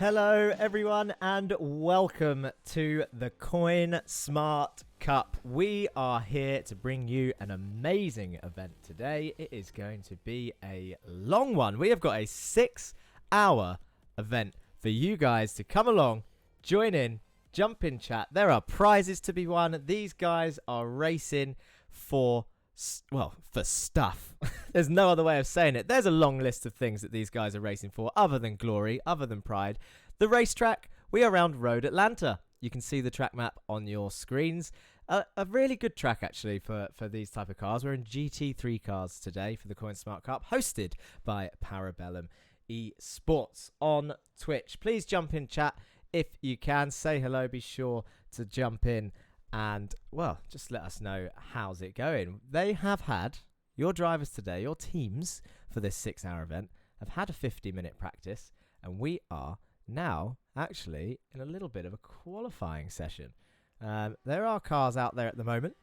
Hello everyone and welcome to the Coinsmart Cup. We are here to bring you an amazing event today. It is going to be a long one. We have got a 6-hour event for you guys to come along, join in, jump in chat. There are prizes to be won. These guys are racing for stuff. There's no other way of saying it. There's a long list of things that these guys are racing for other than glory, other than pride. The racetrack, we are around Road Atlanta. You can see the track map on your screens. A really good track, actually, for these type of cars. We're in GT3 cars today for the Coinsmart Cup, hosted by Parabellum eSports on Twitch. Please jump in chat if you can. Say hello. Be sure to jump in. And, well, just let us know how's it going. They have had, your drivers today, your teams for this 6-hour event, have had a 50-minute practice. And we are now actually in a little bit of a qualifying session. There are cars out there at the moment.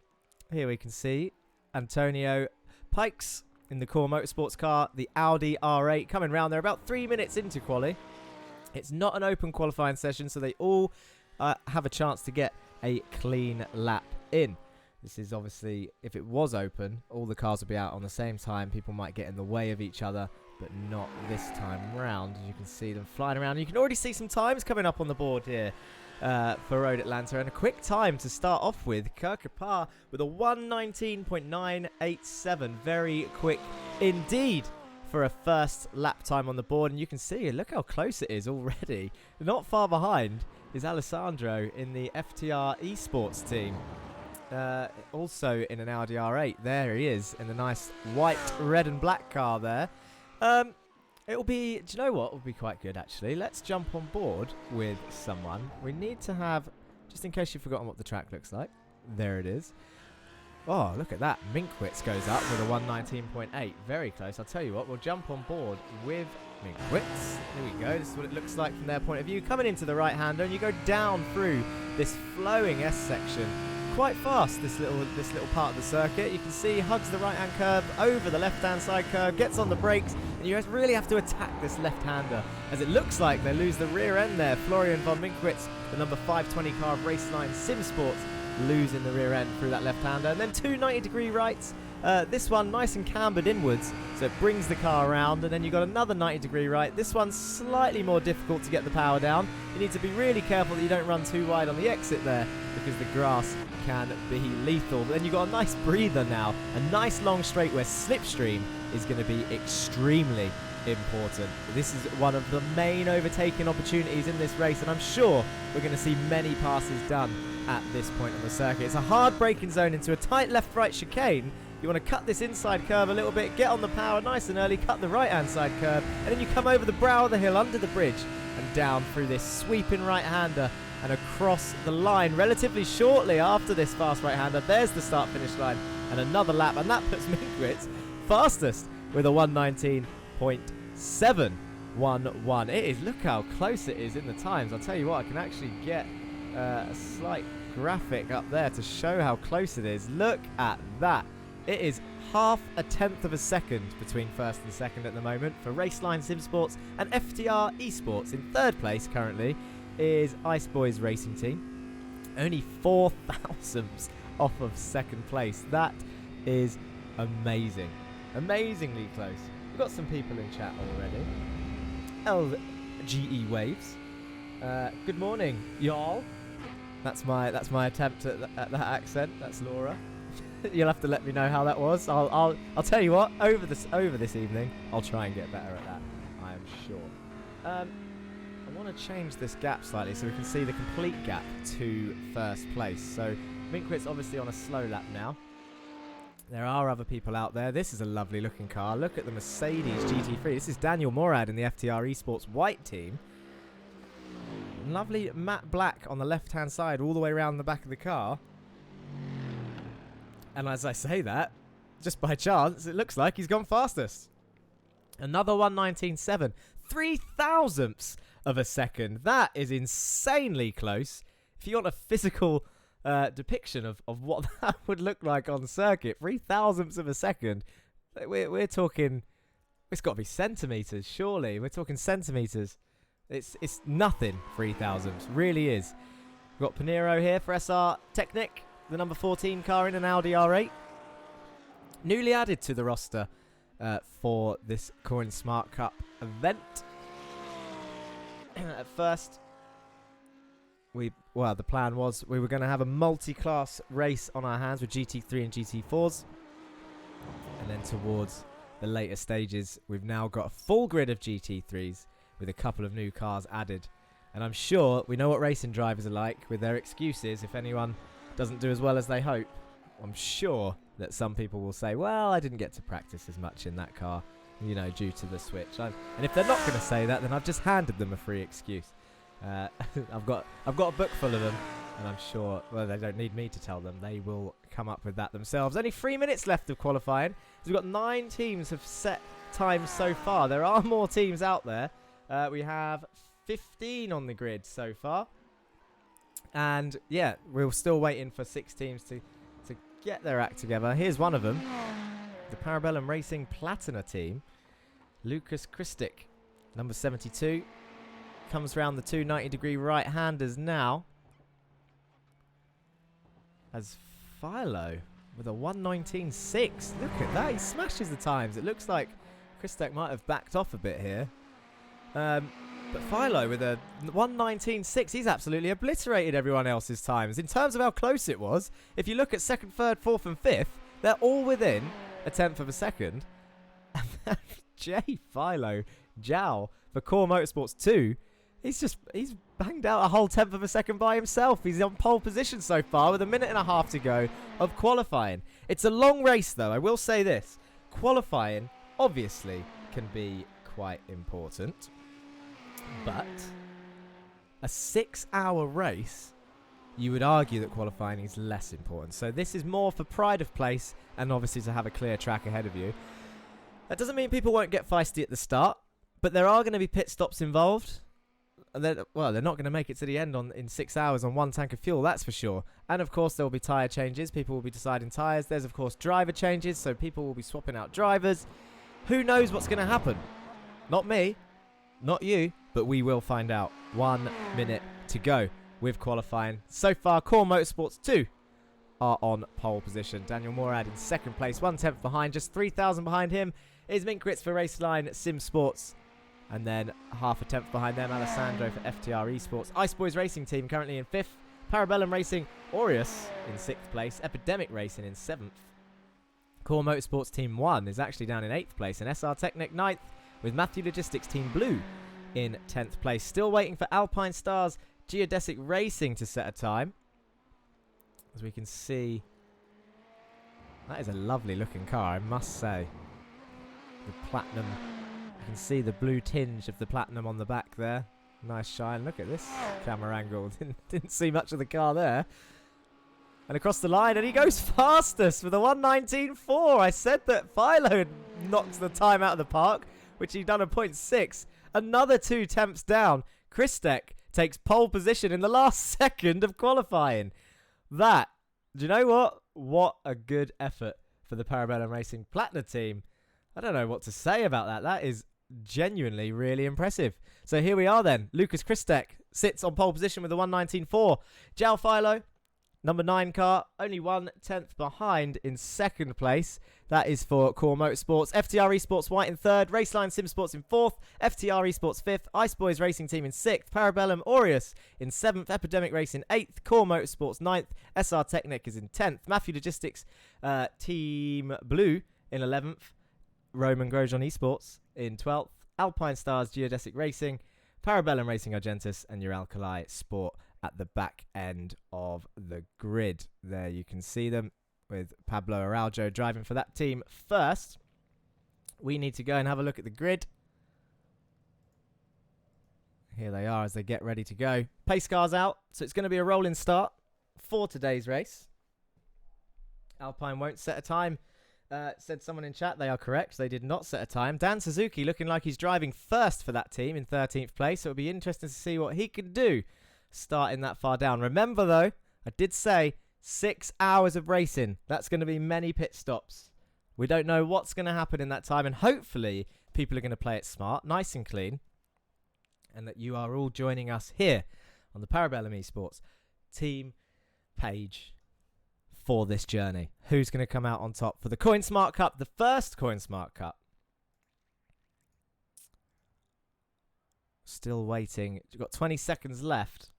Here we can see Antonio Pikes in the Core Motorsports car, the Audi R8 coming round. They're about 3 minutes into quali. It's not an open qualifying session, so they all have a chance to get a clean lap in. This is obviously, if it was open, all the cars would be out on the same time. People might get in the way of each other, but not this time round. As you can see them flying around. You can already see some times coming up on the board here for Road Atlanta. And a quick time to start off with. Kirkapar with a 1:19.987. Very quick indeed for a first lap time on the board. And you can see, look how close it is already. Not far behind is Alessandro in the FTR eSports team. Also in an Audi R8. There he is in the nice white, red and black car there. It'll be, do you know what? It'll be quite good actually. Let's jump on board with someone. We need to have, just in case you've forgotten what the track looks like. There it is. Oh, look at that. Minkwitz goes up with a 1:19.8. Very close. I'll tell you what, we'll jump on board with Minkwitz. Here we go. This is what it looks like from their point of view. Coming into the right-hander, and you go down through this flowing S section quite fast, this little part of the circuit. You can see hugs the right-hand curve, over the left-hand side curve, gets on the brakes, and you really have to attack this left-hander, as it looks like they lose the rear end there. Florian von Minkwitz, the number 520 car of Raceline Sim Sports, losing the rear end through that left-hander. And then two 90-degree rights. This one nice and cambered inwards, so it brings the car around. And then you've got another 90-degree right. This one's slightly more difficult to get the power down. You need to be really careful that you don't run too wide on the exit there, because the grass can be lethal. But then you've got a nice breather now. A nice long straight where slipstream is going to be extremely important. This is one of the main overtaking opportunities in this race, and I'm sure we're going to see many passes done at this point on the circuit. It's a hard braking zone into a tight left-right chicane. You want to cut this inside curve a little bit, get on the power nice and early, cut the right-hand side curve, and then you come over the brow of the hill, under the bridge, and down through this sweeping right-hander and across the line relatively shortly after this fast right-hander. There's the start-finish line and another lap, and that puts Minkwitz fastest with a 1:19.711. It is, look how close it is in the times. I'll tell you what, I can actually get a slight graphic up there to show how close it is. Look at that. It is half a tenth of a second between first and second at the moment for Raceline Sim Sports and FTR eSports. In third place currently is Ice Boys Racing Team. Only 4 thousandths off of second place. That is amazing. Amazingly close. We've got some people in chat already. LGE Waves. Good morning, y'all. That's my attempt at that accent. That's Laura. You'll have to let me know how that was. I'll tell you what, over this evening, I'll try and get better at that. I am sure. I want to change this gap slightly so we can see the complete gap to first place. So Minkwitz obviously on a slow lap now. There are other people out there. This is a lovely looking car. Look at the Mercedes GT3. This is Daniel Morad in the FTR eSports white team. Lovely matte black on the left-hand side all the way around the back of the car. And as I say that, just by chance, it looks like he's gone fastest. Another 1:19.7. 3 thousandths of a second. That is insanely close. If you want a physical depiction of what that would look like on the circuit, 3 thousandths of a second, we're talking, it's got to be centimetres, surely. We're talking centimetres. It's nothing, 3000s. Really is. We've got Pinero here for SR Technic, the number 14 car in an Audi R8. Newly added to the roster for this Coinsmart Cup event. At first, the plan was we were going to have a multi-class race on our hands with GT3 and GT4s. And then towards the later stages, we've now got a full grid of GT3s with a couple of new cars added. And I'm sure we know what racing drivers are like with their excuses if anyone doesn't do as well as they hope. I'm sure that some people will say, well, I didn't get to practice as much in that car, you know, due to the switch. And if they're not going to say that, then I've just handed them a free excuse. I've got a book full of them, and I'm sure, well, they don't need me to tell them. They will come up with that themselves. Only 3 minutes left of qualifying. So we've got 9 teams have set times so far. There are more teams out there. We have 15 on the grid so far. And, yeah, we're still waiting for 6 teams to get their act together. Here's one of them. The Parabellum Racing Platina team. Lucas Christic, number 72. Comes round the 290-degree right-handers now. As Philo with a 1:19.6. Look at that. He smashes the times. It looks like Christek might have backed off a bit here. But Philo with a 1:19.6. He's absolutely obliterated everyone else's times. In terms of how close it was, if you look at 2nd, 3rd, 4th and 5th, they're all within a 10th of a second. And J. Philo Jow for Core Motorsports 2. He's banged out a whole 10th of a second by himself. He's on pole position so far with 1.5 minutes to go of qualifying. It's a long race, though. I will say this. Qualifying, obviously, can be quite important. But a 6-hour race, you would argue that qualifying is less important. So this is more for pride of place and obviously to have a clear track ahead of you. That doesn't mean people won't get feisty at the start, but there are going to be pit stops involved. They're not going to make it to the end in 6 hours on 1 tank of fuel, that's for sure. And, of course, there will be tyre changes. People will be deciding tyres. There's, of course, driver changes, so people will be swapping out drivers. Who knows what's going to happen? Not me, not you, but we will find out. 1 minute to go with qualifying. So far, Core Motorsports 2 are on pole position. Daniel Morad in 2nd place, 1/10 behind. Just 3,000 behind him is Minkwitz for Raceline Sim Sports. And then 0.5 tenth behind them, Alessandro for FTR Esports. Ice Boys Racing Team currently in 5th. Parabellum Racing Aureus in 6th place. Epidemic Racing in 7th. Core Motorsports Team 1 is actually down in 8th place. And SR Technic 9th with Matthew Logistics Team Blue in 10th place. Still waiting for Alpine Stars Geodesic Racing to set a time. As we can see, that is a lovely looking car, I must say. The platinum. You can see the blue tinge of the platinum on the back there. Nice shine. Look at this camera angle. Didn't see much of the car there. And across the line, and he goes fastest with a 1:19.4. I said that Philo had knocked the time out of the park, which he'd done a 0.6. Another 2 tenths down. Christek takes pole position in the last second of qualifying. That, do you know what? What a good effort for the Parabellum Racing Platina team. I don't know what to say about that. That is genuinely really impressive. So here we are then. Lucas Christek sits on pole position with a 1:19.4. Jao Philo, number 9 car, only 1/10 behind in 2nd place. That is for Core Motorsports. FTR Esports White in 3rd. Raceline Sim Sports in 4th. FTR Esports 5th. Ice Boys Racing Team in 6th. Parabellum Aureus in 7th. Epidemic Racing 8th. Core Motorsports 9th. SR Technic is in 10th. Matthew Logistics Team Blue in 11th. Roman Grosjean Esports in 12th. Alpine Stars Geodesic Racing. Parabellum Racing Argentus and Uralkali Sport at the back end of the grid. There you can see them with Pablo Araujo driving for that team first. We need to go and have a look at the grid. Here they are as they get ready to go. Pace cars out, so it's going to be a rolling start for today's race. Alpine won't set a time. Said someone in chat, they are correct. They did not set a time. Dan Suzuki looking like he's driving first for that team in 13th place. So it'll be interesting to see what he can do starting that far down. Remember, though, I did say 6 hours of racing. That's going to be many pit stops. We don't know what's going to happen in that time. And hopefully, people are going to play it smart, nice and clean. and that you are all joining us here on the Parabellum Esports team page for this journey. Who's going to come out on top for the Coinsmart Cup, the first Coinsmart Cup? Still waiting. You've got 20 seconds left.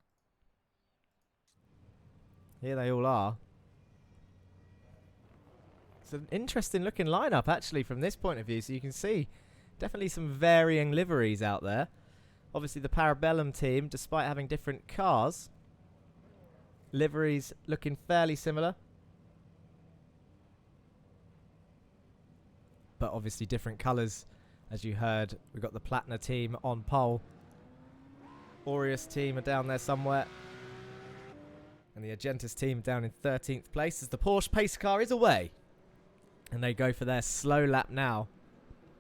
Here they all are. It's an interesting looking lineup actually from this point of view. So you can see definitely some varying liveries out there. Obviously the Parabellum team, despite having different cars, liveries looking fairly similar. But obviously different colours. As you heard, we've got the Platinum team on pole. Aureus team are down there somewhere. And the Agentis team down in 13th place as the Porsche pace car is away. And they go for their slow lap now.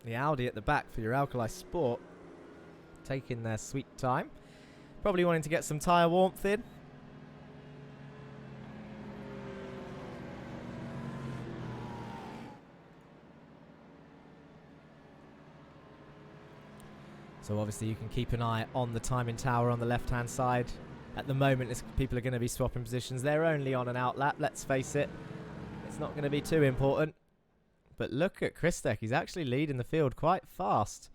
The Audi at the back for your Alkali Sport, taking their sweet time. Probably wanting to get some tyre warmth in. So obviously you can keep an eye on the timing tower on the left-hand side. At the moment, people are going to be swapping positions. They're only on an out lap, let's face it. It's not going to be too important. But look at Christek. He's actually leading the field quite fast.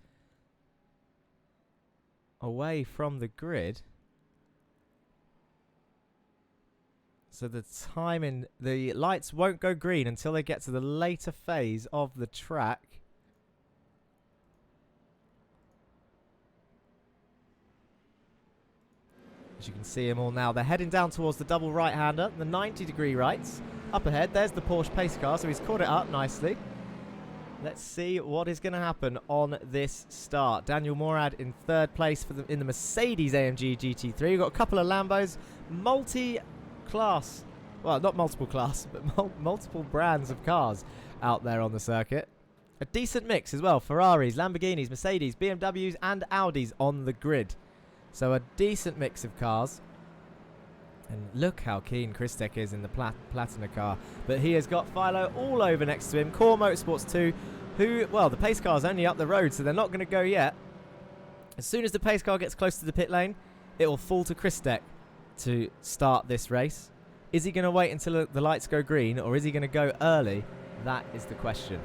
Away from the grid. So the timing, the lights won't go green until they get to the later phase of the track. As you can see them all now, they're heading down towards the double right-hander, the 90-degree rights. Up ahead, there's the Porsche pace car, so he's caught it up nicely. Let's see what is going to happen on this start. Daniel Morad in third place for in the Mercedes AMG GT3. We've got a couple of Lambos, multi-class, well, not multiple class, but multiple brands of cars out there on the circuit. A decent mix as well, Ferraris, Lamborghinis, Mercedes, BMWs and Audis on the grid. So a decent mix of cars. And look how keen Christek is in the Platina car. But he has got Philo all over next to him. Core Motorsports 2, who, well, the pace car is only up the road, so they're not going to go yet. As soon as the pace car gets close to the pit lane, it will fall to Christek to start this race. Is he going to wait until the lights go green, or is he going to go early? That is the question.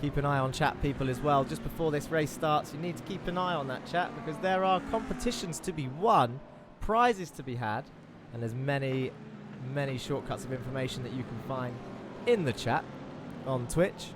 Keep an eye on chat, people, as well. Just before this race starts, you need to keep an eye on that chat because there are competitions to be won, prizes to be had, and there's many, many shortcuts of information that you can find in the chat on Twitch.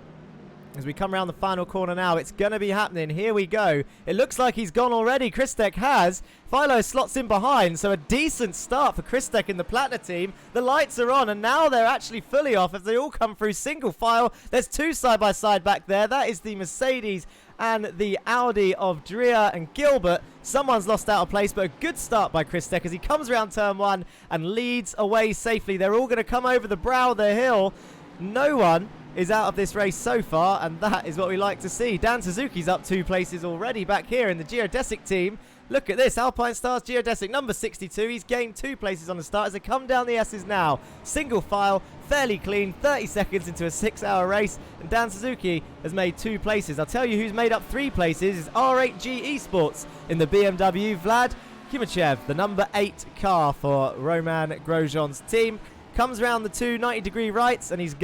As we come around the final corner now, it's going to be happening. Here we go. It looks like he's gone already. Christek has. Philo slots in behind, so a decent start for Christek in the Platina team. The lights are on, and now they're actually fully off as they all come through single file. There's two side-by-side back there. That is the Mercedes and the Audi of Drea and Gilbert. Someone's lost out of place, but a good start by Christek as he comes around turn one and leads away safely. They're all going to come over the brow of the hill. No one is out of this race so far, and that is what we like to see. Dan Suzuki's up 2 places already back here in the Geodesic team. Look at this, Alpine Stars Geodesic number 62. He's gained 2 places on the start as they come down the S's now. Single file, fairly clean, 30 seconds into a 6-hour race, and Dan Suzuki has made 2 places. I'll tell you who's made up 3 places is R8G Esports in the BMW. Vlad Kimachev, the number 8 car for Roman Grosjean's team. Comes around the 2 90-degree rights, and he's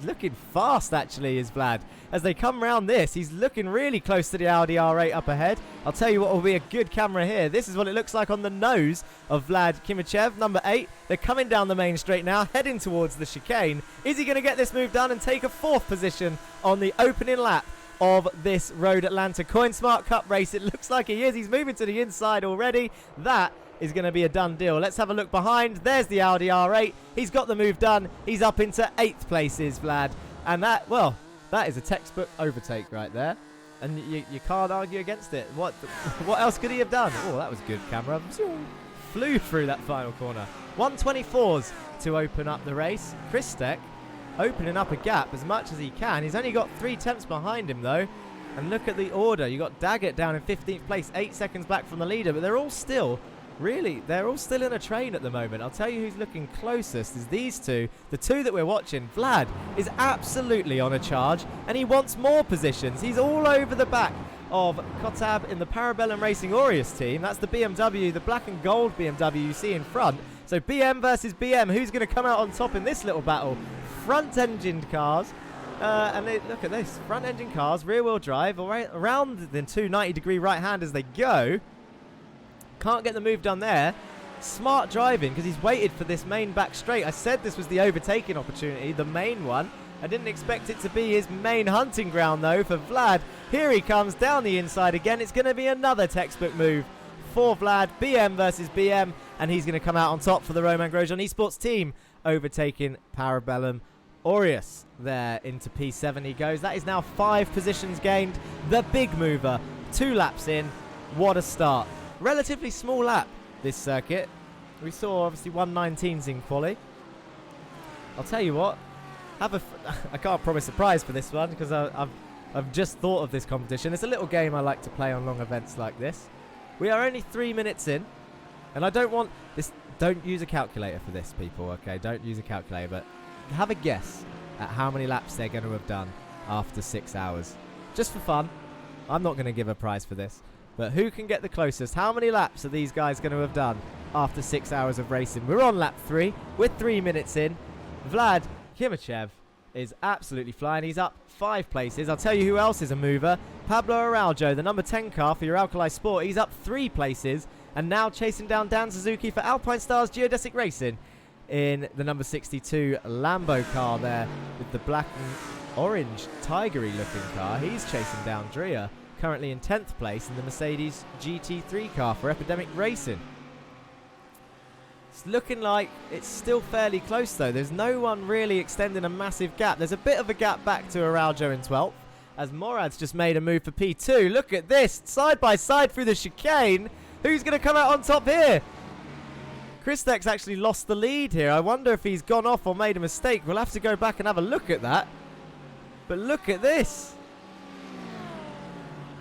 looking fast, actually, is Vlad. As they come around this, he's looking really close to the Audi R8 up ahead. I'll tell you what will be a good camera here. This is what it looks like on the nose of Vlad Kimachev, number 8. They're coming down the main straight now, heading towards the chicane. Is he going to get this move done and take a 4th position on the opening lap of this Road Atlanta Coinsmart Cup race? It looks like he is. He's moving to the inside already. That is going to be a done deal. Let's have a look behind. There's the Audi R8. He's got the move done. He's up into 8th places, Vlad. And that, well, that is a textbook overtake right there. And you can't argue against it. What else could he have done? Oh, that was good camera. Flew through that final corner. 124s to open up the race. Christek opening up a gap as much as he can. He's only got 3 tenths behind him, though. And look at the order. You got Daggett down in 15th place, 8 seconds back from the leader. But they're all still Really, they're all still in a train at the moment. I'll tell you who's looking closest is these two. The two that we're watching. Vlad is absolutely on a charge, and he wants more positions. He's all over the back of Kotab in the Parabellum Racing Aureus team. That's the BMW, the black and gold BMW you see in front. So BM versus BM. Who's going to come out on top in this little battle? Front-engined cars. Look at this. Front-engine cars, rear-wheel drive, around the two 90-degree right-handers they go. Can't get the move done there. Smart driving because he's waited for this main back straight. I said this was the overtaking opportunity, the main one. I didn't expect it to be his main hunting ground though for Vlad. Here he comes down the inside again. It's going to be another textbook move for Vlad. BM versus BM, and he's going to come out on top for the Roman Grosjean Esports team, overtaking Parabellum Aureus. There into P7 he goes. That is now 5 positions gained. The big mover, 2 laps in. What a start. Relatively small lap this circuit. We saw obviously 119s in quali. I'll tell you what, I can't promise a prize for this one because I've just thought of this competition. It's a little game I like to play on long events like this. We are only 3 minutes in, and I don't want this. Don't use a calculator for this, people. Okay, don't use a calculator, but have a guess at how many laps they're going to have done after 6 hours, just for fun. I'm not going to give a prize for this. But who can get the closest? How many laps are these guys going to have done after 6 hours of racing? We're on lap 3. We're 3 minutes in. Vlad Kimachev is absolutely flying. He's up 5 places. I'll tell you who else is a mover. Pablo Araujo, the number 10 car for your Alkali Sport. He's up 3 places and now chasing down Dan Suzuki for Alpine Stars Geodesic Racing in the number 62 Lambo car there with the black and orange tigery looking car. He's chasing down Drea, currently in 10th place in the Mercedes GT3 car for Epidemic Racing. It's looking like it's still fairly close though. There's no one really extending a massive gap. There's a bit of a gap back to Araujo in 12th as Morad's just made a move for P2. Look at this, side by side through the chicane. Who's going to come out on top here? Christek's actually lost the lead here. I wonder if he's gone off or made a mistake. We'll have to go back and have a look at that. But look at this.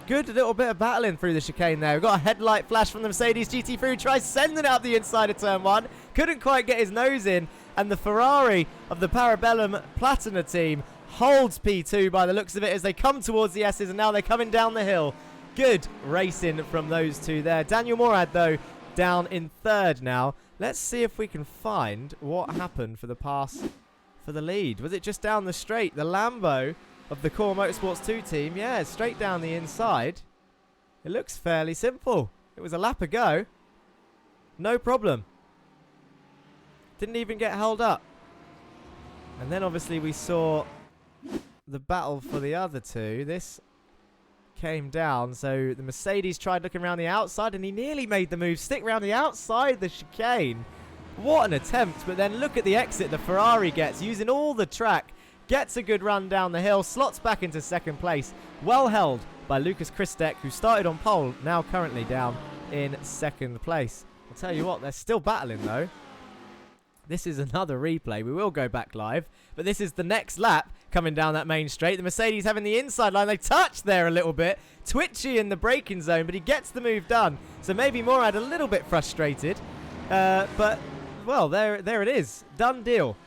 Good little bit of battling through the chicane there. We've got a headlight flash from the Mercedes GT3 who tries sending it up the inside of turn 1. Couldn't quite get his nose in. And the Ferrari of the Parabellum Platina team holds P2 by the looks of it as they come towards the S's, and now they're coming down the hill. Good racing from those two there. Daniel Morad, though, down in 3rd now. Let's see if we can find what happened for the pass for the lead. Was it just down the straight? The Lambo of the Core Motorsports 2 team, yeah, straight down the inside. It looks fairly simple. It was a lap ago. No problem. Didn't even get held up. And then obviously we saw the battle for the other two. This came down, so the Mercedes tried looking around the outside and he nearly made the move, stick around the outside the chicane. What an attempt, but then look at the exit the Ferrari gets, using all the track. Gets a good run down the hill, slots back into 2nd place. Well held by Lucas Christek, who started on pole, now currently down in 2nd place. I'll tell you what, they're still battling though. This is another replay. We will go back live, but this is the next lap coming down that main straight. The Mercedes having the inside line. They touched there a little bit. Twitchy in the braking zone, but he gets the move done. So maybe Morad a little bit frustrated. But, well, there it is. Done deal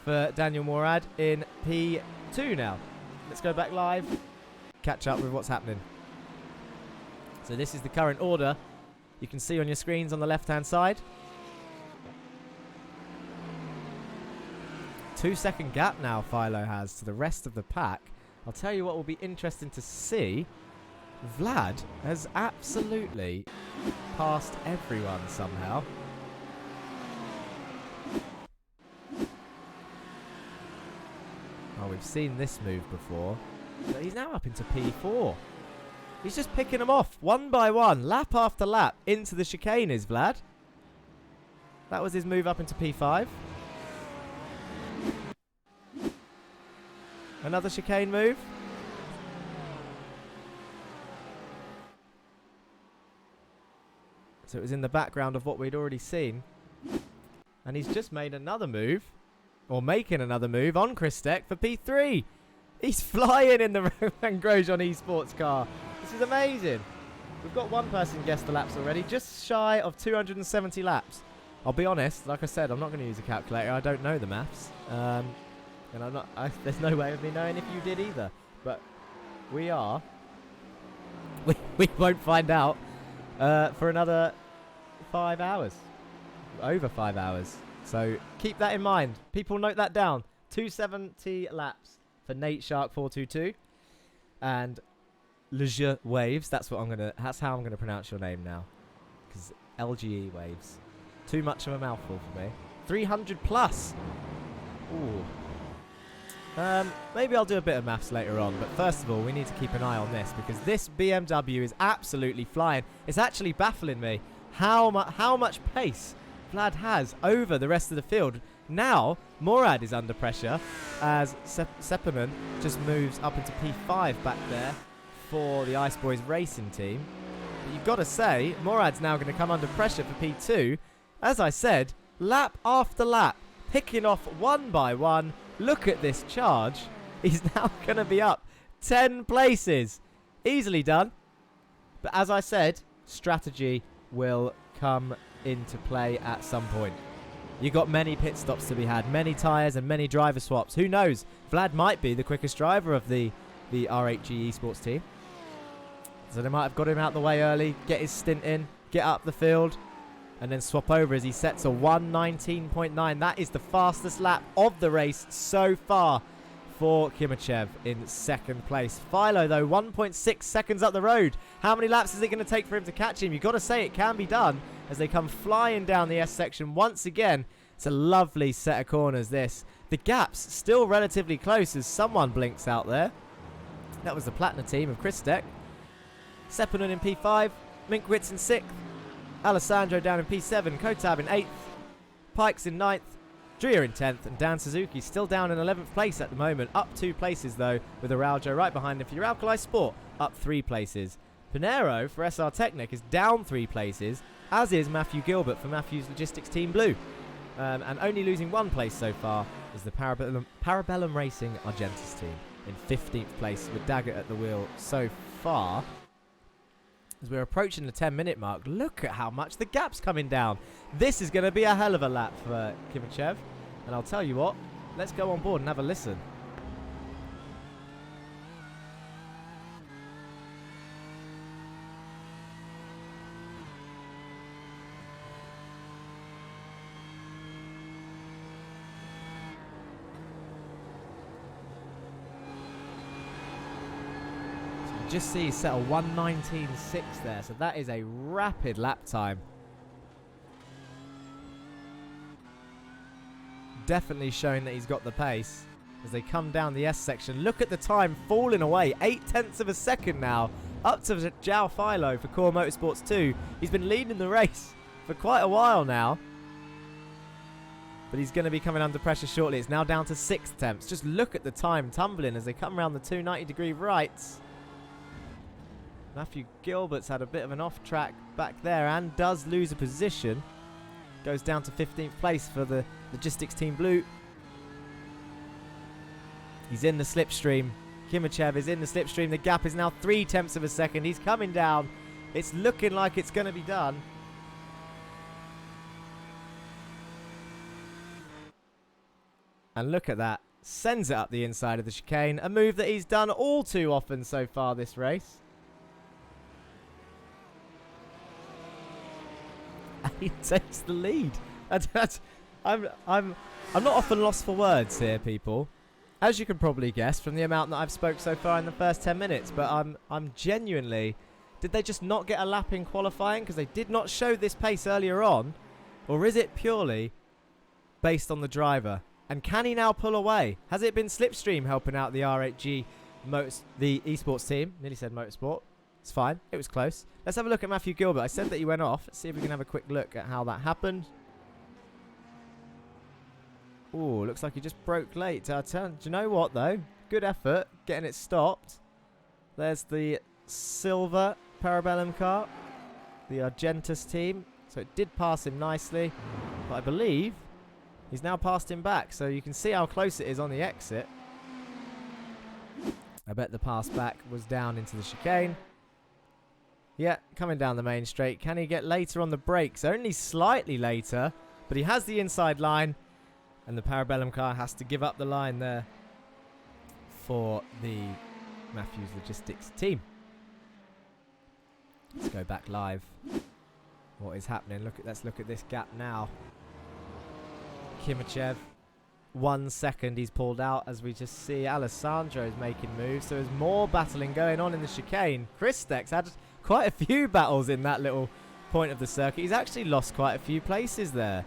for Daniel Morad in P2 now. Let's go back live, catch up with what's happening. So this is the current order. You can see on your screens on the left-hand side. 2-second gap now Philo has to the rest of the pack. I'll tell you what will be interesting to see. Vlad has absolutely passed everyone somehow. Oh, we've seen this move before. But he's now up into P4. He's just picking them off one by one, lap after lap, into the chicane is Vlad. That was his move up into P5. Another chicane move. So it was in the background of what we'd already seen. And he's just made another move, or making another move on Christek for P3. He's flying in the Roman Grosjean Esports car. This is amazing. We've got one person guessed the laps already, just shy of 270 laps. I'll be honest, like I said, I'm not going to use a calculator. I don't know the maths. And there's no way of me knowing if you did either. But we are. We won't find out for another 5 hours. Over 5 hours. So keep that in mind. People note that down. 270 laps for Nate Shark 422 and Leisure Waves. That's how I'm gonna pronounce your name now. Because LGE Waves. Too much of a mouthful for me. 300 plus. Ooh. Maybe I'll do a bit of maths later on, but first of all, we need to keep an eye on this because this BMW is absolutely flying. It's actually baffling me how much pace Vlad has over the rest of the field. Now, Morad is under pressure as Sepinen just moves up into P5 back there for the Ice Boys racing team. But you've got to say, Morad's now going to come under pressure for P2. As I said, lap after lap, picking off one by one. Look at this charge. He's now going to be up 10 places. Easily done. But as I said, strategy will come into play at some point. You got many pit stops to be had, many tyres and many driver swaps. Who knows? Vlad might be the quickest driver of the RHG esports team. So they might have got him out the way early, get his stint in, get up the field, and then swap over as he sets a 1:19.9. That is the fastest lap of the race so far for Kimachev in second place. Philo, though, 1.6 seconds up the road. How many laps is it going to take for him to catch him? You've got to say it can be done as they come flying down the S section once again. It's a lovely set of corners, this. The gap's still relatively close as someone blinks out there. That was the Platinum team of Christek. Sepinen in P5, Minkwitz in 6th, Alessandro down in P7, Kotab in 8th, Pikes in 9th, Dreer in 10th, and Dan Suzuki still down in 11th place at the moment. Up 2 places, though, with Araujo right behind him for your Alkali Sport, up 3 places. Pinero for SR Technic is down 3 places, as is Matthew Gilbert for Matthew's Logistics Team Blue. And only losing 1 place so far is the Parabellum Racing Argentis team in 15th place with Daggett at the wheel so far. As we're approaching the 10-minute mark, look at how much the gap's coming down. This is going to be a hell of a lap for Kimachev. And I'll tell you what, let's go on board and have a listen. Just see he's set a 1:19.6 there, so that is a rapid lap time. Definitely showing that he's got the pace as they come down the S section. Look at the time falling away, 0.8 of a second now, up to João Philo for Core Motorsports 2. He's been leading the race for quite a while now, but he's going to be coming under pressure shortly. It's now down to 6 attempts. Just look at the time tumbling as they come around the 290-degree rights. Matthew Gilbert's had a bit of an off track back there and does lose a position. Goes down to 15th place for the Logistics Team Blue. He's in the slipstream. Kimachev is in the slipstream. The gap is now 0.3 of a second. He's coming down. It's looking like it's going to be done. And look at that. Sends it up the inside of the chicane. A move that he's done all too often so far this race. He takes the lead. I'm not often lost for words here, people, as you can probably guess from the amount that I've spoke so far in the first 10 minutes. But I'm genuinely, did they just not get a lap in qualifying because they did not show this pace earlier on, or is it purely based on the driver? And can he now pull away? Has it been Slipstream helping out the RHG, the esports team? Nearly said motorsport. It's fine. It was close. Let's have a look at Matthew Gilbert. I said that he went off. Let's see if we can have a quick look at how that happened. Ooh, looks like he just broke late. Do you know what, though? Good effort getting it stopped. There's the silver Parabellum car, the Argentis team. So it did pass him nicely. But I believe he's now passed him back. So you can see how close it is on the exit. I bet the pass back was down into the chicane. Yeah, coming down the main straight. Can he get later on the brakes? Only slightly later, but he has the inside line, and the Parabellum car has to give up the line there for the Matthews Logistics team. Let's go back live. What is happening? Let's look at this gap now. Kimachev, 1 second he's pulled out, as we just see Alessandro's making moves. So there's more battling going on in the chicane. Christek's had quite a few battles in that little point of the circuit. He's actually lost quite a few places there.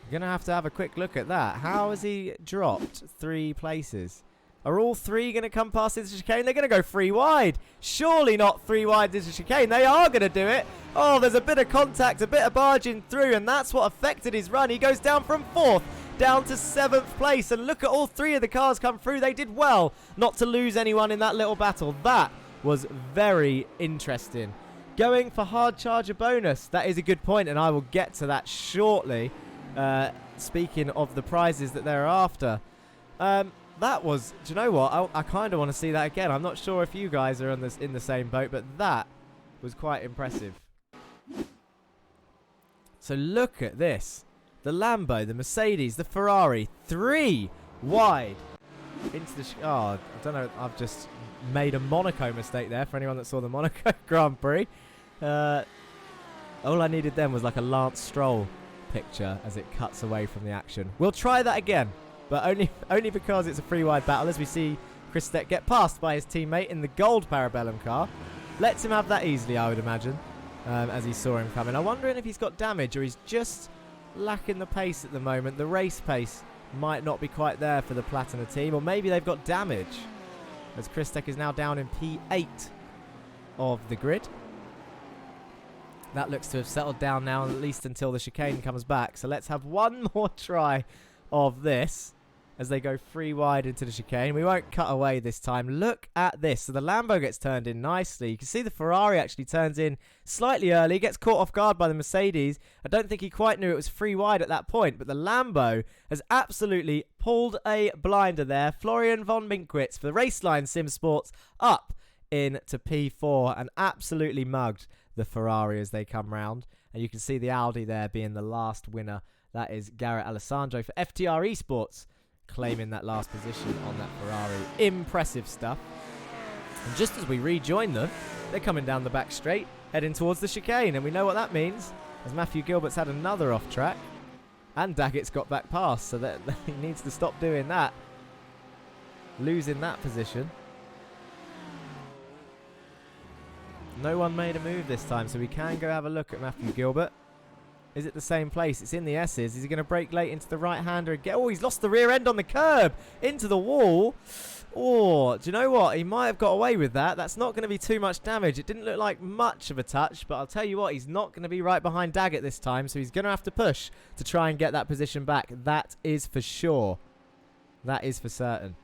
You're going to have a quick look at that. How has he dropped 3 places? Are all 3 going to come past this chicane? They're going to go 3 wide. Surely not 3 wide this chicane. They are going to do it. Oh, there's a bit of contact, a bit of barging through, and that's what affected his run. He goes down from 4th down to 7th place, and look at all 3 of the cars come through. They did well not to lose anyone in that little battle. That was very interesting. Going for hard charger bonus. That is a good point, and I will get to that shortly. Speaking of the prizes that they're after. That was, do you know what? I kind of want to see that again. I'm not sure if you guys are in the same boat, but that was quite impressive. So look at this. The Lambo, the Mercedes, the Ferrari, 3 wide into the... Oh, I don't know. I've just made a Monaco mistake there for anyone that saw the Monaco Grand Prix. All I needed then was like a Lance Stroll picture as it cuts away from the action. We'll try that again. But only because it's a 3 wide battle, as we see Christek get passed by his teammate in the gold Parabellum car. Lets him have that easily, I would imagine, as he saw him coming. I'm wondering if he's got damage or he's just lacking the pace at the moment. The race pace might not be quite there for the Platina team, or maybe they've got damage, as Christek is now down in P8 of the grid. That looks to have settled down now, at least until the chicane comes back. So let's have one more try of this as they go 3 wide into the chicane. We won't cut away this time. Look at this. So the Lambo gets turned in nicely. You can see the Ferrari actually turns in slightly early, gets caught off guard by the Mercedes. I don't think he quite knew it was 3 wide at that point, but the Lambo has absolutely pulled a blinder there. Florian von Minkwitz for the Raceline Sim Sports up into P4 and absolutely mugged the Ferrari as they come round. And you can see the Audi there being the last winner. That is Garrett Alessandro for FTR Esports, claiming that last position on that Ferrari. Impressive stuff. And just as we rejoin them, they're coming down the back straight, heading towards the chicane. And we know what that means, as Matthew Gilbert's had another off track. And Daggett's got back past, so that he needs to stop doing that. Losing that position. No one made a move this time, so we can go have a look at Matthew Gilbert. Is it the same place? It's in the S's. Is he going to brake late into the right-hander again? Oh, he's lost the rear end on the curb. Into the wall. Oh, do you know what? He might have got away with that. That's not going to be too much damage. It didn't look like much of a touch, but I'll tell you what, he's not going to be right behind Daggett this time, so he's going to have to push to try and get that position back. That is for sure. That is for certain.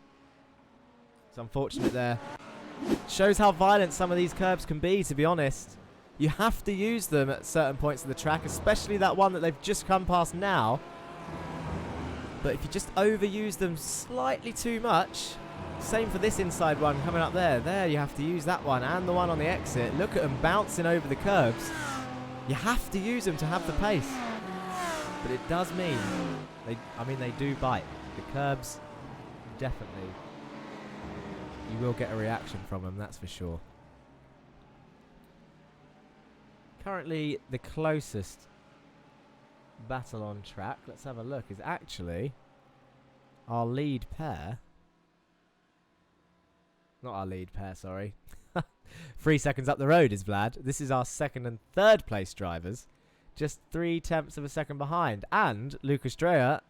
It's unfortunate there. Shows how violent some of these curbs can be, to be honest. You have to use them at certain points of the track, especially that one that they've just come past now. But if you just overuse them slightly too much, same for this inside one coming up there. There you have to use that one and the one on the exit. Look at them bouncing over the curbs. You have to use them to have the pace. But it does mean, they do bite. The curbs, definitely. You will get a reaction from them, that's for sure. Currently, the closest battle on track, let's have a look, is actually our lead pair. Not our lead pair, sorry. 3 seconds up the road is Vlad. This is our 2nd and 3rd place drivers. Just 0.3 of a second behind. And Lucas Dreyer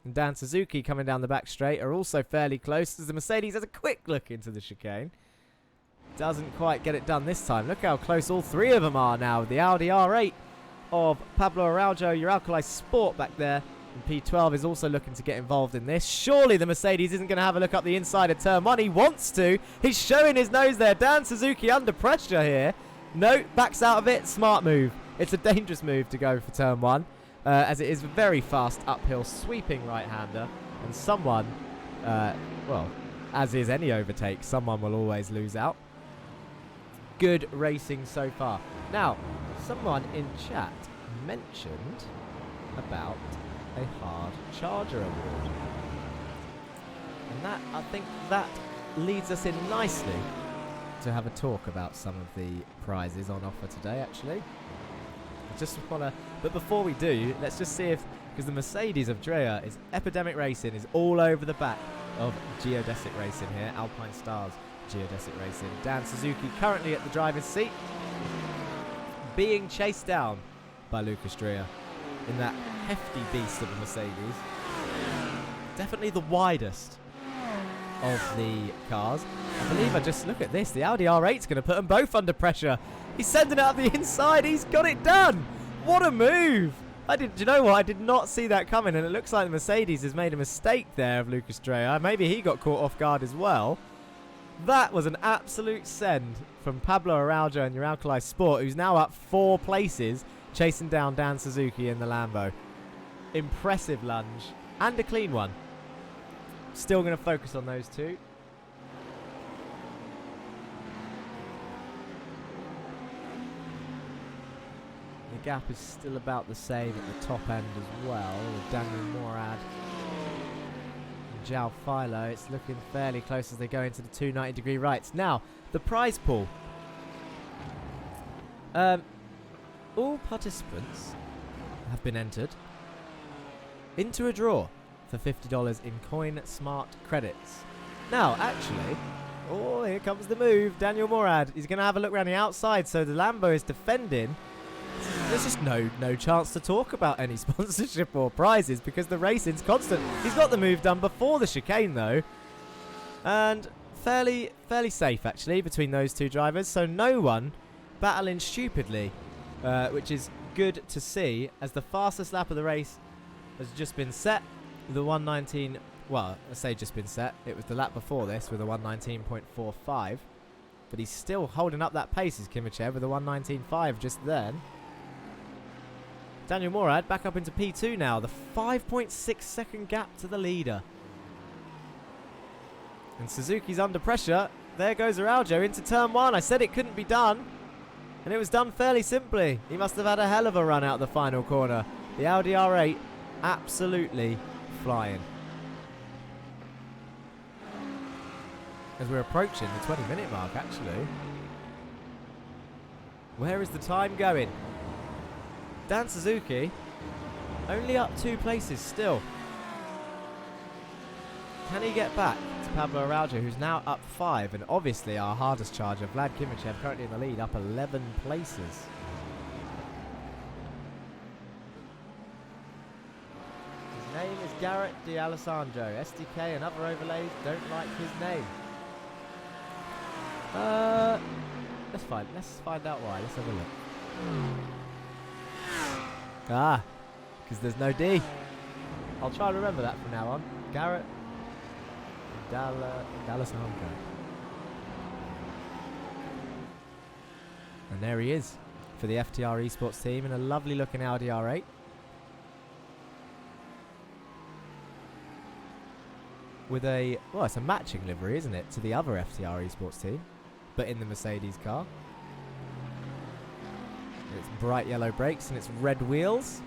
and Dan Suzuki coming down the back straight are also fairly close, as the Mercedes has a quick look into the chicane. Doesn't quite get it done this time. Look how close all 3 of them are now. The Audi R8 of Pablo Araujo, your Alkali Sport back there. And P12 is also looking to get involved in this. Surely the Mercedes isn't going to have a look up the inside of turn 1. He wants to. He's showing his nose there. Dan Suzuki under pressure here. No, backs out of it. Smart move. It's a dangerous move to go for turn 1. As it is a very fast uphill sweeping right-hander. And someone, as is any overtake, someone will always lose out. Good racing so far. Now, someone in chat mentioned about a hard charger award. And that, I think that leads us in nicely to have a talk about some of the prizes on offer today, actually. I just want to, but before we do, let's just see if, because the Mercedes of Drea is Epidemic Racing, is all over the back of Geodesic Racing here, Alpine Stars Geodesic Racing. Dan Suzuki currently at the driver's seat, being chased down by Lucas Drea in that hefty beast of a Mercedes. Definitely the widest of the cars. I believe, I just look at this, the Audi R8 is going to put them both under pressure. He's sending it out the inside. He's got it done. What a move. Do you know what? I did not see that coming, and it looks like the Mercedes has made a mistake there of Lucas Drea. Maybe he got caught off guard as well. That was an absolute send from Pablo Araujo and Uralcali Sport, who's now up 4 places, chasing down Dan Suzuki in the Lambo. Impressive lunge, and a clean one. Still going to focus on those two. The gap is still about the same at the top end as well, with Daniel Morad and João Philo. It's looking fairly close as they go into the 290-degree rights. Now, the prize pool. All participants have been entered into a draw for $50 in Coinsmart credits. Now, actually, oh, here comes the move. Daniel Morad, he's going to have a look around the outside, so the Lambo is defending. There's just no chance to talk about any sponsorship or prizes because the racing's constant. He's got the move done before the chicane, though, and fairly safe, actually, between those two drivers, so no one battling stupidly, which is good to see, as the fastest lap of the race has just been set. The 119, well, I say just been set. It was the lap before this with a 119.45. But he's still holding up that pace, is Kimichev, with a 119.5 just then. Daniel Morad back up into P2 now. The 5.6 second gap to the leader. And Suzuki's under pressure. There goes Araujo into turn 1. I said it couldn't be done. And it was done fairly simply. He must have had a hell of a run out the final corner. The Audi R8 absolutely flying. As we're approaching the 20-minute mark, actually. Where is the time going? Dan Suzuki only up 2 places still. Can he get back to Pablo Araujo, who's now up 5, and obviously our hardest charger, Vlad Kimichev, currently in the lead, up 11 places. His name is Garrett D'Alessandro. SDK and other overlays don't like his name. Let's find out why. Let's have a look. Because there's no D. I'll try and remember that from now on. Garrett D'Alessandro. And there he is for the FTR Esports team in a lovely looking Audi R8. With a, well, it's a matching livery, isn't it, to the other FTR Esports team, but in the Mercedes car. It's bright yellow brakes and it's red wheels.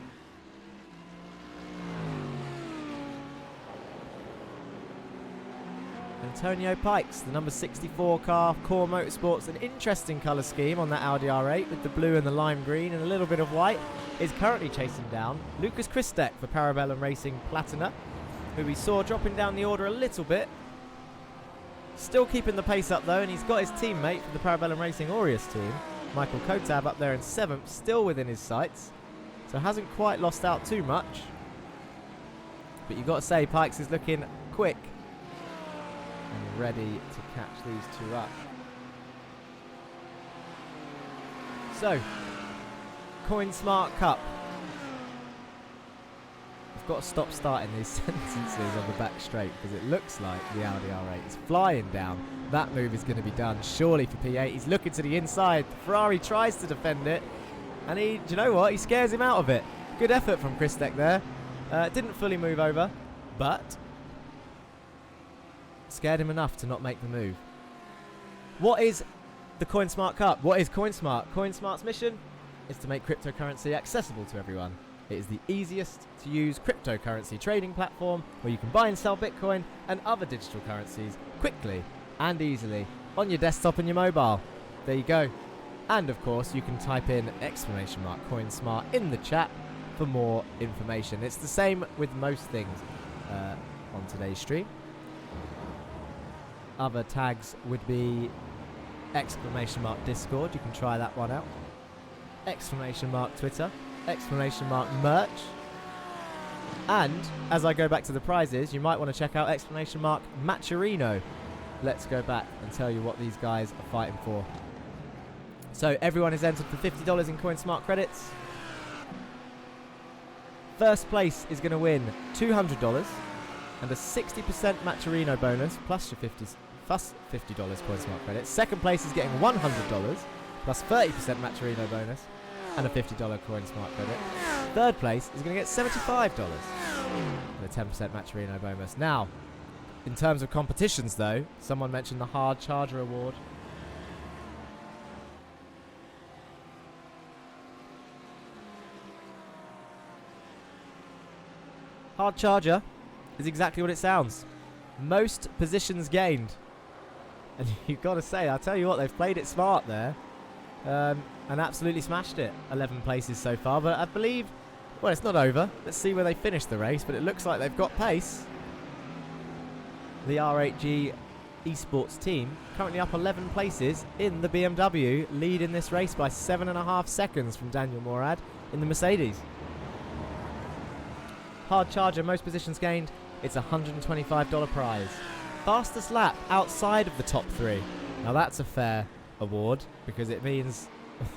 Antonio Pikes, the number 64 car, Core Motorsports, an interesting colour scheme on that Audi R8 with the blue and the lime green and a little bit of white, is currently chasing down Lucas Christek for Parabellum Racing Platina, who we saw dropping down the order a little bit. Still keeping the pace up though, and he's got his teammate from the Parabellum Racing Aureus team, Michael Kotab, up there in 7th, still within his sights, so hasn't quite lost out too much. But you've got to say, Pikes is looking quick and ready to catch these two up. So, Coinsmart Cup. I've got to stop starting these sentences on the back straight because it looks like the Audi R8 is flying down. That move is going to be done surely for P8. He's looking to the inside. The Ferrari tries to defend it, and do you know what? He scares him out of it. Good effort from Christek there. Didn't fully move over, but scared him enough to not make the move. What is the Coinsmart Cup? What is Coinsmart? Coinsmart's mission is to make cryptocurrency accessible to everyone. It is the easiest to use cryptocurrency trading platform where you can buy and sell Bitcoin and other digital currencies quickly and easily on your desktop and your mobile. There you go. And of course, you can type in !Coinsmart in the chat for more information. It's the same with most things on today's stream. Other tags would be !Discord. You can try that one out. !Twitter. !Merch. And as I go back to the prizes, you might want to check out !Matcherino. Let's go back and tell you what these guys are fighting for. So everyone is entered for $50 in Coinsmart credits. First place is going to win $200 and a 60% Matcherino bonus plus your $50 Coinsmart credits. Second place is getting $100 plus 30% Matcherino bonus and a $50 Coinsmart credit. Third place is going to get $75 and a 10% Matcherino bonus. Now, in terms of competitions though, someone mentioned the Hard Charger Award. Hard Charger is exactly what it sounds. Most positions gained. And you've got to say, I'll tell you what, they've played it smart there. And absolutely smashed it. 11 places so far, but I believe, well, it's not over. Let's see where they finish the race, but it looks like they've got pace. The R8G esports team currently up 11 places in the BMW, leading this race by 7.5 seconds from Daniel Morad in the Mercedes. Hard Charger, most positions gained. It's a $125 prize. Fastest lap outside of the top 3. Now that's a fair award because it means,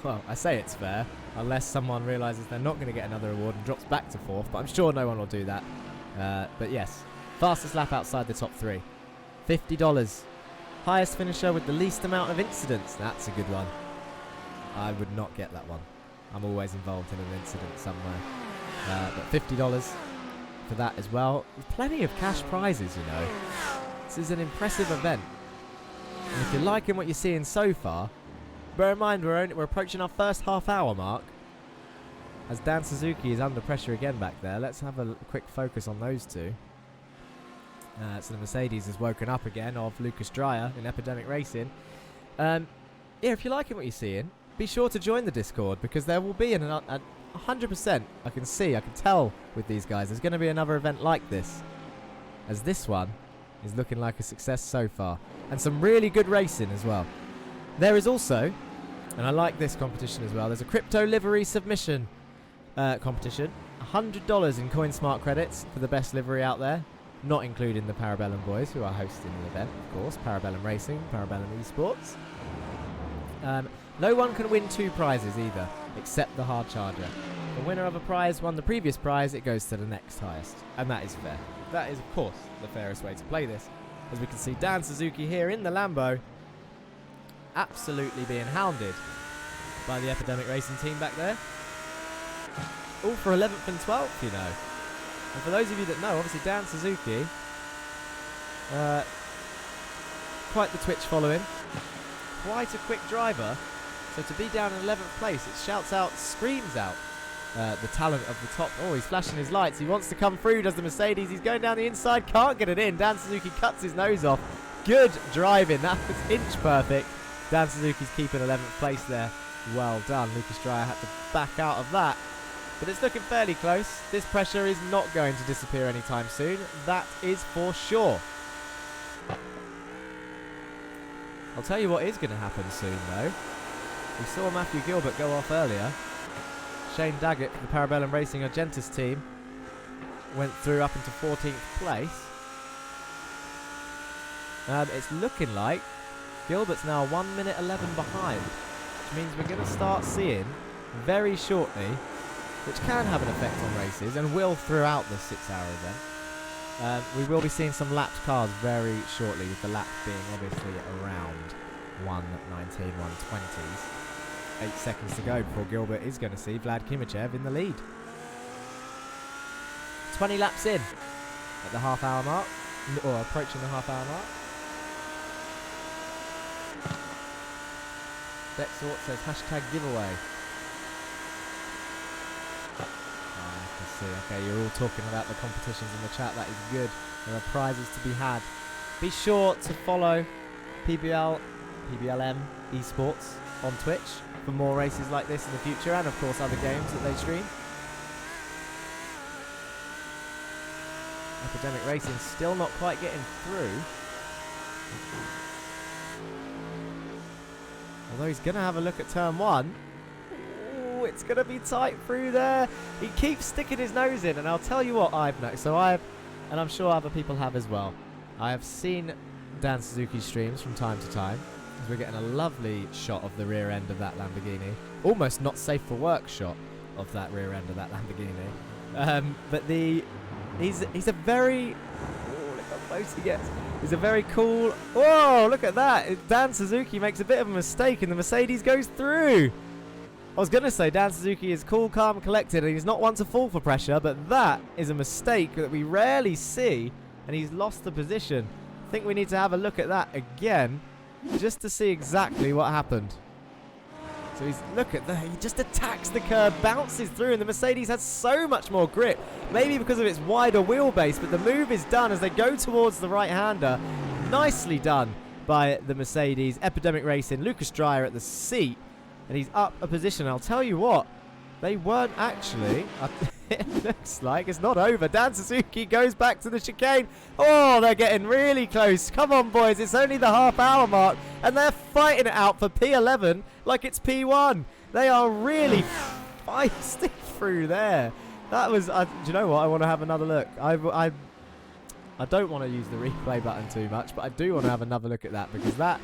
well, I say it's fair unless someone realises they're not going to get another award and drops back to 4th, but I'm sure no one will do that. But yes, fastest lap outside the top 3. $50. Highest finisher with the least amount of incidents. That's a good one. I would not get that one. I'm always involved in an incident somewhere. But $50 for that as well. Plenty of cash prizes, you know. This is an impressive event. And if you're liking what you're seeing so far, bear in mind we're approaching our first half-hour mark. As Dan Suzuki is under pressure again back there. Let's have a quick focus on those two. So the Mercedes has woken up again of Lucas Dreyer in Epidemic Racing. Yeah, if you're liking what you're seeing, be sure to join the Discord because there will be 100%, I can tell with these guys, there's going to be another event like this. As this one is looking like a success so far. And some really good racing as well. There is also, and I like this competition as well, there's a crypto livery submission competition. $100 in Coinsmart credits for the best livery out there. Not including the Parabellum boys who are hosting the event, of course. Parabellum Racing, Parabellum Esports. No one can win 2 prizes either, except the Hard Charger. The winner of a prize won the previous prize, it goes to the next highest. And that is fair. That is, of course, the fairest way to play this. As we can see Dan Suzuki here in the Lambo, absolutely being hounded by the Epidemic Racing team back there. All for 11th and 12th, you know. And for those of you that know, obviously Dan Suzuki, quite the Twitch following, quite a quick driver. So to be down in 11th place, it shouts out, screams out the talent of the top. Oh, he's flashing his lights. He wants to come through, does the Mercedes. He's going down the inside, can't get it in. Dan Suzuki cuts his nose off. Good driving. That was inch perfect. Dan Suzuki's keeping 11th place there. Well done. Lucas Dreyer had to back out of that. But it's looking fairly close. This pressure is not going to disappear anytime soon. That is for sure. I'll tell you what is going to happen soon, though. We saw Matthew Gilbert go off earlier. Shane Daggett, the Parabellum Racing Argentis team, went through up into 14th place. It's looking like Gilbert's now 1 minute 11 behind, which means we're going to start seeing very shortly, which can have an effect on races and will throughout the 6-hour event. We will be seeing some lapped cars very shortly, with the lap being obviously around 1:19, 1:20s. 8 seconds to go before Gilbert is going to see Vlad Kimichev in the lead. 20 laps in at the half-hour mark, or approaching the half-hour mark. Dexort says hashtag giveaway. I can see. Okay, you're all talking about the competitions in the chat. That is good. There are prizes to be had. Be sure to follow PBLM Esports on Twitch for more races like this in the future, and of course other games that they stream. Epidemic Racing still not quite getting through. Although he's going to have a look at turn 1. Ooh, it's going to be tight through there. He keeps sticking his nose in, and I'll tell you what I've noticed. And I'm sure other people have as well. I have seen Dan Suzuki streams from time to time. We're getting a lovely shot of the rear end of that Lamborghini. Almost not safe for work shot of that rear end of that Lamborghini. But he's a very... Oh, look how close he gets. He's a very cool... Oh, look at that. Dan Suzuki makes a bit of a mistake and the Mercedes goes through. I was going to say Dan Suzuki is cool, calm, collected, and he's not one to fall for pressure, but that is a mistake that we rarely see, and he's lost the position. I think we need to have a look at that again, just to see exactly what happened. So look at that, he just attacks the curb, bounces through, and the Mercedes has so much more grip. Maybe because of its wider wheelbase, but the move is done as they go towards the right-hander. Nicely done by the Mercedes. Epidemic Racing, Lucas Dreyer at the seat, and he's up a position. I'll tell you what, they weren't actually... It looks like it's not over. Dan Suzuki goes back to the chicane. Oh, they're getting really close. Come on, boys. It's only the half-hour mark, and they're fighting it out for P11 like it's P1. They are really feisty through there. That was... do you know what? I want to have another look. I don't want to use the replay button too much, but I do want to have another look at that, because that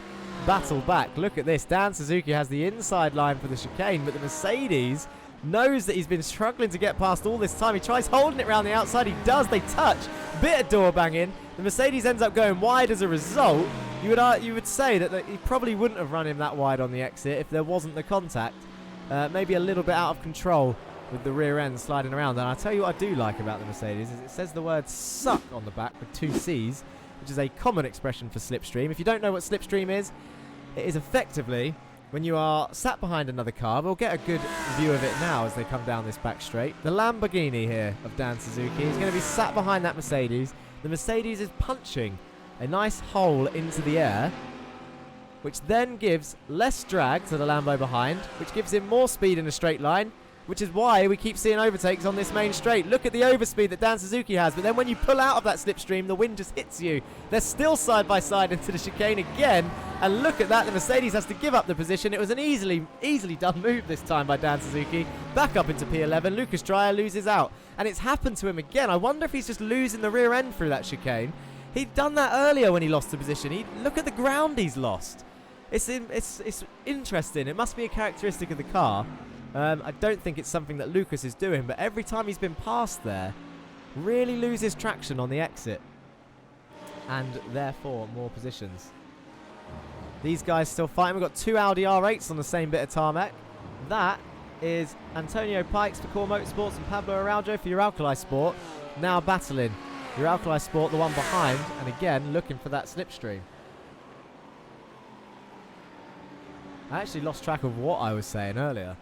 battle back... Look at this. Dan Suzuki has the inside line for the chicane, but the Mercedes... knows that he's been struggling to get past all this time. He tries holding it around the outside. He does. They touch. Bit of door banging. The Mercedes ends up going wide as a result. You would say that he probably wouldn't have run him that wide on the exit if there wasn't the contact. Maybe a little bit out of control with the rear end sliding around. And I'll tell you what I do like about the Mercedes is it says the word suck on the back with 2 C's, which is a common expression for slipstream. If you don't know what slipstream is, it is effectively... when you are sat behind another car. We'll get a good view of it now as they come down this back straight. The Lamborghini here of Dan Suzuki is going to be sat behind that Mercedes. The Mercedes is punching a nice hole into the air, which then gives less drag to the Lambo behind, which gives him more speed in a straight line, which is why we keep seeing overtakes on this main straight. Look at the overspeed that Dan Suzuki has, but then when you pull out of that slipstream, the wind just hits you. They're still side by side into the chicane again, and look at that, the Mercedes has to give up the position. It was an easily done move this time by Dan Suzuki. Back up into P11, Lucas Dreyer loses out, and it's happened to him again. I wonder if he's just losing the rear end through that chicane. He'd done that earlier when he lost the position. Look at the ground he's lost. It's interesting. It must be a characteristic of the car. I don't think it's something that Lucas is doing, but every time he's been past there, really loses traction on the exit, and therefore more positions. These guys still fighting. We've got 2 Audi R8s on the same bit of tarmac. That is Antonio Pikes for Core Motorsports and Pablo Araujo for your Alkali Sport, now battling. Your Alkali Sport, the one behind, and again looking for that slipstream. I actually lost track of what I was saying earlier.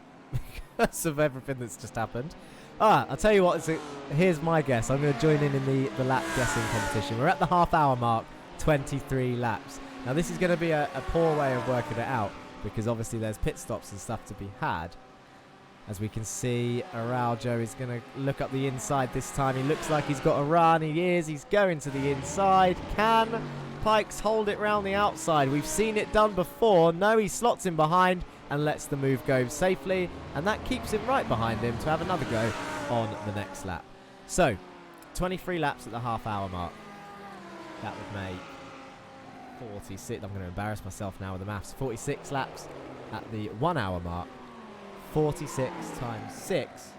Because of everything that's just happened. I'll tell you what, here's my guess. I'm going to join in the lap guessing competition. We're at the half-hour mark, 23 laps. Now this is going to be a poor way of working it out, because obviously there's pit stops and stuff to be had. As we can see, Araujo is going to look up the inside this time. He looks like he's got a run. He's going to the inside. Can Pikes hold it round the outside? We've seen it done before. No, he slots him behind and lets the move go safely, and that keeps him right behind him to have another go on the next lap. So 23 laps at the half-hour mark. That would make 46. I'm going to embarrass myself now with the maths. 46 laps at the 1 hour mark. 46 times 6.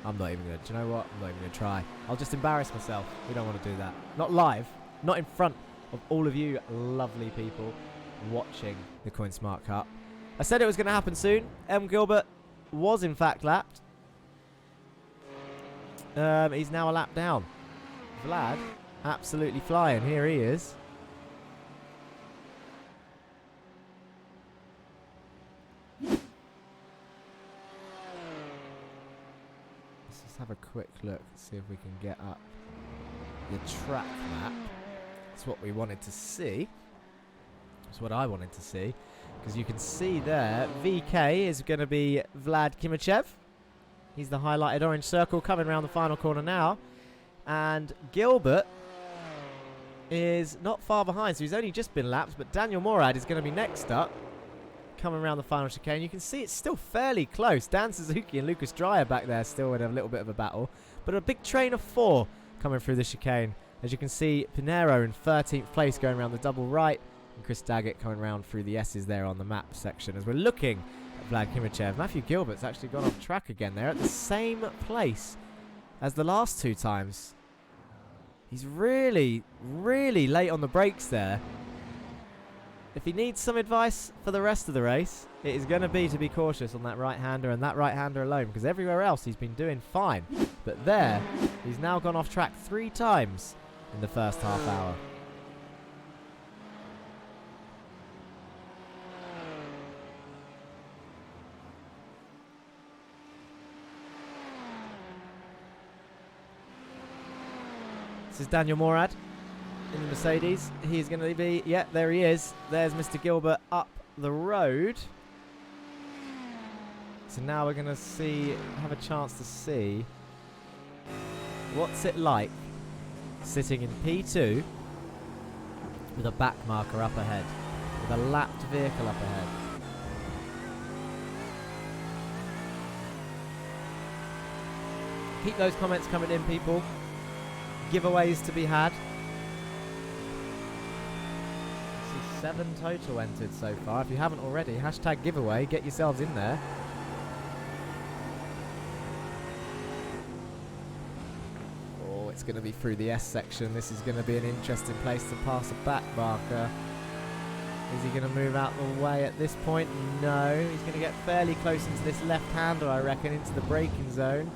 I'm not even going to... Do you know what? I'm not even going to try. I'll just embarrass myself. We don't want to do that. Not live. Not in front of all of you lovely people watching the Coinsmart Cup. I said it was going to happen soon. M. Gilbert was in fact lapped. He's now a lap down. Vlad, absolutely flying. Here he is. have a quick look, see if we can get up the track map. That's what we wanted to see. That's what I wanted to see. Because you can see there, VK is going to be Vlad Kimachev. He's the highlighted orange circle coming around the final corner now. And Gilbert is not far behind, so he's only just been lapped. But Daniel Morad is going to be next up, coming around the final chicane. You can see it's still fairly close. Dan Suzuki and Lucas Dreyer back there still in a little bit of a battle. But a big train of 4 coming through the chicane. As you can see, Pinero in 13th place going around the double right. And Chris Daggett coming around through the S's there on the map section. As we're looking at Vlad Kimachev, Matthew Gilbert's actually gone off track again. They're at the same place as the last 2 times. He's really, really late on the brakes there. If he needs some advice for the rest of the race, it is going to be cautious on that right-hander and that right-hander alone, because everywhere else he's been doing fine. But there, he's now gone off track 3 times in the first half hour. This is Daniel Morad in the Mercedes. He's going to be, yeah, there he is. There's Mr. Gilbert up the road. So now we're going to have a chance to see what's it like sitting in P2 with a back marker up ahead, with a lapped vehicle up ahead. Keep those comments coming in, people. Giveaways to be had. 7 total entered so far. If you haven't already, hashtag giveaway, get yourselves in there. Oh, it's going to be through the S section. This is going to be an interesting place to pass a back marker. Is he going to move out the way at this point? No. He's going to get fairly close into this left-hander, I reckon, into the braking zone.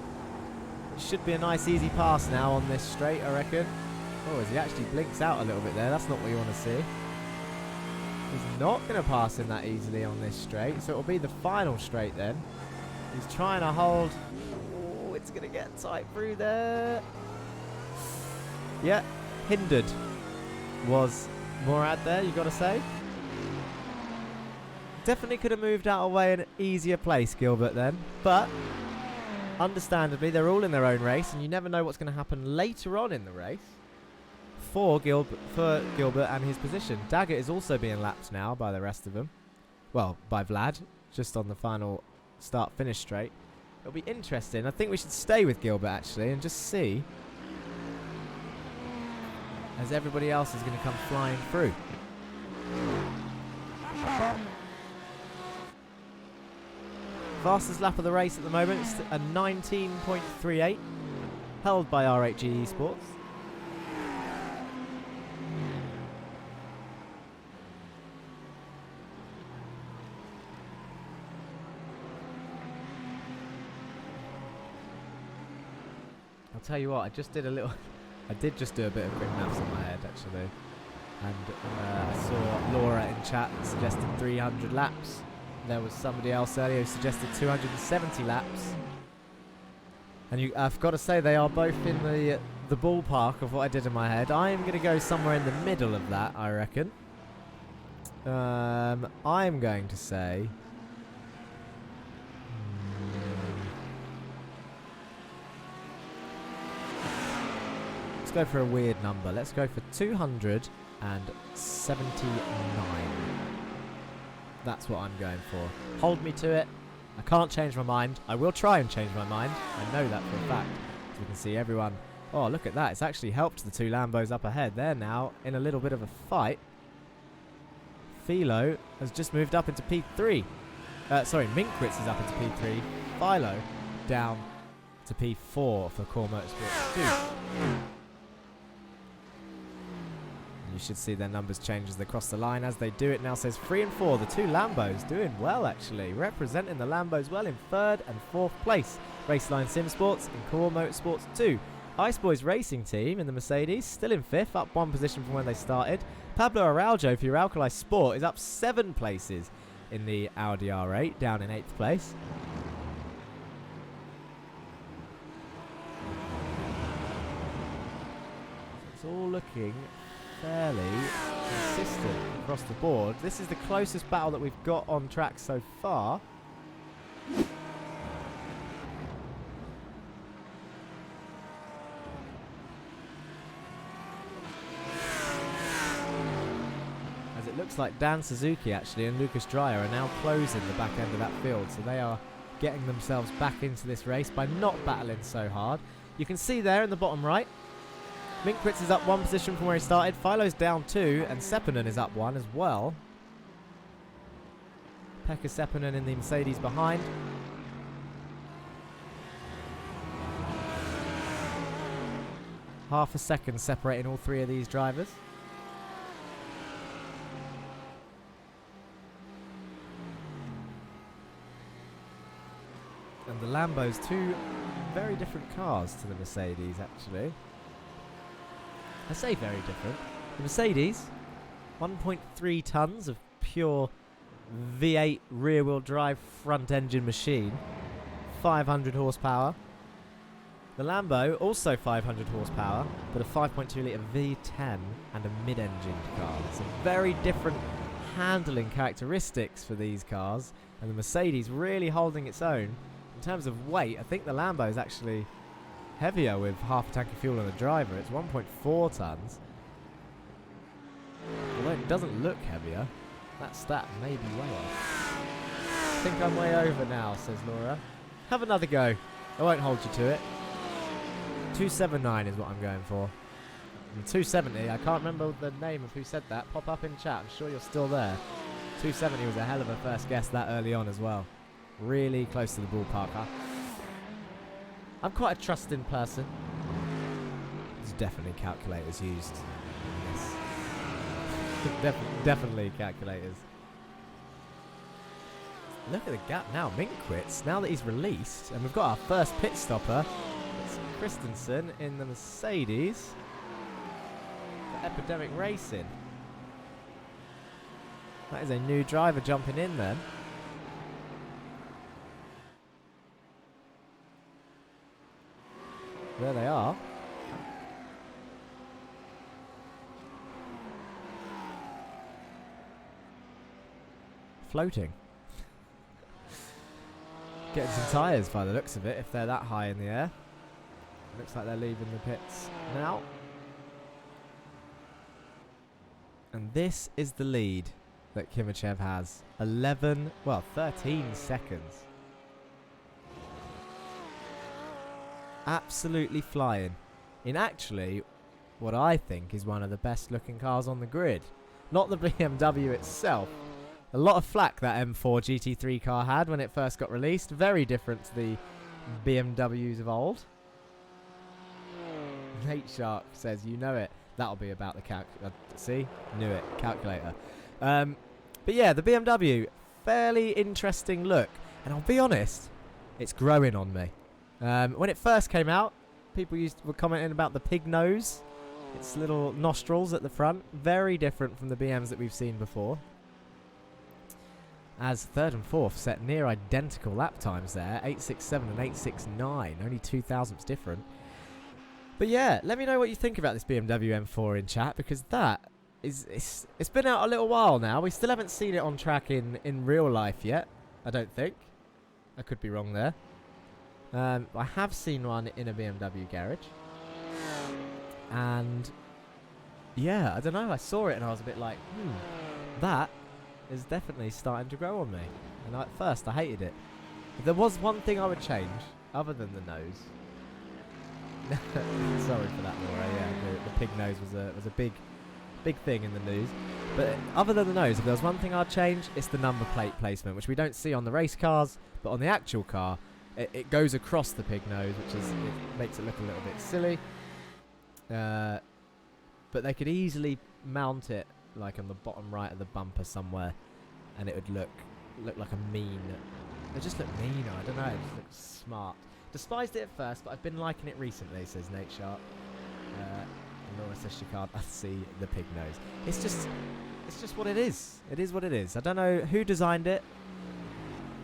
It should be a nice easy pass now on this straight, I reckon. Oh, as he actually blinks out a little bit there. That's not what you want to see. He's not going to pass him that easily on this straight, so it'll be the final straight then. He's trying to hold. Oh, it's going to get tight through there. Yeah, hindered was Morad there, you got to say. Definitely could have moved out of the way in an easier place, Gilbert, then. But understandably, they're all in their own race, and you never know what's going to happen later on in the race for Gilbert and his position. Daggett is also being lapped now by the rest of them. Well, by Vlad, just on the final start-finish straight. It'll be interesting. I think we should stay with Gilbert, actually, and just see as everybody else is going to come flying through. Fastest lap of the race at the moment is a 19.38, held by RHG Esports. I'll tell you what, I did just do a bit of quick maths in my head, actually. And I saw Laura in chat suggesting 300 laps. There was somebody else earlier who suggested 270 laps. And I've got to say, they are both in the ballpark of what I did in my head. I am going to go somewhere in the middle of that, I reckon. I'm going to say... Let's go for a weird number. Let's go for 279. That's what I'm going for. Hold me to it. I can't change my mind. I will try and change my mind. I know that for a fact. As you can see, everyone... Oh, look at that. It's actually helped the 2 Lambos up ahead. They're now in a little bit of a fight. Philo has just moved up into P3. Minkwitz is up into P3. Philo down to P4 for Core Motorsports 2. You should see their numbers change as they cross the line. As they do, it now says 3 and 4. The 2 Lambos doing well, actually. Representing the Lambos well in 3rd and 4th place. Raceline Sim Sports and Core Motorsports 2. Ice Boys Racing Team in the Mercedes, still in 5th, up 1 position from when they started. Pablo Araujo for your Alkali Sport is up 7 places in the Audi R8, down in 8th place. looking fairly consistent across the board. This is the closest battle that we've got on track so far. As it looks like Dan Suzuki actually and Lucas Dreyer are now closing the back end of that field, so they are getting themselves back into this race by not battling so hard. You can see there in the bottom right, Minkwitz is up 1 position from where he started, Philo's down 2, and Seppänen is up 1 as well. Pekka Seppänen in the Mercedes behind. Half a second separating all 3 of these drivers. And the Lambo's 2 very different cars to the Mercedes, actually. I say very different. The Mercedes, 1.3 tons of pure V8 rear-wheel drive front-engine machine, 500 horsepower. The Lambo, also 500 horsepower, but a 5.2 litre V10 and a mid-engined car. So very different handling characteristics for these cars, and the Mercedes really holding its own. In terms of weight, I think the Lambo is actually heavier with half a tank of fuel on the driver. It's 1.4 tons. Although it doesn't look heavier, that stat may be way off. I think I'm way over now, says Laura. Have another go. I won't hold you to it. 279 is what I'm going for. And 270, I can't remember the name of who said that. Pop up in chat, I'm sure you're still there. 270 was a hell of a first guess that early on as well. Really close to the ballpark. I'm quite a trusting person. There's definitely calculators used. Yes. Definitely calculators. Look at the gap now. Minkwitz, now that he's released, and we've got our first pit stopper. It's Christensen in the Mercedes for Epidemic Racing. That is a new driver jumping in then. There they are. Floating. Getting some tyres by the looks of it, if they're that high in the air. Looks like they're leaving the pits now. And this is the lead that Kimachev has. 13 seconds. Absolutely flying in actually what I think is one of the best looking cars on the grid. Not the BMW itself. A lot of flack that M4 GT3 car had when it first got released. Very different to the BMWs of old. Nate Shark says, you know it. That'll be about the see? Knew it. Calculator. But yeah, the BMW. Fairly interesting look. And I'll be honest, it's growing on me. When it first came out, people were commenting about the pig nose. Its little nostrils at the front. Very different from the BMs that we've seen before. As third and fourth set near identical lap times there. 8.67 and 8.69. Only 2 thousandths different. But yeah, let me know what you think about this BMW M4 in chat, because that is... It's been out a little while now. We still haven't seen it on track in real life yet. I don't think. I could be wrong there. I have seen one in a BMW garage. And yeah, I don't know, I saw it and I was a bit like, that is definitely starting to grow on me. And at first I hated it. If there was one thing I would change, other than the nose. Sorry for that, Laura. Yeah, the pig nose was a big thing in the news. But other than the nose, if there was one thing I'd change, it's the number plate placement, which we don't see on the race cars, but on the actual car, it goes across the pig nose, which is it makes it look a little bit silly. But they could easily mount it like on the bottom right of the bumper somewhere, and it would look like a mean. It just looked meaner. I don't know. It just looked smart. Despised it at first, but I've been liking it recently, says Nate Sharp. And Laura says she can't unsee the pig nose. It's just what it is. It is what it is. I don't know who designed it.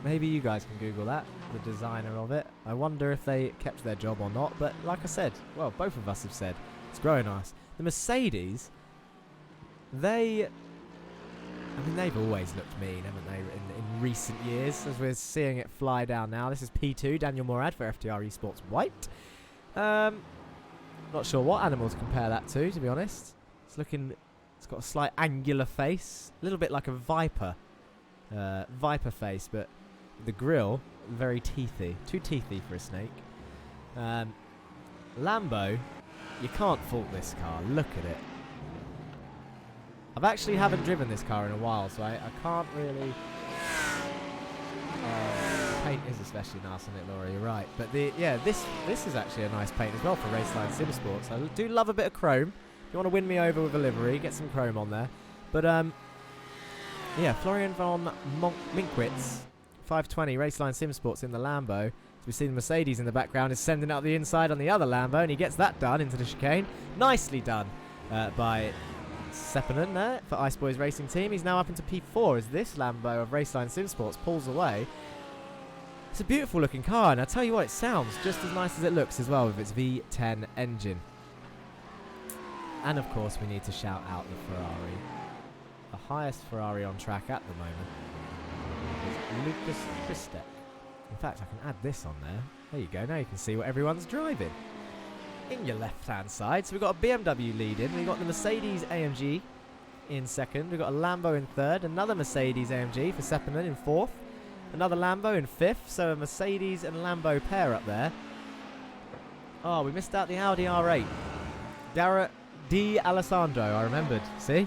Maybe you guys can Google that, the designer of it. I wonder if they kept their job or not. But like I said, well, both of us have said, It's growing nice. The Mercedes, they've always looked mean, haven't they, in recent years, as we're seeing it fly down now. This is P2, Daniel Morad for FTR Esports White. Not sure what animal to compare that to be honest. It's got a slight angular face, a little bit like a viper face, but the grille, very teethy. Too teethy for a snake. Lambo, you can't fault this car. Look at it. I've actually haven't driven this car in a while, so I can't really... the paint is especially nice on it, Laura, you're right. But this is actually a nice paint as well for Raceline Sim Sports. I do love a bit of chrome. If you want to win me over with a livery, get some chrome on there. But, yeah, Florian von Minkwitz, 520, Raceline Sim Sports in the Lambo. We see the Mercedes in the background is sending out the inside on the other Lambo, and he gets that done into the chicane. Nicely done by Sepinen there for Ice Boys Racing Team. He's now up into P4 as this Lambo of Raceline Sim Sports pulls away. It's a beautiful looking car, and I tell you what, it sounds just as nice as it looks as well with its V10 engine. And of course we need to shout out the Ferrari. The highest Ferrari on track at the moment is Lucas Christek. In fact, I can add this on there. There you go. Now you can see what everyone's driving. In your left-hand side, so we've got a BMW lead in. We've got the Mercedes AMG in second. We've got a Lambo in third. Another Mercedes AMG for Sepinen in fourth. Another Lambo in fifth. So a Mercedes and Lambo pair up there. Oh, we missed out the Audi R8. Garrett D. Alessandro, I remembered. See?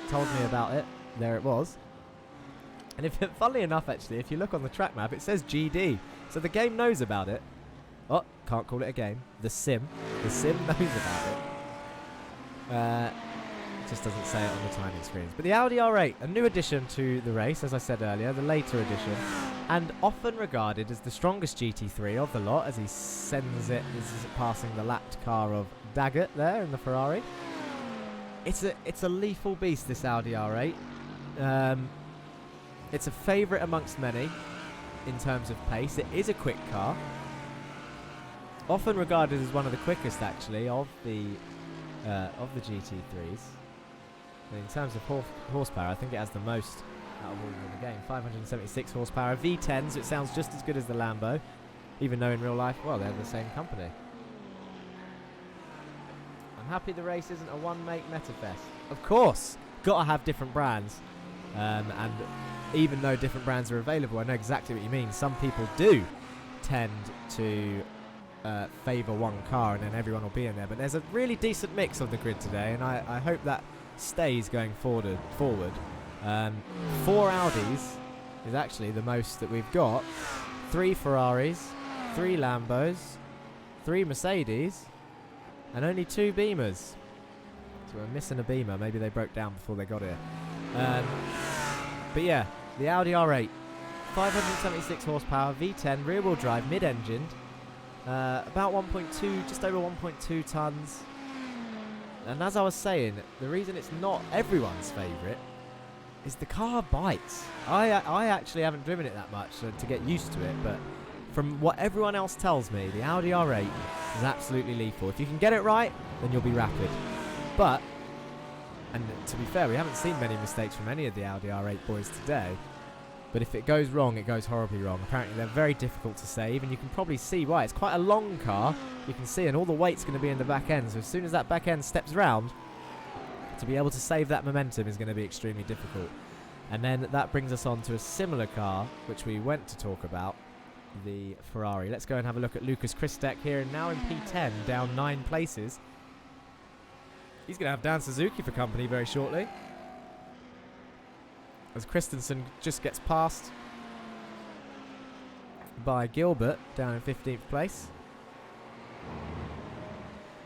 Told me about it. There it was. And funnily enough, actually, if you look on the track map, it says GD. So the game knows about it. Oh, can't call it a game. The sim knows about it. It just doesn't say it on the timing screens. But the Audi R8, a new addition to the race, as I said earlier, the later edition, and often regarded as the strongest GT3 of the lot, as he sends it, is passing the lapped car of Daggett there in the Ferrari. It's a lethal beast, this Audi R8. It's a favourite amongst many in terms of pace. It is a quick car. Often regarded as one of the quickest, actually, of the GT3s. In terms of horsepower, I think it has the most out of all in the game. 576 horsepower. V10, so it sounds just as good as the Lambo, even though in real life, well, they're the same company. I'm happy the race isn't a one-make metafest. Of course, got to have different brands. And even though different brands are available, I know exactly what you mean. Some people do tend to favour one car and then everyone will be in there. But there's a really decent mix on the grid today, and I hope that stays going forward. 4 Audis is actually the most that we've got. 3 Ferraris, 3 Lambos, 3 Mercedes, and only 2 Beamers. So we're missing a Beamer. Maybe they broke down before they got here. But yeah, the Audi R8, 576 horsepower, V10, rear-wheel drive, mid-engined, about 1.2, just over 1.2 tons. And as I was saying, the reason it's not everyone's favourite is the car bites. I actually haven't driven it that much to get used to it, but from what everyone else tells me, the Audi R8 is absolutely lethal. If you can get it right, then you'll be rapid. But, and to be fair, we haven't seen many mistakes from any of the Audi R8 boys today. But if it goes wrong, it goes horribly wrong. Apparently they're very difficult to save, and you can probably see why. It's quite a long car, you can see, and all the weight's going to be in the back end. So as soon as that back end steps round, to be able to save that momentum is going to be extremely difficult. And then that brings us on to a similar car, which we went to talk about, the Ferrari. Let's go and have a look at Lucas Christek here, and now in P10, down 9 places. He's going to have Dan Suzuki for company very shortly, as Christensen just gets passed by Gilbert down in 15th place.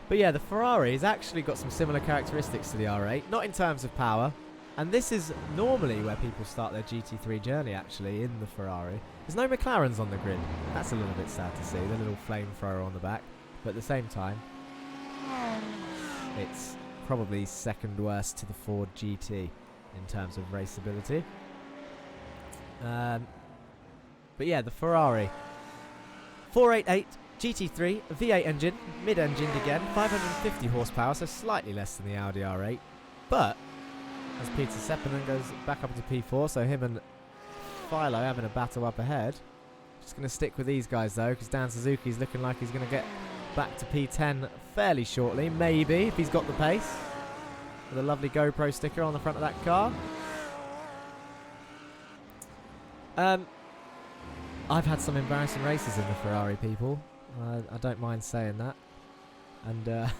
But yeah, the Ferrari has actually got some similar characteristics to the R8, not in terms of power. And this is normally where people start their GT3 journey, actually, in the Ferrari. There's no McLarens on the grid. That's a little bit sad to see, the little flamethrower on the back. But at the same time, it's probably second worst to the Ford GT in terms of raceability. But yeah, the Ferrari. 488 GT3, a V8 engine, mid-engined again, 550 horsepower, so slightly less than the Audi R8. But, as Peter Seppänen goes back up into P4, so him and Philo having a battle up ahead. Just going to stick with these guys though, because Dan Suzuki's looking like he's going to get back to P10 fairly shortly, maybe, if he's got the pace. With a lovely GoPro sticker on the front of that car. I've had some embarrassing races in the Ferrari, people. I don't mind saying that. And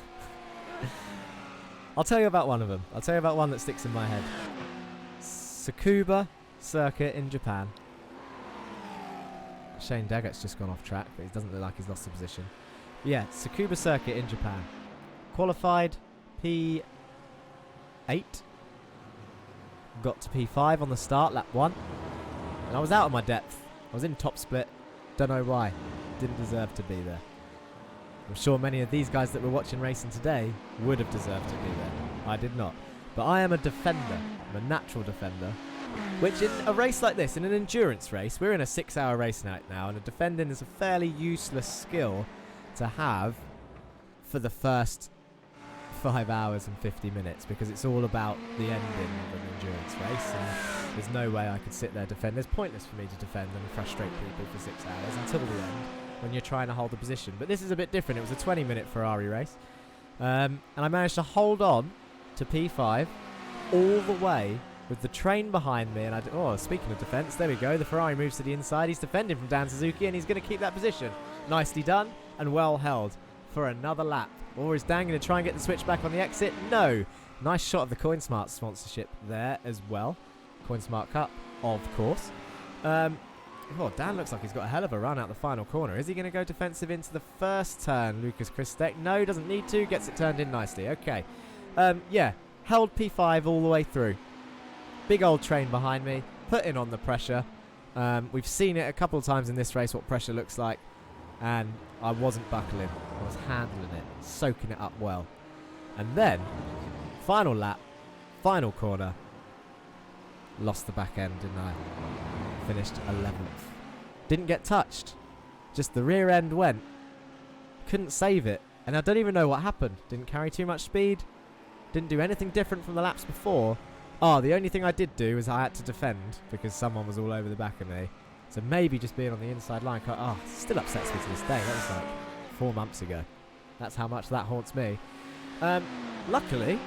I'll tell you about one of them. I'll tell you about one that sticks in my head. Tsukuba circuit in Japan. Shane Daggett's just gone off track, but he doesn't look like he's lost the position. But yeah, Tsukuba circuit in Japan. Qualified P8. Got to P5 on the start, lap 1. And I was out of my depth. I was in top split. Don't know why. Didn't deserve to be there. I'm sure many of these guys that were watching racing today would have deserved to be there. I did not. But I am a defender. I'm a natural defender. Which in a race like this, in an endurance race, we're in a 6-hour race night now, and a defending is a fairly useless skill to have for the first 5 hours and 50 minutes, because it's all about the ending of an endurance race, and there's no way I could sit there defend. It's pointless for me to defend and frustrate people for 6 hours until the end when you're trying to hold the position. But this is a bit different. It was a 20-minute Ferrari race, and I managed to hold on to P5 all the way with the train behind me. And speaking of defence, there we go. The Ferrari moves to the inside. He's defending from Dan Suzuki, and he's going to keep that position. Nicely done and well held for another lap. Or is Dan going to try and get the switch back on the exit? No. Nice shot of the Coinsmart sponsorship there as well. Coinsmart Cup, of course. Dan looks like he's got a hell of a run out the final corner. Is he going to go defensive into the first turn, Lucas Christek? No, doesn't need to. Gets it turned in nicely. Okay. Held P5 all the way through. Big old train behind me, putting on the pressure. We've seen it a couple of times in this race, what pressure looks like. And I wasn't buckling. I was handling it, soaking it up well. And then, final lap, final corner. Lost the back end, didn't I? Finished 11th. Didn't get touched. Just the rear end went. Couldn't save it. And I don't even know what happened. Didn't carry too much speed. Didn't do anything different from the laps before. The only thing I did do is I had to defend because someone was all over the back of me. So maybe just being on the inside line. Still upsets me to this day. That was like 4 months ago. That's how much that haunts me. Luckily,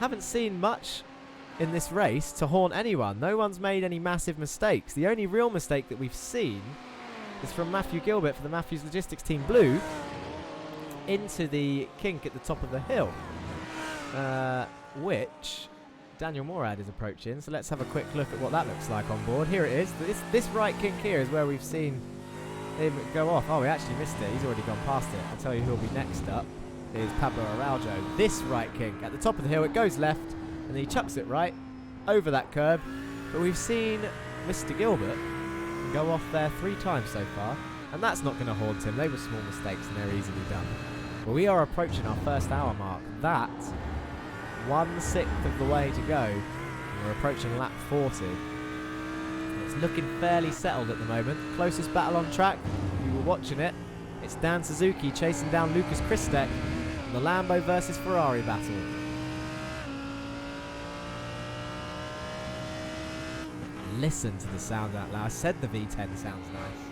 haven't seen much in this race to haunt anyone. No one's made any massive mistakes. The only real mistake that we've seen is from Matthew Gilbert for the Matthews Logistics Team Blue into the kink at the top of the hill, which Daniel Morad is approaching. So let's have a quick look at what that looks like on board. Here it is. This right kink here is where we've seen him go off. We actually missed it. He's already gone past it. I'll tell you who'll be next up is Pablo Araujo. This right kink at the top of the hill, it goes left and then he chucks it right over that curb. But we've seen Mr. Gilbert go off there 3 times so far, and that's not going to haunt him. They were small mistakes and they're easily done. Well, we are approaching our first hour mark. That's 1/6 of the way to go. And we're approaching lap 40. It's looking fairly settled at the moment. Closest battle on track, we were watching it. It's Dan Suzuki chasing down Lucas Christek in the Lambo versus Ferrari battle. Listen to the sound out loud. I said the V10 sounds nice.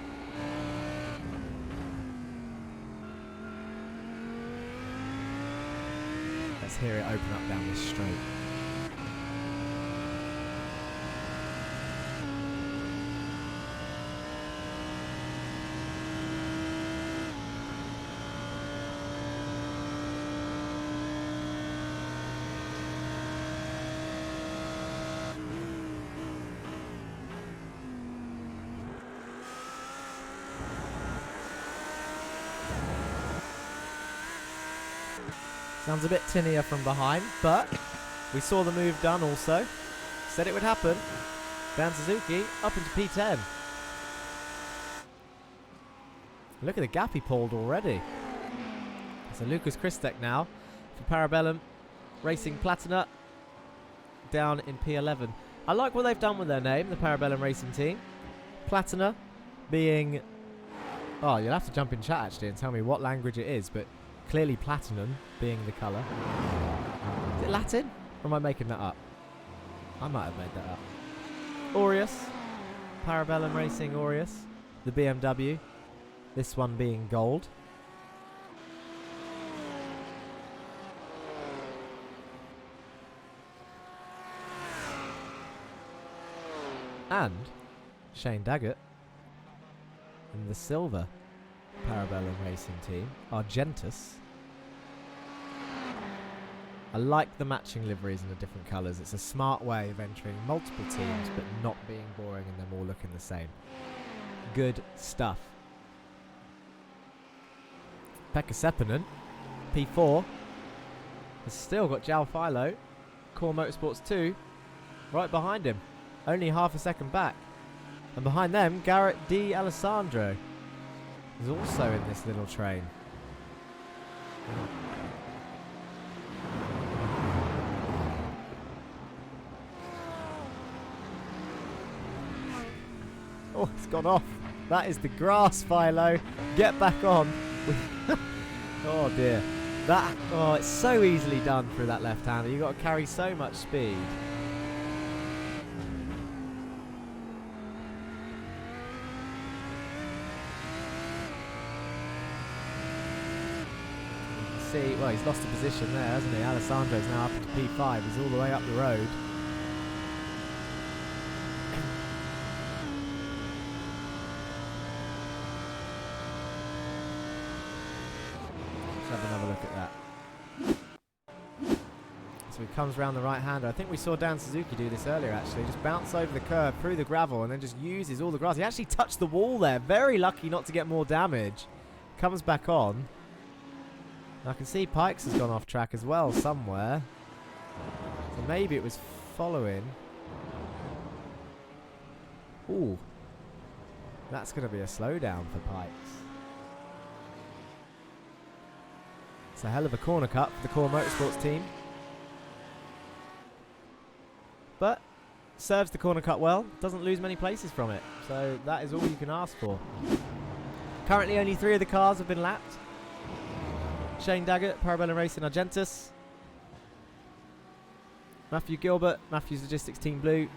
Let's hear it open up down this straight. Sounds a bit tinnier from behind, but we saw the move done also. Said it would happen. Dan Suzuki up into P10. Look at the gap he pulled already. So Lucas Christek now for Parabellum Racing Platina down in P11. I like what they've done with their name, the Parabellum Racing team. Platina being Oh, you'll have to jump in chat actually and tell me what language it is, but clearly platinum being the colour. Is it Latin? Or am I making that up? I might have made that up. Aureus. Parabellum Racing Aureus. The BMW. This one being gold. And Shane Daggett in the silver Parabellum Racing team, Argentus. I like the matching liveries in the different colours. It's a smart way of entering multiple teams but not being boring and them all looking the same. Good stuff. Pekka Seppänen, P4, has still got João Philo, Core Motorsports 2, right behind him. Only half a second back. And behind them, Garrett D. Alessandro is also in this little train. Oh, it's gone off. That is the grass, Philo. Get back on. Oh dear. Oh, it's so easily done through that left-hander. You've got to carry so much speed. See, well, he's lost a position there, hasn't he? Alessandro's now up into P5. He's all the way up the road. Let's have another look at that. So he comes round the right-hander. I think we saw Dan Suzuki do this earlier, actually. Just bounce over the curb, through the gravel, and then just uses all the grass. He actually touched the wall there. Very lucky not to get more damage. Comes back on. I can see Pikes has gone off track as well somewhere. So maybe it was following. Ooh. That's going to be a slowdown for Pikes. It's a hell of a corner cut for the Core Motorsports team. But serves the corner cut well. Doesn't lose many places from it. So that is all you can ask for. Currently only 3 of the cars have been lapped. Shane Daggett, Parabellum Racing Argentus. Matthew Gilbert, Matthews Logistics Team Blue.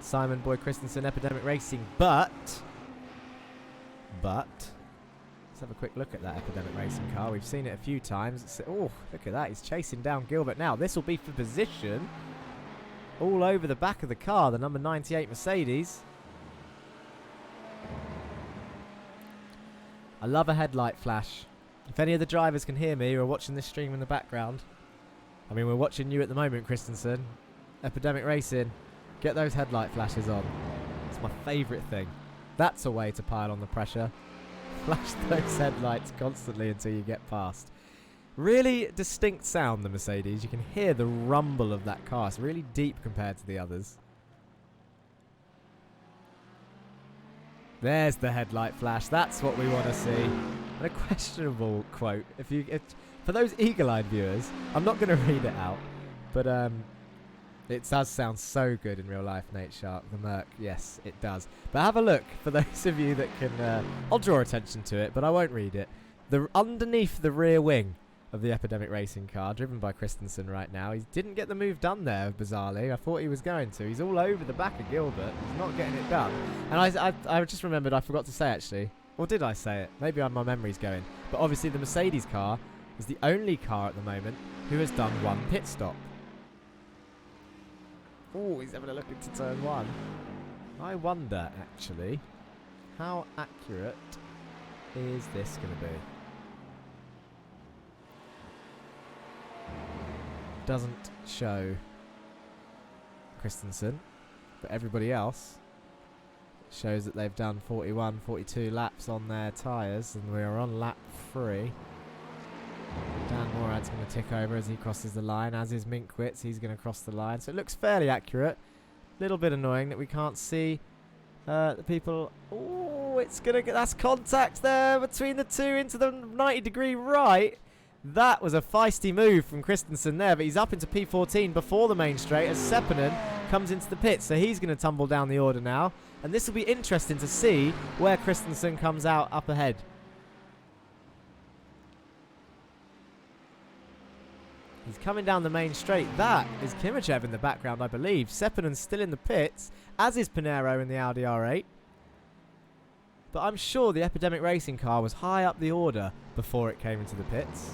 Simon Boy Christensen, Epidemic Racing. But, let's have a quick look at that Epidemic Racing car. We've seen it a few times. Oh, look at that. He's chasing down Gilbert now. This will be for position. All over the back of the car, the number 98 Mercedes. I love a headlight flash. If any of the drivers can hear me or are watching this stream in the background, I mean, we're watching you at the moment, Christensen. Epidemic Racing, get those headlight flashes on. It's my favourite thing. That's a way to pile on the pressure. Flash those headlights constantly until you get past. Really distinct sound, the Mercedes. You can hear the rumble of that car. It's really deep compared to the others. There's the headlight flash. That's what we want to see. And a questionable quote. For those eagle-eyed viewers, I'm not going to read it out, but it does sound so good in real life, Nate Shark, the Merc. Yes, it does. But have a look for those of you that can. I'll draw attention to it, but I won't read it. Underneath the rear wing of the Epidemic Racing car, driven by Christensen right now. He didn't get the move done there, bizarrely. I thought he was going to. He's all over the back of Gilbert. He's not getting it done. And I just remembered, I forgot to say, actually. Or did I say it? Maybe my memory's going. But obviously the Mercedes car is the only car at the moment who has done 1 pit stop. Oh, he's having a look into turn 1. I wonder, actually, how accurate is this going to be? Doesn't show Christensen, but everybody else shows that they've done 41, 42 laps on their tyres, and we are on lap 3. Dan Morad's going to tick over as he crosses the line, as is Minkwitz. He's going to cross the line, so it looks fairly accurate. Little bit annoying that we can't see the people. Oh, it's going to get, that's contact there between the two into the 90-degree right. That was a feisty move from Christensen there, but he's up into P14 before the main straight as Seppänen comes into the pit, so he's going to tumble down the order now. And this will be interesting to see where Christensen comes out up ahead He's coming down the main straight. That is Kimichev in the background, I believe. Sepponen's still in the pits, as is Pinero in the Audi R8. But I'm sure the Epidemic Racing car was high up the order before it came into the pits.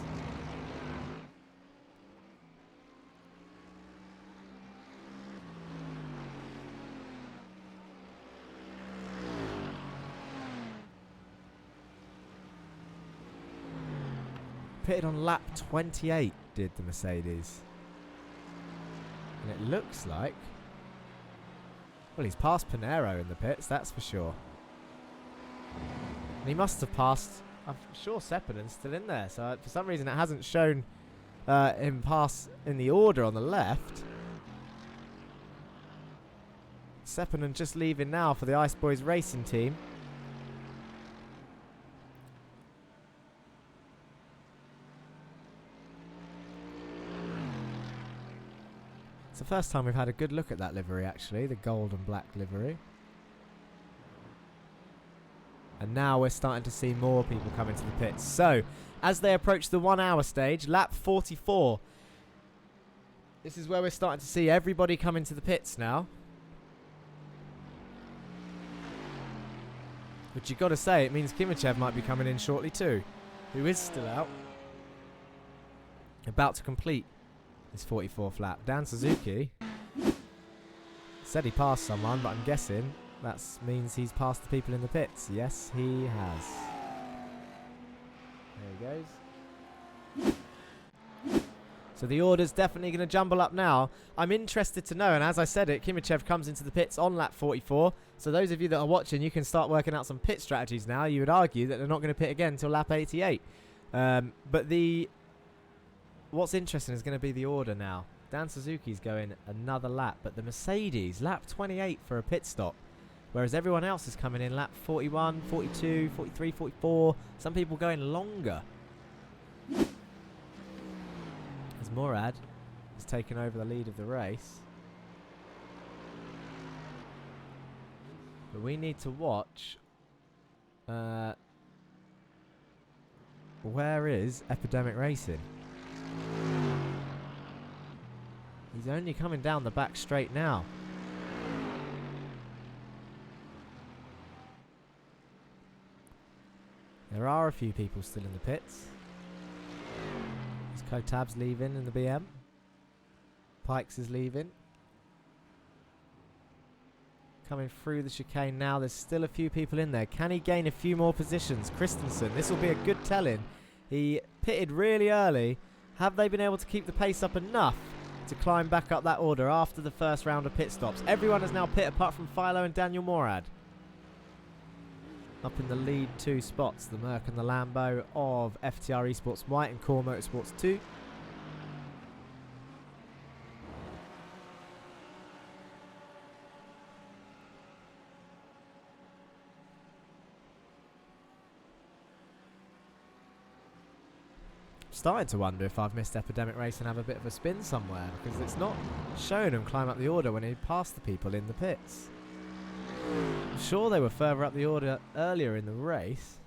Pitted on lap 28, did the Mercedes. And it looks like... well, he's passed Pinero in the pits, that's for sure. And he must have passed... I'm sure Sepponen's still in there. So for some reason it hasn't shown him pass in the order on the left. Sepponen just leaving now for the Ice Boys Racing team. It's the first time we've had a good look at that livery, actually, the gold and black livery. And now we're starting to see more people come into the pits. So, as they approach the 1 hour stage, lap 44. This is where we're starting to see everybody come into the pits now. But you've got to say, it means Kimichev might be coming in shortly too, who is still out. About to complete his 44th lap. Dan Suzuki said he passed someone, but I'm guessing that means he's passed the people in the pits. Yes, he has. There he goes. So the order's definitely going to jumble up now. I'm interested to know, and as I said it, Kimichev comes into the pits on lap 44. So those of you that are watching, you can start working out some pit strategies now. You would argue that they're not going to pit again until lap 88. But what's interesting is going to be the order now. Dan Suzuki's going another lap, but the Mercedes, lap 28 for a pit stop. Whereas everyone else is coming in lap 41, 42, 43, 44. Some people going longer. As Morad has taken over the lead of the race. But we need to watch. Where is Epidemic Racing? He's only coming down the back straight now. There are a few people still in the pits. There's Kotab's leaving in the BM. Pikes is leaving. Coming through the chicane now. There's still a few people in there. Can he gain a few more positions? Christensen, this will be a good telling. He pitted really early. Have they been able to keep the pace up enough to climb back up that order after the first round of pit stops? Everyone has now pit apart from Philo and Daniel Morad. Up in the lead 2 spots, the Merc and the Lambo of FTR Esports White and Core Motorsports 2. Started to wonder if I've missed Epidemic Race and have a bit of a spin somewhere, because it's not showing him climb up the order when he passed the people in the pits. I'm sure they were further up the order earlier in the race.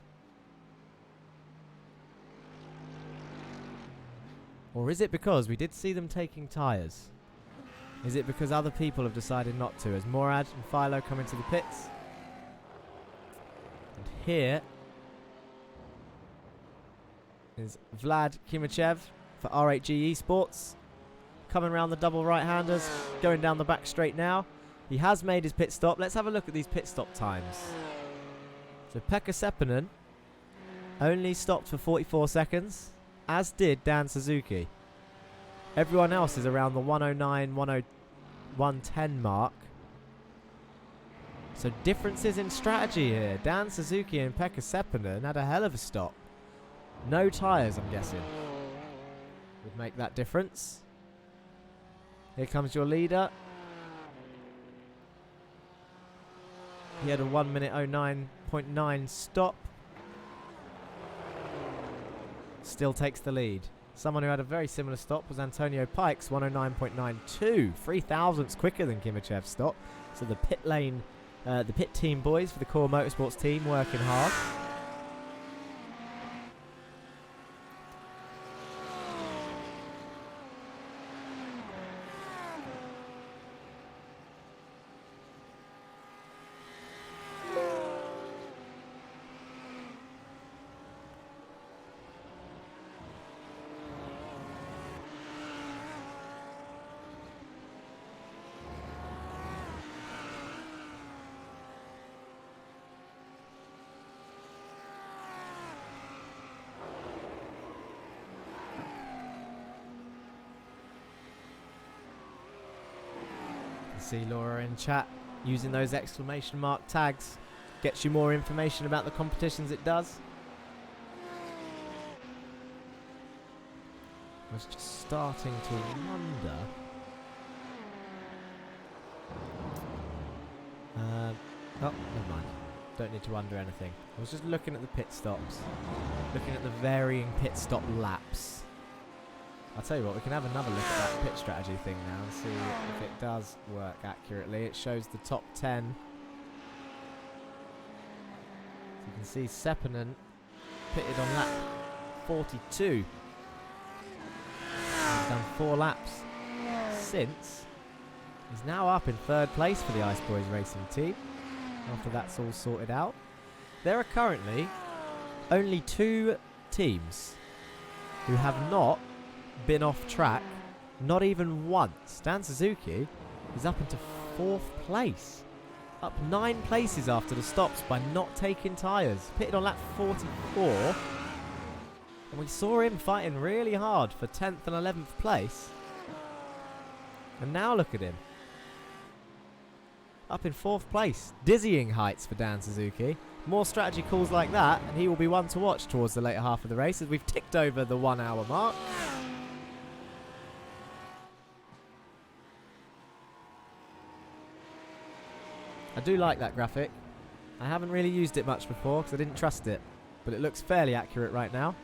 Or is it because we did see them taking tyres? Is it because other people have decided not to, as Morad and Philo come into the pits? And here is Vlad Kimichev for R8G Esports. Coming around the double right-handers, going down the back straight now. He has made his pit stop. Let's have a look at these pit stop times. So Pekka Sepponen only stopped for 44 seconds, as did Dan Suzuki. Everyone else is around the 109, 110 mark. So differences in strategy here. Dan Suzuki and Pekka Sepponen had a hell of a stop. No tyres, I'm guessing, would make that difference. Here comes your leader. He had a 1 minute 09.9 stop. Still takes the lead. Someone who had a very similar stop was Antonio Pikes, 109.92. 3 thousandths quicker than Kimichev's stop. So the pit lane, the pit team boys for the Core Motorsports team working hard. See Laura in chat using those exclamation mark tags. Gets you more information about the competitions it does. I was just starting to wonder. Oh, never mind. Don't need to wonder anything. I was just looking at the pit stops. Looking at the varying pit stop laps. I'll tell you what, we can have another look at that pit strategy thing now and see if it does work accurately. It shows the top 10. So you can see Seppänen pitted on lap 42. He's done 4 laps since. He's now up in 3rd place for the Ice Boys Racing team. After that's all sorted out. There are currently only 2 teams who have not been off track, not even once. Dan Suzuki is up into 4th place. Up 9 places after the stops by not taking tyres. Pitted on lap 44. And we saw him fighting really hard for 10th and 11th place. And now look at him. Up in 4th place. Dizzying heights for Dan Suzuki. More strategy calls like that, and he will be one to watch towards the later half of the race as we've ticked over the 1 hour mark. I do like that graphic. I haven't really used it much before because I didn't trust it, but it looks fairly accurate right now.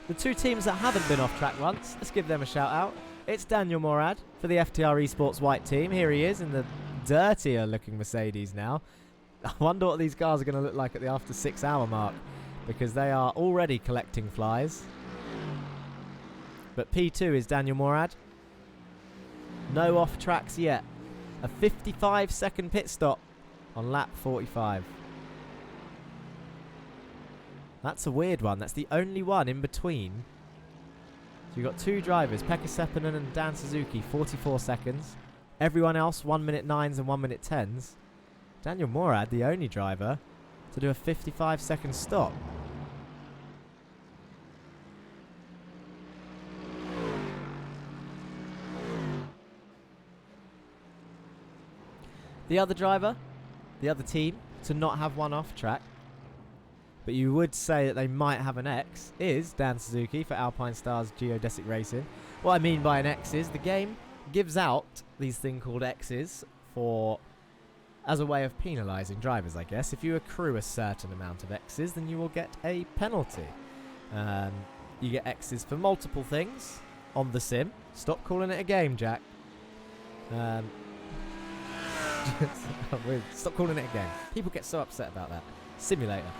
The 2 teams that haven't been off track once, let's give them a shout out. It's Daniel Morad for the FTR Esports white team. Here he is in the dirtier looking Mercedes now. I wonder what these cars are going to look like at the after 6 hour mark, because they are already collecting flies. But P2 is Daniel Morad. No off tracks yet. A 55-second pit stop on lap 45. That's a weird one. That's the only one in between. So you've got 2 drivers, Pekka Seppänen and Dan Suzuki, 44 seconds. Everyone else 1 minute 9s and 1 minute 10s. Daniel Morad, the only driver to do a 55-second stop. The other driver, the other team, to not have one off track, but you would say that they might have an X, is Dan Suzuki for Alpine Stars Geodesic Racing. What I mean by an X is the game gives out these things called X's for as a way of penalising drivers, I guess. If you accrue a certain amount of X's, then you will get a penalty. You get X's for multiple things on the sim. Stop calling it a game, Jack. Stop calling it a game. People get so upset about that. Simulator.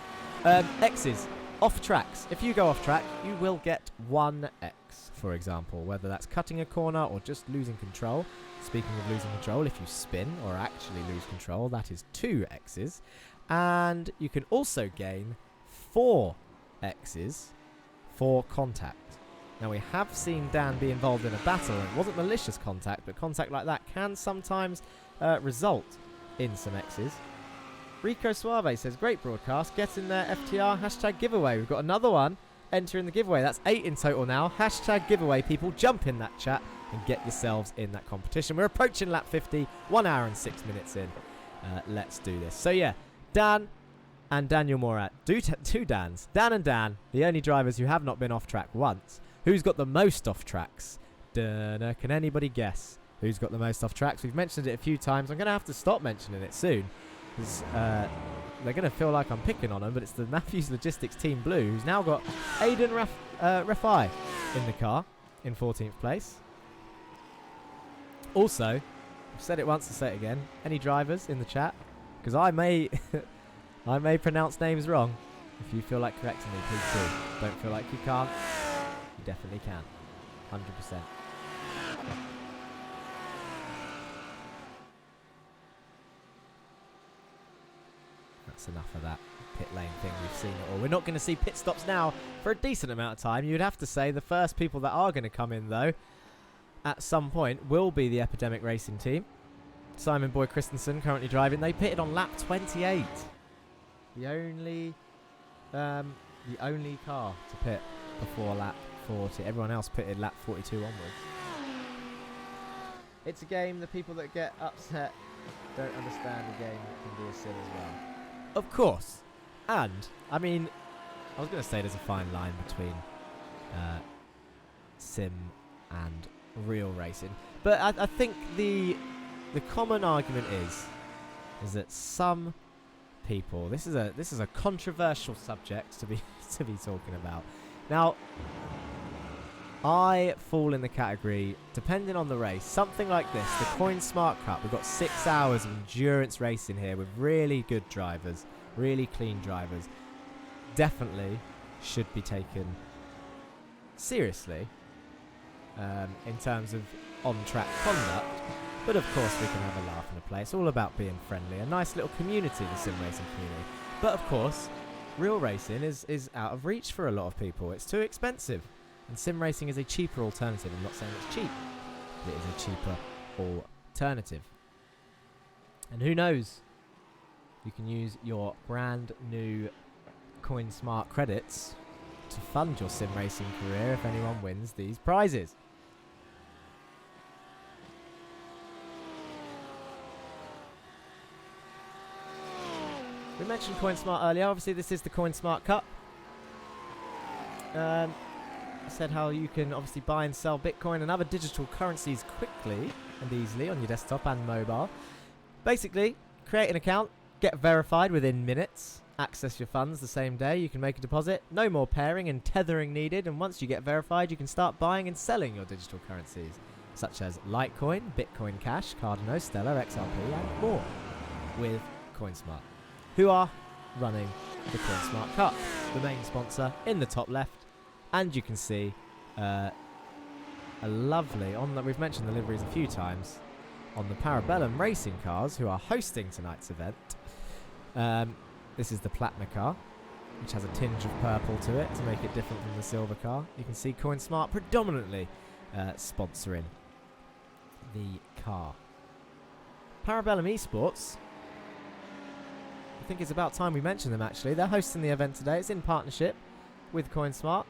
X's. Off tracks. If you go off track, you will get 1 X, for example. Whether that's cutting a corner or just losing control. Speaking of losing control, if you spin or actually lose control, that is 2 X's. And you can also gain 4 X's for contact. Now, we have seen Dan be involved in a battle, and it wasn't malicious contact, but contact like that can sometimes result in some X's. Rico Suave says, great broadcast, get in there, FTR, hashtag giveaway. We've got another one entering the giveaway. That's 8 in total now. Hashtag giveaway, people. Jump in that chat and get yourselves in that competition. We're approaching lap 50, 1 hour and 6 minutes in. Let's do this. So yeah, Dan and Daniel Morad. Two Dans. Dan and Dan, the only drivers who have not been off track once. Who's got the most off tracks? Can anybody guess who's got the most off tracks? We've mentioned it a few times. I'm going to have to stop mentioning it soon, because they're going to feel like I'm picking on them, but it's the Matthews Logistics Team Blue, who's now got Aidan Rafai in the car in 14th place. Also, I've said it once, I'll say it again, any drivers in the chat, because I may I may pronounce names wrong. If you feel like correcting me, please do. Don't feel like you can't. You definitely can. 100%. That's enough of that pit lane thing. We've seen it all. We're not going to see pit stops now for a decent amount of time. You'd have to say the first people that are going to come in, though, at some point, will be the Epidemic Racing team. Simon Boy Christensen currently driving. They pitted on lap 28. The only car to pit before lap 40. Everyone else pitted lap 42 onwards. It's a game. The people that get upset don't understand the game can be a sin as well. Of course. And, I mean, I was going to say there's a fine line between sim and real racing. But I think the common argument is that some people, this is a controversial subject to be talking about. Now, I fall in the category, depending on the race, something like this, the Coinsmart Cup. We've got 6 hours of endurance racing here with really good drivers, really clean drivers. Definitely should be taken seriously in terms of on-track conduct. But of course we can have a laugh and a play. It's all about being friendly. A nice little community, the sim racing community. But of course, real racing is out of reach for a lot of people. It's too expensive. And sim racing is a cheaper alternative. I'm not saying it's cheap, but it is a cheaper alternative. And who knows? You can use your brand new Coinsmart credits to fund your sim racing career if anyone wins these prizes. We mentioned Coinsmart earlier. Obviously, this is the Coinsmart Cup. I said how you can obviously buy and sell Bitcoin and other digital currencies quickly and easily on your desktop and mobile. Basically, create an account, get verified within minutes, access your funds the same day. You can make a deposit. No more pairing and tethering needed. And once you get verified, you can start buying and selling your digital currencies, such as Litecoin, Bitcoin Cash, Cardano, Stellar, XRP, and more with Coinsmart, who are running the Coinsmart Cup, the main sponsor in the top left. And you can see a lovely, we've mentioned the liveries a few times, on the Parabellum racing cars who are hosting tonight's event. This is the Platinum car, which has a tinge of purple to it to make it different from the silver car. You can see Coinsmart predominantly sponsoring the car. Parabellum Esports, I think it's about time we mention them actually. They're hosting the event today. It's in partnership with Coinsmart.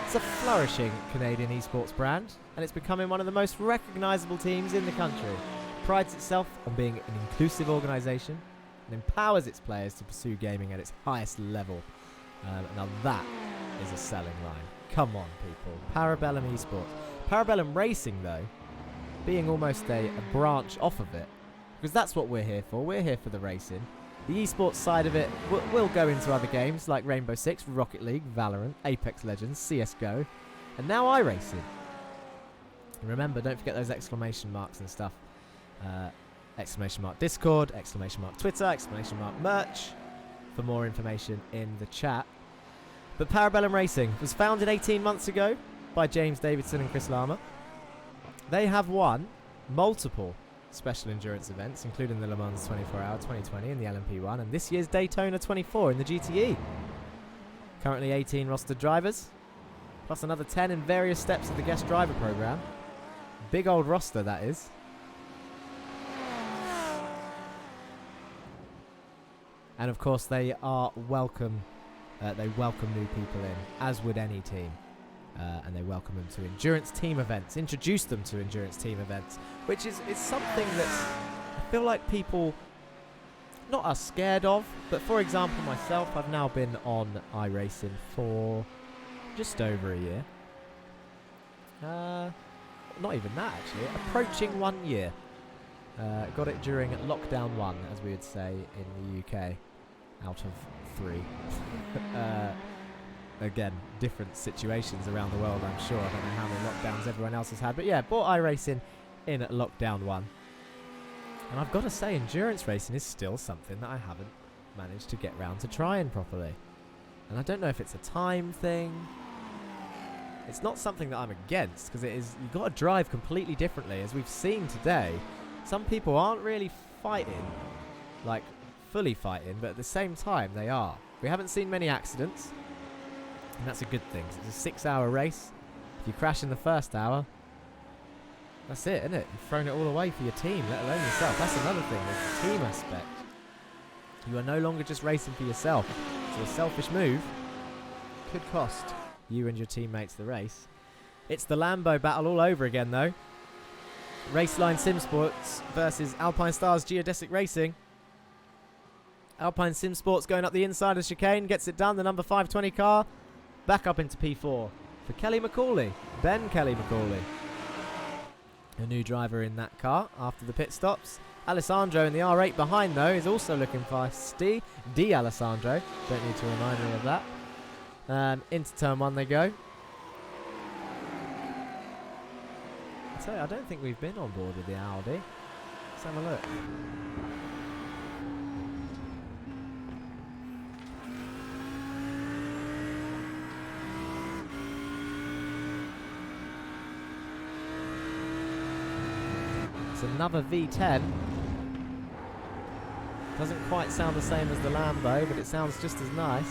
It's a flourishing Canadian esports brand, and it's becoming one of the most recognisable teams in the country. It prides itself on being an inclusive organisation and empowers its players to pursue gaming at its highest level. Now that is a selling line. Come on, people. Parabellum Esports. Parabellum Racing, though, being almost a branch off of it, because that's what we're here for. We're here for the racing. The esports side of it will go into other games like Rainbow Six, Rocket League, Valorant, Apex Legends, CSGO, and now iRacing. And remember, don't forget those exclamation marks and stuff. Exclamation mark Discord, exclamation mark Twitter, exclamation mark merch for more information in the chat. But Parabellum Racing was founded 18 months ago by James Davidson and Chris Lama. They have won multiple special endurance events, including the Le Mans 24 Hour 2020 in the LMP1 and this year's Daytona 24 in the GTE. Currently 18 rostered drivers, plus another 10 in various steps of the guest driver program. Big old roster, that is. And of course they are welcome. They welcome new people in, as would any team. And they welcome them to endurance team events, introduce them to endurance team events, which is something that I feel like people not are scared of. But for example, myself, I've now been on iRacing for just over a year. Not even that, actually. Approaching 1 year. Got it during lockdown 1, as we would say in the UK, out of 3. Again, different situations around the world, I'm sure. I don't know how many lockdowns everyone else has had. But yeah, bought iRacing in lockdown 1. And I've got to say, endurance racing is still something that I haven't managed to get round to trying properly. And I don't know if it's a time thing. It's not something that I'm against, because it is, you've got to drive completely differently. As we've seen today, some people aren't really fighting, like fully fighting, but at the same time they are. We haven't seen many accidents. And that's a good thing. It's a 6-hour race. If you crash in the first hour, that's it, isn't it? You've thrown it all away for your team, let alone yourself. That's another thing, with the team aspect. You are no longer just racing for yourself. So a selfish move could cost you and your teammates the race. It's the Lambo battle all over again, though. Raceline Sim Sports versus Alpine Stars Geodesic Racing. Alpine Sim Sports going up the inside of the chicane, gets it done. The number 520 car back up into P4 for Kelly McCauley, Ben Kelly McCauley. A new driver in that car after the pit stops. Alessandro in the R8 behind, though, is also looking feisty. Alessandro, don't need to remind me of that. Into turn 1 they go. I don't think we've been on board with the Audi. Let's have a look. It's another V10. Doesn't quite sound the same as the Lambo, but it sounds just as nice.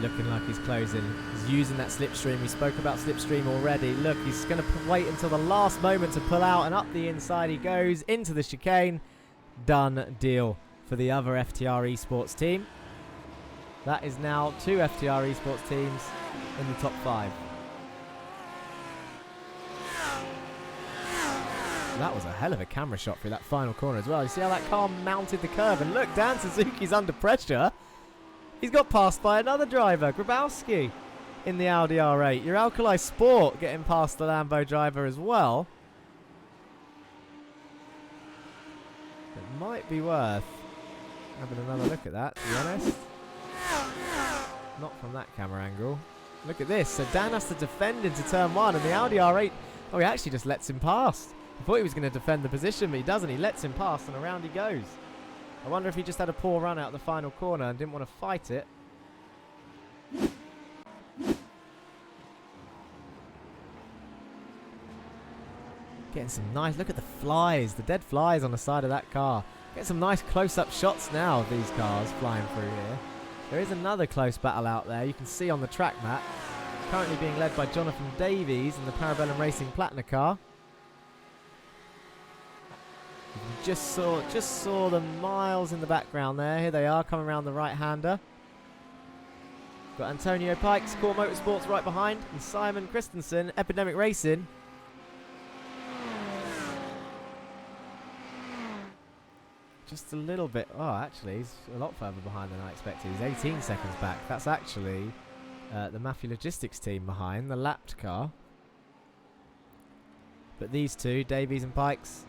Looking like he's closing. He's using that slipstream. We spoke about slipstream already. Look, he's going to wait until the last moment to pull out, and up the inside he goes into the chicane. Done deal for the other FTR Esports team. That is now 2 FTR Esports teams in the top 5. That was a hell of a camera shot through that final corner as well. You see how that car mounted the curve? And look, Dan Suzuki's under pressure. He's got passed by another driver, Grabowski, in the Audi R8. Your Alkali Sport getting past the Lambo driver as well. It might be worth having another look at that, to be honest. Not from that camera angle. Look at this. So Dan has to defend into turn 1, and the Audi R8, oh, he actually just lets him pass. I thought he was going to defend the position, but he doesn't. He lets him pass, and around he goes. I wonder if he just had a poor run out the final corner and didn't want to fight it. Getting some nice, look at the flies, the dead flies on the side of that car. Getting some nice close-up shots now of these cars flying through here. There is another close battle out there. You can see on the track map. Currently being led by Jonathan Davies in the Parabellum Racing Platina car. Just saw them miles in the background there. Here they are coming around the right-hander. Got Antonio Pikes, Core Motorsports right behind, and Simon Christensen, Epidemic Racing. Just a little bit. Oh, actually, he's a lot further behind than I expected. He's 18 seconds back. That's actually the Mafia Logistics team behind, the lapped car. But these two, Davies and Pikes,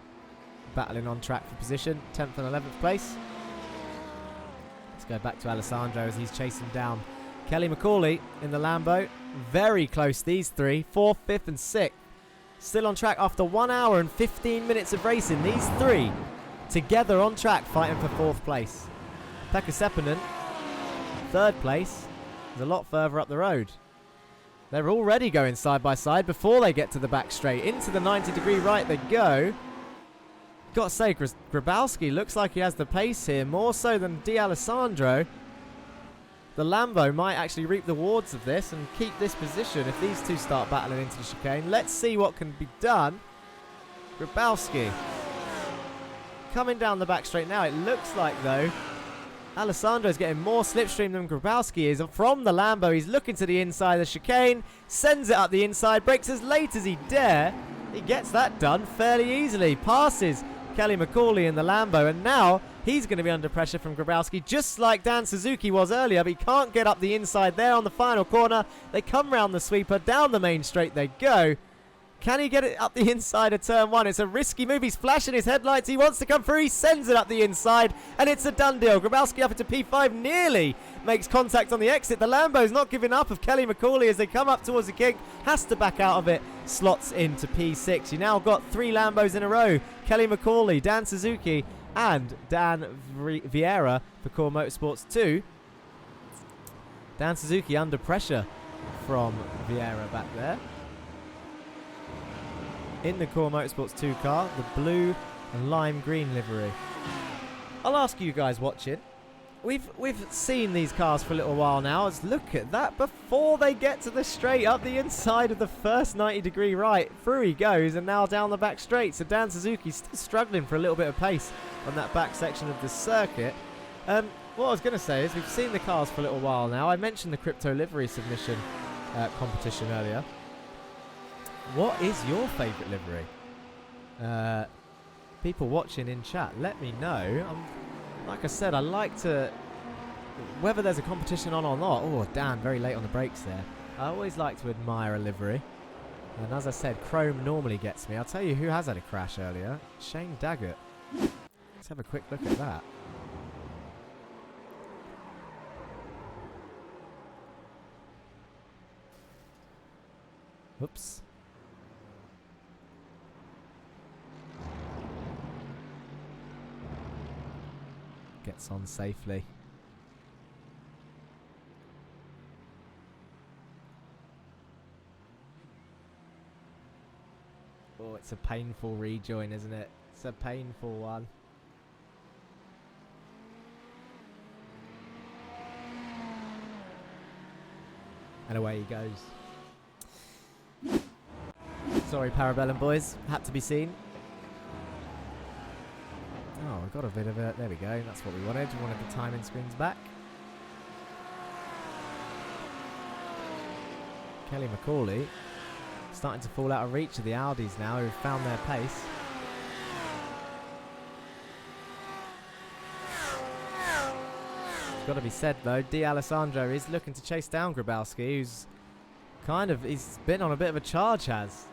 battling on track for position, 10th and 11th place. Let's go back to Alessandro as he's chasing down Kelly McCauley in the Lambo. Very close, these three, 4th, 5th and 6th. Still on track after 1 hour and 15 minutes of racing. These three together on track fighting for 4th place. Pekka Seppänen, 3rd place, is a lot further up the road. They're already going side by side before they get to the back straight. Into the 90-degree right they go. Got to say, Grabowski looks like he has the pace here, more so than D'Alessandro. The Lambo might actually reap the rewards of this and keep this position if these two start battling into the chicane. Let's see what can be done. Grabowski coming down the back straight now. It looks like, though, Alessandro's getting more slipstream than Grabowski is from the Lambo. He's looking to the inside of the chicane, sends it up the inside, brakes as late as he dare. He gets that done fairly easily. Passes Kelly McCauley in the Lambo, and now he's going to be under pressure from Grabowski, just like Dan Suzuki was earlier, but he can't get up the inside there on the final corner. They come round the sweeper, down the main straight they go. Can he get it up the inside of turn 1? It's a risky move. He's flashing his headlights. He wants to come through. He sends it up the inside, and it's a done deal. Grabowski up into P5, nearly makes contact on the exit. The Lambo's not giving up of Kelly McCauley as they come up towards the kink. Has to back out of it. Slots into P6. You now got 3 Lambos in a row. Kelly McCauley, Dan Suzuki, and Dan Vieira for Core Motorsports 2. Dan Suzuki under pressure from Vieira back there. In the Core Motorsports 2 car, the blue and lime green livery. I'll ask you guys watching. We've seen these cars for a little while now. Let's look at that. Before they get to the straight, up the inside of the first 90-degree right, through he goes, and now down the back straight. So Dan Suzuki's still struggling for a little bit of pace on that back section of the circuit. What I was going to say is we've seen the cars for a little while now. I mentioned the crypto livery submission competition earlier. What is your favourite livery? People watching in chat, let me know. Like I said, I like to, whether there's a competition on or not. Oh, Dan, very late on the brakes there. I always like to admire a livery. And as I said, Chrome normally gets me. I'll tell you who has had a crash earlier. Shane Daggett. Let's have a quick look at that. Whoops. Gets on safely. Oh, it's a painful rejoin, isn't it? It's a painful one. And away he goes. Sorry, Parabellum boys. Had to be seen. Oh, we got a bit of it. There we go. That's what we wanted. We wanted the timing screens back. Kelly McCauley starting to fall out of reach of the Audis now, who've found their pace. It's got to be said though, D'Alessandro is looking to chase down Grabowski, who's he's been on a bit of a charge, has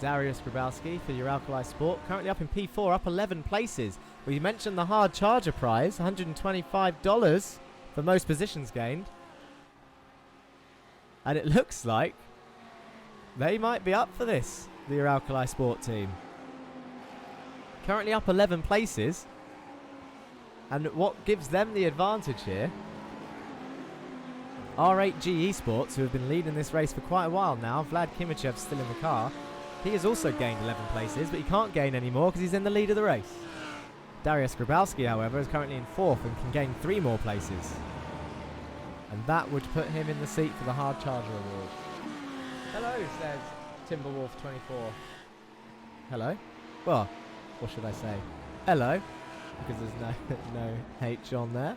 Darius Grabowski for your Alkali Sport, currently up in P4, up 11 places. We mentioned the hard charger prize, $125 for most positions gained. And it looks like they might be up for this, the Alkali Sport team. Currently up 11 places. And what gives them the advantage here, R8G Esports, who have been leading this race for quite a while now. Vlad Kimichev's still in the car. He has also gained 11 places, but he can't gain any more because he's in the lead of the race. Darius Grabowski, however, is currently in 4th and can gain 3 more places. And that would put him in the seat for the hard charger award. Hello, says Timberwolf24. Hello? Well, what should I say? Hello? Because there's no H on there.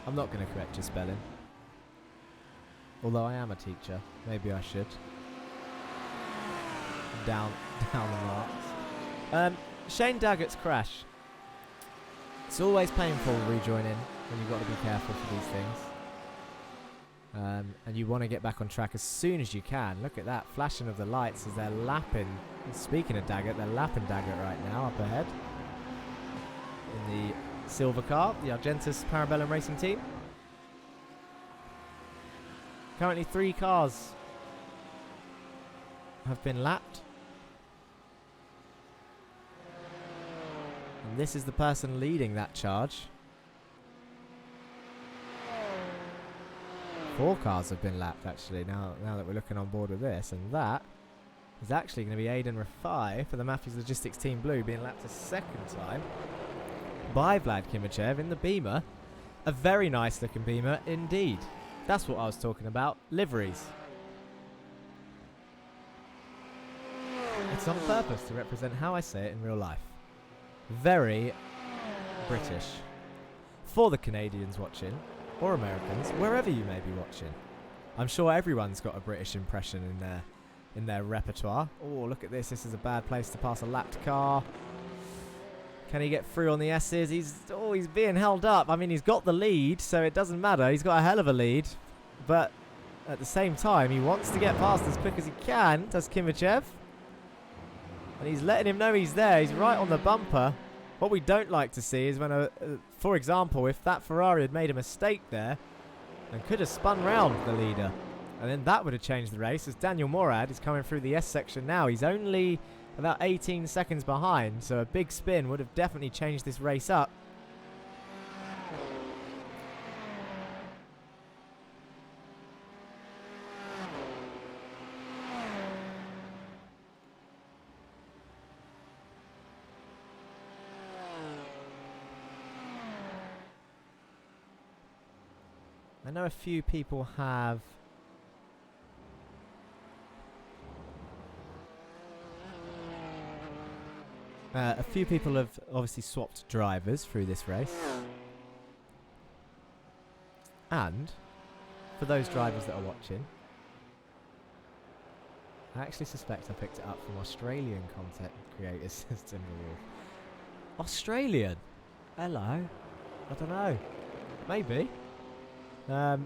I'm not going to correct your spelling. Although I am a teacher. Maybe I should. Down the marks. Shane Daggett's crash. It's always painful rejoining when you've got to be careful for these things. And you want to get back on track as soon as you can. Look at that flashing of the lights as they're lapping. And speaking of Daggett, they're lapping Daggett right now up ahead. In the silver car, the Argentus Parabellum Racing team. Currently 3 cars have been lapped. And this is the person leading that charge. 4 cars have been lapped actually, now that we're looking on board with this. And that is actually going to be Aidan Rafai for the Matthews Logistics Team Blue, being lapped a second time by Vlad Kimichev in the Beamer. A very nice looking Beamer indeed. That's what I was talking about, liveries. It's on purpose to represent how I say it in real life. Very British. For the Canadians watching, or Americans, wherever you may be watching. I'm sure everyone's got a British impression in their repertoire. Oh, look at this. This is a bad place to pass a lapped car. Can he get through on the S's? He's being held up. I mean, he's got the lead, so it doesn't matter. He's got a hell of a lead. But at the same time, he wants to get past as quick as he can, does Kimichev. And he's letting him know he's there. He's right on the bumper. What we don't like to see is when, for example, if that Ferrari had made a mistake there and could have spun round the leader, and then that would have changed the race, as Daniel Morad is coming through the S section now. He's only about 18 seconds behind, so a big spin would have definitely changed this race up. I know a few people have... a few people have obviously swapped drivers through this race. And, for those drivers that are watching, I actually suspect I picked it up from Australian content creators, says Timberwolf. Australian? Hello? I don't know. Maybe. What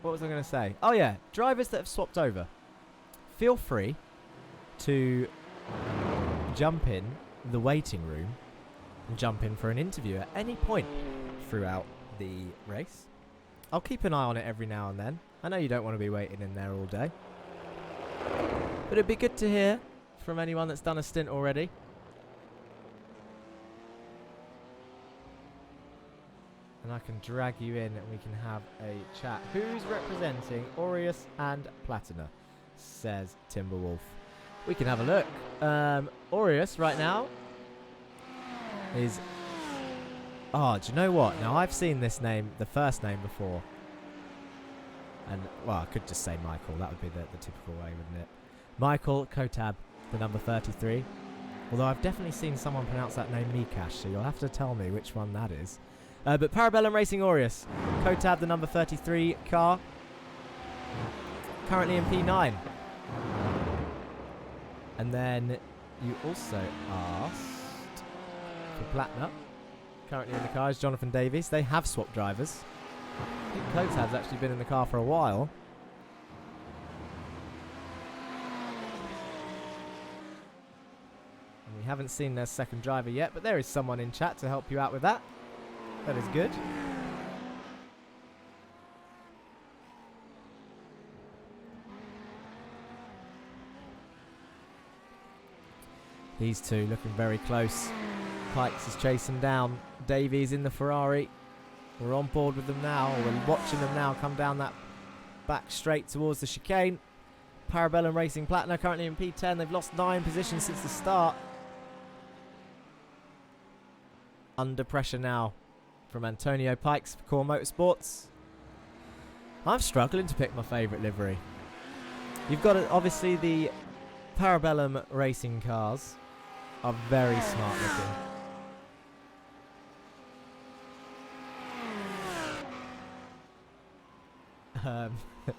was I going to say? Oh yeah, drivers that have swapped over. Feel free to jump in the waiting room and jump in for an interview at any point throughout the race. I'll keep an eye on it every now and then. I know you don't want to be waiting in there all day. But it'd be good to hear from anyone that's done a stint already. And I can drag you in and we can have a chat. Who's representing Aureus and Platina? Says Timberwolf. We can have a look. Aureus right now is... Oh, do you know what? Now, I've seen this name, the first name before. And, well, I could just say Michael. That would be the typical way, wouldn't it? Michael Kotab, the number 33. Although I've definitely seen someone pronounce that name Mikash, so you'll have to tell me which one that is. But Parabellum Racing Aureus. Kotab, the number 33 car. Currently in P9. And then you also asked for Platinum. Currently in the car is Jonathan Davies. They have swapped drivers. I think Kotab's actually been in the car for a while. And we haven't seen their second driver yet, but there is someone in chat to help you out with that. That is good. These two looking very close. Pikes is chasing down Davies in the Ferrari. We're on board with them now. We're watching them now come down that back straight towards the chicane. Parabellum Racing Platina currently in P10. They've lost 9 positions since the start. Under pressure now from Antonio Pikes for Core Motorsports. I'm struggling to pick my favourite livery. You've got obviously the Parabellum Racing cars are very smart looking.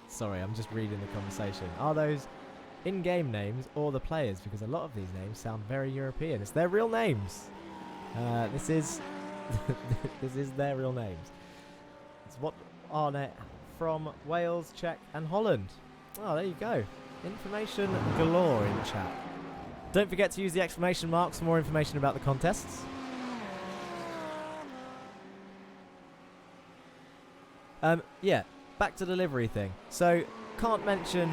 Sorry, I'm just reading the conversation. Are those in-game names or the players? Because a lot of these names sound very European. It's their real names. This is this is their real names. It's what on it from Wales, Czech, and Holland. Oh, there you go. Information galore in chat. Don't forget to use the exclamation marks for more information about the contests. Yeah, back to the livery thing. So, can't mention,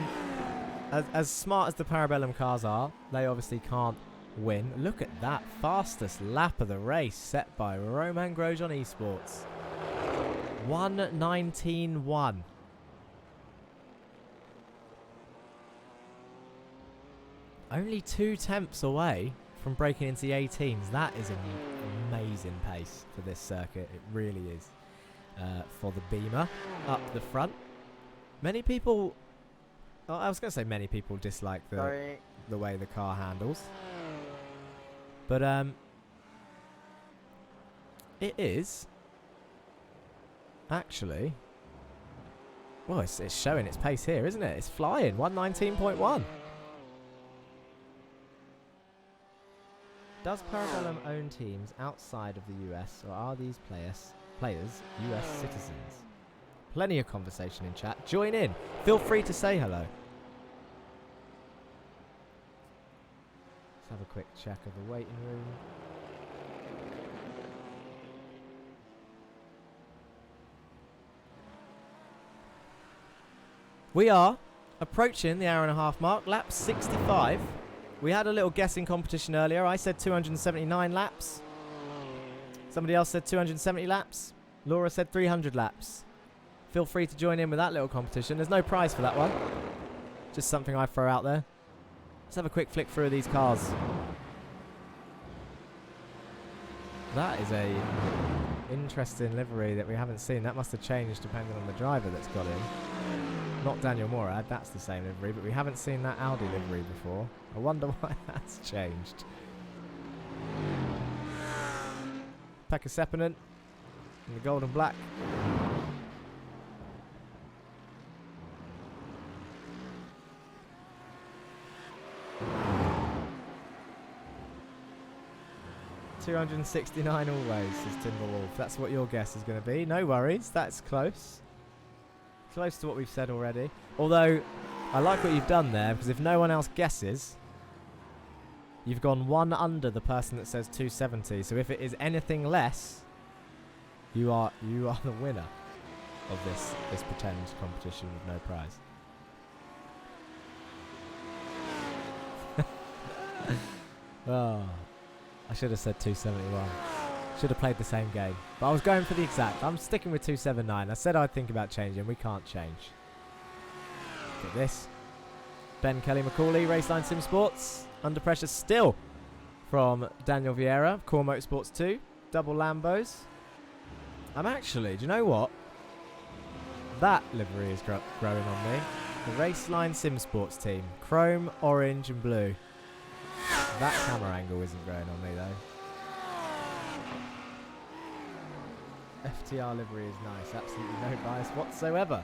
as smart as the Parabellum cars are, they obviously can't win. Look at that fastest lap of the race set by Roman Grosjean Esports. 1:19.1. Only 2 tenths away from breaking into the 18s. That is an amazing pace for this circuit. It really is. For the Beamer up the front. Many people... Oh, I was going to say many people dislike the way the car handles. But it is actually... Well, it's showing its pace here, isn't it? It's flying. 1:19.1. Does Parabellum own teams outside of the US, or are these players US citizens? Plenty of conversation in chat. Join in. Feel free to say hello. Let's have a quick check of the waiting room. We are approaching the hour-and-a-half mark. Lap 65. We had a little guessing competition earlier. I said 279 laps. Somebody else said 270 laps. Laura said 300 laps. Feel free to join in with that little competition. There's no prize for that one. Just something I throw out there. Let's have a quick flick through these cars. That is a Interesting livery that we haven't seen. That must have changed depending on the driver that's got in. Not Daniel Morad, that's the same livery, but we haven't seen that Audi livery before. I wonder why that's changed. Pekka Seppänen in the gold and black. $269 always, says Timberwolf. That's what your guess is going to be. No worries, that's close. Close to what we've said already. Although, I like what you've done there, because if no one else guesses, you've gone one under the person that says 270. So if it is anything less, you are the winner of this pretend competition with no prize. Oh, I should have said 271. Should have played the same game. But I was going for the exact. I'm sticking with 279. I said I'd think about changing. We can't change. Look at this. Ben Kelly McCauley, Raceline Sim Sports. Under pressure still from Daniel Vieira, Core Motorsports 2. Double Lambos. I'm actually, do you know what? That livery is growing on me. The Raceline Sim Sports team. Chrome, orange and blue. That camera angle isn't growing on me though. FTR livery is nice. Absolutely no bias whatsoever.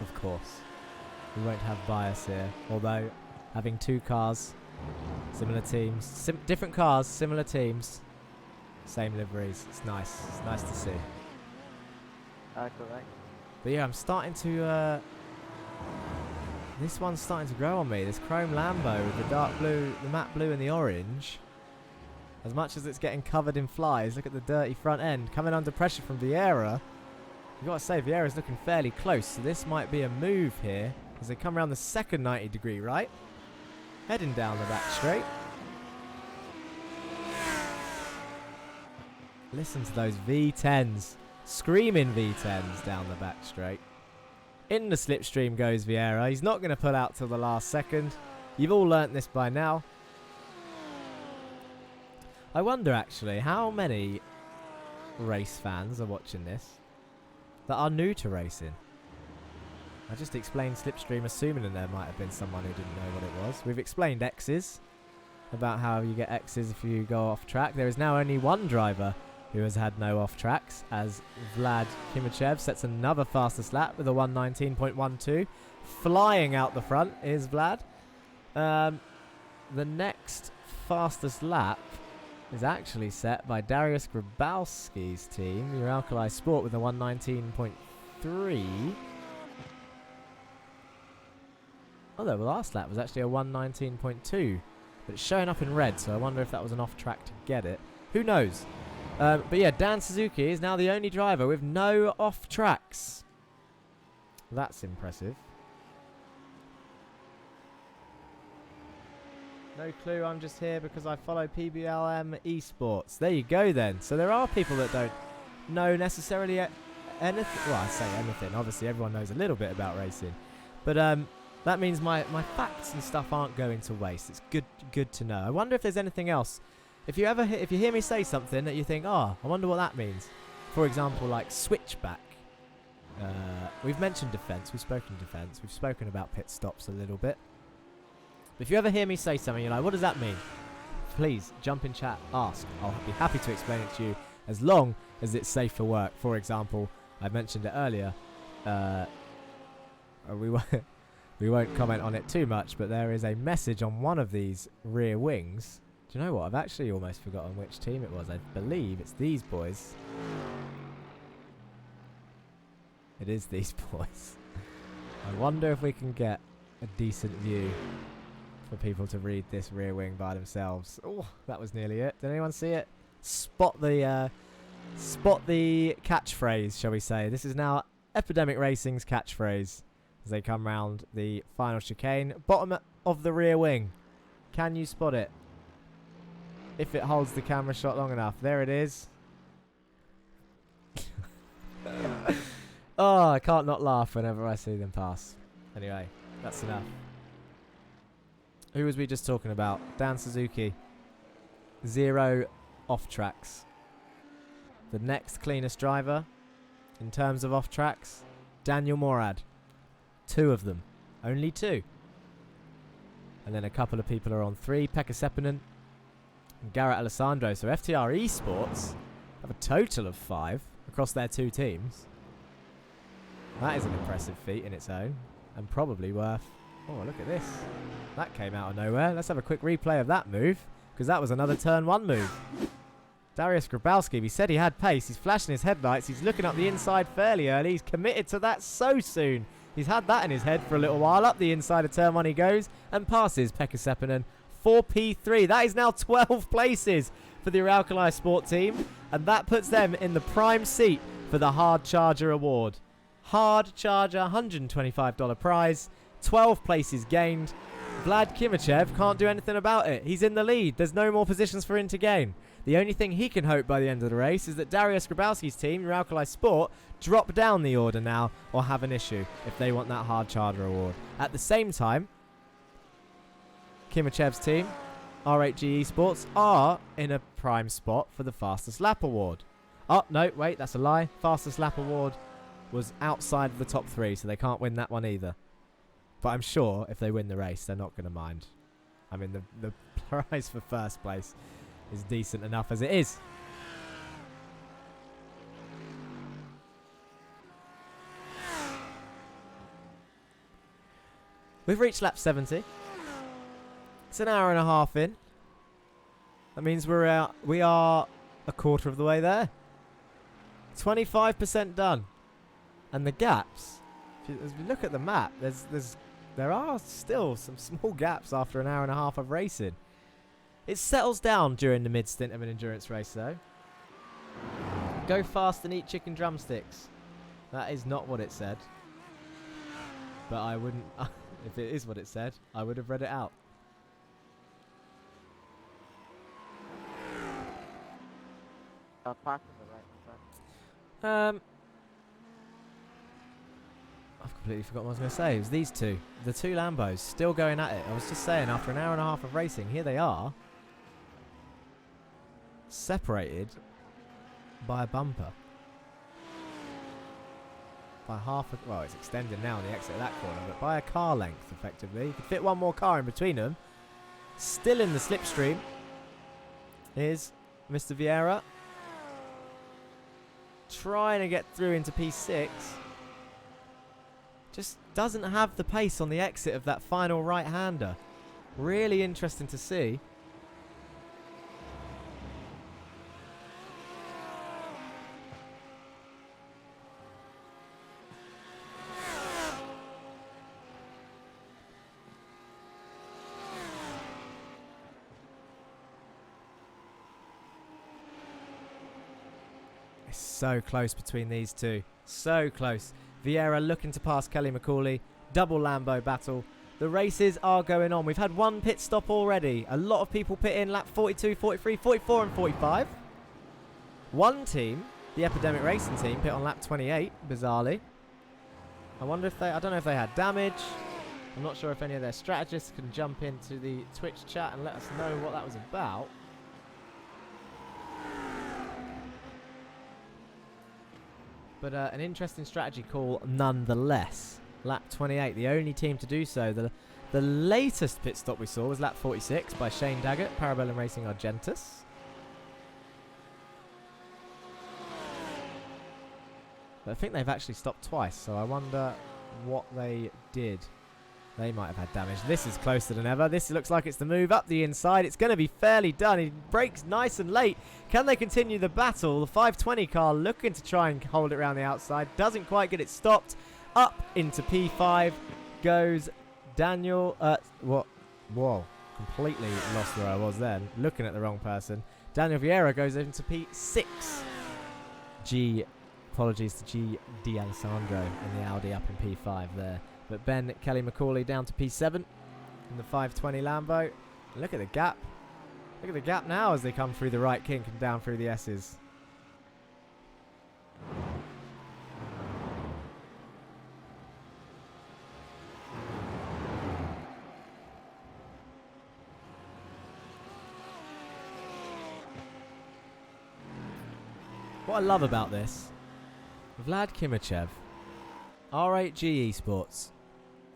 Of course. We won't have bias here. Although, having two cars, similar teams, different cars, similar teams, same liveries. It's nice. It's nice to see. Correct. But yeah, I'm starting to... this one's starting to grow on me. This chrome Lambo with the dark blue, the matte blue and the orange. As much as it's getting covered in flies, look at the dirty front end. Coming under pressure from Vieira. You've got to say, Vieira's looking fairly close. So this might be a move here. As they come around the second 90-degree right. Heading down the back straight. Listen to those V10s. Screaming V10s down the back straight. In the slipstream goes Vieira. He's not going to pull out till the last second. You've all learnt this by now. I wonder actually how many race fans are watching this that are new to racing. I just explained slipstream assuming that there might have been someone who didn't know what it was. We've explained X's, about how you get X's if you go off track. There is now only one driver who has had no off tracks, as Vlad Kimachev sets another fastest lap with a 119.12. Flying out the front is Vlad. The next fastest lap is actually set by Dariusz Grabowski's team, Uralkali Sport, with a 119.3. Although the last lap was actually a 119.2, but it's showing up in red, so I wonder if that was an off track to get it. Who knows? But yeah, Dan Suzuki is now the only driver with no off tracks. That's impressive. No clue, I'm just here because I follow PBLM Esports. There you go then. So there are people that don't know necessarily anything. Well, I say anything. Obviously, everyone knows a little bit about racing. But that means my facts and stuff aren't going to waste. It's good to know. I wonder if there's anything else. If you hear me say something that you think, oh, I wonder what that means. For example, like switchback. We've mentioned defence. We've spoken defence. We've spoken about pit stops a little bit. If you ever hear me say something, you're like, what does that mean? Please, jump in chat, ask. I'll be happy to explain it to you as long as it's safe for work. For example, I mentioned it earlier. We won't comment on it too much, but there is a message on one of these rear wings. Do you know what? I've actually almost forgotten which team it was. I believe it's these boys. It is these boys. I wonder if we can get a decent view for people to read this rear wing by themselves. Oh, that was nearly it. Did anyone see it? Spot the catchphrase, shall we say. This is now Epidemic Racing's catchphrase as they come round the final chicane. Bottom of the rear wing. Can you spot it? If it holds the camera shot long enough. There it is. Oh, I can't not laugh whenever I see them pass. Anyway, that's enough. Who was we just talking about? Dan Suzuki. 0 off tracks. The next cleanest driver in terms of off tracks, Daniel Morad. 2 of them. Only 2. And then a couple of people are on 3. Pekka Seppänen and Garrett Alessandro. So FTR Esports have a total of 5 across their 2 teams. That is an impressive feat in its own. And probably worth... Oh, look at this. That came out of nowhere. Let's have a quick replay of that move, because that was another turn 1 move. Dariusz Grabowski, he said he had pace. He's flashing his headlights. He's looking up the inside fairly early. He's committed to that so soon. He's had that in his head for a little while. Up the inside of turn 1 he goes and passes Pekka Seppänen. 4P3. That is now 12 places for the Uralkali Sport team. And that puts them in the prime seat for the Hard Charger Award. Hard Charger, $125 prize. 12 places gained. Vlad Kimachev can't do anything about it. He's in the lead. There's no more positions for him to gain. The only thing he can hope by the end of the race is that Dariusz Grabowski's team, Uralkali Sport, drop down the order now or have an issue if they want that Hard Charger Award. At the same time, Kimachev's team, RHG Esports, are in a prime spot for the Fastest Lap Award. Oh, no, wait, that's a lie. Fastest Lap Award was outside of the top 3, so they can't win that one either. But I'm sure if they win the race, they're not going to mind. I mean, the prize for first place is decent enough as it is. We've reached lap 70. It's an hour and a half in. That means we are a quarter of the way there. 25% done. And the gaps, as we look at the map, there are still some small gaps after an hour and a half of racing. It settles down during the mid-stint of an endurance race, though. Go fast and eat chicken drumsticks. That is not what it said. But I wouldn't... if it is what it said, I would have read it out. Park to the right. I've completely forgotten what I was going to say. It was these two. The 2 Lambos still going at it. I was just saying, after an hour and a half of racing, here they are. Separated by a bumper. By half a... Well, it's extended now on the exit of that corner, but by a car length, effectively. You could fit one more car in between them. Still in the slipstream is Mr. Vieira. Trying to get through into P6. Just doesn't have the pace on the exit of that final right-hander. Really interesting to see. It's so close between these two. So close. Vieira looking to pass Kelly McCauley. Double Lambo battle. The races are going on. We've had 1 pit stop already. A lot of people pit in lap 42, 43, 44 and 45. One team, the Epidemic Racing team, pit on lap 28, bizarrely. I wonder if I don't know if they had damage. I'm not sure if any of their strategists can jump into the Twitch chat and let us know what that was about. But an interesting strategy call nonetheless. Lap 28, the only team to do so. The latest pit stop we saw was lap 46 by Shane Daggett, Parabellum Racing Argentus. But I think they've actually stopped twice, so I wonder what they did. They might have had damage. This is closer than ever. This looks like it's the move up the inside. It's going to be fairly done. He brakes nice and late. Can they continue the battle? The 520 car looking to try and hold it around the outside. Doesn't quite get it stopped. Up into P5 goes Daniel. What? Whoa. Completely lost where I was then. Looking at the wrong person. Daniel Vieira goes into P6. Apologies to G. D'Alessandro in the Audi up in P5 there. But Ben Kelly McCauley down to P7 in the 520 Lambo. And look at the gap. Look at the gap now as they come through the right kink and down through the S's. What I love about this, Vlad Kimichev, R8G Esports,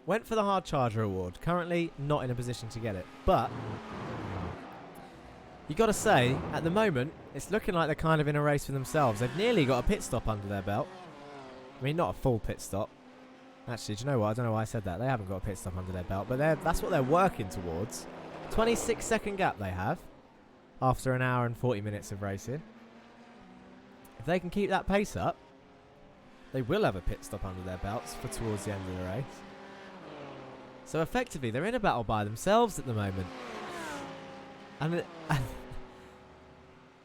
went for the Hard Charger Award. Currently not in a position to get it. But you got to say, at the moment, it's looking like they're kind of in a race for themselves. They've nearly got a pit stop under their belt. I mean, not a full pit stop. Actually, do you know what? I don't know why I said that. They haven't got a pit stop under their belt, but that's what they're working towards. 26-second gap they have after an hour and 40 minutes of racing. If they can keep that pace up, they will have a pit stop under their belts for towards the end of the race. So effectively, they're in a battle by themselves at the moment. And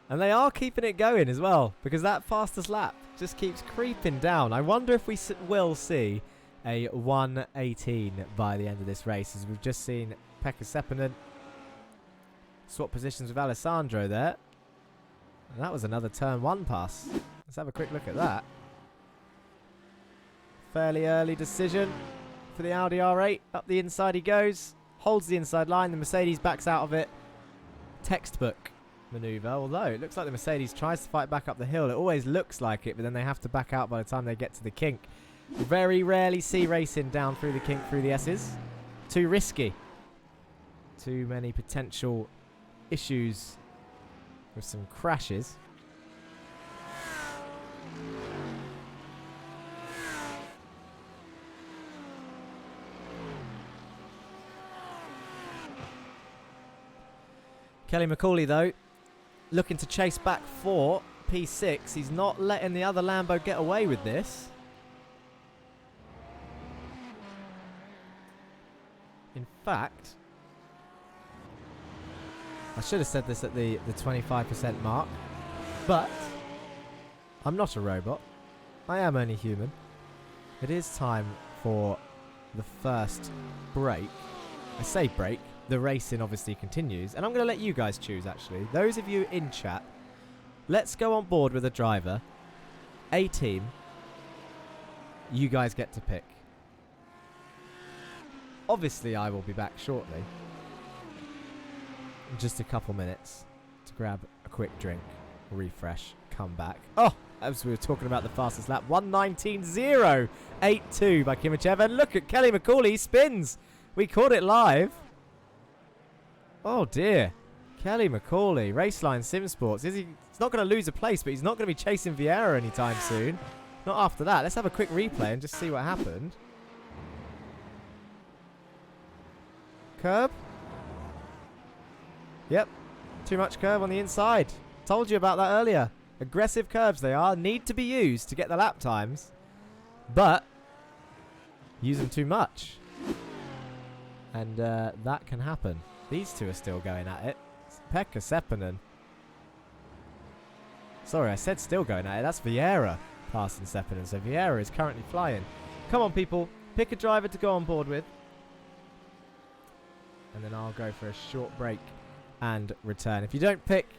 and they are keeping it going as well, because that fastest lap just keeps creeping down. I wonder if we will see a 1:18 by the end of this race, as we've just seen Pekka Seppänen swap positions with Alessandro there. And that was another turn 1 pass. Let's have a quick look at that. Fairly early decision for the Audi R8. Up the inside he goes. Holds the inside line. The Mercedes backs out of it. Textbook maneuver. Although it looks like the Mercedes tries to fight back up the hill. It always looks like it, but then they have to back out by the time they get to the kink. Very rarely see racing down through the kink through the S's. Too risky. Too many potential issues with some crashes. Kelly McCauley, though, looking to chase back for P6. He's not letting the other Lambo get away with this. In fact, I should have said this at the 25% mark, but I'm not a robot. I am only human. It is time for the first break. I say break. The racing obviously continues, and I'm going to let you guys choose, actually. Those of you in chat, let's go on board with a driver, a team. You guys get to pick. Obviously, I will be back shortly. In just a couple minutes to grab a quick drink, refresh, come back. Oh, as we were talking about the fastest lap, 1:19.082 by Kimichev. And look at Kelly McCauley, he spins. We caught it live. Oh dear. Kelly McCauley, Raceline Sim Sports. He's not going to lose a place, but he's not going to be chasing Vieira anytime soon. Not after that. Let's have a quick replay and just see what happened. Curb. Yep. Too much curve on the inside. Told you about that earlier. Aggressive curves they are. Need to be used to get the lap times. But use them too much. And that can happen. These two are still going at it. Pekka Seppänen. Sorry, I said still going at it. That's Vieira passing Seppänen. So Vieira is currently flying. Come on, people. Pick a driver to go on board with. And then I'll go for a short break and return. If you don't pick,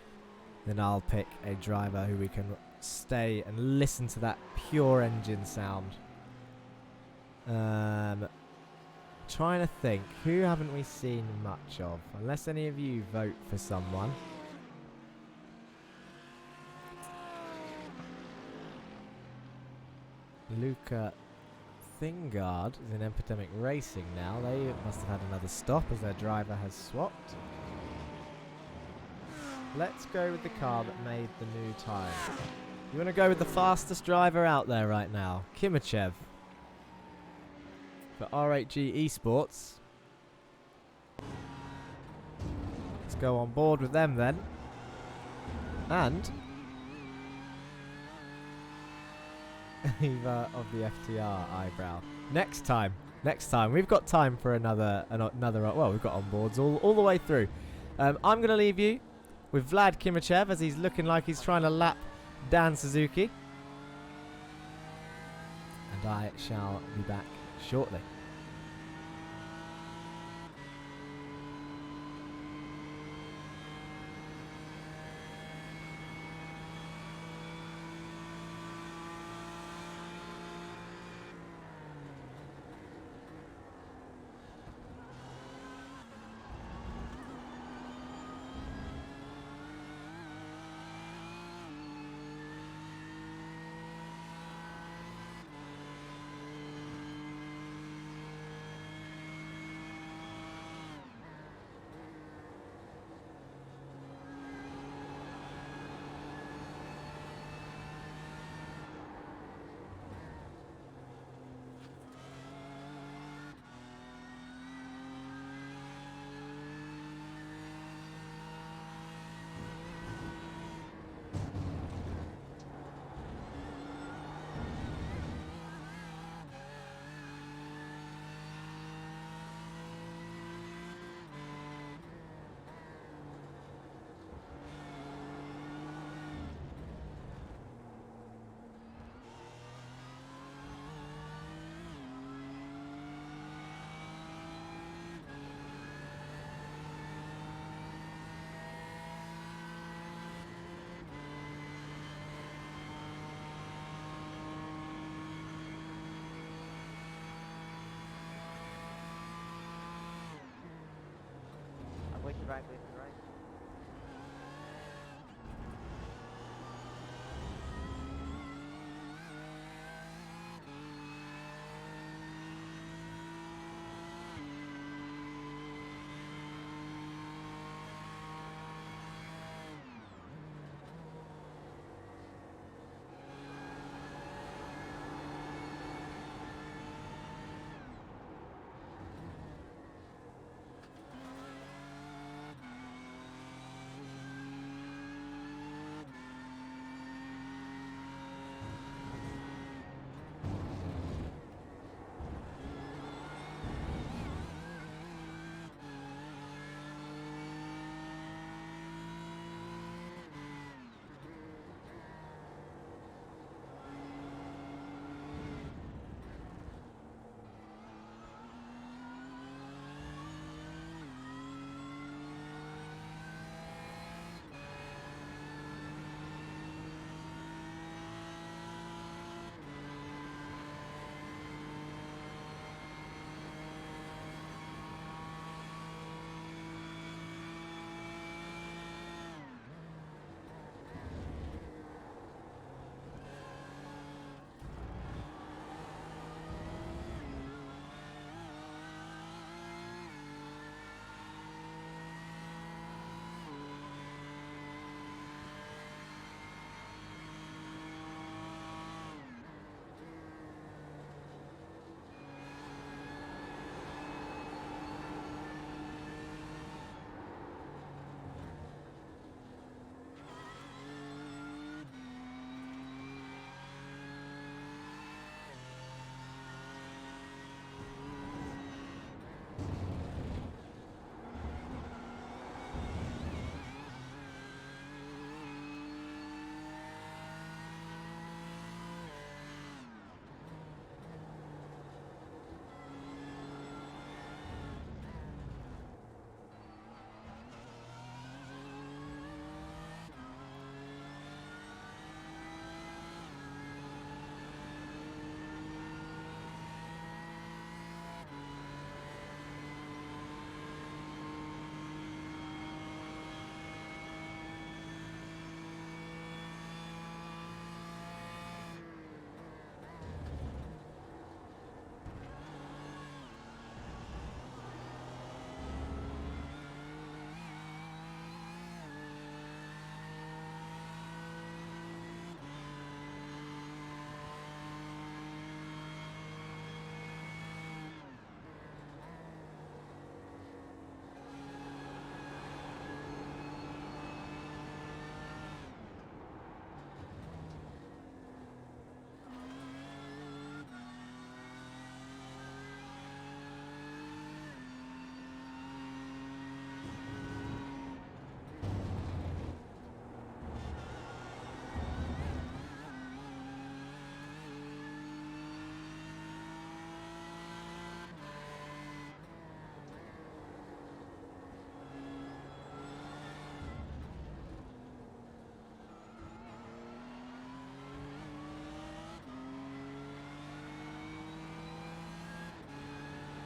then I'll pick a driver who we can stay and listen to that pure engine sound. Trying to think, who haven't we seen much of? Unless any of you vote for someone. Luca Thingard is in Epidemic Racing now. They must have had another stop as their driver has swapped. Let's go with the car that made the new time. You want to go with the fastest driver out there right now, Kimichev. For R8G Esports. Let's go on board with them then. And Eva of the FTR eyebrow. Next time. We've got time for another well, we've got onboards all the way through. I'm going to leave you with Vlad Kimichev as he's looking like he's trying to lap Dan Suzuki. And I shall be back shortly. right, leave to right.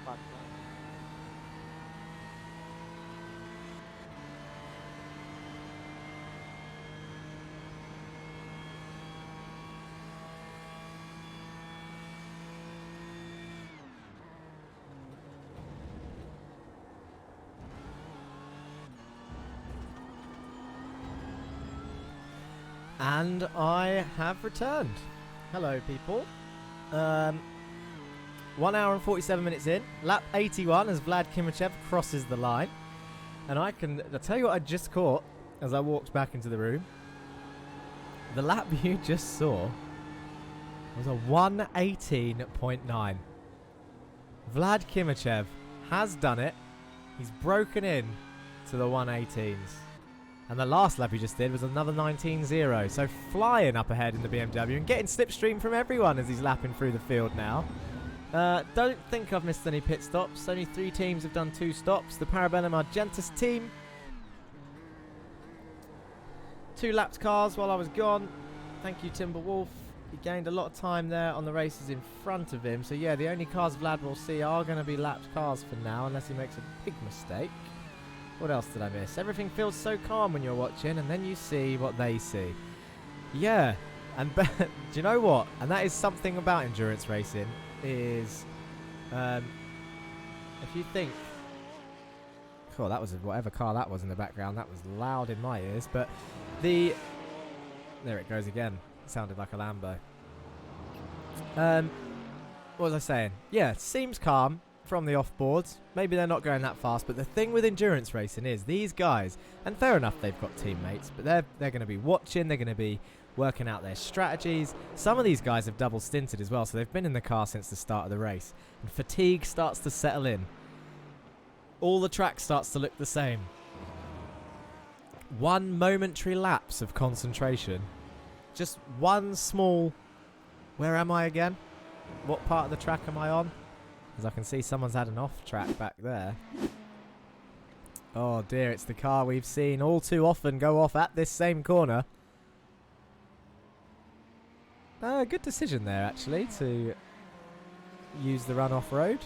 Fuck. And I have returned. Hello, people. 1 hour and 47 minutes in. Lap 81 as Vlad Kimachev crosses the line. And I'll tell you what I just caught as I walked back into the room. The lap you just saw was a 1:18.9. Vlad Kimachev has done it. He's broken in to the 1:18s. And the last lap he just did was another 19.0. So flying up ahead in the BMW and getting slipstream from everyone as he's lapping through the field now. Don't think I've missed any pit stops. Only 3 teams have done 2 stops. The Parabellum Argentus team. 2 lapped cars while I was gone. Thank you, Timber Wolf. He gained a lot of time there on the races in front of him. So yeah, the only cars Vlad will see are going to be lapped cars for now, unless he makes a big mistake. What else did I miss? Everything feels so calm when you're watching, and then you see what they see. Yeah, and do you know what? And that is something about endurance racing, is if you think, oh, that was whatever car that was in the background, that was loud in my ears, but there it goes again. It sounded like a Lambo. What was I saying? Yeah, it seems calm from the off-boards. Maybe they're not going that fast, but the thing with endurance racing is these guys, and fair enough they've got teammates, but they're going to be watching, they're going to be working out their strategies. Some of these guys have double stinted as well, so they've been in the car since the start of the race. And fatigue starts to settle in. All the track starts to look the same. One momentary lapse of concentration. Just one small... Where am I again? What part of the track am I on? As I can see someone's had an off track back there. Oh dear, it's the car we've seen all too often go off at this same corner. Good decision there actually to use the run off road.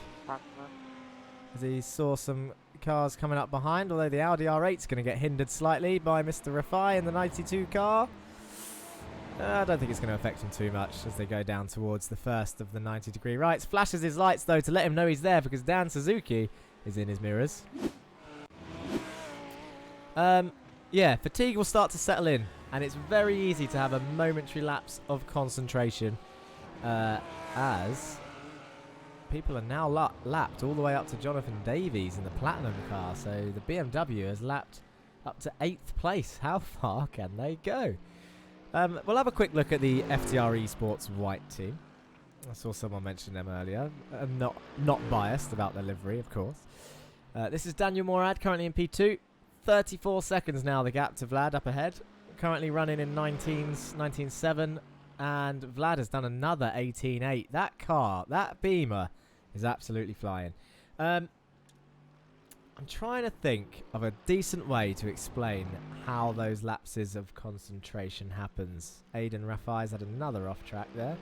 As he saw some cars coming up behind, although the Audi R8's going to get hindered slightly by Mr. Rafai in the 92 car. I don't think it's going to affect him too much as they go down towards the first of the 90-degree rights. Flashes his lights, though, to let him know he's there because Dan Suzuki is in his mirrors. Yeah, fatigue will start to settle in, and it's very easy to have a momentary lapse of concentration as people are now lapped all the way up to Jonathan Davies in the Platinum car. So the BMW has lapped up to 8th place. How far can they go? We'll have a quick look at the FTR Esports white team. I saw someone mention them earlier. Not biased about their livery, of course. This is Daniel Morad, currently in P2. 34 seconds now, the gap to Vlad up ahead. Currently running in 19.7. And Vlad has done another 18.8. That car, that Beamer, is absolutely flying. I'm trying to think of a decent way to explain how those lapses of concentration happens. Aiden Rafai's had another off track there.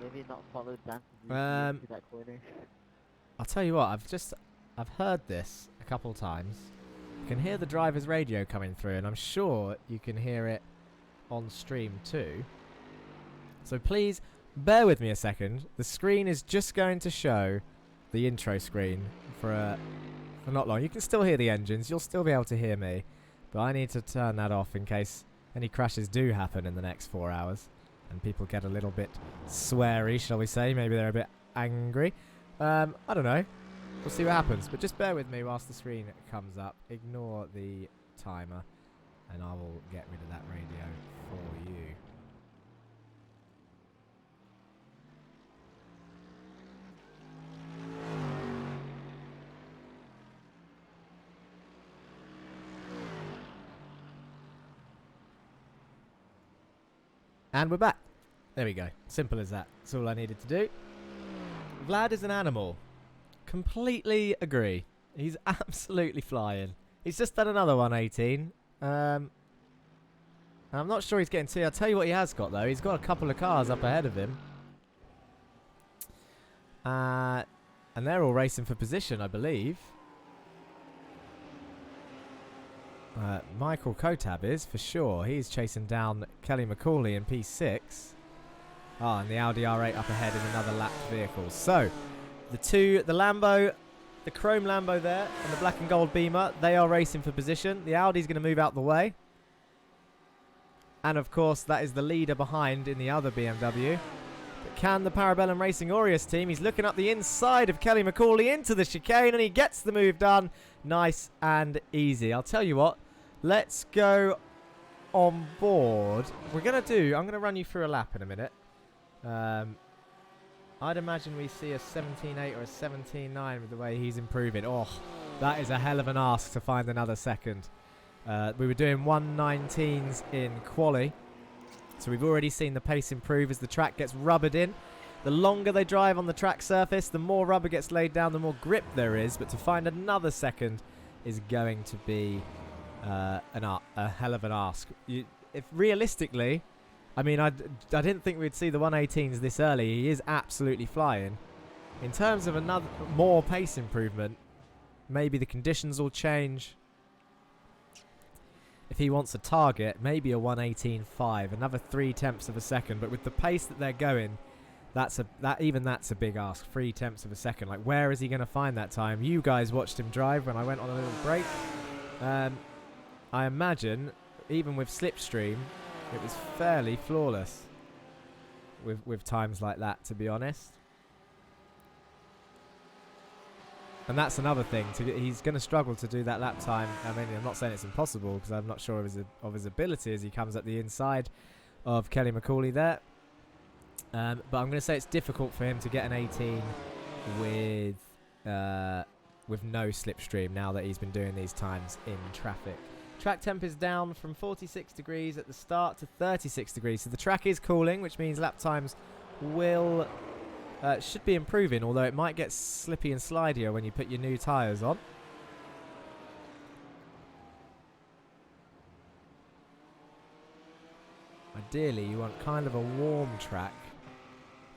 Maybe not follow Dan to that corner. I'll tell you what, I've heard this a couple times. You can hear the driver's radio coming through, and I'm sure you can hear it on stream too. So please bear with me a second. The screen is just going to show the intro screen for not long. You can still hear the engines. You'll still be able to hear me. But I need to turn that off in case any crashes do happen in the next 4 hours. And people get a little bit sweary, shall we say. Maybe they're a bit angry. I don't know. We'll see what happens. But just bear with me whilst the screen comes up. Ignore the timer. And I will get rid of that radio for you. And we're back. There we go. Simple as that. That's all I needed to do. Vlad is an animal. Completely agree. He's absolutely flying. He's just done another 118. I'm not sure he's getting to. I'll tell you what he has got, though. He's got a couple of cars up ahead of him. And they're all racing for position, I believe. Michael Kotab is, for sure. He's chasing down Kelly McCauley in P6. And the Audi R8 up ahead in another lapped vehicle. So, the Lambo, the chrome Lambo there, and the black and gold Beamer, they are racing for position. The Audi's going to move out the way. And, of course, that is the leader behind in the other BMW. But can the Parabellum Racing Aureus team? He's looking up the inside of Kelly McCauley into the chicane, and he gets the move done. Nice and easy. I'll tell you what. Let's go on board. I'm going to run you through a lap in a minute. I'd imagine we see a 17.8 or a 17.9 with the way he's improving. Oh, that is a hell of an ask to find another second. We were doing 119s in quali. So we've already seen the pace improve as the track gets rubbered in. The longer they drive on the track surface, the more rubber gets laid down, the more grip there is. But to find another second is going to be a hell of an ask. If realistically, I mean, I didn't think we'd see the 118s this early. He is absolutely flying. In terms of more pace improvement, maybe the conditions will change. if he wants a target, maybe a 1:18.5, another 3/10 of a second. But with the pace that they're going, that's a big ask. 3/10 of a second. Like, where is he going to find that time? You guys watched him drive when I went on a little break. I imagine, even with slipstream, it was fairly flawless with times like that, to be honest. And that's another thing. He's going to struggle to do that lap time. I mean, I'm not saying it's impossible, because I'm not sure of his ability as he comes up the inside of Kelly McCauley there. But I'm going to say it's difficult for him to get an 18 with no slipstream now that he's been doing these times in traffic. Track temp is down from 46 degrees at the start to 36 degrees. So the track is cooling, which means lap times will should be improving, although it might get slippy and slidier when you put your new tyres on. Ideally, you want kind of a warm track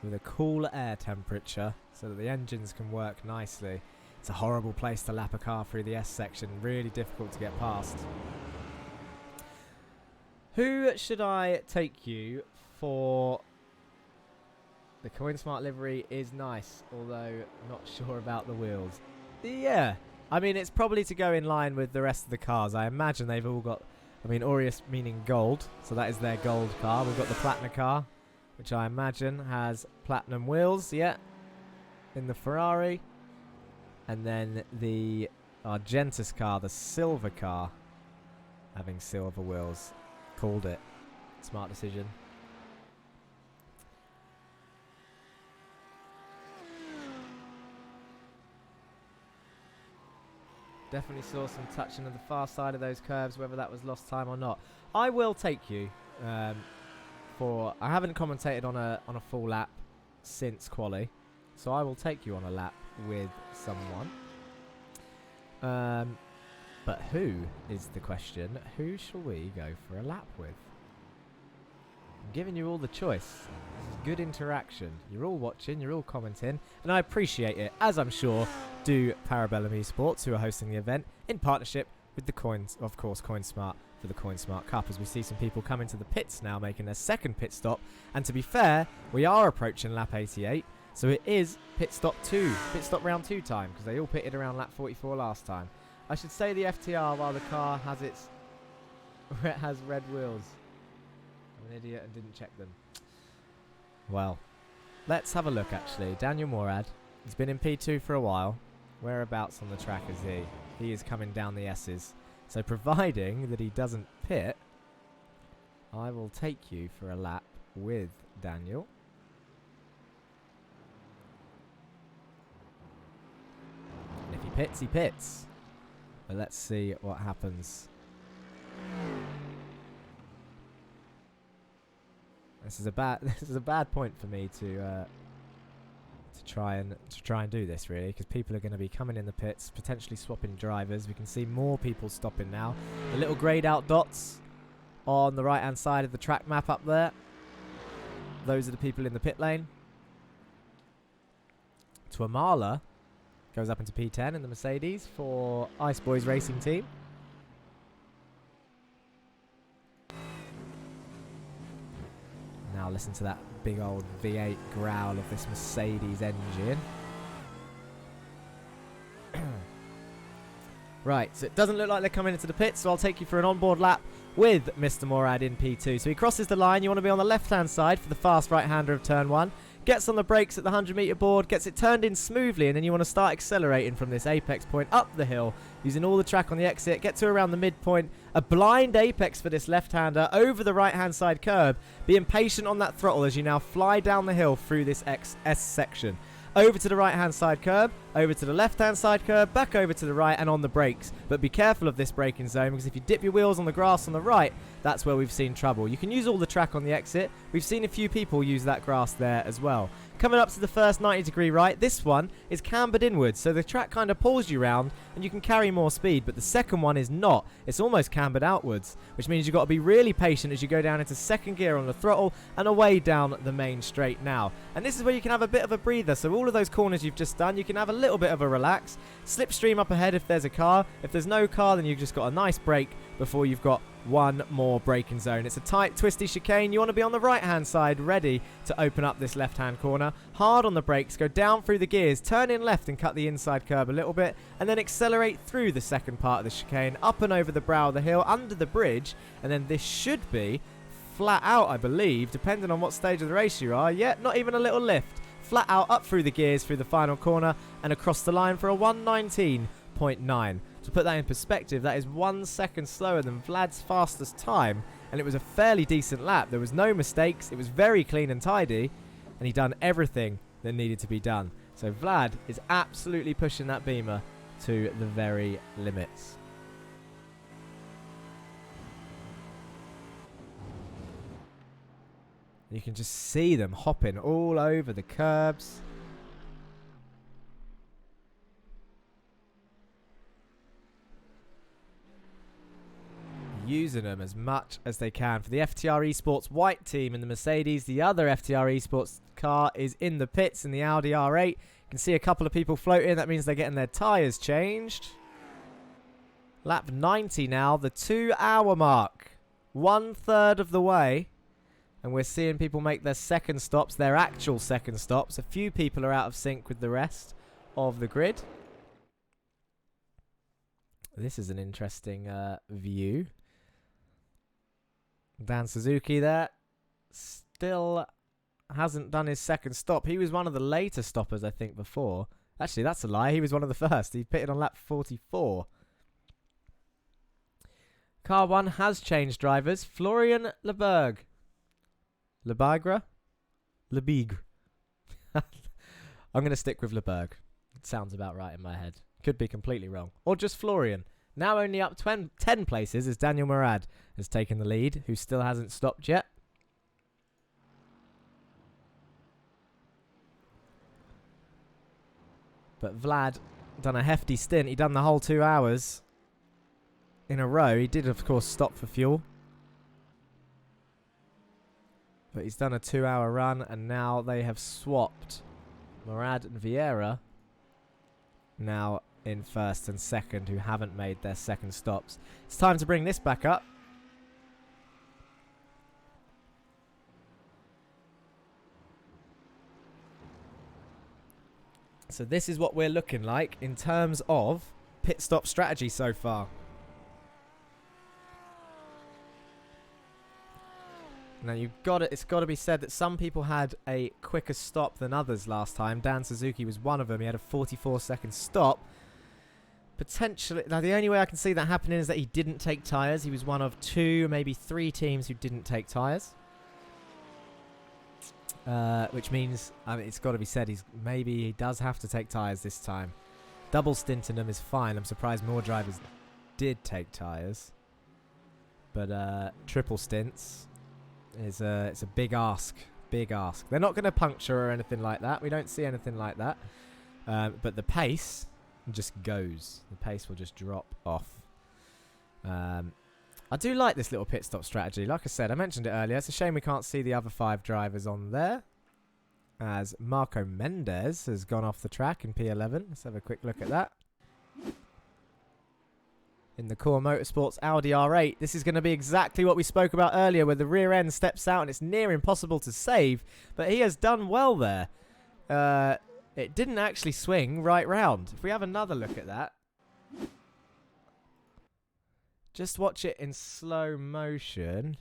with a cool air temperature so that the engines can work nicely. It's a horrible place to lap a car through the S section, really difficult to get past. Who should I take you for? The Coinsmart livery is nice, although not sure about the wheels. Yeah, I mean, it's probably to go in line with the rest of the cars. I imagine they've all got, I mean, Aureus meaning gold, so that is their gold car. We've got the Platinum car, which I imagine has platinum wheels, yeah, in the Ferrari. And then the Argentus car, the silver car, having silver wheels. Called it. Smart decision. Definitely saw some touching of the far side of those curves, whether that was lost time or not. I will take you for... I haven't commentated on a full lap since quali, so I will take you on a lap with someone. But who is the question? Who shall we go for a lap with? I'm giving you all the choice. This is good interaction. You're all watching, you're all commenting, and I appreciate it, as I'm sure do Parabellum Esports, who are hosting the event in partnership with the Coinsmart for the Coinsmart Cup, as we see some people come into the pits now, making their second pit stop. And to be fair, we are approaching lap 88, so it is pit stop round 2 time, because they all pitted around lap 44 last time. I should say the FTR while the car has has red wheels. I'm an idiot and didn't check them. Well, let's have a look actually. Daniel Morad, he's been in P2 for a while. Whereabouts on the track is he? He is coming down the S's. So providing that he doesn't pit, I will take you for a lap with Daniel. And if he pits, he pits. But let's see what happens. This is a bad point for me to try and do this, really, because people are going to be coming in the pits, potentially swapping drivers. We can see more people stopping now. The little greyed out dots on the right hand side of the track map up there, those are the people in the pit lane. Tuamala goes up into P10 in the Mercedes for Ice Boys Racing Team. Now listen to that big old V8 growl of this Mercedes engine. Right, so it doesn't look like they're coming into the pits, so I'll take you for an onboard lap with Mr. Morad in P2. So he crosses the line. You want to be on the left-hand side for the fast right-hander of turn 1. Gets on the brakes at the 100-metre board, gets it turned in smoothly, and then you want to start accelerating from this apex point up the hill, using all the track on the exit, get to around the midpoint, a blind apex for this left-hander over the right-hand side curb, being patient on that throttle as you now fly down the hill through this S section. Over to the right-hand side curb, over to the left-hand side curb, back over to the right, and on the brakes. But be careful of this braking zone, because if you dip your wheels on the grass on the right, that's where we've seen trouble. You can use all the track on the exit. We've seen a few people use that grass there as well. Coming up to the first 90-degree right, this one is cambered inwards, so the track kind of pulls you round, and you can carry more speed, but the second one is not. It's almost cambered outwards, which means you've got to be really patient as you go down into second gear on the throttle and away down the main straight now. And this is where you can have a bit of a breather, so all of those corners you've just done, you can have a little bit of a relax. Slipstream up ahead if there's a car. If there's no car, then you've just got a nice break before you've got one more braking zone. It's a tight, twisty chicane. You want to be on the right-hand side, ready to open up this left-hand corner. Hard on the brakes, go down through the gears, turn in left and cut the inside curb a little bit, and then accelerate through the second part of the chicane, up and over the brow of the hill, under the bridge, and then this should be flat out, I believe, depending on what stage of the race you are. Yeah, not even a little lift. Flat out, up through the gears, through the final corner, and across the line for a 1:19.9. To put that in perspective, that is 1 second slower than Vlad's fastest time, and it was a fairly decent lap. There was no mistakes, it was very clean and tidy, and he done everything that needed to be done. So Vlad is absolutely pushing that Beamer to the very limits. You can just see them hopping all over the curbs. Using them as much as they can. For the FTR Esports white team in the Mercedes, the other FTR Esports car is in the pits in the Audi R8. You can see a couple of people floating. That means they're getting their tyres changed. Lap 90 now, the 2-hour mark. 1/3 of the way. And we're seeing people make their second stops, their actual second stops. A few people are out of sync with the rest of the grid. This is an interesting view. Dan Suzuki there still hasn't done his second stop. He was one of the later stoppers, I think, before. Actually, that's a lie. He was one of the first. He pitted on lap 44. Car 1 has changed drivers. Florian Leberg. Lebigre? Lebigre. I'm going to stick with Leberg. It sounds about right in my head. Could be completely wrong. Or just Florian. Now only up 10 places as Daniel Morad has taken the lead, who still hasn't stopped yet. But Vlad done a hefty stint. He done the whole 2 hours in a row. He did, of course, stop for fuel. But he's done a 2-hour run, and now they have swapped Morad and Vieira now in first and second, who haven't made their second stops. It's time to bring this back up. So this is what we're looking like in terms of pit stop strategy so far. Now it's got to be said that some people had a quicker stop than others last time. Dan Suzuki was one of them. He had a 44-second stop. Potentially, now the only way I can see that happening is that he didn't take tyres. He was one of 2, maybe 3 teams who didn't take tyres. Which means, I mean, it's got to be said, maybe he does have to take tyres this time. Double stinting them is fine. I'm surprised more drivers did take tyres. But triple stints is it's a big ask. Big ask. They're not going to puncture or anything like that. We don't see anything like that. But the pace just goes. The pace will just drop off. I do like this little pit stop strategy. Like I said, I mentioned it earlier. It's a shame we can't see the other 5 drivers on there, as Marco Mendes has gone off the track in P11. Let's have a quick look at that. In the Core Motorsports Audi R8, this is going to be exactly what we spoke about earlier, where the rear end steps out and it's near impossible to save, but he has done well there. It didn't actually swing right round. If we have another look at that, just watch it in slow motion.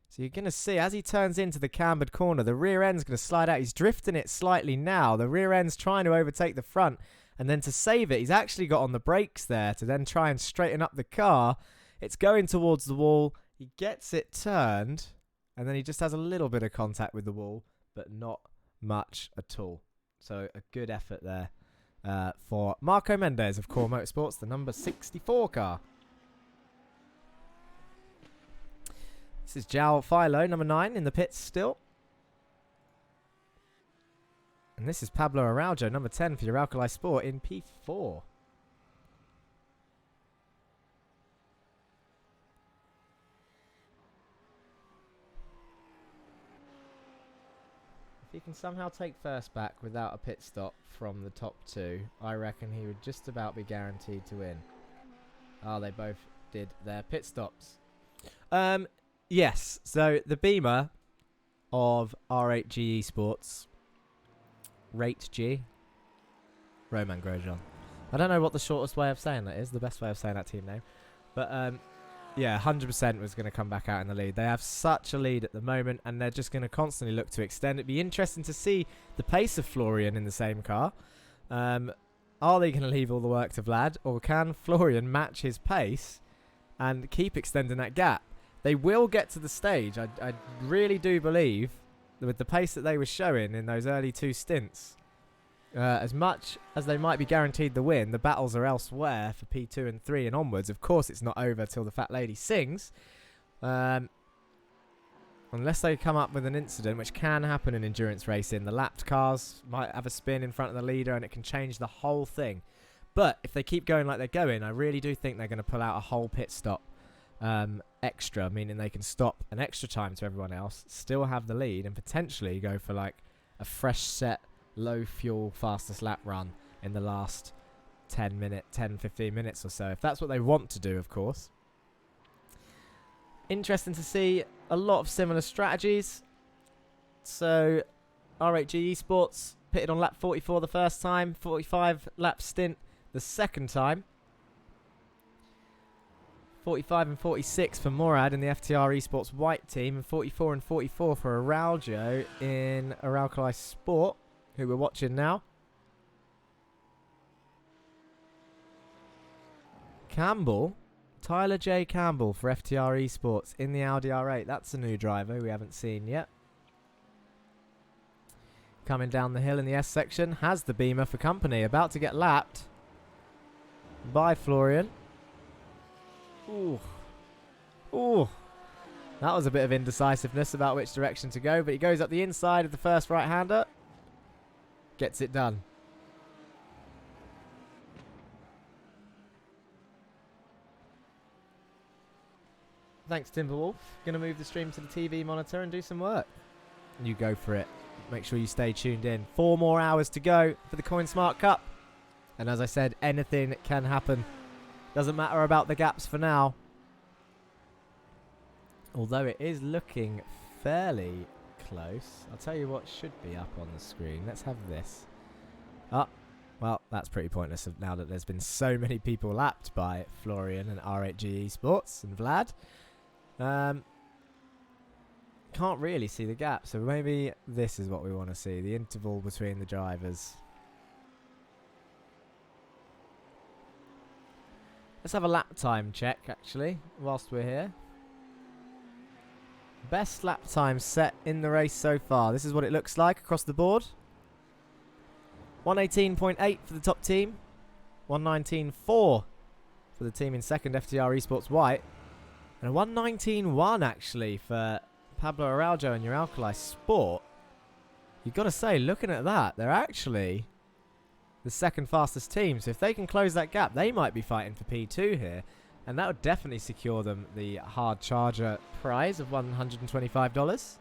So you're going to see, as he turns into the cambered corner, the rear end's going to slide out. He's drifting it slightly now. The rear end's trying to overtake the front. And then to save it, he's actually got on the brakes there to then try and straighten up the car. It's going towards the wall. He gets it turned. And then he just has a little bit of contact with the wall, but not much at all. So a good effort there for Marco Mendes of Core Motorsports, the number 64 car. This is João Philo, number 9, in the pits still. And this is Pablo Araujo, number 10 for your Alkali Sport in P4. If he can somehow take first back without a pit stop from the top 2, I reckon he would just about be guaranteed to win. Oh, they both did their pit stops. Yes. So the Beamer of R8G Esports, Rate G, Roman Grosjean. I don't know what the shortest way of saying that is, the best way of saying that team name. But yeah, 100% was going to come back out in the lead. They have such a lead at the moment, and they're just going to constantly look to extend. It'd be interesting to see the pace of Florian in the same car. Are they going to leave all the work to Vlad, or can Florian match his pace and keep extending that gap? They will get to the stage. I really do believe that with the pace that they were showing in those early 2 stints, as much as they might be guaranteed the win, the battles are elsewhere for P2 and 3 and onwards. Of course, it's not over till the fat lady sings. Unless they come up with an incident, which can happen in endurance racing. The lapped cars might have a spin in front of the leader and it can change the whole thing. But if they keep going like they're going, I really do think they're going to pull out a whole pit stop extra, meaning they can stop an extra time to everyone else, still have the lead, and potentially go for like a fresh set, low fuel, fastest lap run in the last 10, 15 minutes or so, if that's what they want to do, of course. Interesting to see a lot of similar strategies. So R8G Esports pitted on lap 44 the first time, 45 lap stint the second time. 45 and 46 for Morad in the FTR Esports white team, and 44 and 44 for Araujo in Araucali Sport, who we're watching now. Campbell, Tyler J. Campbell for FTR Esports in the Audi R8. That's a new driver we haven't seen yet. Coming down the hill in the S section, has the Beamer for company, about to get lapped by Florian. Ooh. Ooh. That was a bit of indecisiveness about which direction to go, but he goes up the inside of the first right-hander. Gets it done. Thanks, Timberwolf. Gonna move the stream to the TV monitor and do some work. You go for it. Make sure you stay tuned in. 4 more hours to go for the Coinsmart Cup. And as I said, anything can happen. Doesn't matter about the gaps for now. Although it is looking fairly close. I'll tell you what should be up on the screen. Let's have this. Oh, well, that's pretty pointless now that there's been so many people lapped by Florian and R8G Esports and Vlad. Can't really see the gap, so maybe this is what we want to see. The interval between the drivers. Let's have a lap time check, actually, whilst we're here. Best lap time set in the race so far. This is what it looks like across the board. 118.8 for the top team. 119.4 for the team in second, FTR Esports White. And a 119.1 actually for Pablo Araujo and Uralcali Sport. You've got to say, looking at that, they're actually the second fastest team. So if they can close that gap, they might be fighting for P2 here. And that would definitely secure them the hard charger prize of $125.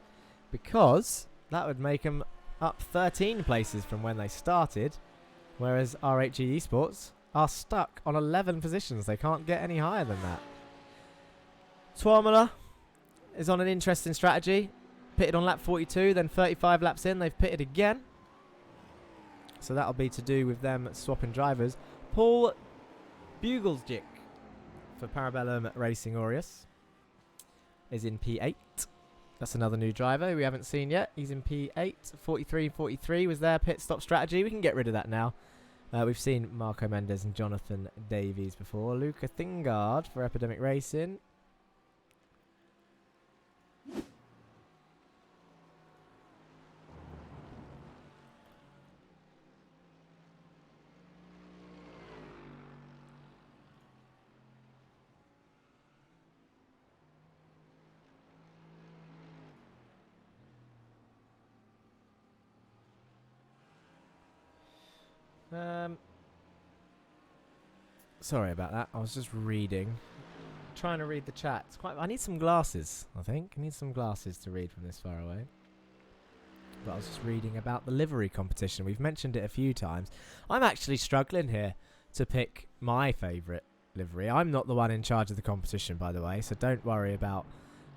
Because that would make them up 13 places from when they started. Whereas R8G Esports are stuck on 11 positions. They can't get any higher than that. Tuomala is on an interesting strategy. Pitted on lap 42, then 35 laps in, they've pitted again. So that'll be to do with them swapping drivers. Paul Bugelsjic for Parabellum Racing Aureus is in P8. That's another new driver we haven't seen yet. He's in P8. 43-43 was their pit stop strategy. We can get rid of that now. We've seen Marco Mendes and Jonathan Davies before. Luca Thingard for Epidemic Racing. Sorry about that. I was just reading. Trying to read the chat. It's quite. I need some glasses, I think. I need some glasses to read from this far away. But I was just reading about the livery competition. We've mentioned it a few times. I'm actually struggling here to pick my favourite livery. I'm not the one in charge of the competition, by the way, so don't worry about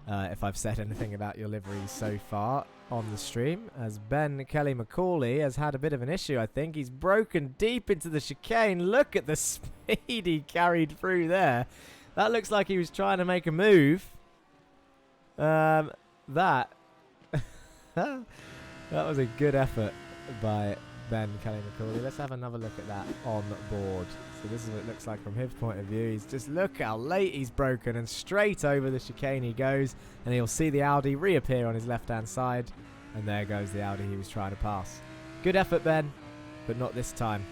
if I've said anything about your liveries so far on the stream, as Ben Kelly McCauley has had a bit of an issue, I think. He's broken deep into the chicane. Look at the speed he carried through there. That looks like he was trying to make a move. That was a good effort by Ben Kelly McCauley. Let's have another look at that on board. So this is what it looks like from his point of view. He's just, look how late he's broken, and straight over the chicane he goes, and he'll see the Audi reappear on his left-hand side, and there goes the Audi he was trying to pass. Good effort, Ben, but not this time.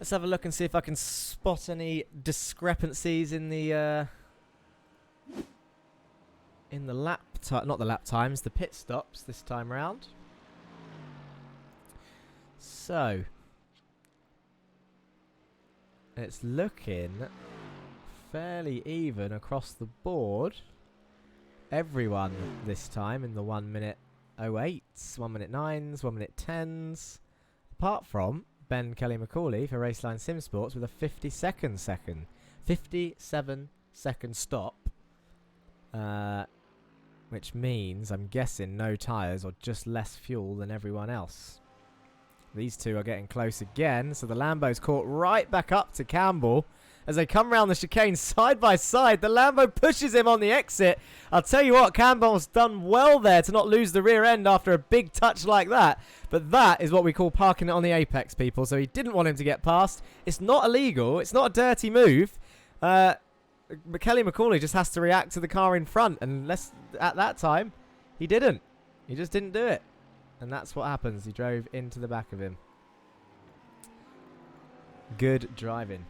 Let's have a look and see if I can spot any discrepancies in the the pit stops this time round. So it's looking fairly even across the board. Everyone this time in the 1 minute 08s, 1 minute 9s, 1 minute 10s, apart from Ben Kelly McCauley for Raceline Sim Sports with a 57 second stop, which means, I'm guessing, no tyres or just less fuel than everyone else. These two are getting close again, so the Lambo's caught right back up to Campbell. As they come round the chicane side by side, the Lambo pushes him on the exit. I'll tell you what, Campbell's done well there to not lose the rear end after a big touch like that. But that is what we call parking it on the apex, people. So he didn't want him to get past. It's not illegal. It's not a dirty move. Kelly McCauley just has to react to the car in front. And at that time, he didn't. He just didn't do it. And that's what happens. He drove into the back of him. Good driving.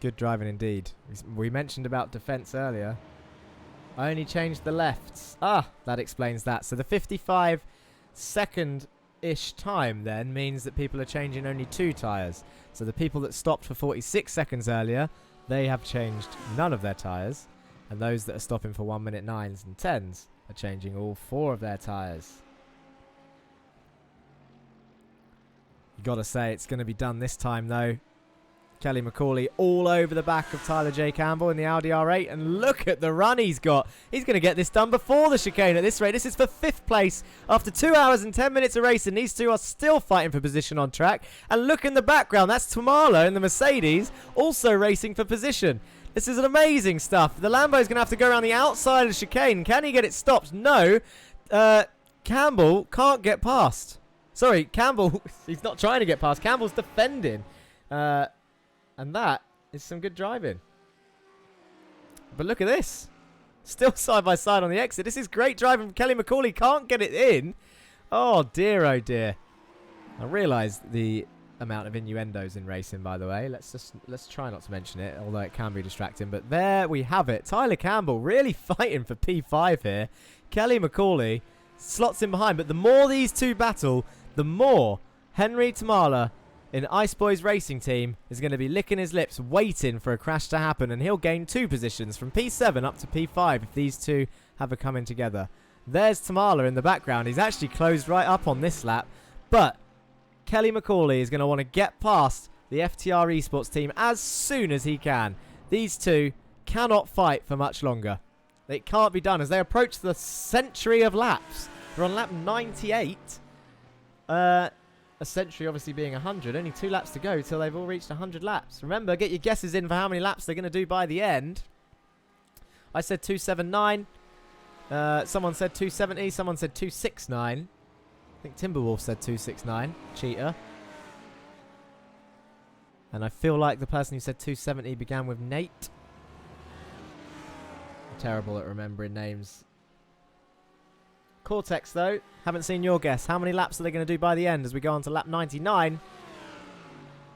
Good driving indeed. We mentioned about defence earlier. I only changed the lefts. Ah, that explains that. So the 55 second-ish time then means that people are changing only 2 tyres. So the people that stopped for 46 seconds earlier, they have changed none of their tyres. And those that are stopping for 1 minute 9s and 10s are changing all 4 of their tyres. You got to say it's going to be done this time though. Kelly McCauley all over the back of Tyler J. Campbell in the Audi R8. And look at the run he's got. He's going to get this done before the chicane at this rate. This is for 5th place after 2 hours and 10 minutes of racing. These two are still fighting for position on track. And look in the background. That's Tamala in the Mercedes also racing for position. This is amazing stuff. The Lambo's going to have to go around the outside of the chicane. Can he get it stopped? No. Campbell can't get past. Sorry, Campbell. He's not trying to get past. Campbell's defending. And that is some good driving. But look at this. Still side by side on the exit. This is great driving from Kelly McCauley. Can't get it in. Oh dear, oh dear. I realise the amount of innuendos in racing, by the way. Let's try not to mention it, although it can be distracting. But there we have it. Tyler Campbell really fighting for P5 here. Kelly McCauley slots in behind. But the more these two battle, the more Henry Tamala in Ice Boys Racing Team is going to be licking his lips waiting for a crash to happen, and he'll gain 2 positions from P7 up to P5 if these two have a coming together. There's Tamala in the background. He's actually closed right up on this lap, but Kelly McCauley is going to want to get past the FTR Esports team as soon as he can. These two cannot fight for much longer. It can't be done as they approach the century of laps. We're on lap 98. A century obviously being 100. Only 2 laps to go till they've all reached 100 laps. Remember, get your guesses in for how many laps they're going to do by the end. I said 279. Someone said 270. Someone said 269. I think Timberwolf said 269. Cheater. And I feel like the person who said 270 began with Nate. I'm terrible at remembering names. Cortex, though, haven't seen your guess. How many laps are they going to do by the end as we go on to lap 99?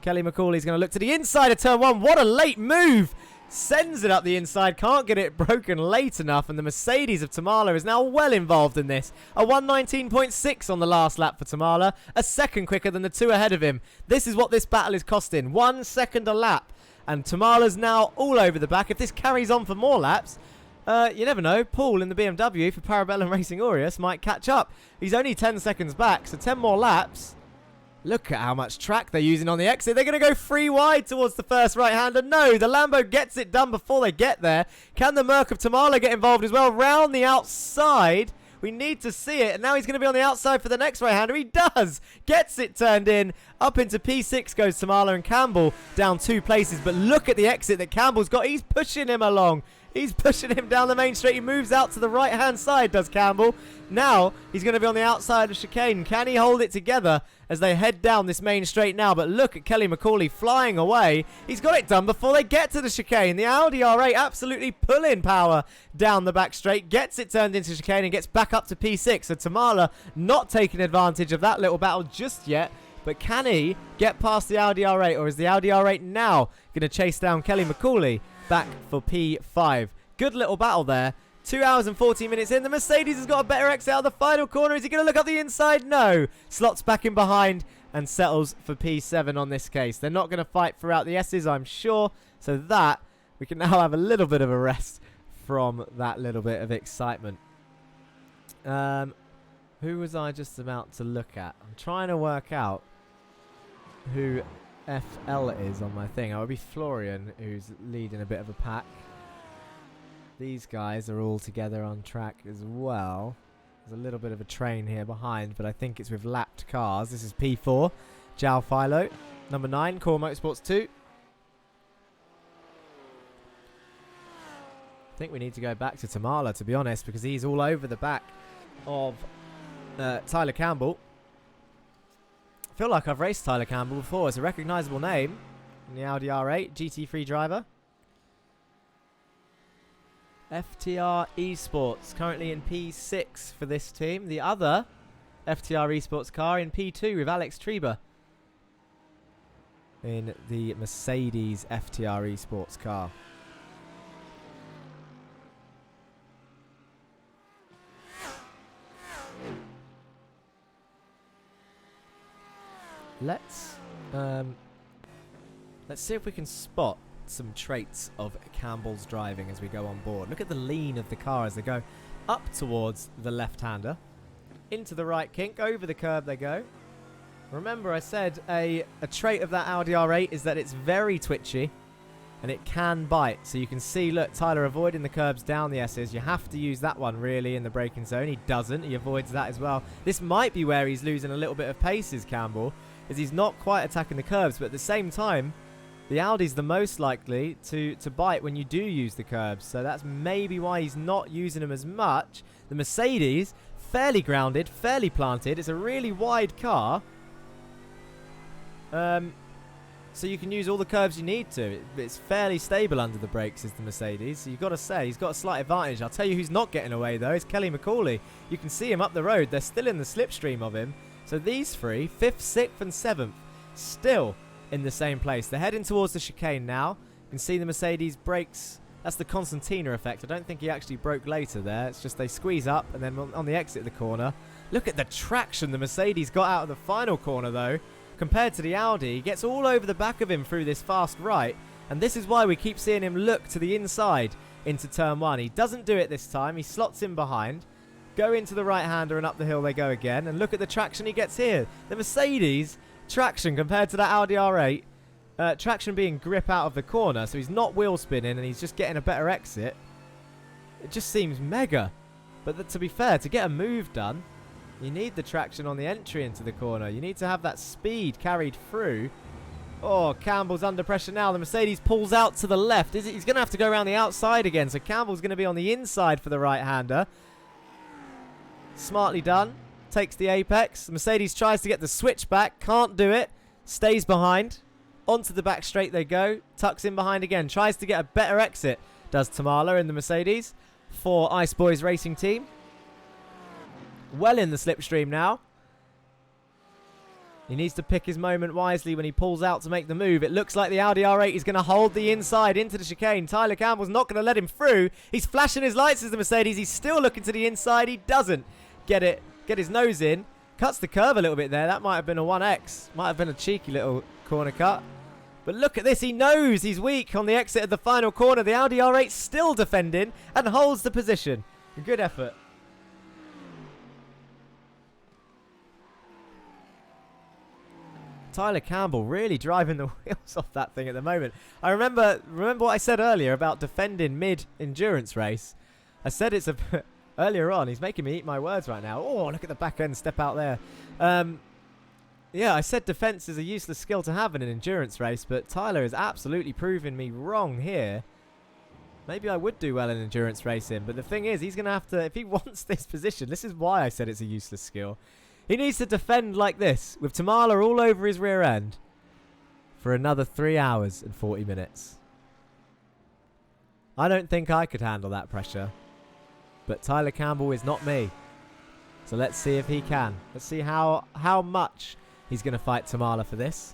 Kelly McCauley's going to look to the inside of turn 1. What a late move! Sends it up the inside, can't get it broken late enough, and the Mercedes of Tamala is now well involved in this. A 119.6 on the last lap for Tamala, a second quicker than the 2 ahead of him. This is what this battle is costing. 1 second a lap. And Tamala's now all over the back. If this carries on for more laps, you never know. Paul in the BMW for Parabellum Racing Aureus might catch up. He's only 10 seconds back, so 10 more laps. Look at how much track they're using on the exit. They're going to go 3 wide towards the first right-hander. No, the Lambo gets it done before they get there. Can the Merc of Tamala get involved as well? Round the outside. We need to see it. And now he's going to be on the outside for the next right-hander. He does. Gets it turned in. Up into P6 goes Tamala, and Campbell down 2 places. But look at the exit that Campbell's got. He's pushing him along. He's pushing him down the main straight. He moves out to the right-hand side, does Campbell. Now he's going to be on the outside of chicane. Can he hold it together as they head down this main straight now? But look at Kelly McCauley flying away. He's got it done before they get to the chicane. The Audi R8 absolutely pulling power down the back straight. Gets it turned into chicane and gets back up to P6. So Tamala not taking advantage of that little battle just yet. But can he get past the Audi R8? Or is the Audi R8 now going to chase down Kelly McCauley back for P5? Good little battle there. 2 hours and 14 minutes in. The Mercedes has got a better exit out of the final corner. Is he going to look up the inside? No. Slots back in behind and settles for P7 on this case. They're not going to fight throughout the S's, I'm sure. So that, we can now have a little bit of a rest from that little bit of excitement. Who was I just about to look at? I'm trying to work out who FL is on my thing. It would be Florian, who's leading a bit of a pack. These guys are all together on track as well. There's a little bit of a train here behind, but I think it's with lapped cars. This is P4, João Philo. Number 9, Core Motorsports 2. I think we need to go back to Tamala, to be honest, because he's all over the back of Tyler Campbell. I feel like I've raced Tyler Campbell before. It's a recognisable name in the Audi R8, GT3 driver. FTR Esports currently in P6 for this team. The other FTR Esports car in P2 with Alex Treba in the Mercedes FTR Esports car. Let's see if we can spot some traits of Campbell's driving as we go on board. Look at the lean of the car as they go up towards the left-hander. Into the right kink, over the curb they go. Remember I said a trait of that Audi R8 is that it's very twitchy and it can bite. So you can see, look, Tyler avoiding the curbs down the S's. You have to use that one really in the braking zone. He doesn't. He avoids that as well. This might be where he's losing a little bit of paces, Campbell, as he's not quite attacking the curbs, but at the same time, the Audi's the most likely to bite when you do use the curbs. So that's maybe why he's not using them as much. The Mercedes, fairly grounded, fairly planted. It's a really wide car. So you can use all the curbs you need to. It's fairly stable under the brakes, is the Mercedes. So you've got to say, he's got a slight advantage. I'll tell you who's not getting away, though. It's Kelly McCauley. You can see him up the road. They're still in the slipstream of him. So these three, 5th, 6th and 7th, still in the same place. They're heading towards the chicane now. You can see the Mercedes brakes. That's the Constantina effect. I don't think he actually broke later there. It's just they squeeze up and then on the exit of the corner. Look at the traction the Mercedes got out of the final corner, though. Compared to the Audi, he gets all over the back of him through this fast right. And this is why we keep seeing him look to the inside into turn 1. He doesn't do it this time. He slots in behind. Go into the right-hander and up the hill they go again. And look at the traction he gets here. The Mercedes traction compared to that Audi R8. Traction being grip out of the corner. So he's not wheel spinning and he's just getting a better exit. It just seems mega. But to be fair, to get a move done, you need the traction on the entry into the corner. You need to have that speed carried through. Oh, Campbell's under pressure now. The Mercedes pulls out to the left. He's going to have to go around the outside again. So Campbell's going to be on the inside for the right-hander. Smartly done. Takes the apex. The Mercedes tries to get the switch back. Can't do it. Stays behind. Onto the back straight they go. Tucks in behind again. Tries to get a better exit. Does Tamala in the Mercedes for Ice Boys Racing Team. Well in the slipstream now. He needs to pick his moment wisely when he pulls out to make the move. It looks like the Audi R8 is going to hold the inside into the chicane. Tyler Campbell's not going to let him through. He's flashing his lights as the Mercedes. He's still looking to the inside. He doesn't get his nose in. Cuts the curve a little bit there. That might have been a 1X. Might have been a cheeky little corner cut. But look at this. He knows he's weak on the exit of the final corner. The Audi R8 still defending and holds the position. Good effort. Tyler Campbell really driving the wheels off that thing at the moment. I remember what I said earlier about defending mid-endurance race. I said it's a earlier on. He's making me eat my words right now. Oh, look at the back end step out there. Yeah, I said defense is a useless skill to have in an endurance race, but Tyler is absolutely proving me wrong here. Maybe I would do well in endurance racing, but the thing is, he's going to have to, if he wants this position, this is why I said it's a useless skill. He needs to defend like this, with Tamala all over his rear end, for another 3 hours and 40 minutes. I don't think I could handle that pressure, but Tyler Campbell is not me. So let's see if he can. Let's see how much he's going to fight Tamala for this.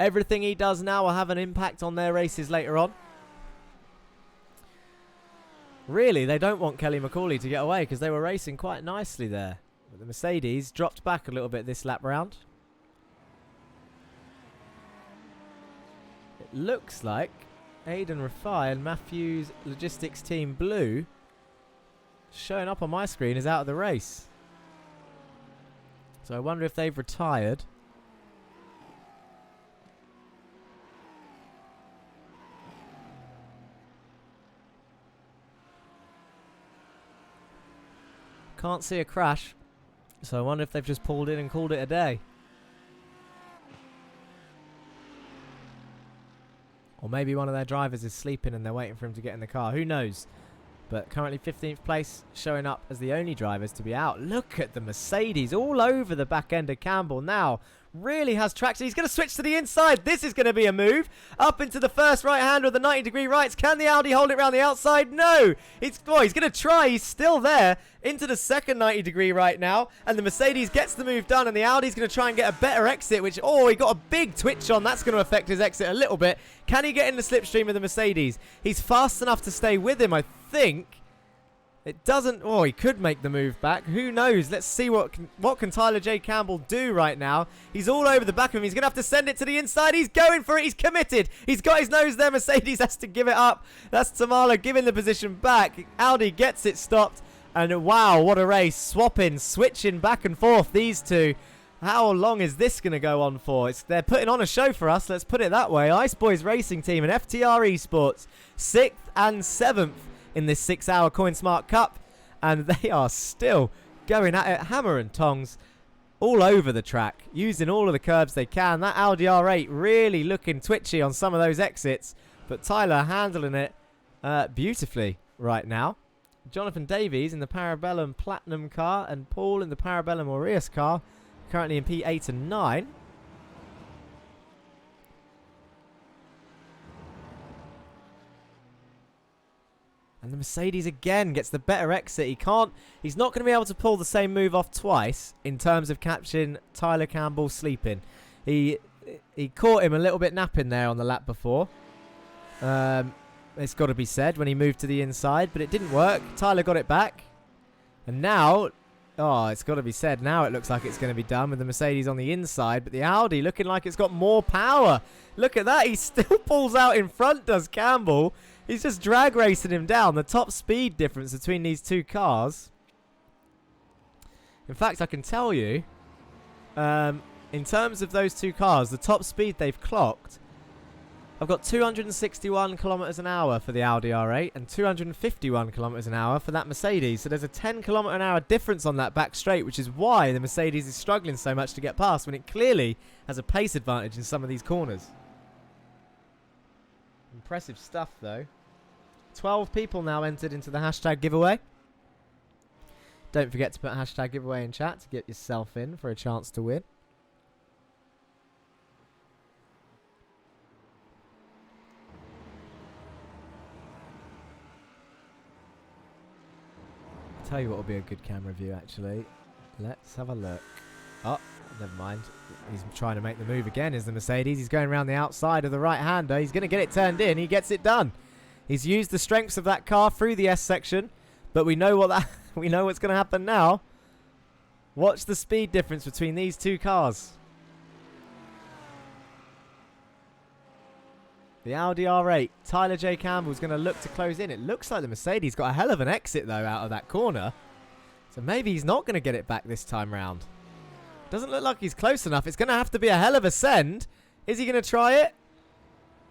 Everything he does now will have an impact on their races later on. Really, they don't want Kelly McCauley to get away because they were racing quite nicely there. But the Mercedes dropped back a little bit this lap round. It looks like Aidan Rafai and Matthews Logistics Team Blue, showing up on my screen, is out of the race. So I wonder if they've retired. Can't see a crash, so I wonder if they've just pulled in and called it a day. Or maybe one of their drivers is sleeping and they're waiting for him to get in the car. Who knows? But currently 15th place, showing up as the only drivers to be out. Look at the Mercedes all over the back end of Campbell now. Really has traction. He's going to switch to the inside. This is going to be a move. Up into the first right hand with the 90-degree rights. Can the Audi hold it around the outside? No. He's going to try. He's still there. Into the second 90-degree right now. And the Mercedes gets the move done. And the Audi's going to try and get a better exit. Which, he got a big twitch on. That's going to affect his exit a little bit. Can he get in the slipstream of the Mercedes? He's fast enough to stay with him, I think. It doesn't... he could make the move back. Who knows? Let's see what can Tyler J. Campbell do right now. He's all over the back of him. He's going to have to send it to the inside. He's going for it. He's committed. He's got his nose there. Mercedes has to give it up. That's Tamala giving the position back. Audi gets it stopped. And wow, what a race. Swapping, switching back and forth, these two. How long is this going to go on for? They're putting on a show for us. Let's put it that way. Ice Boys Racing Team and FTR Esports, 6th and 7th. In this 6-hour Coinsmart Cup, and they are still going at it hammer and tongs all over the track, using all of the curbs they can. That Audi R8 really looking twitchy on some of those exits, but Tyler handling it beautifully right now. Jonathan Davies in the Parabellum Platinum car and Paul in the Parabellum Aureus car, currently in P8 and 9. And the Mercedes again gets the better exit. He's not going to be able to pull the same move off twice in terms of catching Tyler Campbell sleeping. He caught him a little bit napping there on the lap before. It's got to be said when he moved to the inside, but it didn't work. Tyler got it back. And now, it's got to be said, now it looks like it's going to be done with the Mercedes on the inside, but the Audi looking like it's got more power. Look at that. He still pulls out in front, does Campbell. He's just drag racing him down. The top speed difference between these two cars. In fact, I can tell you, in terms of those two cars, the top speed they've clocked, I've got 261 kilometers an hour for the Audi R8 and 251 kilometers an hour for that Mercedes. So there's a 10 kilometer an hour difference on that back straight, which is why the Mercedes is struggling so much to get past when it clearly has a pace advantage in some of these corners. Impressive stuff, though. 12 people now entered into the hashtag giveaway. Don't forget to put hashtag giveaway in chat to get yourself in for a chance to win. I'll tell you what will be a good camera view, actually. Let's have a look. Oh, never mind. He's trying to make the move again, is the Mercedes. He's going around the outside of the right-hander. He's going to get it turned in. He gets it done. He's used the strengths of that car through the S section, but we know we know what's going to happen now. Watch the speed difference between these two cars. The Audi R8. Tyler J. Campbell's going to look to close in. It looks like the Mercedes got a hell of an exit, though, out of that corner. So maybe he's not going to get it back this time round. Doesn't look like he's close enough. It's going to have to be a hell of a send. Is he going to try it?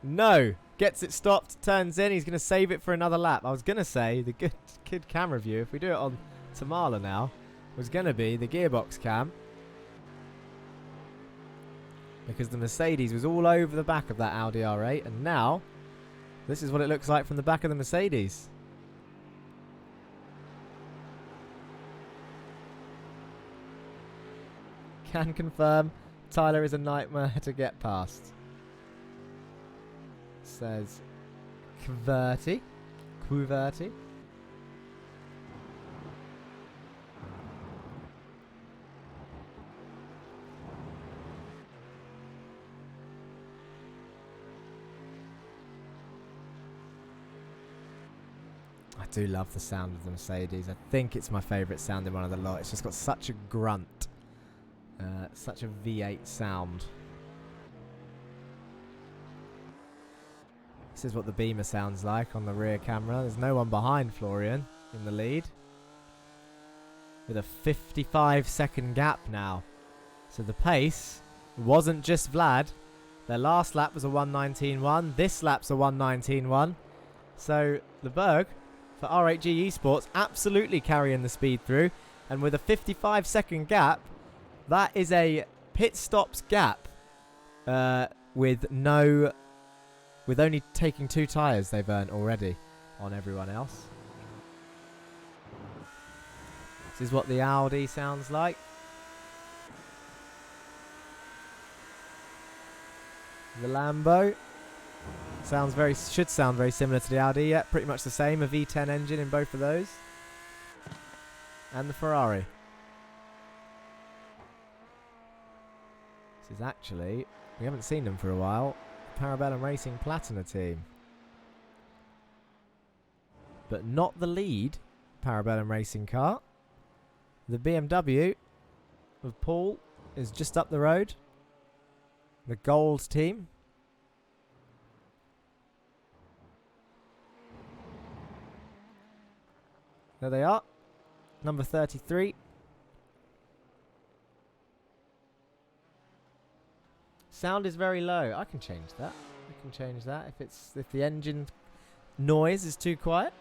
No. Gets it stopped, turns in. He's going to save it for another lap. I was going to say, the good camera view, if we do it on Tamala now, was going to be the gearbox cam. Because the Mercedes was all over the back of that Audi R8. And now, this is what it looks like from the back of the Mercedes. Can confirm Tyler is a nightmare to get past. Says Quverty. I do love the sound of the Mercedes. I think it's my favourite sound in one of the lot. It's just got such a grunt. Such a V8 sound. This is what the Beamer sounds like on the rear camera. There's no one behind Florian in the lead. With a 55-second gap now. So the pace wasn't just Vlad. Their last lap was a 1:19.1. This lap's a 1:19.1. So the Berg for R8G Esports absolutely carrying the speed through. And with a 55-second gap, that is a pit stops gap with only taking 2 tyres they've earned already on everyone else. This is what the Audi sounds like. The Lambo should sound very similar to the Audi. Yeah, pretty much the same. A V10 engine in both of those. And the Ferrari. This is actually, we haven't seen them for a while, Parabellum Racing Platina team. But not the lead Parabellum Racing car. The BMW of Paul is just up the road. The Gold team. There they are. Number 33. Sound is very low. I can change that. If the engine noise is too quiet.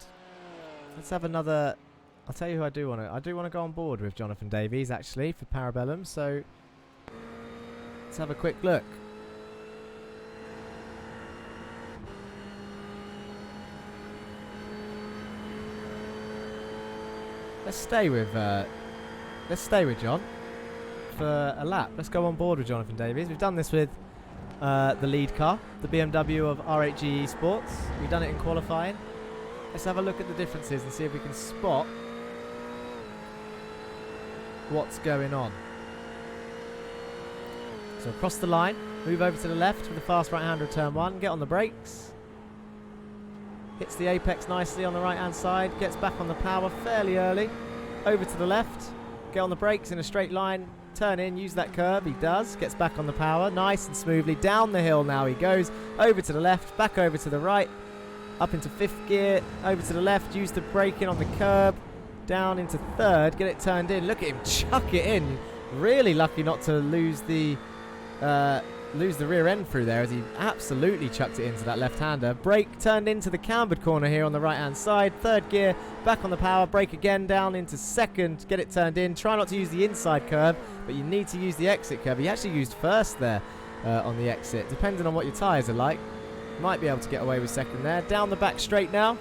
Let's have another. I'll tell you who I do want to go on board with Jonathan Davies actually for Parabellum. So let's have a quick look. Let's stay with John for a lap. Let's go on board with Jonathan Davies. We've done this with the lead car, the BMW of R8G Esports. We've done it in qualifying. Let's have a look at the differences and see if we can spot what's going on. So across the line, move over to the left with the fast right-hander of turn 1, get on the brakes. Hits the apex nicely on the right-hand side, gets back on the power fairly early. Over to the left, get on the brakes in a straight line, turn in, use that curve, he does, gets back on the power, nice and smoothly, down the hill now he goes, over to the left, back over to the right, up into 5th gear, over to the left, use the braking on the curb, down into 3rd, get it turned in, look at him chuck it in, really lucky not to lose the rear end through there as he absolutely chucked it into that left-hander. Brake turned into the cambered corner here on the right-hand side. 3rd gear, back on the power, brake again down into 2nd, get it turned in. Try not to use the inside curve, but you need to use the exit curve. He actually used 1st there on the exit, depending on what your tyres are like. Might be able to get away with 2nd there. Down the back straight now,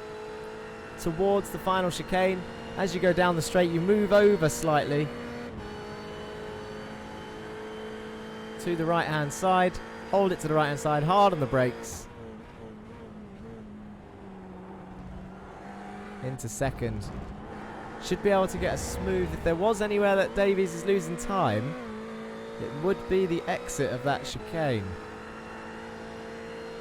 towards the final chicane. As you go down the straight, you move over slightly to the right hand side, hold it to the right hand side, hard on the brakes, into 2nd. Should be able to get a smooth, if there was anywhere that Davies is losing time, it would be the exit of that chicane,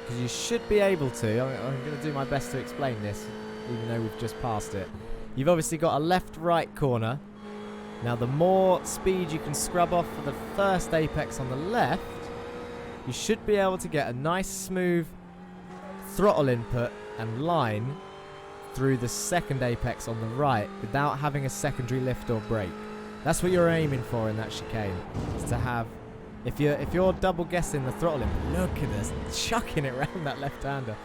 because you should be able to, I'm going to do my best to explain this even though we've just passed it. You've obviously got a left-right corner. Now the more speed you can scrub off for the first apex on the left, you should be able to get a nice smooth throttle input and line through the second apex on the right without having a secondary lift or brake. That's what you're aiming for in that chicane. Is to have, if you're double guessing the throttle input, look at us chucking it around that left-hander.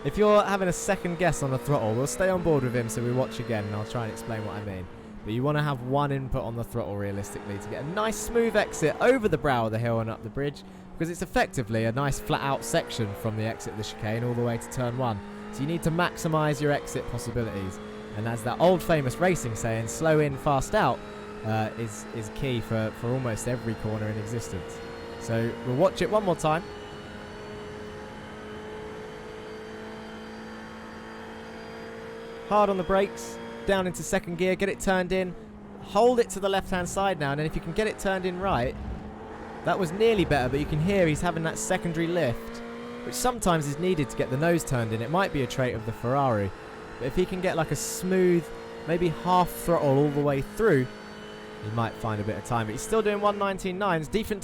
If you're having a second guess on the throttle, we'll stay on board with him so we watch again and I'll try and explain what I mean. But you want to have one input on the throttle realistically to get a nice smooth exit over the brow of the hill and up the bridge, because it's effectively a nice flat out section from the exit of the chicane all the way to turn 1. So you need to maximise your exit possibilities. And as that old famous racing saying, slow in, fast out, is key for almost every corner in existence. So we'll watch it one more time. Hard on the brakes, down into second gear, get it turned in, hold it to the left hand side now, and then if you can get it turned in right, that was nearly better, but you can hear he's having that secondary lift, which sometimes is needed to get the nose turned in. It might be a trait of the Ferrari, but if he can get like a smooth, maybe half throttle all the way through, he might find a bit of time. But he's still doing 1:19.9s, decent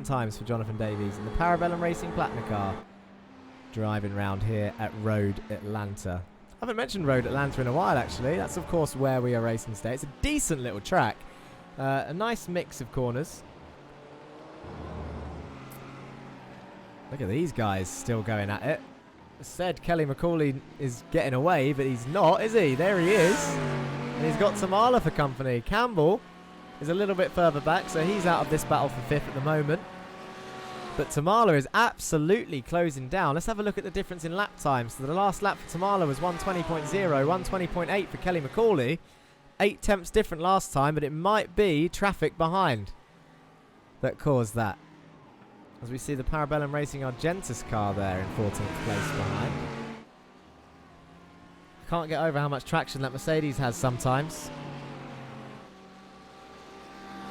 times for Jonathan Davies in the Parabellum Racing Platinum car, driving round here at Road Atlanta. I haven't mentioned Road Atlanta in a while, actually. That's, of course, where we are racing today. It's a decent little track. A nice mix of corners. Look at these guys still going at it. I said Kelly McCauley is getting away, but he's not, is he? There he is. And he's got Tamala for company. Campbell is a little bit further back, so he's out of this battle for 5th at the moment. But Tamala is absolutely closing down. Let's have a look at the difference in lap times. So the last lap for Tamala was 1:20.0, 1:20.8 for Kelly McCauley. 8 tenths different last time, but it might be traffic behind that caused that. As we see the Parabellum Racing Argentus car there in 14th place behind. Can't get over how much traction that Mercedes has sometimes.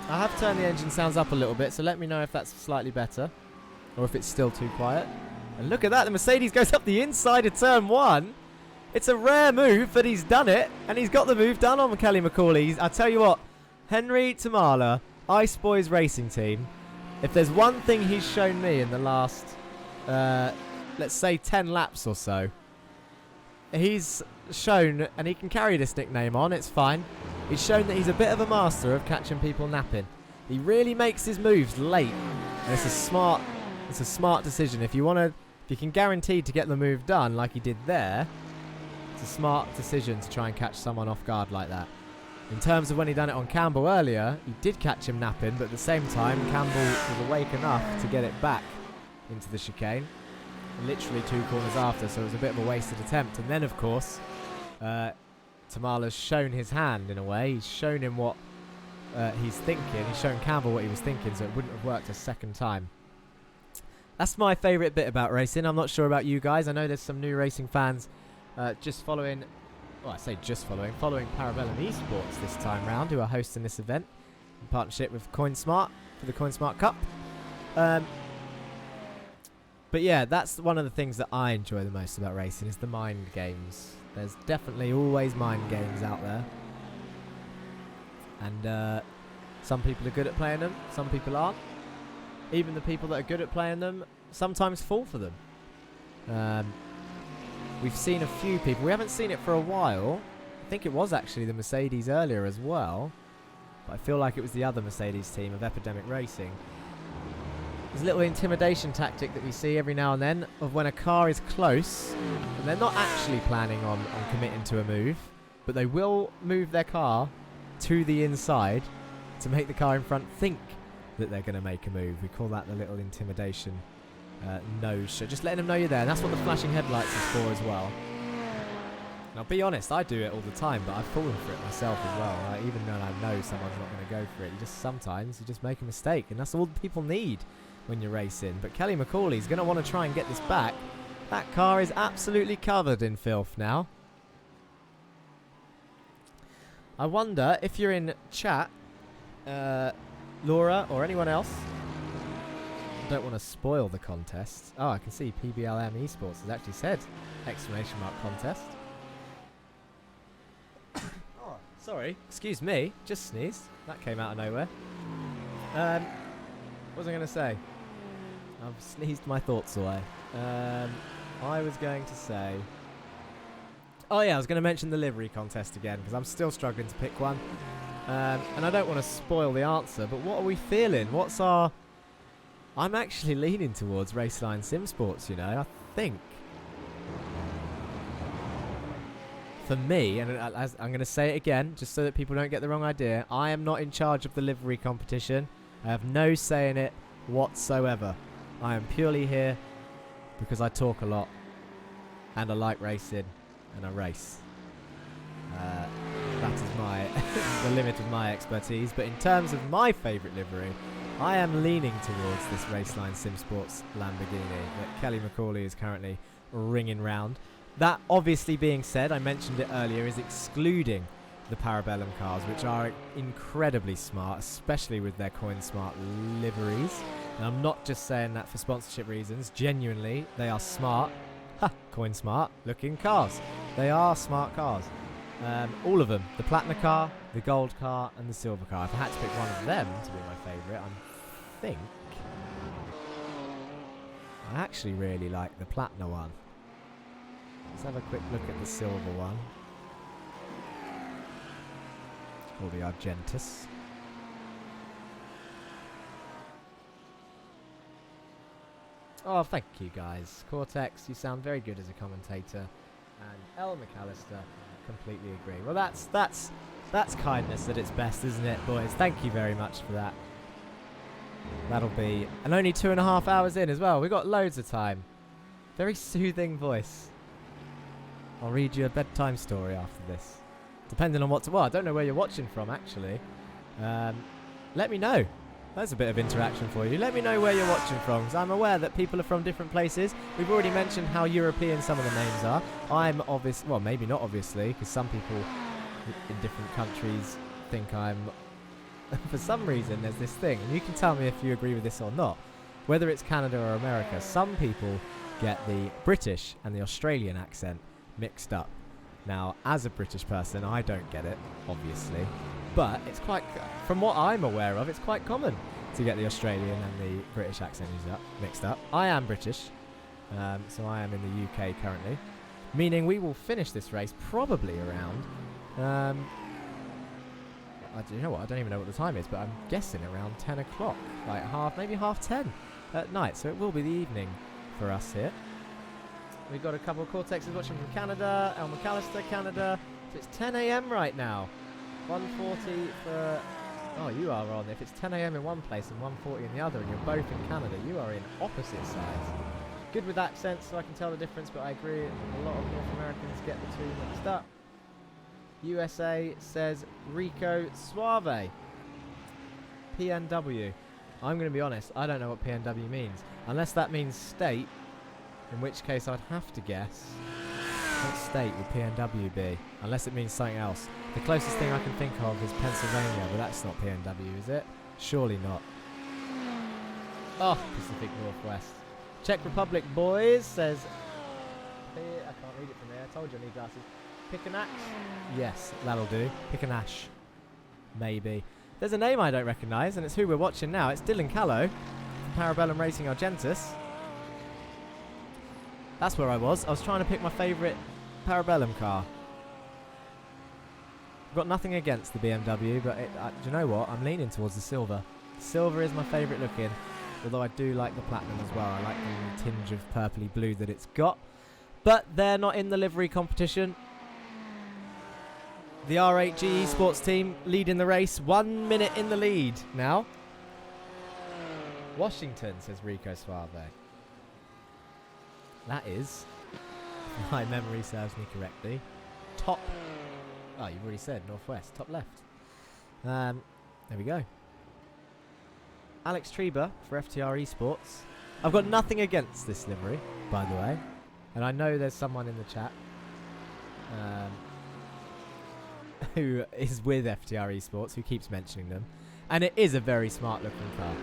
I have turned the engine sounds up a little bit, so let me know if that's slightly better or if it's still too quiet. And look at that, the Mercedes goes up the inside of turn 1. It's a rare move, but he's done it, and he's got the move done on Kelly McCauley. I tell you what, Henry Tamala, Ice Boys Racing Team, if there's one thing he's shown me in the last, let's say 10 laps or so, he's shown, and he can carry this nickname on, it's fine, he's shown that he's a bit of a master of catching people napping. He really makes his moves late, and it's a smart decision. If you can guarantee to get the move done like he did there, it's a smart decision to try and catch someone off guard like that. In terms of when he done it on Campbell earlier, he did catch him napping, but at the same time, Campbell was awake enough to get it back into the chicane, literally 2 corners after, so it was a bit of a wasted attempt. And then, of course, Tamala's shown his hand in a way. He's shown him what he's thinking. He's shown Campbell what he was thinking, so it wouldn't have worked a second time. That's my favourite bit about racing. I'm not sure about you guys. I know there's some new racing fans just following... Well, I say just following Parabellum Esports this time round, who are hosting this event in partnership with Coinsmart for the Coinsmart Cup. But yeah, that's one of the things that I enjoy the most about racing is the mind games. There's definitely always mind games out there. And some people are good at playing them, some people aren't. Even the people that are good at playing them sometimes fall for them. We've seen a few people. We haven't seen it for a while. I think it was actually the Mercedes earlier as well. But I feel like it was the other Mercedes team of Epidemic Racing. There's a little intimidation tactic that we see every now and then of when a car is close and they're not actually planning on committing to a move, but they will move their car to the inside to make the car in front think that they're going to make a move. We call that the little intimidation nose show. Just letting them know you're there, and that's what the flashing headlights is for as well. And I'll be honest, I do it all the time, but I've fallen for it myself as well. Even though I know someone's not going to go for it, sometimes you just make a mistake, and that's all people need when you're racing. But Kelly McCauley's going to want to try and get this back. That car is absolutely covered in filth now. I wonder if you're in chat, Laura or anyone else. I don't want to spoil the contest. Oh, I can see PBLM Esports has actually said exclamation mark contest. Oh, sorry, excuse me, just sneezed. That came out of nowhere. What was I going to say? I've sneezed my thoughts away. I was going to say... Oh yeah, I was going to mention the livery contest again, because I'm still struggling to pick one. And I don't want to spoil the answer, but what are we feeling? What's our... I'm actually leaning towards Raceline Sim Sports, you know, I think. For me, and as I'm going to say it again, just so that people don't get the wrong idea, I am not in charge of the livery competition. I have no say in it whatsoever. I am purely here because I talk a lot, and I like racing, and I race. That is my the limit of my expertise. But in terms of my favourite livery, I am leaning towards this Raceline Sim Sports Lamborghini that Kelly McCauley is currently ringing round. That obviously being said, I mentioned it earlier, is excluding the Parabellum cars, which are incredibly smart, especially with their Coinsmart liveries. And I'm not just saying that for sponsorship reasons. Genuinely, they are smart, Coinsmart looking cars. They are smart cars. All of them. The Platinum car, the Gold car, and the Silver car. If I had to pick one of them to be my favourite, I think I actually really like the Platinum one. Let's have a quick look at the Silver one. Or the Argentus. Oh, thank you guys. Cortex, you sound very good as a commentator. And L. McAllister, completely agree. Well, that's kindness at its best, isn't it, boys? Thank you very much for that. That'll be... And only 2.5 hours in as well. We've got loads of time. Very soothing voice. I'll read you a bedtime story after this. Depending on what to... Well, I don't know where you're watching from, actually. Let me know. There's a bit of interaction for you. Let me know where you're watching from, because I'm aware that people are from different places. We've already mentioned how European some of the names are. I'm obvious... Well, maybe not obviously, because some people in different countries think I'm... For some reason, there's this thing, and you can tell me if you agree with this or not. Whether it's Canada or America, some people get the British and the Australian accent mixed up. Now, as a British person, I don't get it, obviously. But it's quite, from what I'm aware of, it's quite common to get the Australian and the British accent mixed up. I am British, so I am in the UK currently. Meaning we will finish this race probably around, you know what, I don't even know what the time is, but I'm guessing around 10 o'clock. Like maybe half 10 at night. So it will be the evening for us here. We've got a couple of Cortexes watching from Canada. El McAllister, Canada. So it's 10 a.m. right now. 1:40 for... Oh, you are on. If it's 10 a.m. in one place and 1:40 in the other, and you're both in Canada, you are in opposite sides. Good with accents, so I can tell the difference, but I agree a lot of North Americans get the two mixed up. USA says Rico Suave. PNW. I'm going to be honest, I don't know what PNW means. Unless that means state, in which case I'd have to guess. What state would PNW be? Unless it means something else. The closest thing I can think of is Pennsylvania, but that's not PNW, is it? Surely not. Oh, Pacific Northwest. Czech Republic boys says... I can't read it from there. I told you I need glasses. Pick an axe? Yes, that'll do. Pick an ash. Maybe. There's a name I don't recognise, and it's who we're watching now. It's Dylan Callow from Parabellum Racing Argentus. That's where I was. I was trying to pick my favourite Parabellum car. I've got nothing against the BMW, but do you know what? I'm leaning towards the silver. Silver is my favourite looking, although I do like the platinum as well. I like the tinge of purpley blue that it's got. But they're not in the livery competition. The R8G Esports team leading the race. 1 minute in the lead now. Washington, says Rico Suave. That is, if my memory serves me correctly, top... Oh, you've already said northwest, top left. There we go. Alex Treba for FTR Esports. I've got nothing against this livery, by the way. And I know there's someone in the chat who is with FTR Esports, who keeps mentioning them. And it is a very smart looking car.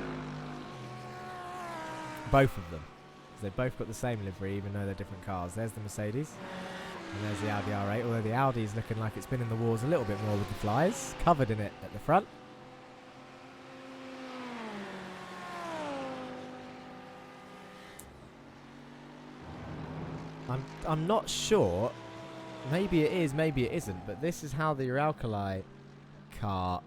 Both of them. They've both got the same livery, even though they're different cars. There's the Mercedes, and there's the Audi R8, although the Audi is looking like it's been in the wars a little bit more with the flies, covered in it at the front. I'm not sure. Maybe it is, maybe it isn't. But this is how the Uralkali car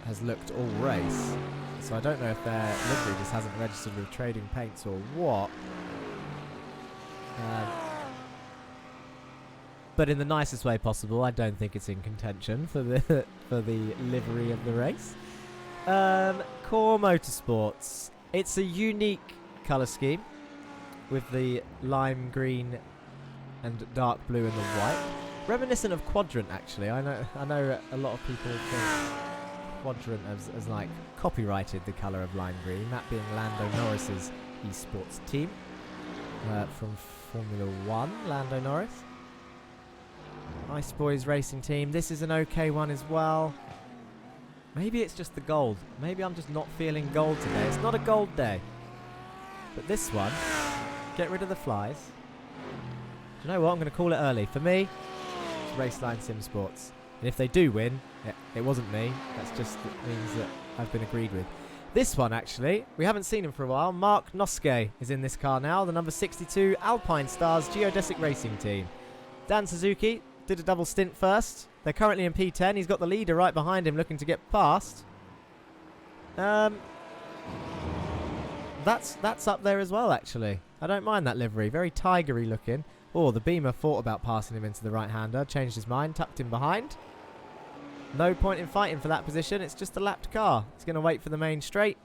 has looked all race. So I don't know if their livery just hasn't registered with trading paints or what. But in the nicest way possible, I don't think it's in contention for the for the livery of the race. Core Motorsports. It's a unique colour scheme with the lime green and dark blue and the white, reminiscent of Quadrant. Actually, I know a lot of people think Quadrant as like copyrighted the colour of lime green. That being Lando Norris's esports team from Formula 1, Lando Norris. Ice Boys racing team. This is an okay one as well. Maybe it's just the gold. Maybe I'm just not feeling gold today. It's not a gold day. But this one, get rid of the flies. Do you know what? I'm going to call it early. For me, it's Raceline Sim Sports. And if they do win, it wasn't me. That's just means that I've been agreed with. This one, actually, we haven't seen him for a while. Mark Noske is in this car now. The number 62 Alpine Stars Geodesic Racing Team. Dan Suzuki did a double stint first. They're currently in P10. He's got the leader right behind him looking to get past. That's up there as well, actually. I don't mind that livery. Very tigery looking. Oh, the Beamer thought about passing him into the right-hander. Changed his mind. Tucked him behind. No point in fighting for that position. It's just a lapped car. He's going to wait for the main straight.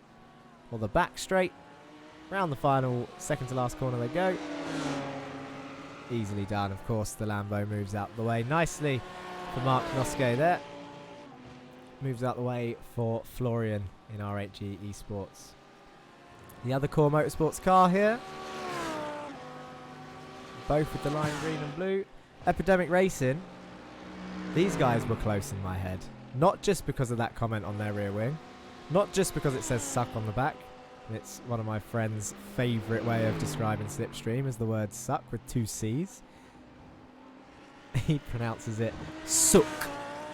Or the back straight. Round the final second to last corner they go. Easily done. Of course, the Lambo moves out the way nicely for Mark Noske there. Moves out the way for Florian in RHE Esports. The other Core Motorsports car here. Both with the lime green and blue. Epidemic Racing. These guys were close in my head. Not just because of that comment on their rear wing. Not just because it says suck on the back. It's one of my friend's favourite way of describing Slipstream is the word suck with 2 C's. He pronounces it suck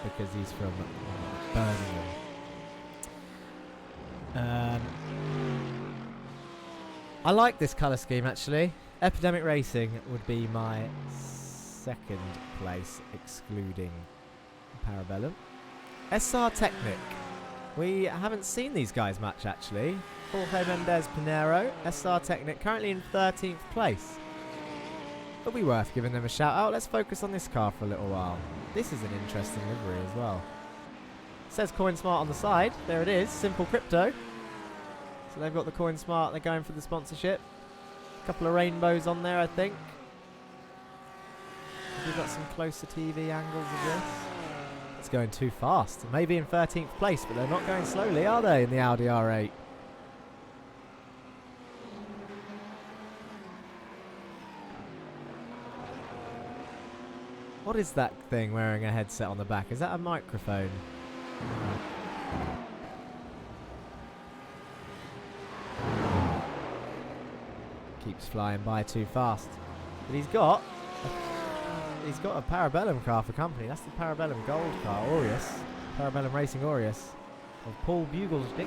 because he's from Birmingham. I like this colour scheme actually. Epidemic Racing would be my second place, excluding Parabellum. SR Technic. We haven't seen these guys much actually. Jorge Mendez Pinero, SR Technic, currently in 13th place. It'll be worth giving them a shout out. Let's focus on this car for a little while. This is an interesting livery as well. It says Coinsmart on the side. There it is, Simple Crypto. So they've got the Coinsmart, they're going for the sponsorship. A couple of rainbows on there, I think. We've got some closer TV angles of this. It's going too fast. Maybe in 13th place, but they're not going slowly, are they, in the Audi R8? What is that thing wearing a headset on the back? Is that a microphone? Keeps flying by too fast. But he's got a Parabellum car for company. That's the Parabellum Gold car, Aureus. Parabellum Racing Aureus of Paul Buglestick.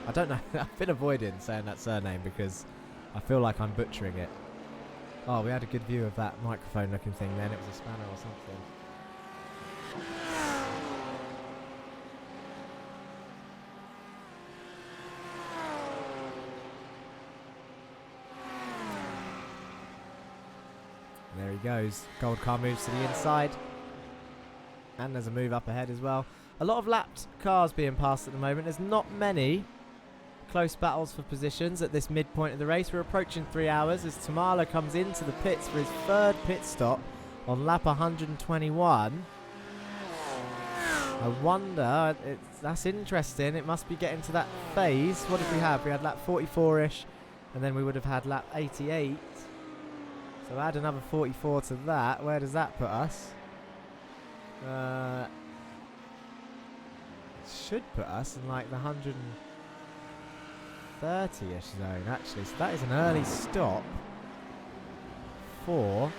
I don't know. I've been avoiding saying that surname because I feel like I'm butchering it. Oh, we had a good view of that microphone looking thing then. It was a spanner or something. There he goes. Gold car moves to the inside. And there's a move up ahead as well. A lot of lapped cars being passed at the moment. There's not many close battles for positions at this midpoint of the race. We're approaching 3 hours as Tamala comes into the pits for his third pit stop on lap 121. I wonder, that's interesting. It must be getting to that phase. What did we have? We had lap 44-ish, and then we would have had lap 88. So add another 44 to that. Where does that put us? It should put us in like the 130-ish zone, actually. So that is an early stop for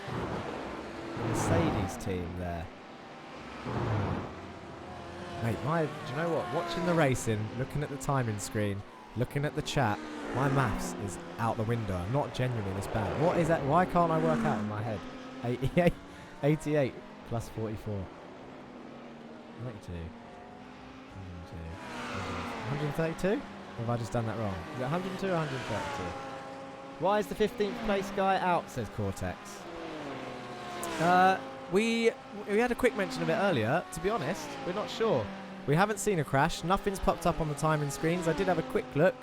the Mercedes team there. Mate, do you know what? Watching the racing, looking at the timing screen, looking at the chat, my maths is out the window. I'm not genuinely this bad. What is that? Why can't I work out in my head? 88 plus 44. 92. 132? Or have I just done that wrong? Is it 102 or 132? Why is the 15th place guy out, says Cortex. We had a quick mention of it earlier. To be honest, we're not sure. We haven't seen a crash. Nothing's popped up on the timing screens. I did have a quick look.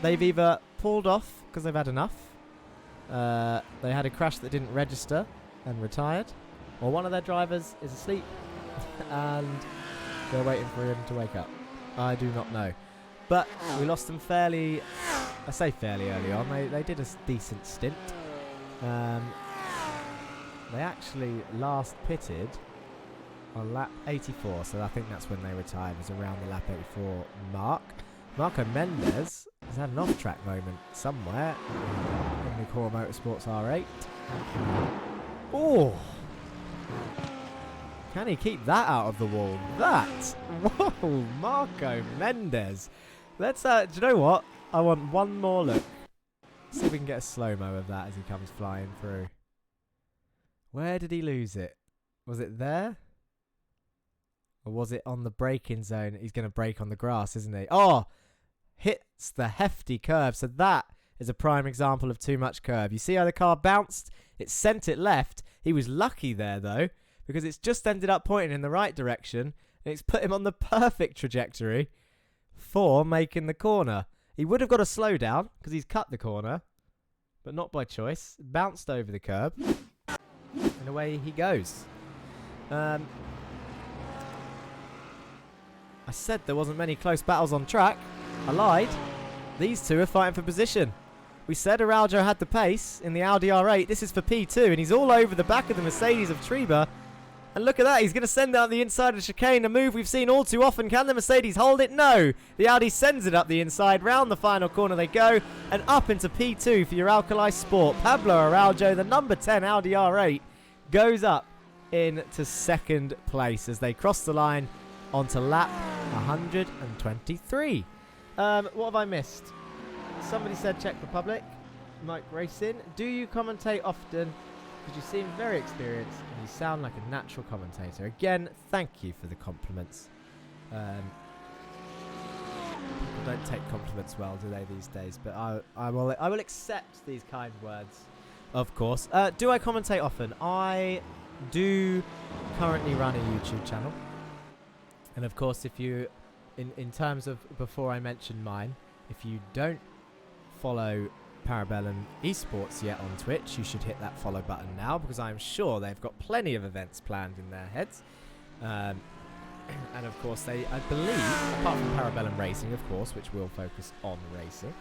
They've either pulled off because they've had enough. They had a crash that didn't register and retired. Or one of their drivers is asleep and they're waiting for him to wake up. I do not know. But we lost them fairly, I say fairly early on. They did a decent stint. They actually last pitted on lap 84, so I think that's when they retired, was around the lap 84 mark. Marco Mendes has had an off-track moment somewhere in the Core Motorsports R8. Oh! Can he keep that out of the wall? That! Whoa! Marco Mendes! Let's, do you know what? I want one more look. See if we can get a slow-mo of that as he comes flying through. Where did he lose it? Was it there? Or was it on the braking zone? He's going to brake on the grass, isn't he? Oh! Hits the hefty curve. So that is a prime example of too much curve. You see how the car bounced? It sent it left. He was lucky there, though, because it's just ended up pointing in the right direction. And it's put him on the perfect trajectory for making the corner. He would have got a slowdown because he's cut the corner, but not by choice. Bounced over the curb. And away he goes. I said there wasn't many close battles on track. I lied. These two are fighting for position. We said Araujo had the pace in the Audi R8. This is for P2, and he's all over the back of the Mercedes of Treba. And look at that. He's going to send out the inside of the chicane, a move we've seen all too often. Can the Mercedes hold it? No. The Audi sends it up the inside. Round the final corner they go, and up into P2 for your Alkali Sport. Pablo Araujo, the number 10 Audi R8, goes up into second place as they cross the line onto lap 123. What have I missed? Somebody said Czech Republic. Mike Racing. Do you commentate often? Because you seem very experienced and you sound like a natural commentator. Again, thank you for the compliments. People don't take compliments well, do they, these days? But I will accept these kind words, of course. Do I commentate often? I do currently run a YouTube channel. And of course, if you, in terms of before I mention mine, if you don't follow Parabellum Esports yet on Twitch, you should hit that follow button now, because I'm sure they've got plenty of events planned in their heads. And of course, I believe, apart from Parabellum Racing, of course, which will focus on racing,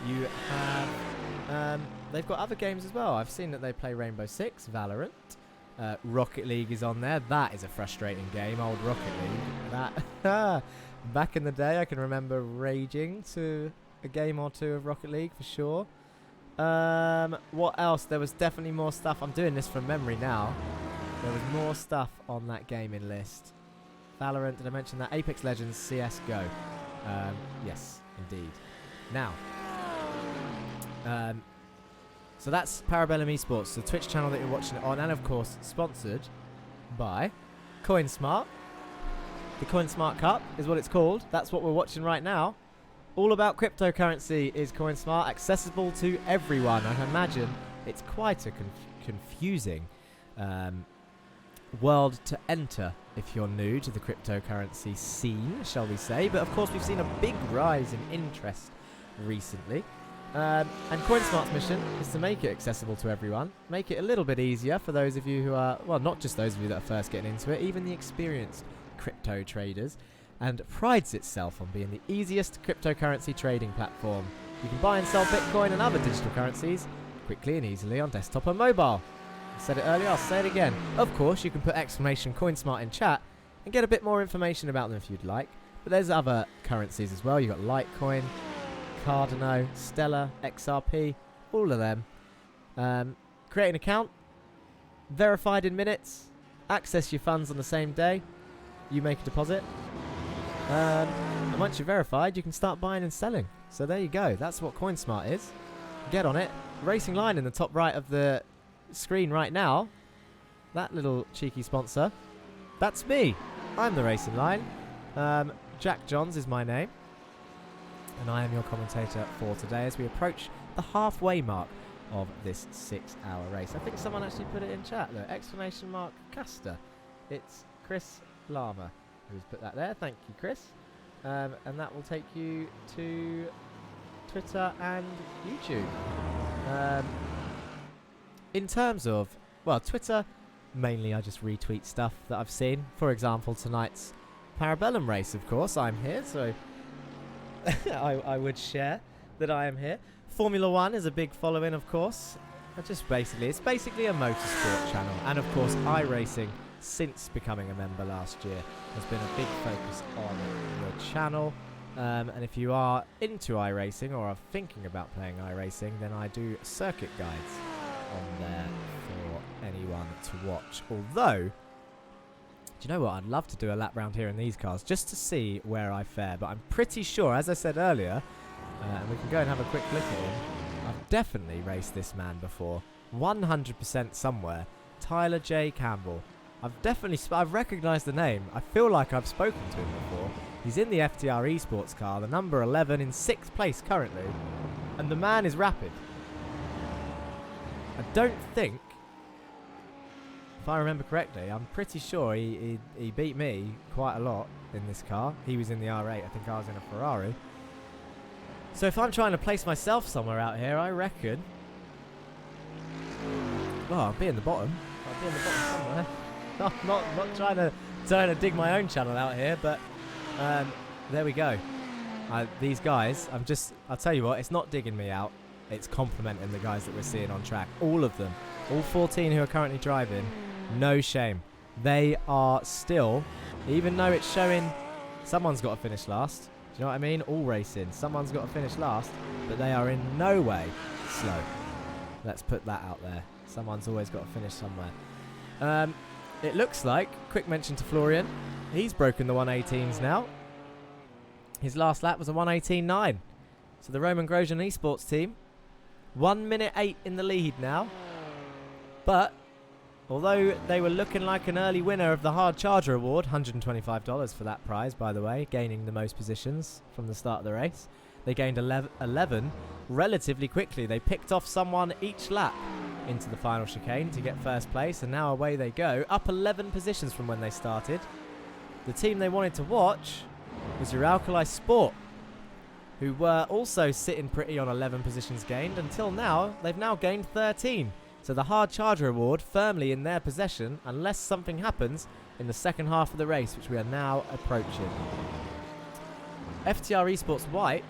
you have, they've got other games as well. I've seen that they play Rainbow Six, Valorant. Rocket League is on there. That is a frustrating game, old Rocket League. That back in the day, I can remember raging to a game or two of Rocket League for sure. What else? There was definitely more stuff. I'm doing this from memory now. There was more stuff on that gaming list. Valorant, did I mention that? Apex Legends, CSGO. Yes, indeed. Now, so that's Parabellum Esports, the Twitch channel that you're watching it on, and of course sponsored by Coinsmart. The Coinsmart Cup is what it's called. That's what we're watching right now. All about cryptocurrency is Coinsmart, accessible to everyone. I imagine it's quite a confusing world to enter if you're new to the cryptocurrency scene, shall we say. But of course we've seen a big rise in interest recently. And Coinsmart's mission is to make it accessible to everyone, make it a little bit easier for those of you who are, well, not just those of you that are first getting into it, even the experienced crypto traders, and prides itself on being the easiest cryptocurrency trading platform. You can buy and sell Bitcoin and other digital currencies quickly and easily on desktop and mobile. I said it earlier, I'll say it again. Of course, you can put exclamation Coinsmart in chat and get a bit more information about them if you'd like. But there's other currencies as well. You've got Litecoin, Cardano, Stellar, XRP, all of them. Create an account, verified in minutes, access your funds on the same day, you make a deposit. And once you're verified, you can start buying and selling. So there you go. That's what Coinsmart is. Get on it. Racing Line in the top right of the screen right now. That little cheeky sponsor. That's me. I'm the Racing Line. Jack Johns is my name. And I am your commentator for today as we approach the halfway mark of this 6-hour race. I think someone actually put it in chat. Look, exclamation mark Caster. It's Chris Lama who's put that there. Thank you, Chris. And that will take you to Twitter and YouTube. In terms of, well, Twitter, mainly I just retweet stuff that I've seen. For example, tonight's Parabellum race, of course. I'm here, so I would share that I am here. Formula One is a big following, of course. It's basically a motorsport channel. And of course, iRacing, since becoming a member last year, has been a big focus on the channel. And if you are into iRacing or are thinking about playing iRacing, then I do circuit guides on there for anyone to watch. Although, do you know what? I'd love to do a lap round here in these cars just to see where I fare. But I'm pretty sure, as I said earlier, and we can go and have a quick look at him, I've definitely raced this man before. 100% somewhere. Tyler J. Campbell. I've recognised the name. I feel like I've spoken to him before. He's in the FTR Esports car, the number 11, in 6th place currently. And the man is rapid. I don't think, if I remember correctly, I'm pretty sure he beat me quite a lot in this car. He was in the R8, I think I was in a Ferrari. So if I'm trying to place myself somewhere out here, I reckon, well, I'll be in the bottom. I'll be in the bottom somewhere. not trying to dig my own channel out here, but there we go. These guys, I'll tell you what, it's not digging me out. It's complimenting the guys that we're seeing on track. All of them. All 14 who are currently driving. No shame. They are still, even though it's showing someone's got to finish last. Do you know what I mean? All racing. Someone's got to finish last, but they are in no way slow. Let's put that out there. Someone's always got to finish somewhere. It looks like, quick mention to Florian, he's broken the 118s now. His last lap was a 118.9. So the Roman Grosjean Esports team, 1 minute 8 in the lead now. But although they were looking like an early winner of the Hard Charger Award, $125 for that prize, by the way, gaining the most positions from the start of the race, they gained 11 relatively quickly. They picked off someone each lap into the final chicane to get first place, and now away they go, up 11 positions from when they started. The team they wanted to watch was your Alkali Sport, who were also sitting pretty on 11 positions gained. Until now, they've now gained 13. So the Hard Charger Award firmly in their possession, unless something happens in the second half of the race, which we are now approaching. FTR Esports White,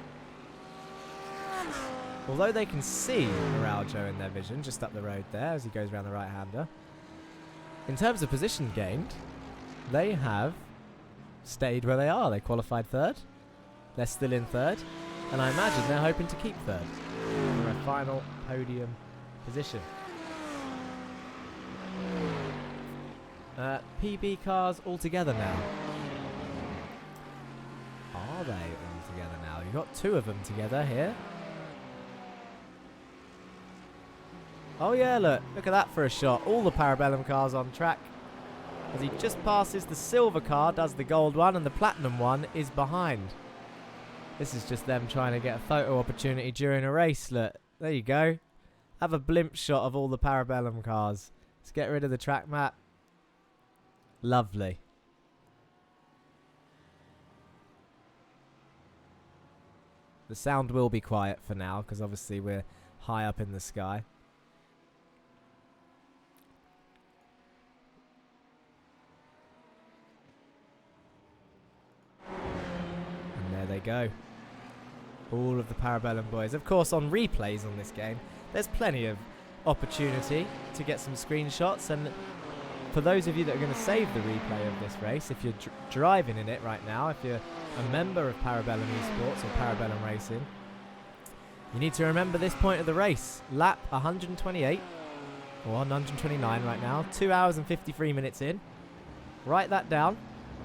although they can see Morad in their vision just up the road there as he goes around the right-hander, in terms of position gained, they have stayed where they are. They qualified third. They're still in third. And I imagine they're hoping to keep third for a final podium position. PB cars all together now. Are they all together now? You've got 2 of them together here. Oh yeah, look at that for a shot. All the Parabellum cars on track. As he just passes the silver car, does the gold one, and the platinum one is behind. This is just them trying to get a photo opportunity during a race. Look, there you go. Have a blimp shot of all the Parabellum cars. Let's get rid of the track map. Lovely. The sound will be quiet for now, because obviously we're high up in the sky. There they go. All of the Parabellum boys. Of course, on replays on this game, there's plenty of opportunity to get some screenshots. And for those of you that are going to save the replay of this race, if you're driving in it right now, if you're a member of Parabellum Esports or Parabellum Racing, you need to remember this point of the race. Lap 128, or 129 right now. 2 hours and 53 minutes in. Write that down,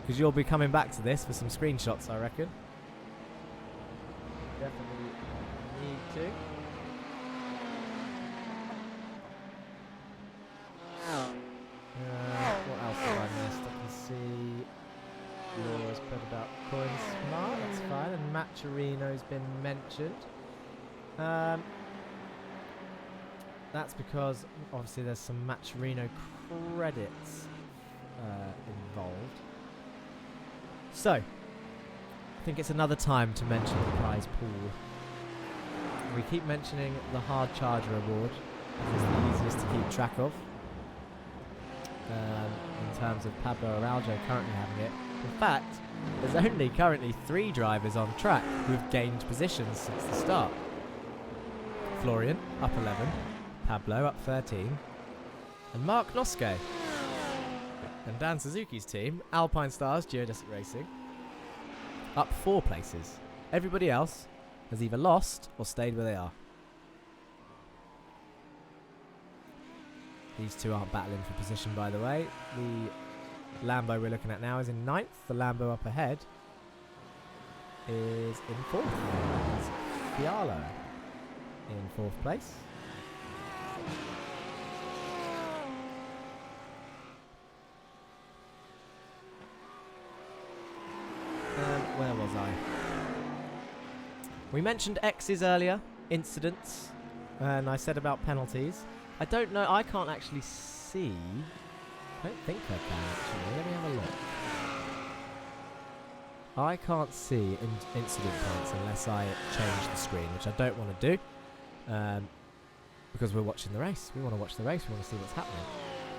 because you'll be coming back to this for some screenshots, I reckon. definitely need to. What else have I missed? I can see Laura's put about Coinsmart, that's fine, and Matcherino's been mentioned. That's because obviously there's some Matcherino credits involved. So, I think it's another time to mention the prize pool. We keep mentioning the Hard Charger Award, which is the easiest to keep track of. In terms of Pablo Araujo currently having it. In fact, there's only currently 3 drivers on track who have gained positions since the start. Florian, up 11. Pablo, up 13. And Mark Noske. And Dan Suzuki's team, Alpine Stars Geodesic Racing, up 4 places. Everybody else has either lost or stayed where they are. These two aren't battling for position, by the way. The Lambo we're looking at now is in 9th. The Lambo up ahead is in 4th. It's Fialo in 4th place. Where was I? We mentioned X's earlier, incidents, and I said about penalties. I don't know, I can't actually see. I don't think I can actually. Let me have a look. I can't see incident points unless I change the screen, which I don't want to do. Because we're watching the race. We want to watch the race. We want to see what's happening.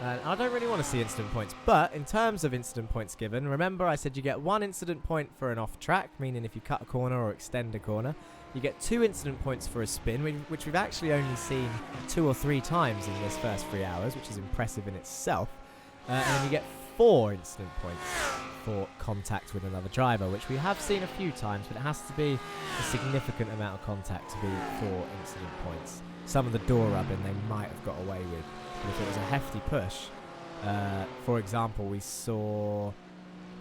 And I don't really want to see incident points. But in terms of incident points given, remember I said you get 1 incident point for an off track, meaning if you cut a corner or extend a corner. You get 2 incident points for a spin, which we've actually only seen 2 or 3 times in this first 3 hours, which is impressive in itself. And then you get 4 incident points for contact with another driver, which we have seen a few times, but it has to be a significant amount of contact to be 4 incident points. Some of the door rubbing they might have got away with, but if it was a hefty push, for example, we saw, I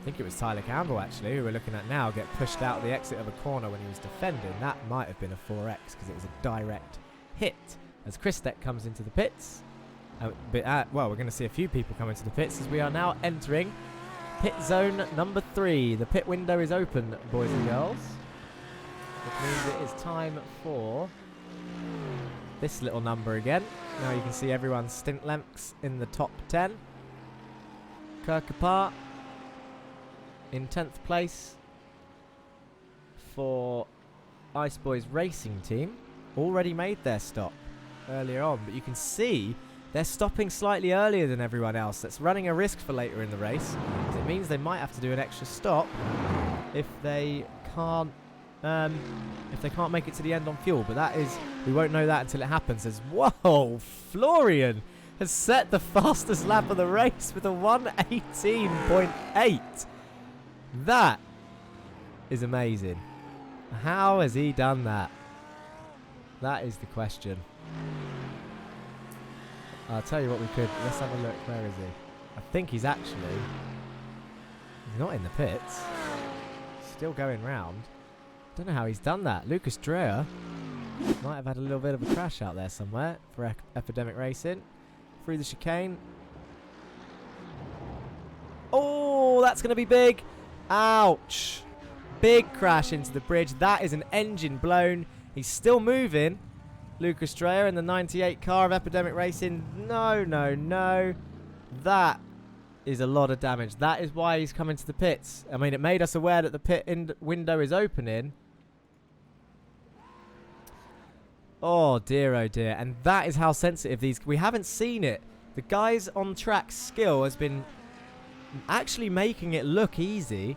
think it was Tyler Campbell actually, who we're looking at now, get pushed out the exit of a corner when he was defending. That might have been a 4X because it was a direct hit. As Christek comes into the pits, well, we're going to see a few people come into the pits as we are now entering pit zone number 3. The pit window is open, boys and girls, which means it is time for this little number again. Now you can see everyone's stint lengths in the top 10. Kirkapar in 10th place for Ice Boys Racing Team. Already made their stop earlier on, but you can see they're stopping slightly earlier than everyone else. That's running a risk for later in the race. It means they might have to do an extra stop if they can't make it to the end on fuel. But that is, we won't know that until it happens. As whoa, Florian has set the fastest lap of the race with a 1:18.8. That is amazing. How has he done that? That is the question. I'll tell you what we could. Let's have a look. Where is he? I think he's not in the pits. Still going round. Don't know how he's done that. Lucas Dreher might have had a little bit of a crash out there somewhere for Epidemic Racing. Through the chicane. Oh, that's going to be big. Ouch. Big crash into the bridge. That is an engine blown. He's still moving. Lucas Dreher in the 98 car of Epidemic Racing. No, no, no. That is a lot of damage. That is why he's coming to the pits. I mean, it made us aware that the pit window is opening. Oh dear, oh dear. And that is how sensitive these... We haven't seen it. The guys on track skill has been actually making it look easy.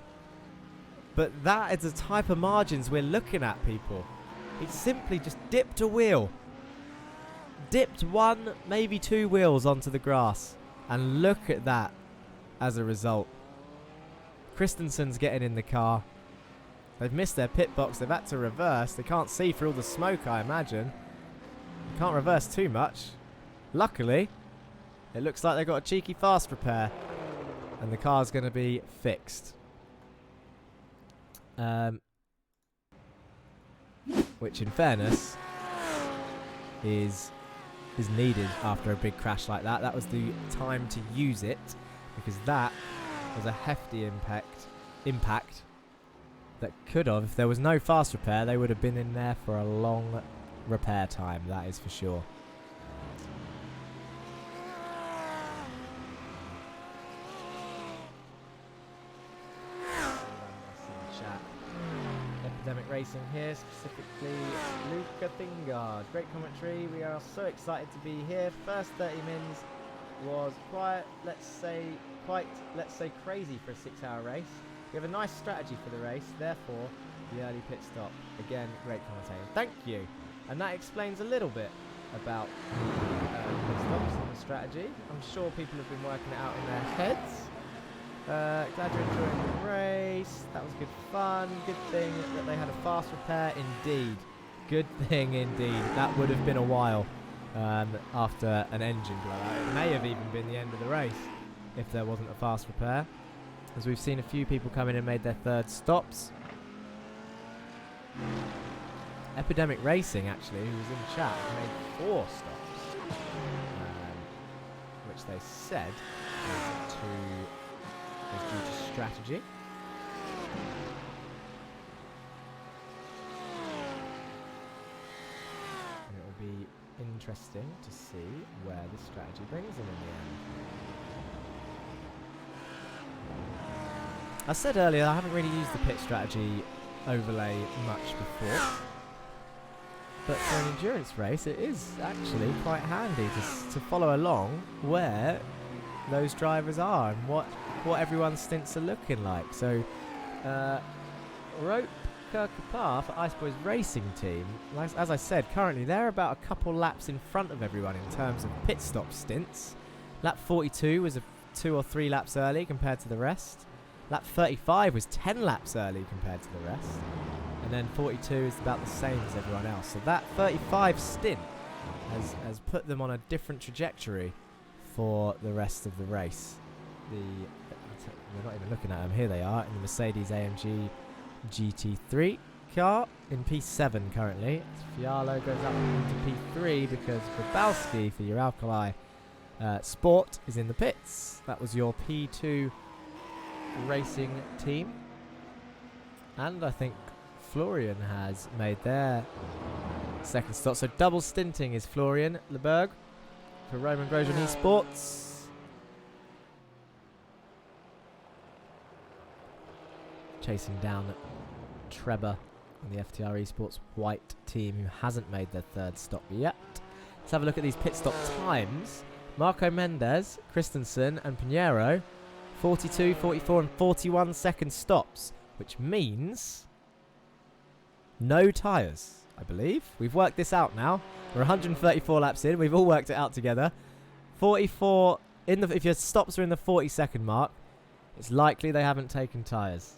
But that is the type of margins we're looking at, people. He simply just dipped a wheel. Dipped 1, maybe 2 wheels onto the grass. And look at that as a result. Christensen's getting in the car. They've missed their pit box. They've had to reverse. They can't see through all the smoke, I imagine. Can't reverse too much. Luckily, it looks like they've got a cheeky fast repair. And the car's going to be fixed. which in fairness is needed after a big crash like that. That was the time to use it, because that was a hefty impact that could have, if there was no fast repair, they would have been in there for a long repair time, that is for sure. Epidemic Racing here, specifically Luca Thingard. Great commentary. We are so excited to be here. First 30 mins was let's say crazy for a 6-hour race. We have a nice strategy for the race, therefore the early pit stop. Again, great commentating. Thank you. And that explains a little bit about the pit stops and the strategy. I'm sure people have been working it out in their heads. Glad you're enjoying the race. That was good fun. Good thing that they had a fast repair. Indeed. Good thing indeed. That would have been a while after an engine blowout. It may have even been the end of the race if there wasn't a fast repair, as we've seen a few people come in and made their third stops. Epidemic Racing, actually, who was in chat, made 4 stops, which they said was due to strategy. And it will be interesting to see where this strategy brings them in the end. I said earlier I haven't really used the pit strategy overlay much before, but for an endurance race it is actually quite handy to follow along where those drivers are and what everyone's stints are looking like. So Rope Kirkapar for Ice Boys Racing Team, as I said, currently they're about a couple laps in front of everyone in terms of pit stop stints. Lap 42 was 2 or 3 laps early compared to the rest. Lap 35 was 10 laps early compared to the rest. And then 42 is about the same as everyone else. So that 35 stint has put them on a different trajectory for the rest of the race. We're not even looking at them. Here they are in the Mercedes AMG GT3 car in P7 currently. Fialo goes up into P3 because Grabowski for your Alkali Sport is in the pits. That was your P2 racing team. And I think Florian has made their second stop. So double stinting is Florian Leberg for Roman Grosjean Esports. Chasing down Trevor on the FTR Esports white team, who hasn't made their third stop yet. Let's have a look at these pit stop times. Marco Mendes, Christensen and Pinheiro, 42, 44 and 41 second stops, which means no tyres, I believe. We've worked this out now. We're 134 laps in. We've all worked it out together. 44, if your stops are in the 40-second mark, it's likely they haven't taken tyres.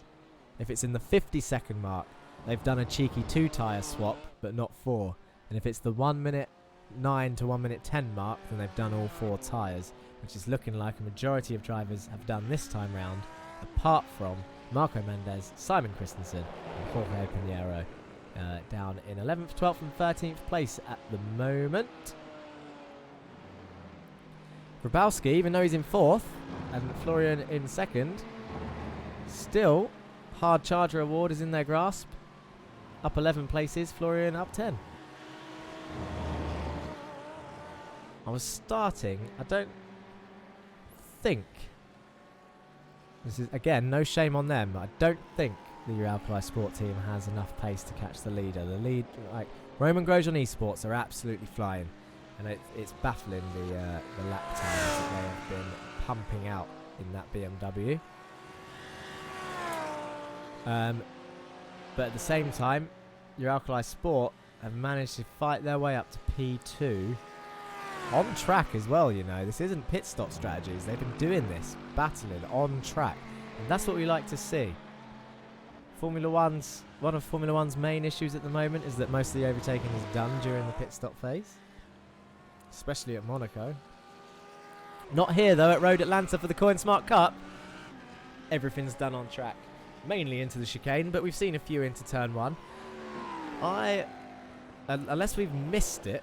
If it's in the 50-second mark, they've done a cheeky 2 tyre swap, but not 4. And if it's the 1 minute 9 to 1 minute 10 mark, then they've done all 4 tyres, which is looking like a majority of drivers have done this time round, apart from Marco Mendes, Simon Christensen and Jorge Pinheiro, down in 11th, 12th and 13th place at the moment. Grabowski, even though he's in 4th and Florian in 2nd, still Hard Charger Award is in their grasp. Up 11 places, Florian up 10. I don't think, this is again no shame on them, I don't think the Alkali Sport team has enough pace to catch the leader. The lead, like Roman Grosjean Esports, are absolutely flying, and it's baffling the lap times that they have been pumping out in that BMW. But at the same time, your Alkali Sport have managed to fight their way up to P2 on track as well. You know, this isn't pit stop strategies. They've been doing this, battling on track, and that's what we like to see. One of Formula One's main issues at the moment is that most of the overtaking is done during the pit stop phase, especially at Monaco. Not here though, at Road Atlanta for the Coinsmart Cup. Everything's done on track, mainly into the chicane, but we've seen a few into turn 1. I unless we've missed it,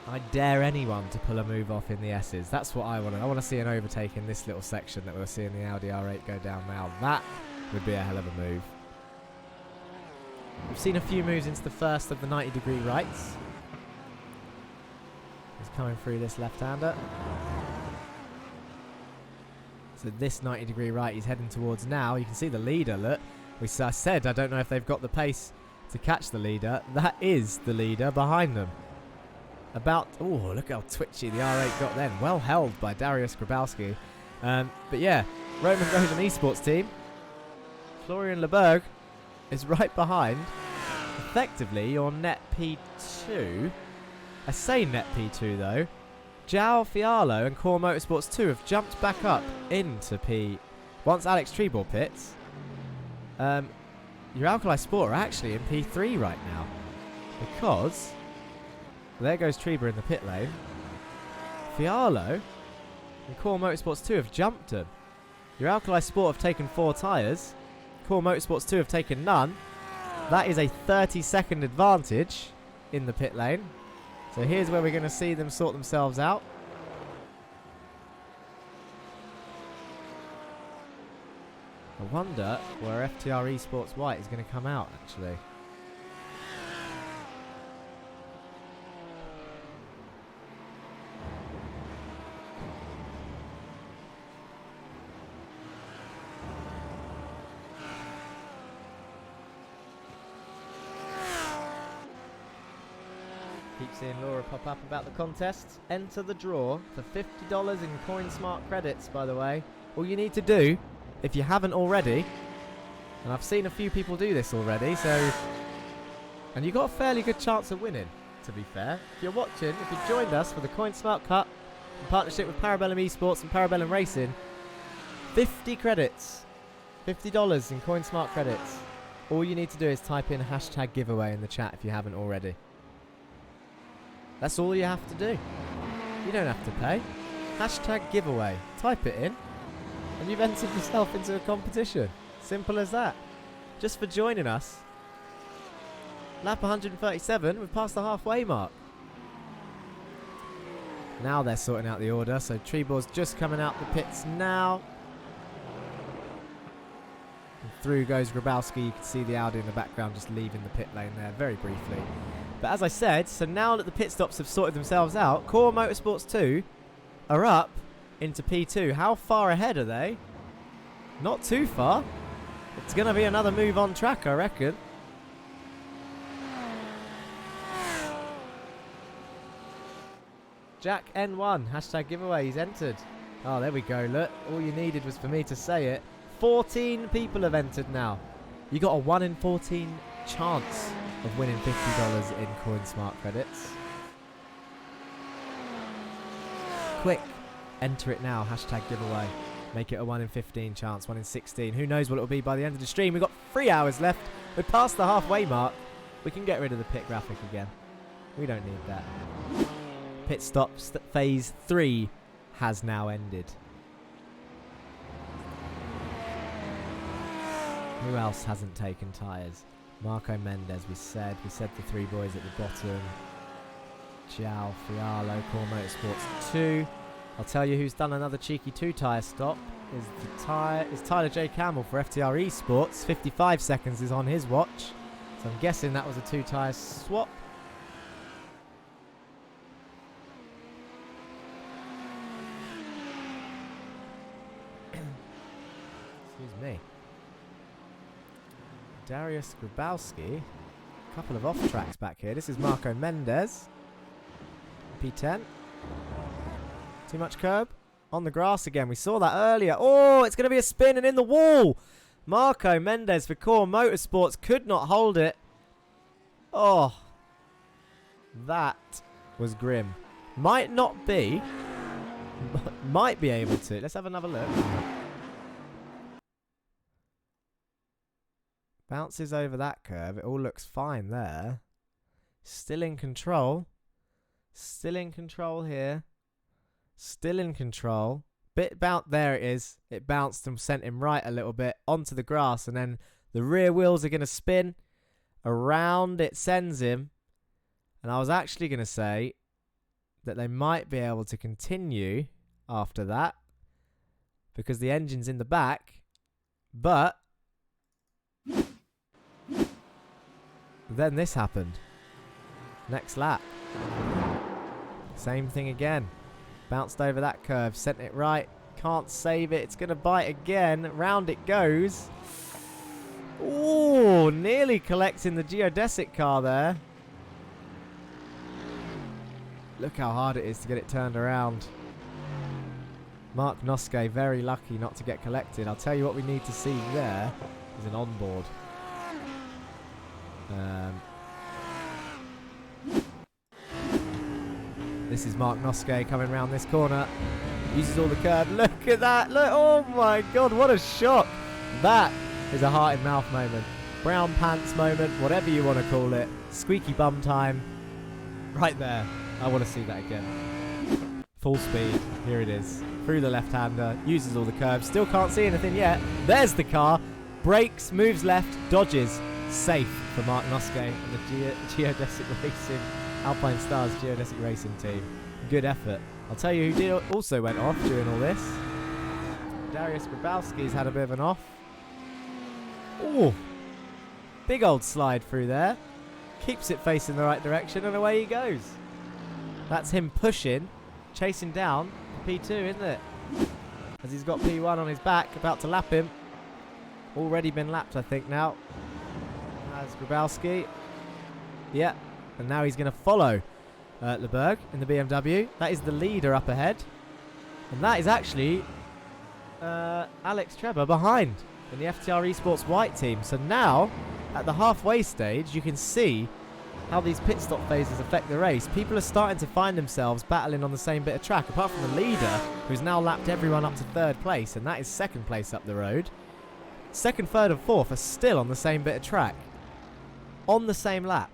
I dare anyone to pull a move off in the S's. That's what I want. I want to see an overtake in this little section that we're seeing the Audi R8 go down now. That would be a hell of a move. We've seen a few moves into the first of the 90-degree rights. He's coming through this left-hander. So this 90-degree right he's heading towards now. You can see the leader, look. I said I don't know if they've got the pace to catch the leader. That is the leader behind them. Oh, look how twitchy the R8 got then. Well held by Dariusz Grabowski. But yeah, Roman Rosen Esports team. Florian Leberg is right behind. Effectively, your net P2. I say net P2 though. João Fiallo and Core Motorsports 2 have jumped back up into P. Once Alex Trebor pits. Your Alkali Sport are actually in P3 right now. Because there goes Trebor in the pit lane. Fiallo and Core Motorsports 2 have jumped him. Your Alkali Sport have taken 4 tyres. Core Motorsports 2 have taken none. That is a 30-second advantage in the pit lane. So here's where we're going to see them sort themselves out. I wonder where FTR Esports White is going to come out, actually. Keep seeing Laura pop up about the contest. Enter the draw for $50 in Coinsmart credits, by the way. All you need to do, if you haven't already, and I've seen a few people do this already, and you've got a fairly good chance of winning, to be fair. If you're watching, if you've joined us for the Coinsmart Cup in partnership with Parabellum Esports and Parabellum Racing, 50 credits, $50 in Coinsmart credits. All you need to do is type in hashtag giveaway in the chat if you haven't already. That's all you have to do. You don't have to pay. Hashtag giveaway. Type it in, and you've entered yourself into a competition. Simple as that. Just for joining us. Lap 137, we've passed the halfway mark. Now they're sorting out the order, so Trebor's just coming out the pits now. And through goes Grabowski. You can see the Audi in the background just leaving the pit lane there very briefly. But as I said, so now that the pit stops have sorted themselves out, Core Motorsports 2 are up into P2. How far ahead are they? Not too far. It's going to be another move on track, I reckon. Jack N1, hashtag giveaway, he's entered. Oh, there we go, look. All you needed was for me to say it. 14 people have entered now. You got a 1 in 14 chance of winning $50 in Coinsmart credits. Quick, enter it now, hashtag giveaway. Make it a 1 in 15 chance, 1 in 16. Who knows what it'll be by the end of the stream. We've got 3 hours left. We're past the halfway mark. We can get rid of the pit graphic again. We don't need that. Pit stops, phase 3 has now ended. Who else hasn't taken tyres? Marco Mendes, we said the 3 boys at the bottom. João Fiallo, Core Motorsports 2. I'll tell you who's done another cheeky 2 tyre stop is Tyler J. Campbell for FTR Esports. 55 seconds is on his watch. So I'm guessing that was a 2 tyre swap. Excuse me. Dariusz Grabowski. A couple of off tracks back here. This is Marco Mendes. P10. Too much curb. On the grass again. We saw that earlier. Oh, it's going to be a spin and in the wall. Marco Mendes for Core Motorsports could not hold it. Oh. That was grim. Might not be. Might be able to. Let's have another look. Bounces over that curve. It all looks fine there. Still in control. Still in control here. Still in control. There it is. It bounced and sent him right a little bit onto the grass, and then the rear wheels are going to spin. Around it sends him. And I was actually going to say that they might be able to continue after that because the engine's in the back. But then this happened. Next lap. Same thing again. Bounced over that curve, sent it right. Can't save it. It's going to bite again. Round it goes. Ooh, nearly collecting the geodesic car there. Look how hard it is to get it turned around. Mark Noske very lucky not to get collected. I'll tell you what we need to see there is an onboard. This is Mark Noske coming round this corner. Uses all the curve. Look at that. Look. Oh my God, what a shock. That is a heart in mouth moment. Brown pants moment, whatever you want to call it. Squeaky bum time. Right there. I want to see that again. Full speed. Here it is. Through the left-hander. Uses all the curves. Still can't see anything yet. There's the car. Brakes. Moves left. Dodges. Safe for Mark Noske and the Geodesic Racing Alpine Stars Geodesic Racing team. Good effort. I'll tell you who also went off during all this. Darius Grabowski's had a bit of an off. Ooh. Big old slide through there. Keeps it facing the right direction and away he goes. That's him pushing, chasing down P2, isn't it? As he's got P1 on his back, about to lap him. Already been lapped, I think, now. As Grabowski. Yeah. And now he's going to follow Leberg in the BMW. That is the leader up ahead. And that is actually Alex Treber behind in the FTR Esports white team. So now, at the halfway stage, you can see how these pit stop phases affect the race. People are starting to find themselves battling on the same bit of track, apart from the leader, who's now lapped everyone up to third place, and that is second place up the road. Second, third, and fourth are still on the same bit of track. On the same lap.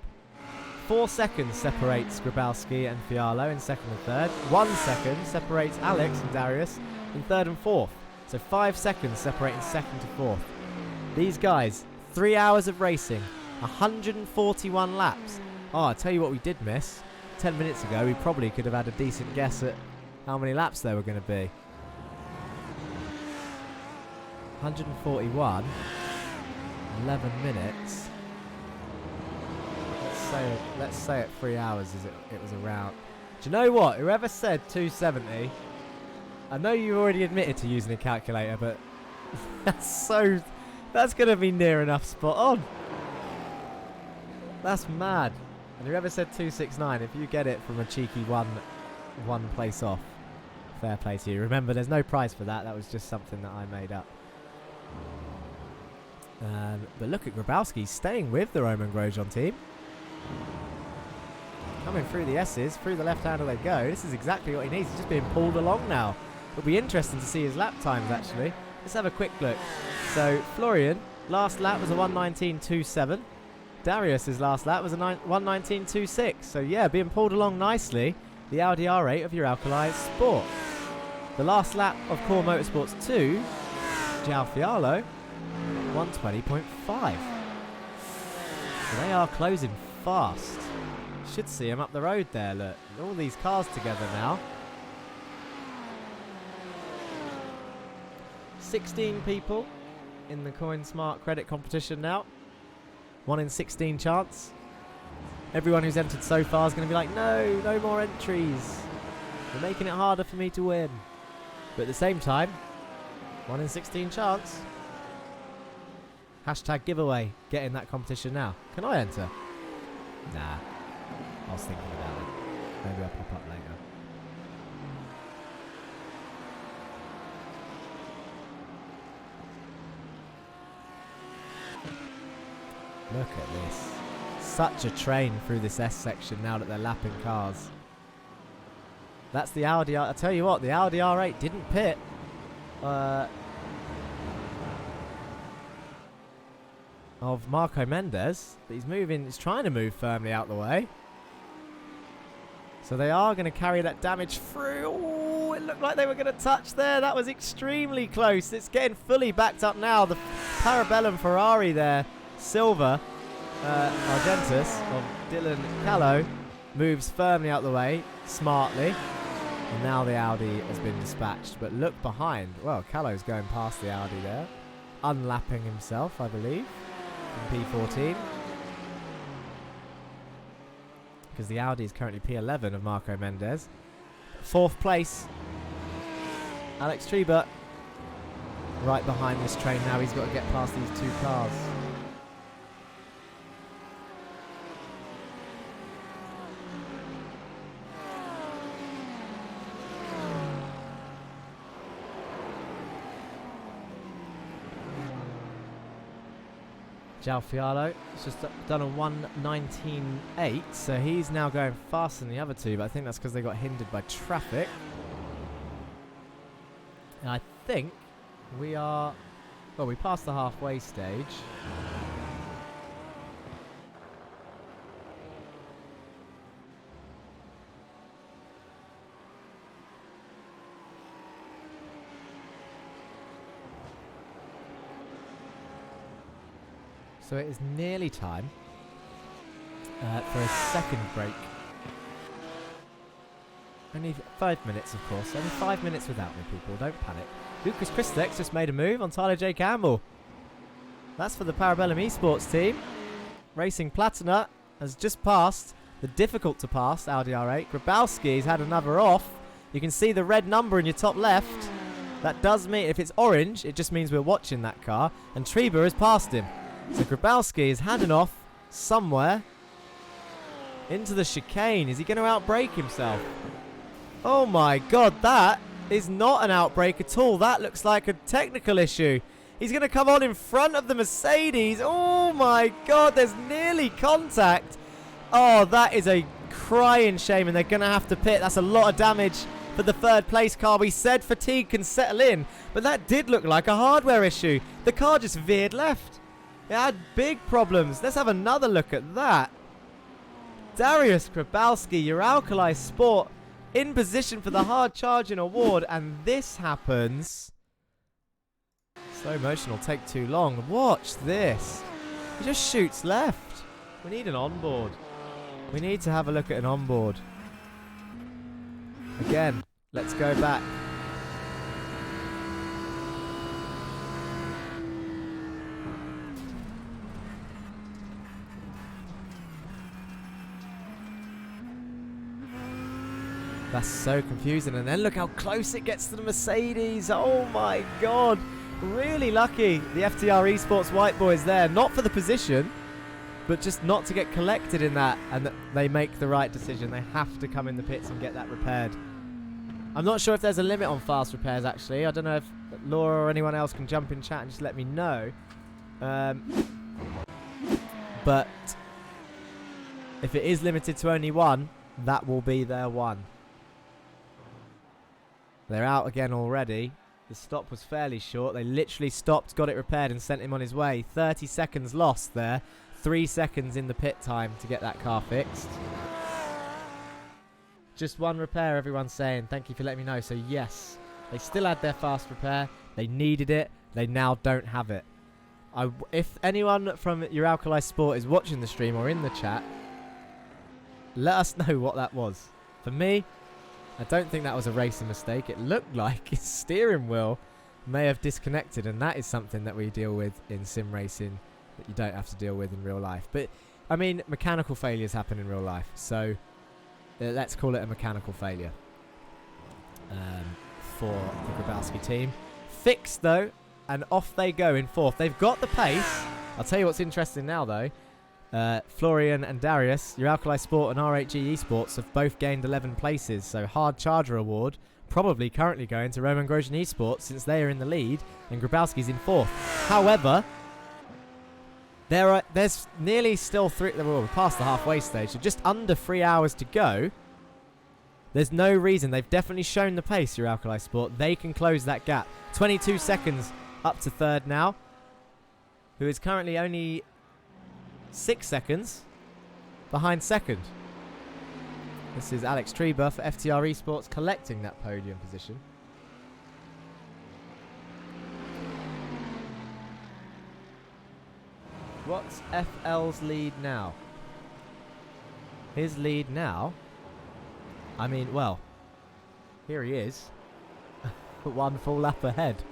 4 seconds separates Grabowski and Fialo in second and third. 1 second separates Alex and Darius in third and fourth. So 5 seconds separating second to fourth. These guys, 3 hours of racing, 141 laps. Oh, I'll tell you what we did miss. 10 minutes ago, we probably could have had a decent guess at how many laps there were going to be. 141, 11 minutes. Let's say at 3 hours it was around. Do you know what? Whoever said 270, I know you already admitted to using a calculator, but that's going to be near enough spot on. That's mad. And whoever said 269, if you get it from a cheeky one place off, fair play to you. Remember, there's no prize for that. That was just something that I made up. But look at Grabowski staying with the Roman Grosjean team. Coming through the S's, through the left-hander they go. This is exactly what he needs. He's just being pulled along now. It'll be interesting to see his lap times, actually. Let's have a quick look. So, Florian, last lap was a 1:19.27. Darius's last lap was a 1:19.26. So, yeah, being pulled along nicely. The Audi R8 of your Alkali Sport. The last lap of Core Motorsports 2, João Fialo, 1:20.5. So they are closing fast. Should see him up the road there, look. All these cars together now. 16 people in the Coinsmart credit competition now. 1 in 16 chance. Everyone who's entered so far is going to be like, no more entries. You're making it harder for me to win. But at the same time, 1 in 16 chance. Hashtag giveaway. Get in that competition now. Can I enter? Nah. I was thinking about it. Maybe I'll pop up later. Look at this. Such a train through this S section now that they're lapping cars. That's the Audi R... I tell you what, the Audi R8 didn't pit. Of Marco Mendes, but he's trying to move firmly out the way. So they are going to carry that damage through. Oh, it looked like they were going to touch there. That was extremely close. It's getting fully backed up now. The Parabellum Ferrari there, silver, Argentus of Dylan Callow moves firmly out the way, smartly. And now the Audi has been dispatched. But look behind. Well, Callow's going past the Audi there. Unlapping himself, I believe, from P14. Because the Audi is currently P11 of Marco Mendes. 4th place, Alex Treba. Right behind this train now. He's got to get past these 2 cars. João Fiallo has just done a 1:19.8, so he's now going faster than the other 2, but I think that's because they got hindered by traffic. And I think we are... Well, we passed the halfway stage. So it is nearly time for a second break. Only 5 minutes, of course. Only 5 minutes without me, people. Don't panic. Lucas Christex just made a move on Tyler J. Campbell. That's for the Parabellum Esports team. Racing Platina has just passed the difficult-to-pass Audi R8. Grabowski's had another off. You can see the red number in your top left. That does mean, if it's orange, it just means we're watching that car. And Treba has passed him. So Grabowski has had an off somewhere into the chicane. Is he going to outbrake himself? Oh my god, that is not an outbrake at all. That looks like a technical issue. He's going to come on in front of the Mercedes. Oh my god, there's nearly contact. Oh, that is a crying shame, and they're going to have to pit. That's a lot of damage for the 3rd place car. We said fatigue can settle in, but that did look like a hardware issue. The car just veered left. It had big problems. Let's have another look at that. Dariusz Grabowski, your Alkali Sport, in position for the hard charging award, and this happens. Slow motion will take too long. Watch this. He just shoots left. We need an onboard. We need to have a look at an onboard. Again, let's go back. That's so confusing. And then look how close it gets to the Mercedes. Oh my god. Really lucky the FTR Esports white boys there. Not for the position, but just not to get collected in that. And they make the right decision. They have to come in the pits and get that repaired. I'm not sure if there's a limit on fast repairs, actually. I don't know if Laura or anyone else can jump in chat and just let me know. But if it is limited to only one, that will be their one. They're out again already. The stop was fairly short. They literally stopped, got it repaired, and sent him on his way. 30 seconds lost there. 3 seconds in the pit time to get that car fixed. Just one repair, everyone's saying. Thank you for letting me know. So, yes, they still had their fast repair. They needed it. They now don't have it. If anyone from your Alkali Sport is watching the stream or in the chat, let us know what that was. For me, I don't think that was a racing mistake. It looked like his steering wheel may have disconnected, and that is something that we deal with in sim racing that you don't have to deal with in real life. But, I mean, mechanical failures happen in real life, so let's call it a mechanical failure for the Grabowski team. Fixed, though, and off they go in 4th. They've got the pace. I'll tell you what's interesting now, though. Florian and Darius, your Alkali Sport and R8G Esports, have both gained 11 places. So Hard Charger Award probably currently going to Roman Grosjean Esports since they are in the lead and Grabowski's in 4th. However, there's nearly still we're past the halfway stage, so just under 3 hours to go. There's no reason. They've definitely shown the pace, your Alkali Sport. They can close that gap. 22 seconds up to 3rd now, who is currently only 6 seconds behind 2nd. This is Alex Treba for FTR Esports collecting that podium position. What's FL's lead now? His lead now, I mean, well, here he is. 1 full lap ahead.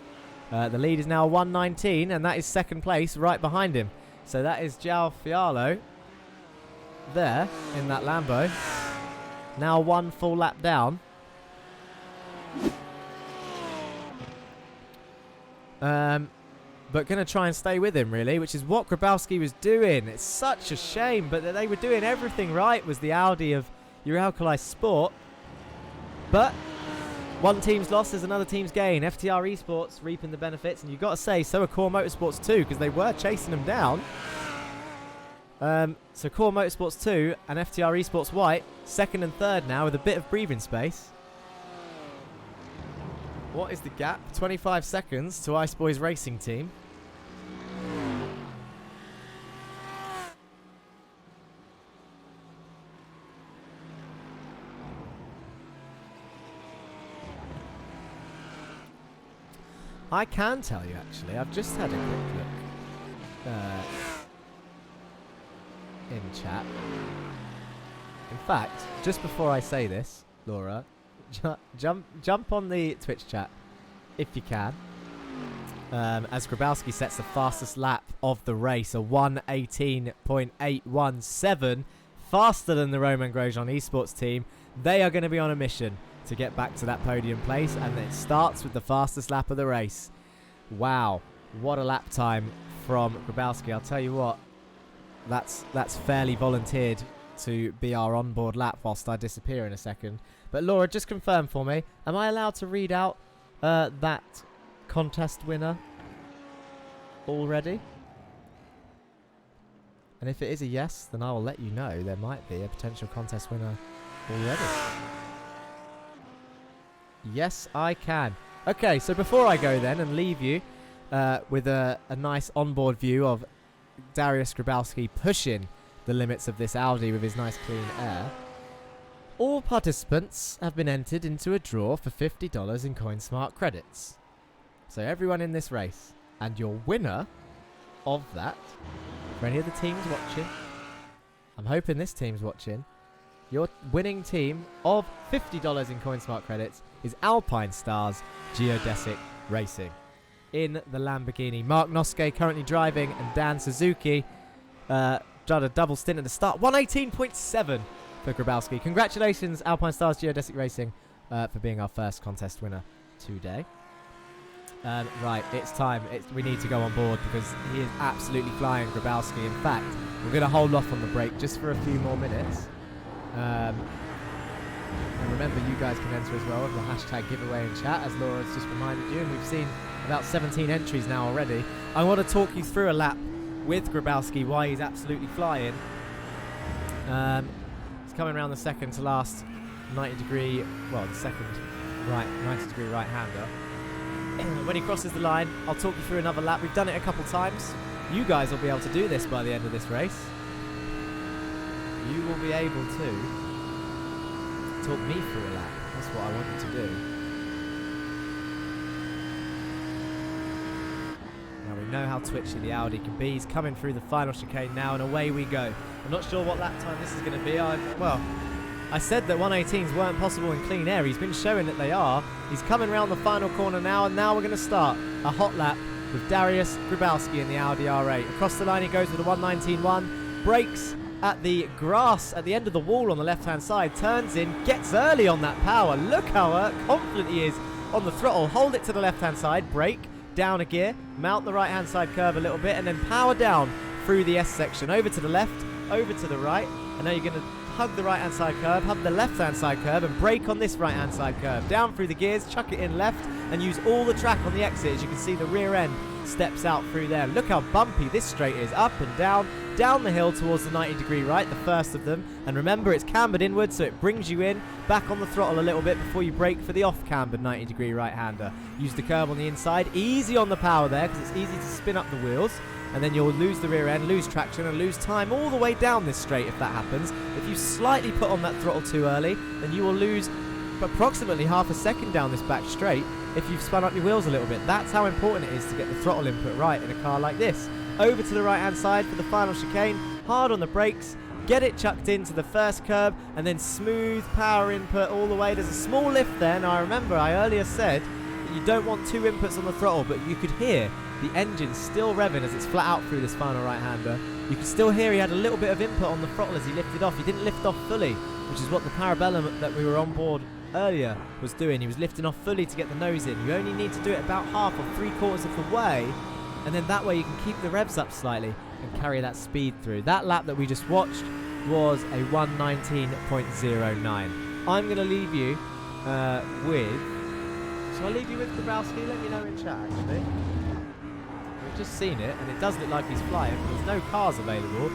The lead is now 1:19, and that is second place right behind him. So that is João Fiallo there in that Lambo. Now 1 full lap down. But going to try and stay with him, really, which is what Grabowski was doing. It's such a shame, but they were doing everything right, was the Audi of Uralkali Sport. But one team's loss is another team's gain. FTR Esports reaping the benefits, and you've got to say, so are Core Motorsports 2, because they were chasing them down. So Core Motorsports 2 and FTR Esports White, second and third now with a bit of breathing space. What is the gap? 25 seconds to Ice Boys Racing Team. I can tell you, actually. I've just had a quick look in chat. In fact, just before I say this, Laura, jump on the Twitch chat if you can. As Grabowski sets the fastest lap of the race, a 1:18.817, faster than the Romain Grosjean Esports team. They are going to be on a mission to get back to that podium place, and it starts with the fastest lap of the race. Wow, what a lap time from Grabowski. I'll tell you what, that's fairly volunteered to be our onboard lap whilst I disappear in a second. But Laura, just confirm for me, am I allowed to read out that contest winner already? And if it is a yes, then I will let you know there might be a potential contest winner already. Yes, I can. Okay, so before I go then and leave you with a nice onboard view of Dariusz Grabowski pushing the limits of this Audi with his nice clean air, all participants have been entered into a draw for $50 in Coinsmart credits. So everyone in this race, and your winner of that, for any of the teams watching, I'm hoping this team's watching, your winning team of $50 in Coinsmart credits is Alpine Stars Geodesic Racing in the Lamborghini. Mark Noske currently driving, and Dan Suzuki done a double stint at the start. 1:18.7 for Grabowski. Congratulations, Alpine Stars Geodesic Racing, for being our first contest winner today. Right, it's time. We need to go on board because he is absolutely flying, Grabowski. In fact, we're going to hold off on the break just for a few more minutes. And remember, you guys can enter as well with the hashtag giveaway in chat, as Laura has just reminded you, and we've seen about 17 entries now already. I want to talk you through a lap with Grabowski, why he's absolutely flying. He's coming around the second to last 90-degree, well, the second 90-degree right-hander. When he crosses the line, I'll talk you through another lap. We've done it a couple times. You guys will be able to do this by the end of this race. You will be able to talk me through a lap. That's what I want you to do. Now we know how twitchy the Audi can be. He's coming through the final chicane now, and away we go. I'm not sure what lap time this is going to be. I said that 1:18s weren't possible in clean air. He's been showing that they are. He's coming round the final corner now, and now we're going to start a hot lap with Dariusz Grabowski in the Audi R8. Across the line he goes with a 1:19.1, brakes at the grass at the end of the wall on the left-hand side, turns in, gets early on that power. Look how confident he is on the throttle. Hold it to the left-hand side, brake, down a gear, mount the right-hand side curve a little bit, and then power down through the S section, over to the left, over to the right, and now you're going to hug the right-hand side curve, hug the left-hand side curve, and brake on this right-hand side curve. Down through the gears, chuck it in left, and use all the track on the exit. As you can see, the rear end steps out through there. Look how bumpy this straight is. Up and down the hill towards the 90-degree right, the first of them. And remember, it's cambered inwards, so it brings you in, back on the throttle a little bit before you brake for the off-cambered 90-degree right-hander. Use the curb on the inside. Easy on the power there, because it's easy to spin up the wheels. And then you'll lose the rear end, lose traction, and lose time all the way down this straight if that happens. If you slightly put on that throttle too early, then you will lose approximately half a second down this back straight if you've spun up your wheels a little bit. That's how important it is to get the throttle input right in a car like this. over to the right-hand side for the final chicane, hard on the brakes, get it chucked into the first curb, and then smooth power input all the way. There's a small lift there. Now, I remember I earlier said that you don't want 2 inputs on the throttle, but you could hear the engine still revving as it's flat out through this final right-hander. You could still hear he had a little bit of input on the throttle as he lifted off. He didn't lift off fully, which is what the Parabellum that we were on board earlier was doing. He was lifting off fully to get the nose in. You only need to do it about half or 3/4 of the way, and then that way you can keep the revs up slightly and carry that speed through. That lap that we just watched was a 1:19.09. I'm going to leave you with... Shall I leave you with Grabowski? Let me know in chat, actually. We've just seen it, and it does look like he's flying. There's no cars available.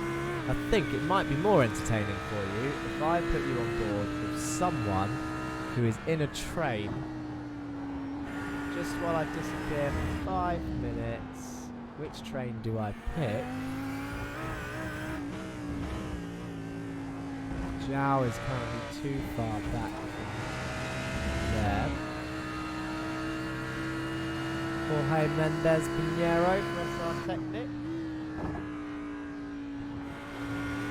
I think it might be more entertaining for you if I put you on board with someone who is in a train. Just while I disappear for 5 minutes. Which train do I pick? Zhao is currently too far back from there. Jorge Mendes Pinheiro from SR Technic.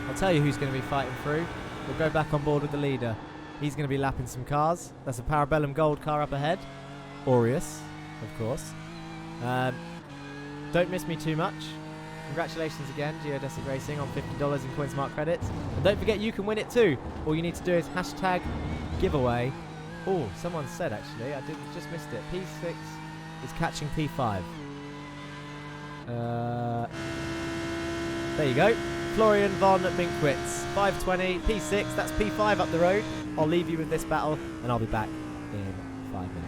I'll tell you who's going to be fighting through. We'll go back on board with the leader. He's going to be lapping some cars. That's a Parabellum gold car up ahead. Aureus, of course. Don't miss me too much. Congratulations again, Geodesic Racing, on $50 in Coinsmart credits. And don't forget you can win it too. All you need to do is hashtag giveaway. Oh, someone said actually, I just missed it. P6 is catching P5. There you go. Florian von Minkwitz, 520, P6, that's P5 up the road. I'll leave you with this battle, and I'll be back in 5 minutes.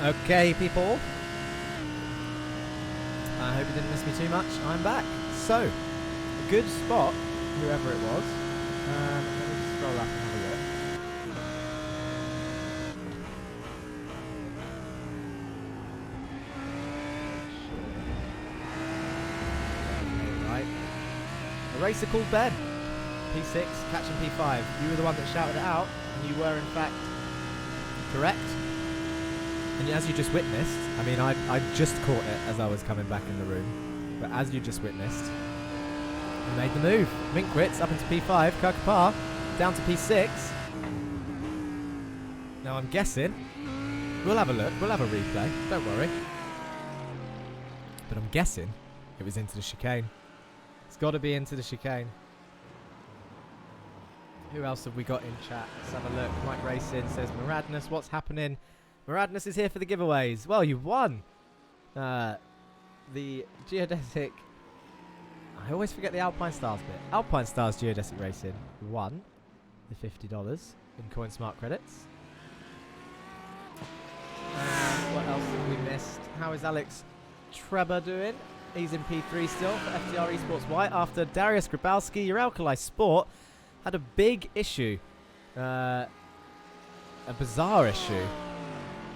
Okay, people. I hope you didn't miss me too much. I'm back. So, a good spot, whoever it was. Let me just scroll up and have a look. Okay, right. A racer called Ben. P6, catching P5. You were the one that shouted it out, and you were in fact correct. And as you just witnessed, I mean, I just caught it as I was coming back in the room, but as you just witnessed, we made the move. Minkwitz up into P5, Kirkapar down to P6. Now I'm guessing, we'll have a look, we'll have a replay, don't worry. But I'm guessing it was into the chicane. It's got to be into the chicane. Who else have we got in chat? Let's have a look. Mike Racing says, Moradness, what's happening? Moradness is here for the giveaways. Well, you've won the Geodesic. I always forget the Alpine Stars bit. Alpine Stars Geodesic Racing won the $50 in Coinsmart credits. What else have we missed? How is Alex Treba doing? He's in P3 still for FTR Esports White after Darius Grabowski, your Alkali Sport, had a big issue. A bizarre issue.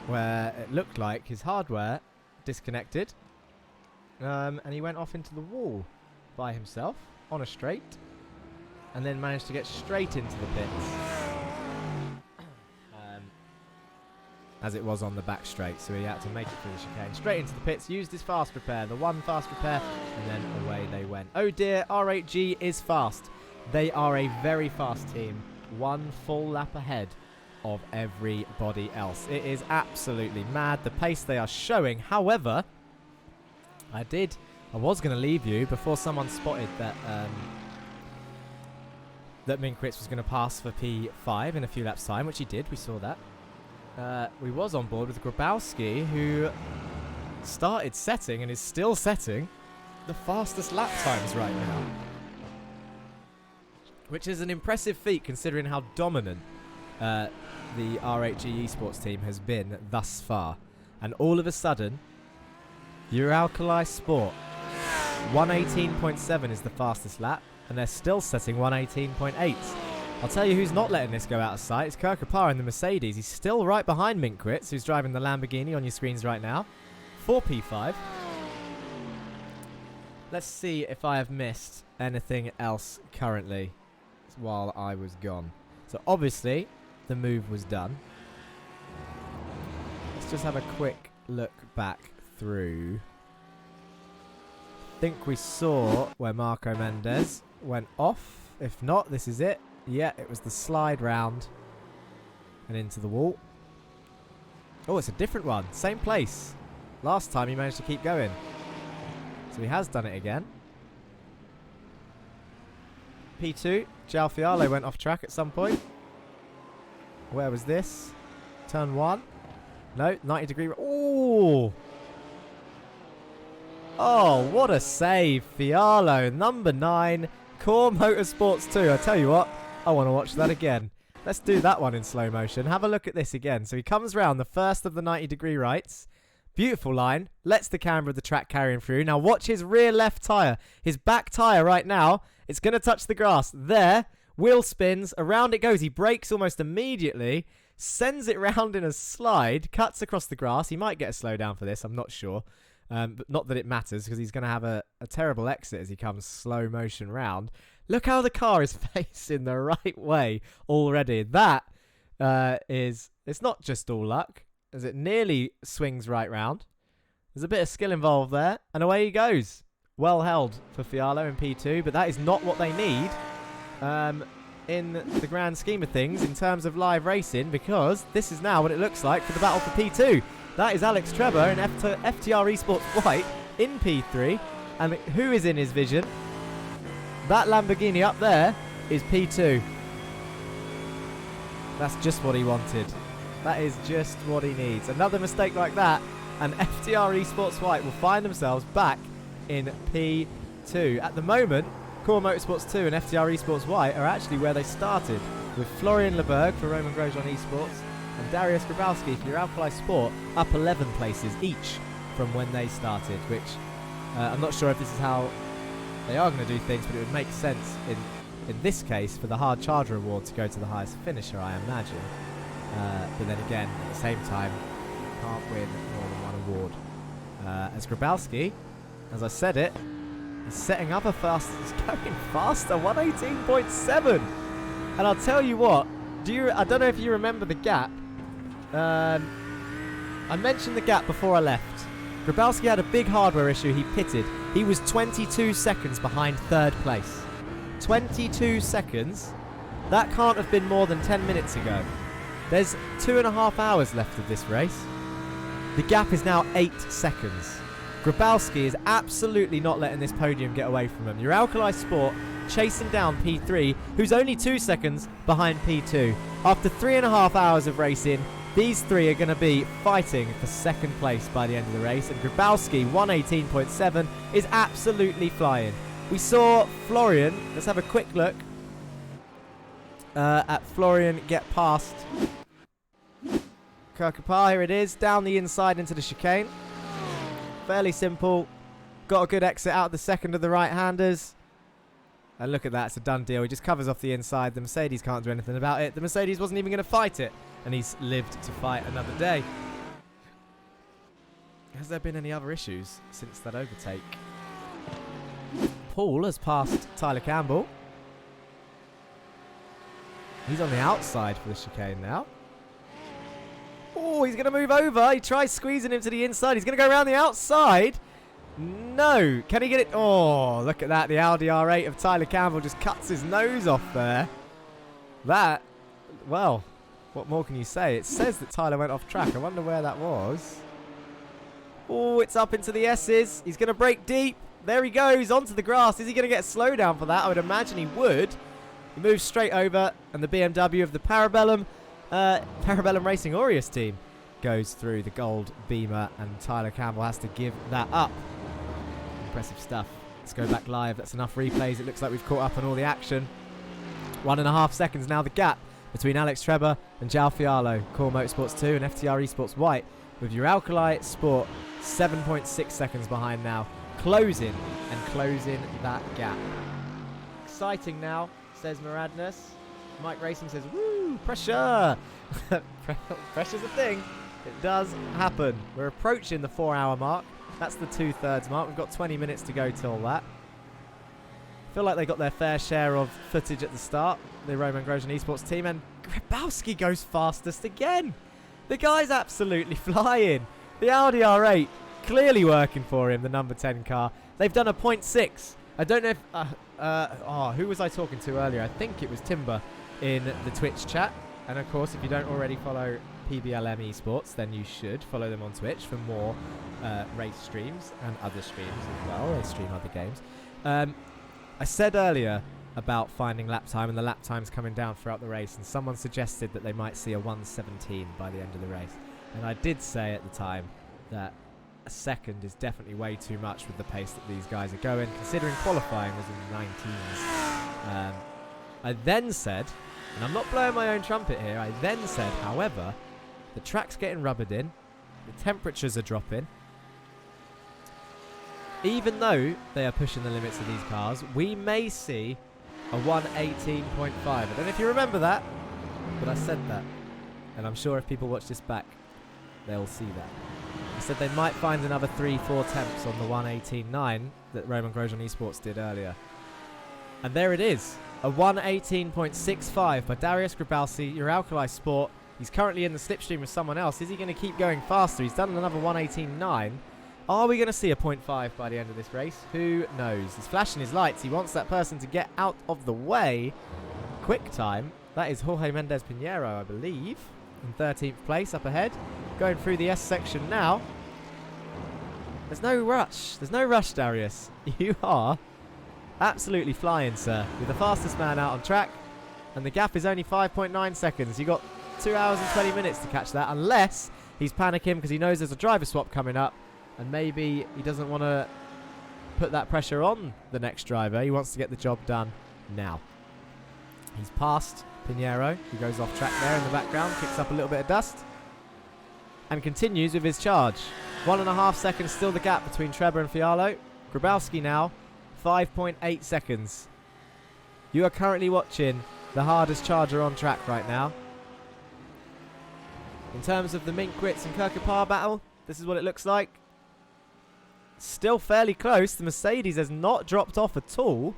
Where it looked like his hardware disconnected, and he went off into the wall by himself on a straight, and then managed to get straight into the pits, as it was on the back straight, so he had to make it through the chicane. Straight into the pits, used his fast repair, the one fast repair, and then away they went. Oh dear, R8G is fast. They are a very fast team, one full lap ahead of everybody else. It is absolutely mad, the pace they are showing. However, I was going to leave you before someone spotted that that Minkwitz was going to pass for P5 in a few laps time, which he did. We saw that. We was on board with Grabowski, who started setting and is still setting the fastest lap times right now, which is an impressive feat considering how dominant the RHE Esports team has been thus far. And all of a sudden, your Alkali Sport 118.7 is the fastest lap, and they're still setting 118.8. I'll tell you who's not letting this go out of sight. It's Kirkapar in the Mercedes. He's still right behind Minkwitz, who's driving the Lamborghini on your screens right now, for P5. Let's see if I have missed anything else currently while I was gone. So obviously the move was done. Let's just have a quick look back through. I think we saw where Marco Mendes went off. If not, this is it. Yeah, it was the slide round and into the wall. Oh, it's a different one. Same place. Last time he managed to keep going. So he has done it again. P2, João Fiallo went off track at some point. Where was this? Turn 1. No, 90 degree. Oh! Oh, what a save. Fiallo, number 9. Core Motorsports 2. I tell you what, I want to watch that again. Let's do that one in slow motion. Have a look at this again. So he comes round the first of the 90 degree rights. Beautiful line. Lets the camera of the track carrying through. Now watch his rear left tyre. His back tyre right now. It's going to touch the grass. There. Wheel spins. Around it goes. He brakes almost immediately. Sends it round in a slide. Cuts across the grass. He might get a slowdown for this. I'm not sure. But not that it matters, because he's going to have a terrible exit as he comes slow motion round. Look how the car is facing the right way already. That is... It's not just all luck, as it nearly swings right round. There's a bit of skill involved there. And away he goes. Well held for Fiallo in P2, but that is not what they need in the grand scheme of things in terms of live racing, because this is now what it looks like for the battle for P2. That is Alex Treba in FTR Esports White in P3. And who is in his vision? That Lamborghini up there is P2. That's just what he wanted. That is just what he needs. Another mistake like that, and FTR Esports White will find themselves back in P2. At the moment, Core Motorsports 2 and FTR Esports White are actually where they started, with Florian Leberg for Roman Grosjean Esports and Dariusz Grabowski for your Alkali Sport up 11 places each from when they started, which I'm not sure if this is how they are going to do things, but it would make sense in this case for the hard charger award to go to the highest finisher, I imagine. But then again, at the same time, can't win more than one award. As Grabowski, as I said it, is setting up a fast, he's going faster, 118.7. And I'll tell you what, I don't know if you remember the gap. I mentioned the gap before I left. Grabowski had a big hardware issue, he pitted. He was 22 seconds behind third place. 22 seconds? That can't have been more than 10 minutes ago. There's 2.5 hours left of this race. The gap is now 8 seconds. Grabowski is absolutely not letting this podium get away from him. Your Alkali Sport chasing down P3, who's only 2 seconds behind P2. After 3.5 hours of racing, these three are going to be fighting for second place by the end of the race. And Grabowski, 118.7, is absolutely flying. We saw Florian, let's have a quick look at Florian get past Kirkapar. Here it is, down the inside into the chicane. Fairly simple. Got a good exit out of the second of the right-handers. And look at that, it's a done deal. He just covers off the inside. The Mercedes can't do anything about it. The Mercedes wasn't even going to fight it. And he's lived to fight another day. Has there been any other issues since that overtake? Paul has passed Tyler Campbell. He's on the outside for the chicane now. Oh, he's going to move over. He tries squeezing him to the inside. He's going to go around the outside. No. Can he get it? Oh, look at that. The Audi R8 of Tyler Campbell just cuts his nose off there. That, well, what more can you say? It says that Tyler went off track. I wonder where that was. Oh, it's up into the S's. He's going to break deep. There he goes, onto the grass. Is he going to get a slowdown for that? I would imagine he would. He moves straight over, and the BMW of the Parabellum Racing Aureus team goes through the gold Beamer, and Tyler Campbell has to give that up. Impressive stuff. Let's go back live. That's enough replays. It looks like we've caught up on all the action. 1.5 seconds now the gap between Alex Treber and João Fiallo. Core Motorsports 2 and FTR Esports White, with your Alkali Sport 7.6 seconds behind now. Closing that gap. Exciting now, says Moradness. Mike Racing says, woo, pressure. Pressure's a thing. It does happen. We're approaching the 4-hour mark. That's the 2/3 mark. We've got 20 minutes to go till that. Feel like they got their fair share of footage at the start, the Roman Grosjean Esports team, and Grabowski goes fastest again. The guy's absolutely flying. The Audi R8 clearly working for him, the number 10 car. They've done a 0.6. I don't know if who was I talking to earlier? I think it was Timber in the Twitch chat. And of course, if you don't already follow PBLM Esports, then you should follow them on Twitch for more race streams and other streams as well. They stream other games. I said earlier about finding lap time and the lap times coming down throughout the race, and someone suggested that they might see a 1:17 by the end of the race. And I did say at the time that a second is definitely way too much with the pace that these guys are going, considering qualifying was in the 19s. I then said, and I'm not blowing my own trumpet here, I then said, however, the track's getting rubbered in, the temperatures are dropping. Even though they are pushing the limits of these cars, we may see a 1:18.5. I don't know if you remember that, but I said that. And I'm sure if people watch this back, they'll see that. I said they might find another 3-4 temps on the 1:18.9 that Roman Grosjean Esports did earlier. And there it is. A 1:18.65 by Dariusz Grabowski, your Alkali Sport. He's currently in the slipstream with someone else. Is he going to keep going faster? He's done another 1:18.9. Are we going to see a 0.5 by the end of this race? Who knows? He's flashing his lights. He wants that person to get out of the way. Quick time. That is Jorge Mendes Pinheiro, I believe, in 13th place up ahead. Going through the S section now. There's no rush. There's no rush, Darius. You are absolutely flying, sir. You're the fastest man out on track. And the gap is only 5.9 seconds. You've got 2 hours and 20 minutes to catch that. Unless he's panicking because he knows there's a driver swap coming up. And maybe he doesn't want to put that pressure on the next driver. He wants to get the job done now. He's past Pinheiro, who goes off track there in the background, kicks up a little bit of dust, and continues with his charge. 1.5 seconds still the gap between Treba and Fialo. Grabowski now, 5.8 seconds. You are currently watching the hardest charger on track right now. In terms of the Minkwitz and Kirkapar battle, this is what it looks like. Still fairly close. The Mercedes has not dropped off at all.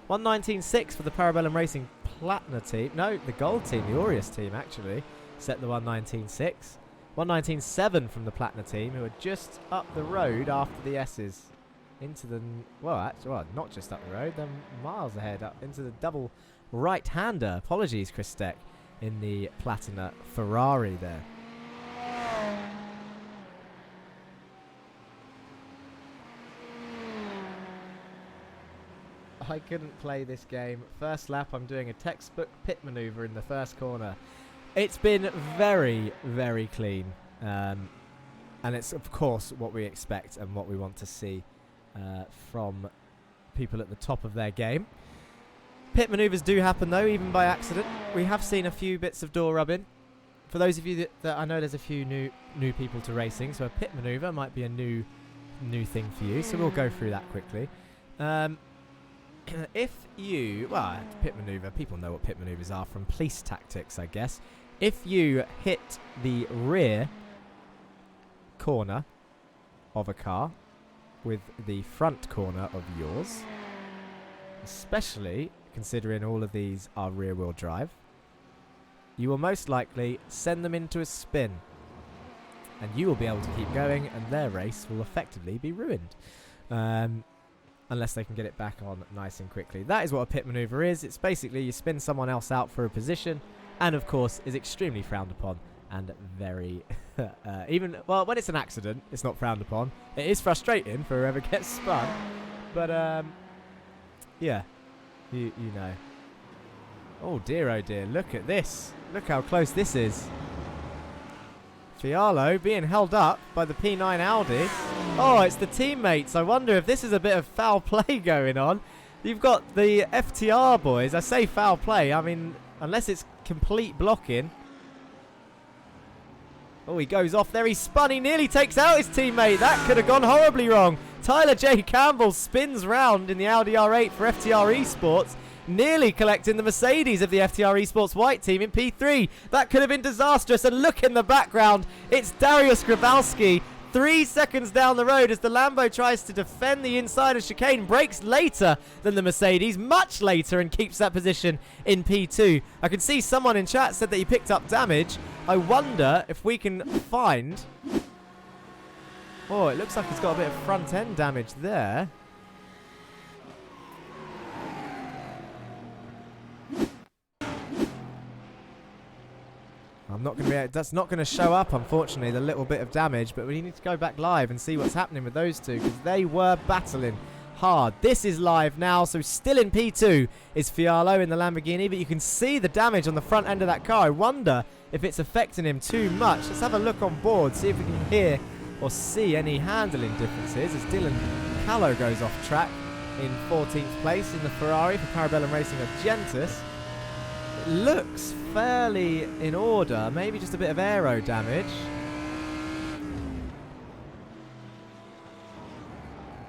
119.6 for the Parabellum Racing Platina team. No, the gold team, the Aureus team actually, set the 119.6. 119.7 from the Platina team, who are just up the road after the S's. Into the, well, not just up the road, they're miles ahead, up into the double right-hander. Apologies, Chris Steck, in the Platina Ferrari there. I couldn't play this game. First lap, I'm doing a textbook pit maneuver in the first corner. It's been very, very clean. And it's, of course, what we expect and what we want to see from people at the top of their game. Pit maneuvers do happen, though, even by accident. We have seen a few bits of door rubbing. For those of you that I know there's a few new people to racing, so a pit maneuver might be a new thing for you. So we'll go through that quickly. If you, well, pit maneuver, people know what pit maneuvers are from police tactics, I guess. If you hit the rear corner of a car with the front corner of yours, especially considering all of these are rear wheel drive, you will most likely send them into a spin, and you will be able to keep going, and their race will effectively be ruined. Unless they can get it back on nice and quickly. That is what a pit maneuver is. It's basically you spin someone else out for a position, and of course is extremely frowned upon and very even, well, when it's an accident, it's not frowned upon. It is frustrating for whoever gets spun, but yeah, you know. Oh dear, look at this. Look how close this is. Fialo being held up by the P9 Audi. Oh, it's the teammates. I wonder if this is a bit of foul play going on. You've got the FTR boys. I say foul play. I mean, unless it's complete blocking. Oh, he goes off there. He's spun. He nearly takes out his teammate. That could have gone horribly wrong. Tyler J. Campbell spins round in the Audi R8 for FTR Esports, nearly collecting the Mercedes of the FTR Esports white team in P3. That could have been disastrous. And look in the background. It's Dariusz Grabowski 3 seconds down the road as the Lambo tries to defend the inside of chicane. Brakes later than the Mercedes, much later, and keeps that position in P2. I can see someone in chat said that he picked up damage. I wonder if we can find... Oh, it looks like he's got a bit of front end damage there. I'm not going to be. That's not going to show up, unfortunately, the little bit of damage. But we need to go back live and see what's happening with those two, because they were battling hard. This is live now, so still in P2 is Fialo in the Lamborghini, but you can see the damage on the front end of that car. I wonder if it's affecting him too much. Let's have a look on board, see if we can hear or see any handling differences as Dylan Callow goes off track in 14th place in the Ferrari for Parabellum Racing Argentus. It looks fairly in order, maybe just a bit of aero damage.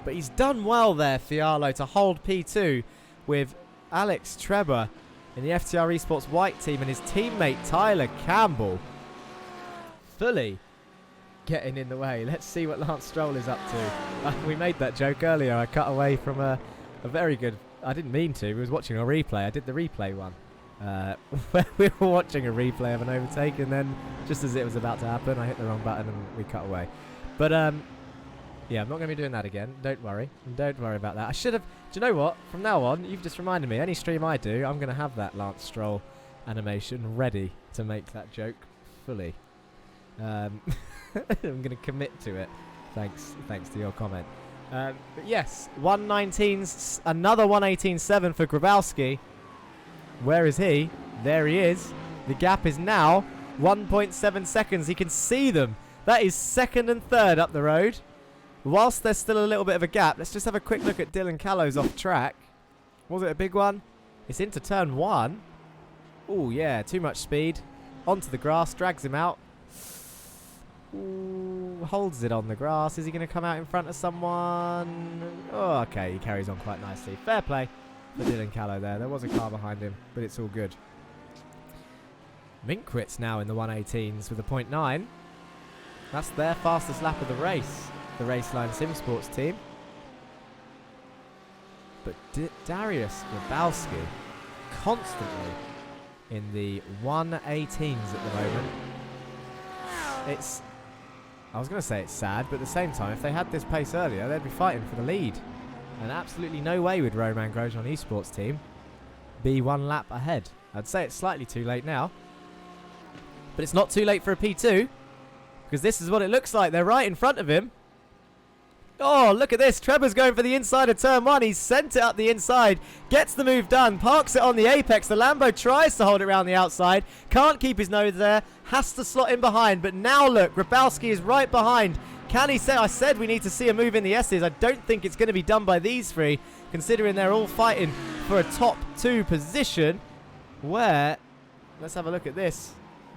But he's done well there, Fialo, to hold P2 with Alex Treba in the FTR Esports white team and his teammate Tyler Campbell fully getting in the way. Let's see what Lance Stroll is up to. We made that joke earlier. I cut away from a very good... I didn't mean to. We was watching a replay. I did the replay one. Where we were watching a replay of an overtake, and then just as it was about to happen, I hit the wrong button and we cut away. But yeah, I'm not going to be doing that again. Don't worry. Don't worry about that. I should have... Do you know what? From now on, you've just reminded me. Any stream I do, I'm going to have that Lance Stroll animation ready to make that joke fully. I'm going to commit to it. Thanks to your comment. But yes, 119's, another 118.7 for Grabowski. Where is he? There he is. The gap is now 1.7 seconds. He can see them. That is second and third up the road. Whilst there's still a little bit of a gap, let's just have a quick look at Dylan Callow's off track. Was it a big one? It's into turn one. Oh, yeah, too much speed. Onto the grass, drags him out. Ooh, holds it on the grass. Is he going to come out in front of someone? Oh, okay, he carries on quite nicely. Fair play for Dylan Callow there. There was a car behind him, but it's all good. Minkwit's now in the 118s with a 0.9. That's their fastest lap of the race, the Raceline Sim Sports team. But Darius Grabowski constantly in the 118s at the moment. I was going to say it's sad, but at the same time, if they had this pace earlier, they'd be fighting for the lead. And absolutely no way would Roman Grosjean Esports team be 1 lap ahead. I'd say it's slightly too late now. But it's not too late for a P2, because this is what it looks like. They're right in front of him. Oh, look at this. Trevor's going for the inside of turn 1. He's sent it up the inside. Gets the move done. Parks it on the apex. The Lambo tries to hold it around the outside. Can't keep his nose there. Has to slot in behind. But now look, Grabowski is right behind. Can he say, I said we need to see a move in the S's. I don't think it's going to be done by these three, considering they're all fighting for a top 2 position. Where, let's have a look at this.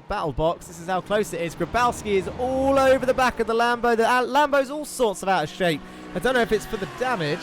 Battle box. This is how close it is. Grabowski is all over the back of the Lambo. The Lambo's all sorts of out of shape. I don't know if it's for the damage.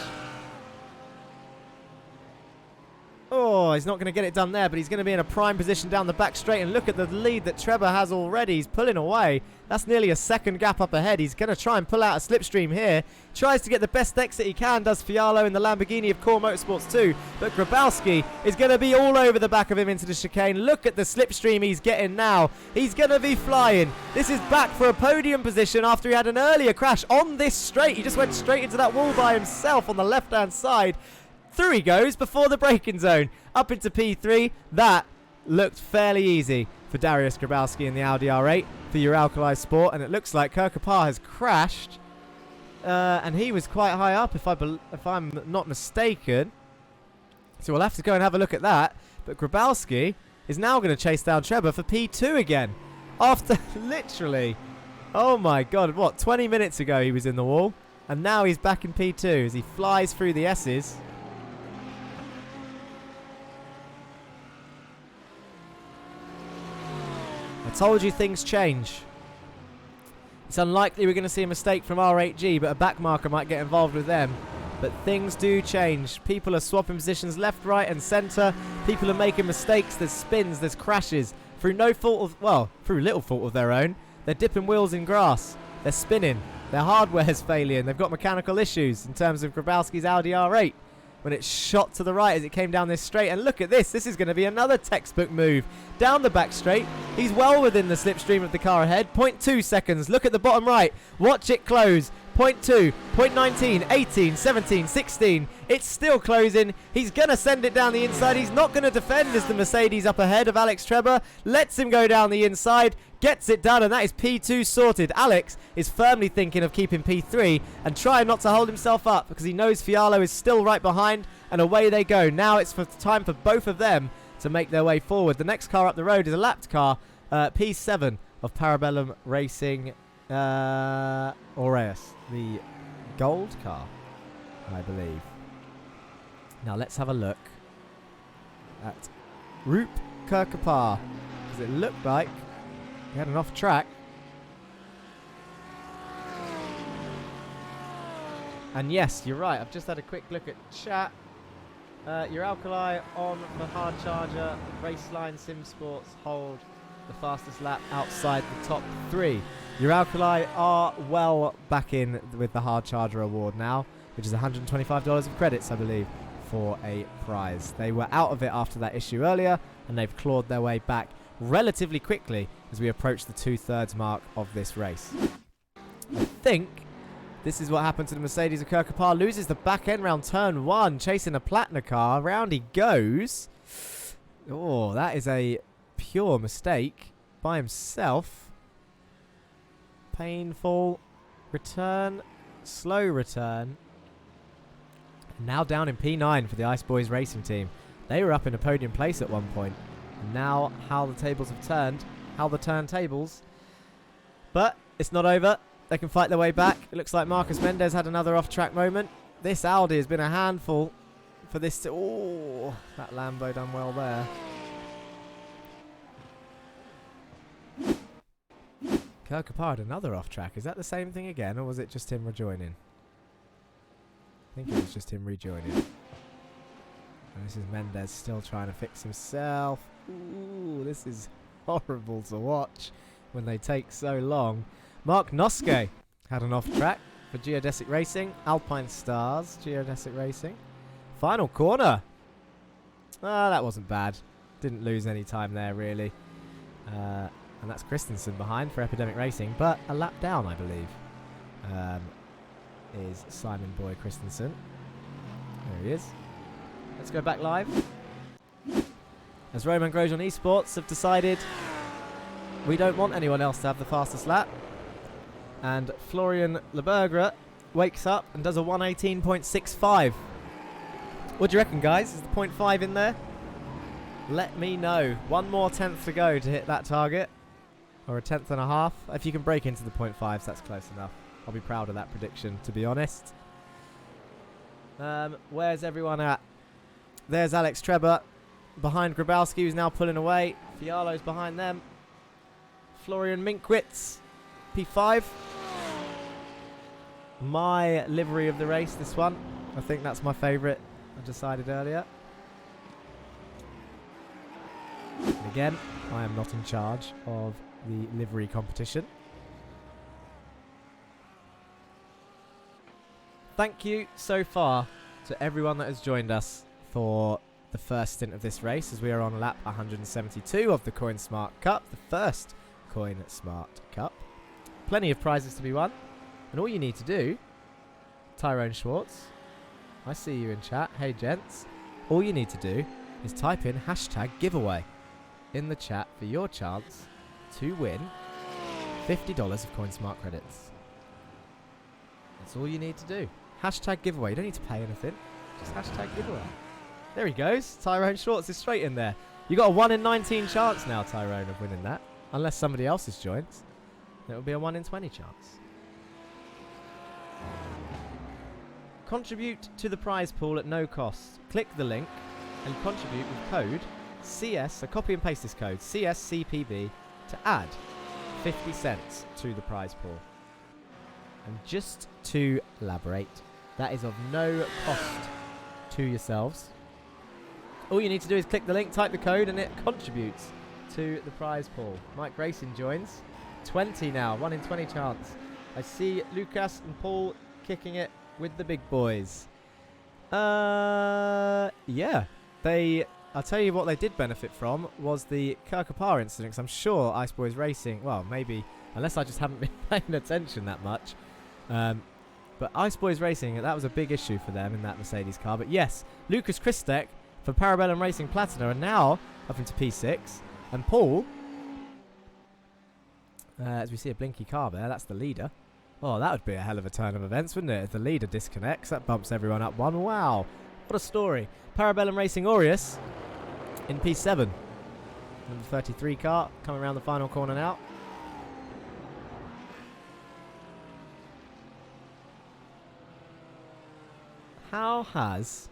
Oh, he's not going to get it done there, but he's going to be in a prime position down the back straight. And look at the lead that Trevor has already. He's pulling away. That's nearly a second gap up ahead. He's going to try and pull out a slipstream here. Tries to get the best exit he can, does Fialo in the Lamborghini of Core Motorsports 2. But Grabowski is going to be all over the back of him into the chicane. Look at the slipstream he's getting now. He's going to be flying. This is back for a podium position after he had an earlier crash on this straight. He just went straight into that wall by himself on the left-hand side. Through he goes before the braking zone. Up into P3. That looked fairly easy for Darius Grabowski in the Audi R8 for your Alkali Sport. And it looks like Kirkapar has crashed. And he was quite high up, if I'm not mistaken. So we'll have to go and have a look at that. But Grabowski is now going to chase down Trevor for P2 again. After literally, oh my God, what, 20 minutes ago he was in the wall. And now he's back in P2 as he flies through the S's. I told you things change. It's unlikely we're going to see a mistake from R8G, but a backmarker might get involved with them. But things do change. People are swapping positions left, right and centre. People are making mistakes. There's spins, there's crashes. Through no fault of, well, through little fault of their own. They're dipping wheels in grass. They're spinning. Their hardware's failing. They've got mechanical issues in terms of Grabowski's Audi R8. When it shot to the right as it came down this straight. And look at this. This is going to be another textbook move. Down the back straight. He's well within the slipstream of the car ahead. 0.2 seconds. Look at the bottom right. Watch it close. 0.2, 0.19, 18, 17, 16. It's still closing. He's going to send it down the inside. He's not going to defend as the Mercedes up ahead of Alex Trebor. Lets him go down the inside. Gets it done, and that is P2 sorted. Alex is firmly thinking of keeping P3 and trying not to hold himself up because he knows Fialo is still right behind, and away they go. Now it's time for both of them to make their way forward. The next car up the road is a lapped car, P7 of Parabellum Racing Aureus, the gold car, I believe. Now let's have a look at Roop Kirkapar. Does it look like he had an off track? And yes, you're right. I've just had a quick look at chat. Your Alkali on the hard charger. Raceline Sim Sports hold the fastest lap outside the top 3. Your Alkali are well back in with the hard charger award now, which is $125 of credits, I believe, for a prize. They were out of it after that issue earlier, and they've clawed their way back relatively quickly as we approach the 2/3 mark of this race. I think this is what happened to the Mercedes of Kirkapar. Loses the back end round turn 1, chasing a Platina car. Round he goes. Oh, that is a pure mistake by himself. Painful return, slow return. Now down in P9 for the Ice Boys racing team. They were up in a podium place at one point. And now how the tables have turned. How the turntables. But it's not over. They can fight their way back. It looks like Marcus Mendez had another off-track moment. This Audi has been a handful for this. Oh, that Lambo done well there. Kirkapar had another off track. Is that the same thing again, or was it just him rejoining? I think it was just him rejoining. And this is Mendez still trying to fix himself. Ooh, this is horrible to watch when they take so long. Mark Noske had an off track for Geodesic Racing. Alpine Stars, Geodesic Racing. Final corner. Ah, that wasn't bad. Didn't lose any time there, really. And that's Christensen behind for Epidemic Racing, but a lap down, I believe, is Simon Boy Christensen. There he is. Let's go back live. As Roman Grosjean Esports have decided we don't want anyone else to have the fastest lap. And Florian Lebergre wakes up and does a 1:18.65. What do you reckon, guys? Is the 0.5 in there? Let me know. One more tenth to go to hit that target. Or a tenth and a half. If you can break into the 0.5s, that's close enough. I'll be proud of that prediction, to be honest. Where's everyone at? There's Alex Trebor behind Grabowski, who's now pulling away. Fialo's behind them. Florian Minkwitz, P5. My livery of the race, this one. I think that's my favourite. I decided earlier. And again, I am not in charge of the livery competition. Thank you so far to everyone that has joined us for the first stint of this race, as we are on lap 172 of the Coinsmart Cup, the first Coinsmart Cup. Plenty of prizes to be won, and all you need to do, Tyrone Schwartz, I see you in chat, hey gents, all you need to do is type in #giveaway in the chat for your chance to win $50 of Coinsmart credits. That's all you need to do. #giveaway. You don't need to pay anything. Just #giveaway. There he goes. Tyrone Schwartz is straight in there. You got a 1 in 19 chance now, Tyrone, of winning that. Unless somebody else has joined. It will be a 1 in 20 chance. Contribute to the prize pool at no cost. Click the link and contribute with code CS, so copy and paste this code, CSCPB, to add 50 cents to the prize pool. And just to elaborate, that is of no cost to yourselves. All you need to do is click the link, type the code, and it contributes to the prize pool. Mike Grayson joins. 20 now, 1 in 20 chance. I see Lucas and Paul kicking it with the big boys. Yeah. I'll tell you what they did benefit from was the Kirkapar incident, because I'm sure Ice Boys Racing, well, maybe, unless I just haven't been paying attention that much. But Ice Boys Racing, that was a big issue for them in that Mercedes car. But yes, Lucas Christek for Parabellum Racing Platina are now up into P6. And Paul, as we see a blinky car there, that's the leader. Oh, that would be a hell of a turn of events, wouldn't it? If the leader disconnects, that bumps everyone up one. Wow, what a story. Parabellum Racing Aureus in P7. Number 33 car coming around the final corner now. How has...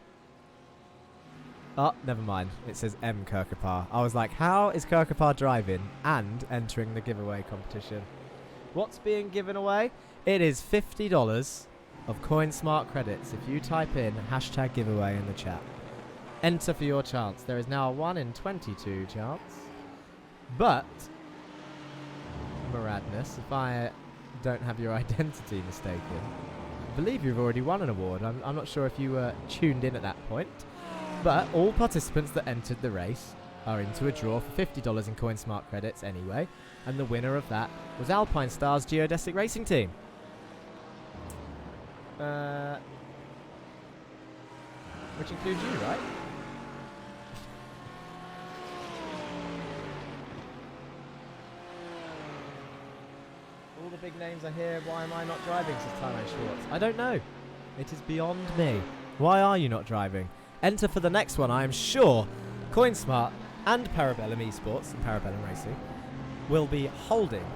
Oh, never mind. It says M Kirkapar. I was like, how is Kirkapar driving and entering the giveaway competition? What's being given away? It is $50 of Coinsmart credits if you type in #giveaway in the chat. Enter for your chance. There is now a 1 in 22 chance. But, Moradness, if I don't have your identity mistaken, I believe you've already won an award. I'm not sure if you were tuned in at that point. But all participants that entered the race are into a draw for $50 in Coinsmart credits anyway. And the winner of that was Alpine Stars Geodesic Racing Team. Which includes you, right? All the big names are here. Why am I not driving, says Tyrone Schwartz. I don't know. It is beyond me. Why are you not driving? Enter for the next one. I am sure Coinsmart and Parabellum Esports and Parabellum Racing will be holding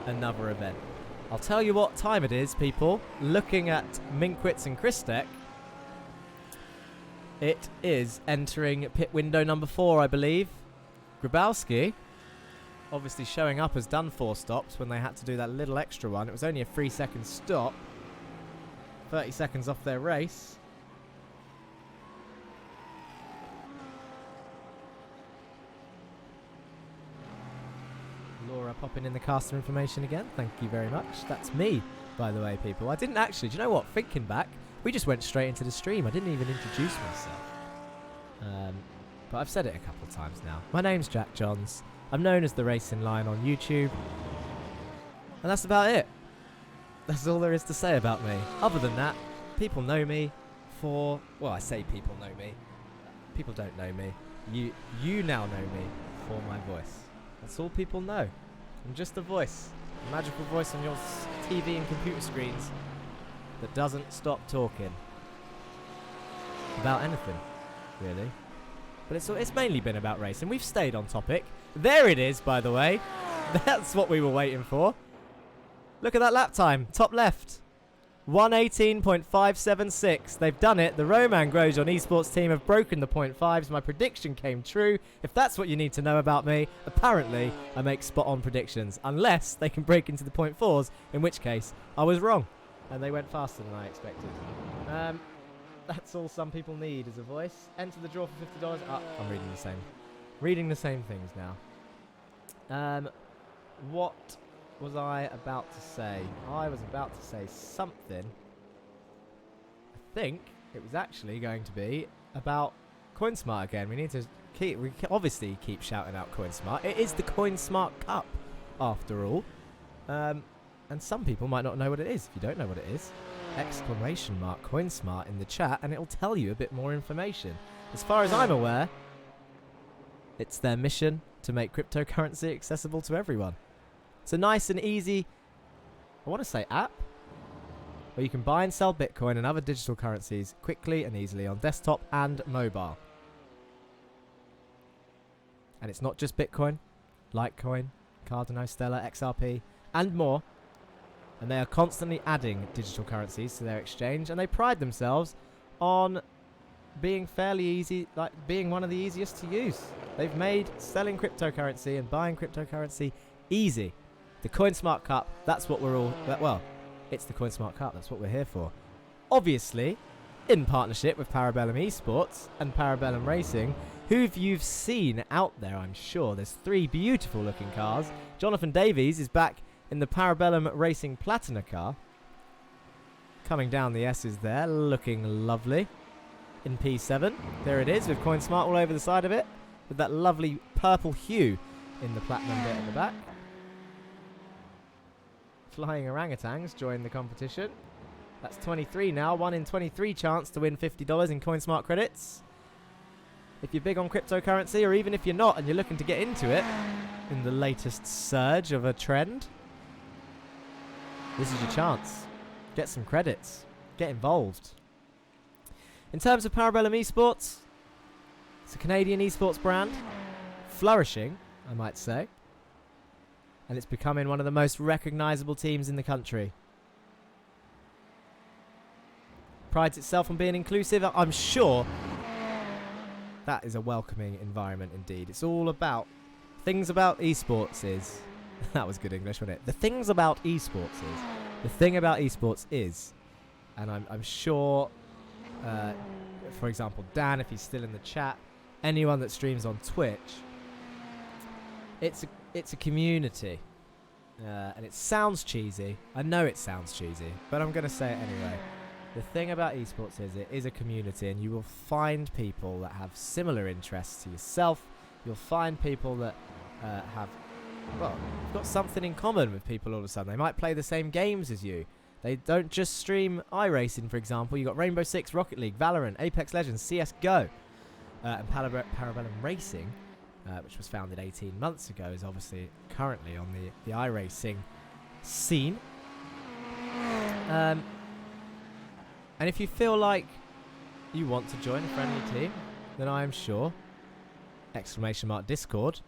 another event. I'll tell you what time it is, people. Looking at Minkwitz and Christek, it is entering pit window number 4, I believe. Grabowski. obviously showing up has done 4 stops when they had to do that little extra one. It was only a 3-second stop. 30 seconds off their race. Laura popping in the caster information again. Thank you very much. That's me, by the way, people. I didn't actually, do you know what? Thinking back, we just went straight into the stream. I didn't even introduce myself. But I've said it a couple of times now. My name's Jack Johns. I'm known as the Racing Lion on YouTube. And that's about it. That's all there is to say about me. Other than that, people know me for... Well, I say people know me. People don't know me. You now know me for my voice. That's all people know. I'm just a voice. A magical voice on your TV and computer screens that doesn't stop talking. About anything, really. But it's mainly been about racing. We've stayed on topic. There it is, by the way. That's what we were waiting for. Look at that lap time. Top left. 1:18.576. They've done it. The Roman Grosjean esports team have broken the .5s. My prediction came true. If that's what you need to know about me, apparently I make spot-on predictions. Unless they can break into the .4s, in which case I was wrong. And they went faster than I expected. That's all some people need is a voice. Enter the draw for $50. I'm reading the same things now. What was I about to say? I was about to say something. I think it was actually going to be about Coinsmart again. We need to obviously keep shouting out Coinsmart. It is the Coinsmart Cup, after all. And some people might not know what it is. If you don't know what it is, exclamation mark Coinsmart in the chat and it'll tell you a bit more information. As far as I'm aware, it's their mission to make cryptocurrency accessible to everyone. It's a nice and easy, I want to say app, where you can buy and sell Bitcoin and other digital currencies quickly and easily on desktop and mobile. And it's not just Bitcoin, Litecoin, Cardano, Stellar, XRP, and more. And they are constantly adding digital currencies to their exchange, and they pride themselves on being fairly easy, like being one of the easiest to use. They've made selling cryptocurrency and buying cryptocurrency easy. The Coinsmart Cup, that's what we're all... Well, it's the Coinsmart Cup, that's what we're here for. Obviously, in partnership with Parabellum Esports and Parabellum Racing, who you've seen out there, I'm sure. There's 3 beautiful looking cars. Jonathan Davies is back in the Parabellum Racing Platina car. Coming down the S's there, looking lovely. In P7, there it is, with Coinsmart all over the side of it, with that lovely purple hue in the platinum bit at the back. Flying orangutans join the competition. That's 23 now, 1 in 23 chance to win $50 in Coinsmart credits. If you're big on cryptocurrency, or even if you're not and you're looking to get into it in the latest surge of a trend, this is your chance. Get some credits. Get involved. In terms of Parabellum Esports, it's a Canadian esports brand. Flourishing, I might say. And it's becoming one of the most recognisable teams in the country. Prides itself on being inclusive. I'm sure that is a welcoming environment indeed. It's all about... Things about esports is... That was good English, wasn't it? The things about esports is... The thing about esports is... And I'm sure... for example, Dan, if he's still in the chat, anyone that streams on Twitch, it's a community, and it sounds cheesy. I know it sounds cheesy, but I'm going to say it anyway. The thing about esports is it is a community, and you will find people that have similar interests to yourself. You'll find people that have, well, you've got something in common with people all of a sudden. They might play the same games as you. They don't just stream iRacing, for example. You've got Rainbow Six, Rocket League, Valorant, Apex Legends, CSGO, and Parabellum Racing, which was founded 18 months ago, is obviously currently on the iRacing scene. And if you feel like you want to join a friendly team, then I am sure, exclamation mark Discord,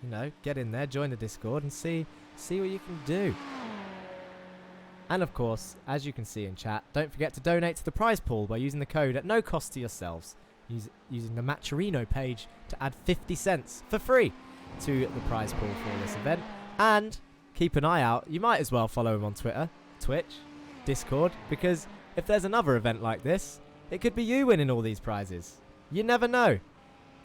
you know, get in there, join the Discord and see what you can do. And of course, as you can see in chat, don't forget to donate to the prize pool by using the code at no cost to yourselves, using the Matcherino page to add 50 cents for free to the prize pool for this event. And keep an eye out. You might as well follow him on Twitter, Twitch, Discord, because if there's another event like this, it could be you winning all these prizes. You never know.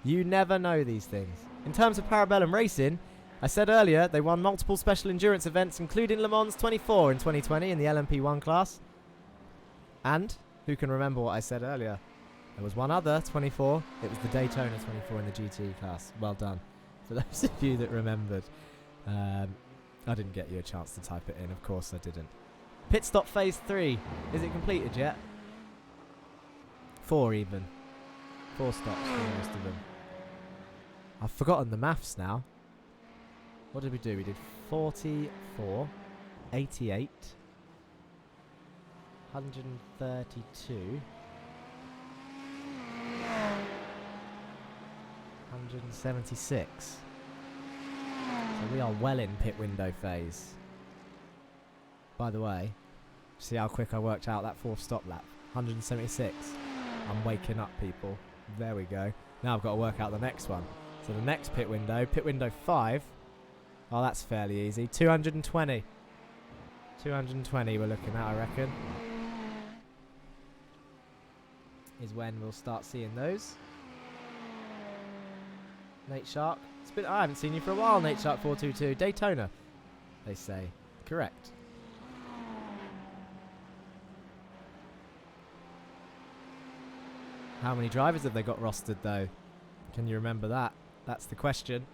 You never know these things. In terms of Parabellum Racing, I said earlier they won multiple special endurance events, including Le Mans 24 in 2020 in the LMP1 class. And who can remember what I said earlier? There was one other 24. It was the Daytona 24 in the GT class. Well done. For those of you that remembered. I didn't get you a chance to type it in. Of course I didn't. Pit stop phase 3. Is it completed yet? 4 even. 4 stops for most of them. I've forgotten the maths now. What did we do? We did 44, 88, 132, 176. So we are well in pit window phase. By the way, see how quick I worked out that 4th stop lap? 176. I'm waking up, people. There we go. Now I've got to work out the next one. So the next pit window 5. Oh, that's fairly easy. 220. 220 we're looking at, I reckon. Is when we'll start seeing those. Nate Shark. I haven't seen you for a while, Nate Shark 422. Daytona, they say. Correct. How many drivers have they got rostered, though? Can you remember that? That's the question.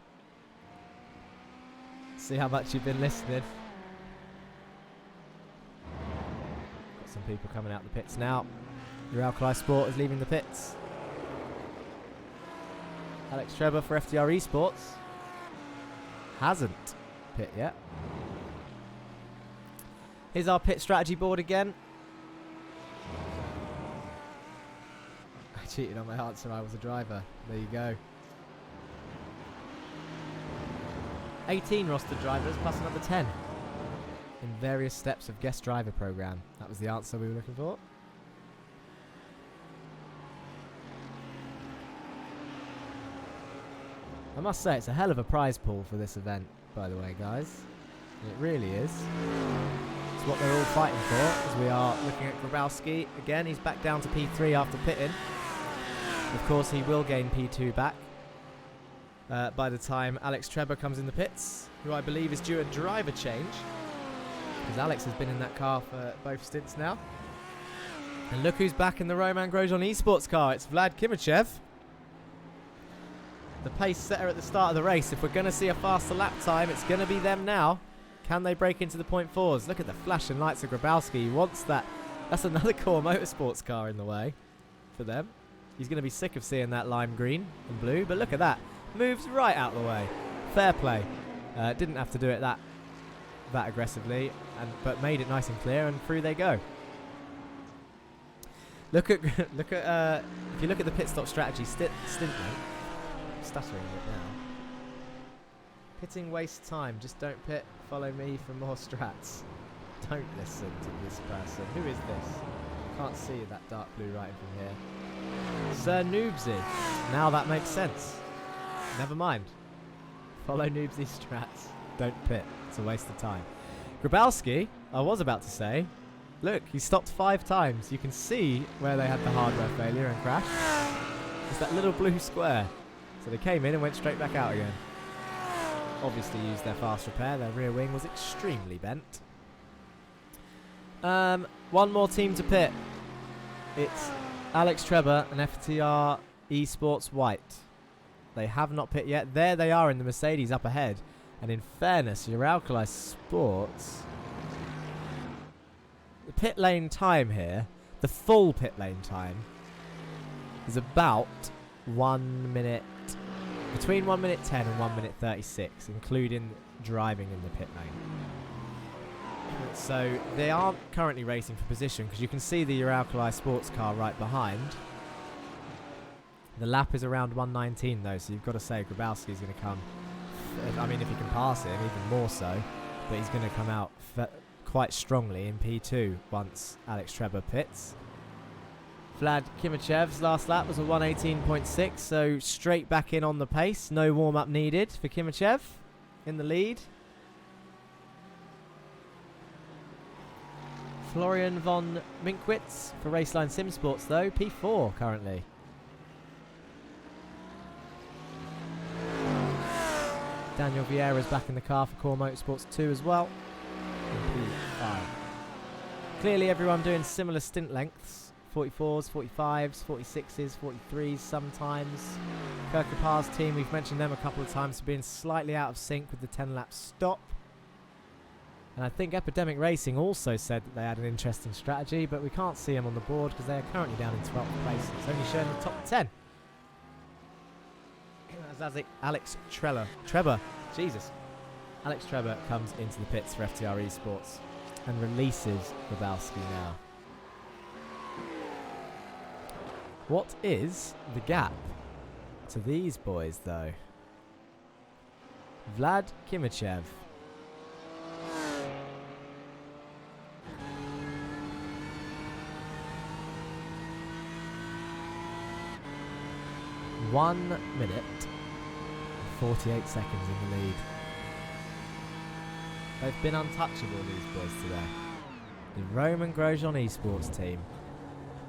See how much you've been listening. Got some people coming out the pits now. Your Alkali Sport is leaving the pits. Alex Trebor for FTR Esports hasn't pit yet. Here's our pit strategy board again. I cheated on my answer, I was a driver. There you go. 18 rostered drivers plus another 10 in various steps of guest driver program. That was the answer we were looking for. I must say, it's a hell of a prize pool for this event, by the way, guys. It really is. It's what they're all fighting for, as we are looking at Grabowski. Again, he's back down to P3 after pitting. Of course, he will gain P2 back by the time Alex Trebor comes in the pits, who I believe is due a driver change, because Alex has been in that car for both stints now. And look who's back in the Roman Grosjean esports car. It's Vlad Kimachev. The pace setter at the start of the race. If we're going to see a faster lap time, it's going to be them now. Can they break into the .4s? Look at the flashing lights of Grabowski. He wants that. That's another Core Motorsports car in the way for them. He's going to be sick of seeing that lime green and blue. But look at that. Moves right out of the way. Fair play. Didn't have to do it that aggressively, but made it nice and clear, and through they go. If you look at the pit stop strategy stint length. Stuttering a bit now. Pitting wastes time. Just don't pit. Follow me for more strats. Don't listen to this person. Who is this? Can't see that dark blue writing from here. Sir Noobsy. Now that makes sense. Never mind. Follow Noobsy's strats. Don't pit. It's a waste of time. Grabowski, I was about to say, look, he stopped 5 times. You can see where they had the hardware failure and crash. It's that little blue square. So they came in and went straight back out again. Obviously used their fast repair. Their rear wing was extremely bent. One more team to pit. It's Alex Trebor and FTR Esports White. They have not pit yet. There they are in the Mercedes up ahead. And in fairness, your Alkali Sports, the pit lane time here, the full pit lane time, is about 1 minute, between 1 minute 10 and 1 minute 36, including driving in the pit lane. So they aren't currently racing for position, because you can see the Alkali Sports car right behind. The lap is around 1:19 though, so you've got to say Grabowski's going to come. I mean, if he can pass him, even more so. But he's going to come out quite strongly in P2 once Alex Trebor pits. Vlad Kimachev's last lap was a 1:18.6, so straight back in on the pace. No warm-up needed for Kimachev in the lead. Florian von Minkwitz for Raceline Sim Sports, though, P4 currently. Daniel Vieira's back in the car for Core Motorsports 2 as well. P5. Clearly everyone doing similar stint lengths. 44s, 45s, 46s, 43s sometimes. Kirkepar's team, we've mentioned them a couple of times, being slightly out of sync with the 10-lap stop. And I think Epidemic Racing also said that they had an interesting strategy, but we can't see them on the board because they are currently down in 12th place. It's only showing the top 10. As Alex Trebor comes into the pits for FTR Esports and releases Grabowski now. What is the gap to these boys, though? Vlad Kimachev. One minute, 48 seconds in the lead. They've been untouchable, these boys today. The Roman Grosjean Esports team.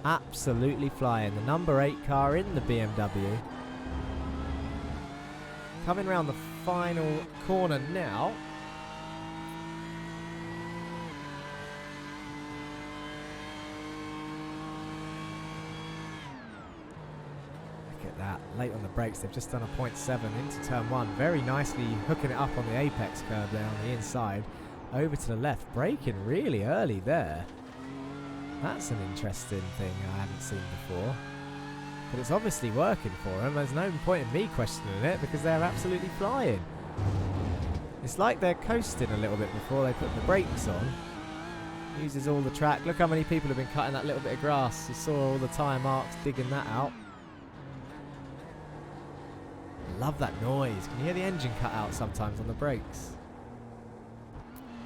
Absolutely flying. The number 8 car in the BMW. Coming around the final corner now. Look at that. Late on the brakes. They've just done a 0.7 into turn 1. Very nicely hooking it up on the apex curve there on the inside. Over to the left. Braking really early there. That's an interesting thing I haven't seen before. But it's obviously working for them. There's no point in me questioning it because they're absolutely flying. It's like they're coasting a little bit before they put the brakes on. Uses all the track. Look how many people have been cutting that little bit of grass. You saw all the tyre marks digging that out. Love that noise. Can you hear the engine cut out sometimes on the brakes?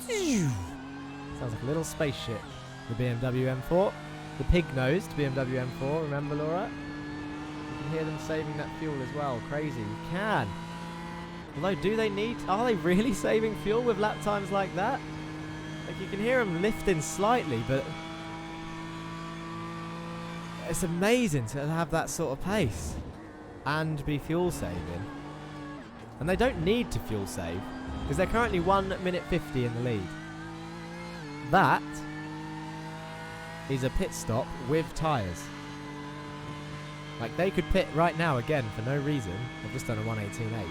Sounds like a little spaceship. The BMW M4, the pig-nosed BMW M4, remember Laura? You can hear them saving that fuel as well, crazy, you can. Although, are they really saving fuel with lap times like that? Like, you can hear them lifting slightly, but it's amazing to have that sort of pace and be fuel saving. And they don't need to fuel save, because they're currently 1 minute 50 in the lead. That is a pit stop with tyres. Like, they could pit right now again for no reason. They've just done a 1:18.8.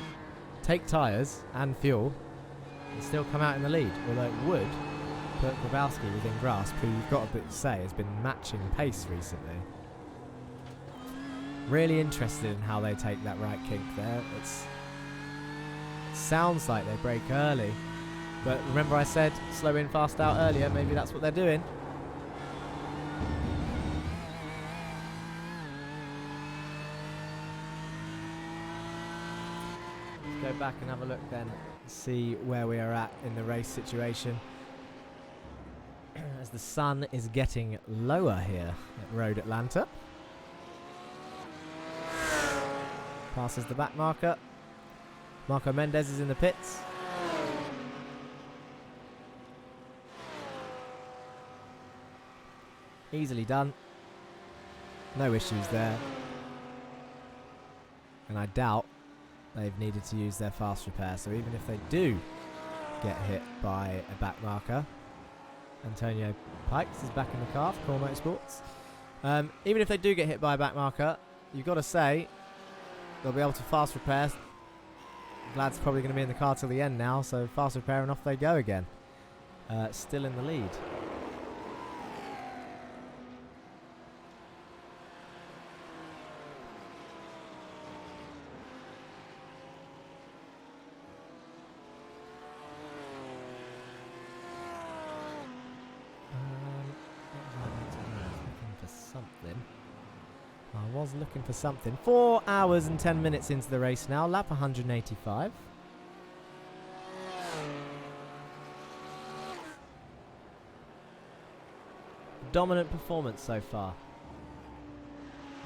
Take tyres and fuel and still come out in the lead. Although it would put Grabowski within grasp, who you've got a bit to say has been matching pace recently. Really interested in how they take that right kink there. It sounds like they brake early. But remember I said slow in, fast out earlier. Maybe that's what they're doing. Go back and have a look then, see where we are at in the race situation. As the sun is getting lower here at Road Atlanta. Passes the back marker. Marco Mendes is in the pits. Easily done. No issues there. And I doubt they've needed to use their fast repair, so even if they do get hit by a back marker, Antonio Pikes is back in the car for Core Motorsports. Even if they do get hit by a back marker, you've got to say they'll be able to fast repair. Vlad's probably going to be in the car till the end now, so fast repair and off they go again. Still in the lead. I was looking for something. 4 hours and 10 minutes into the race now. Lap 185. Dominant performance so far.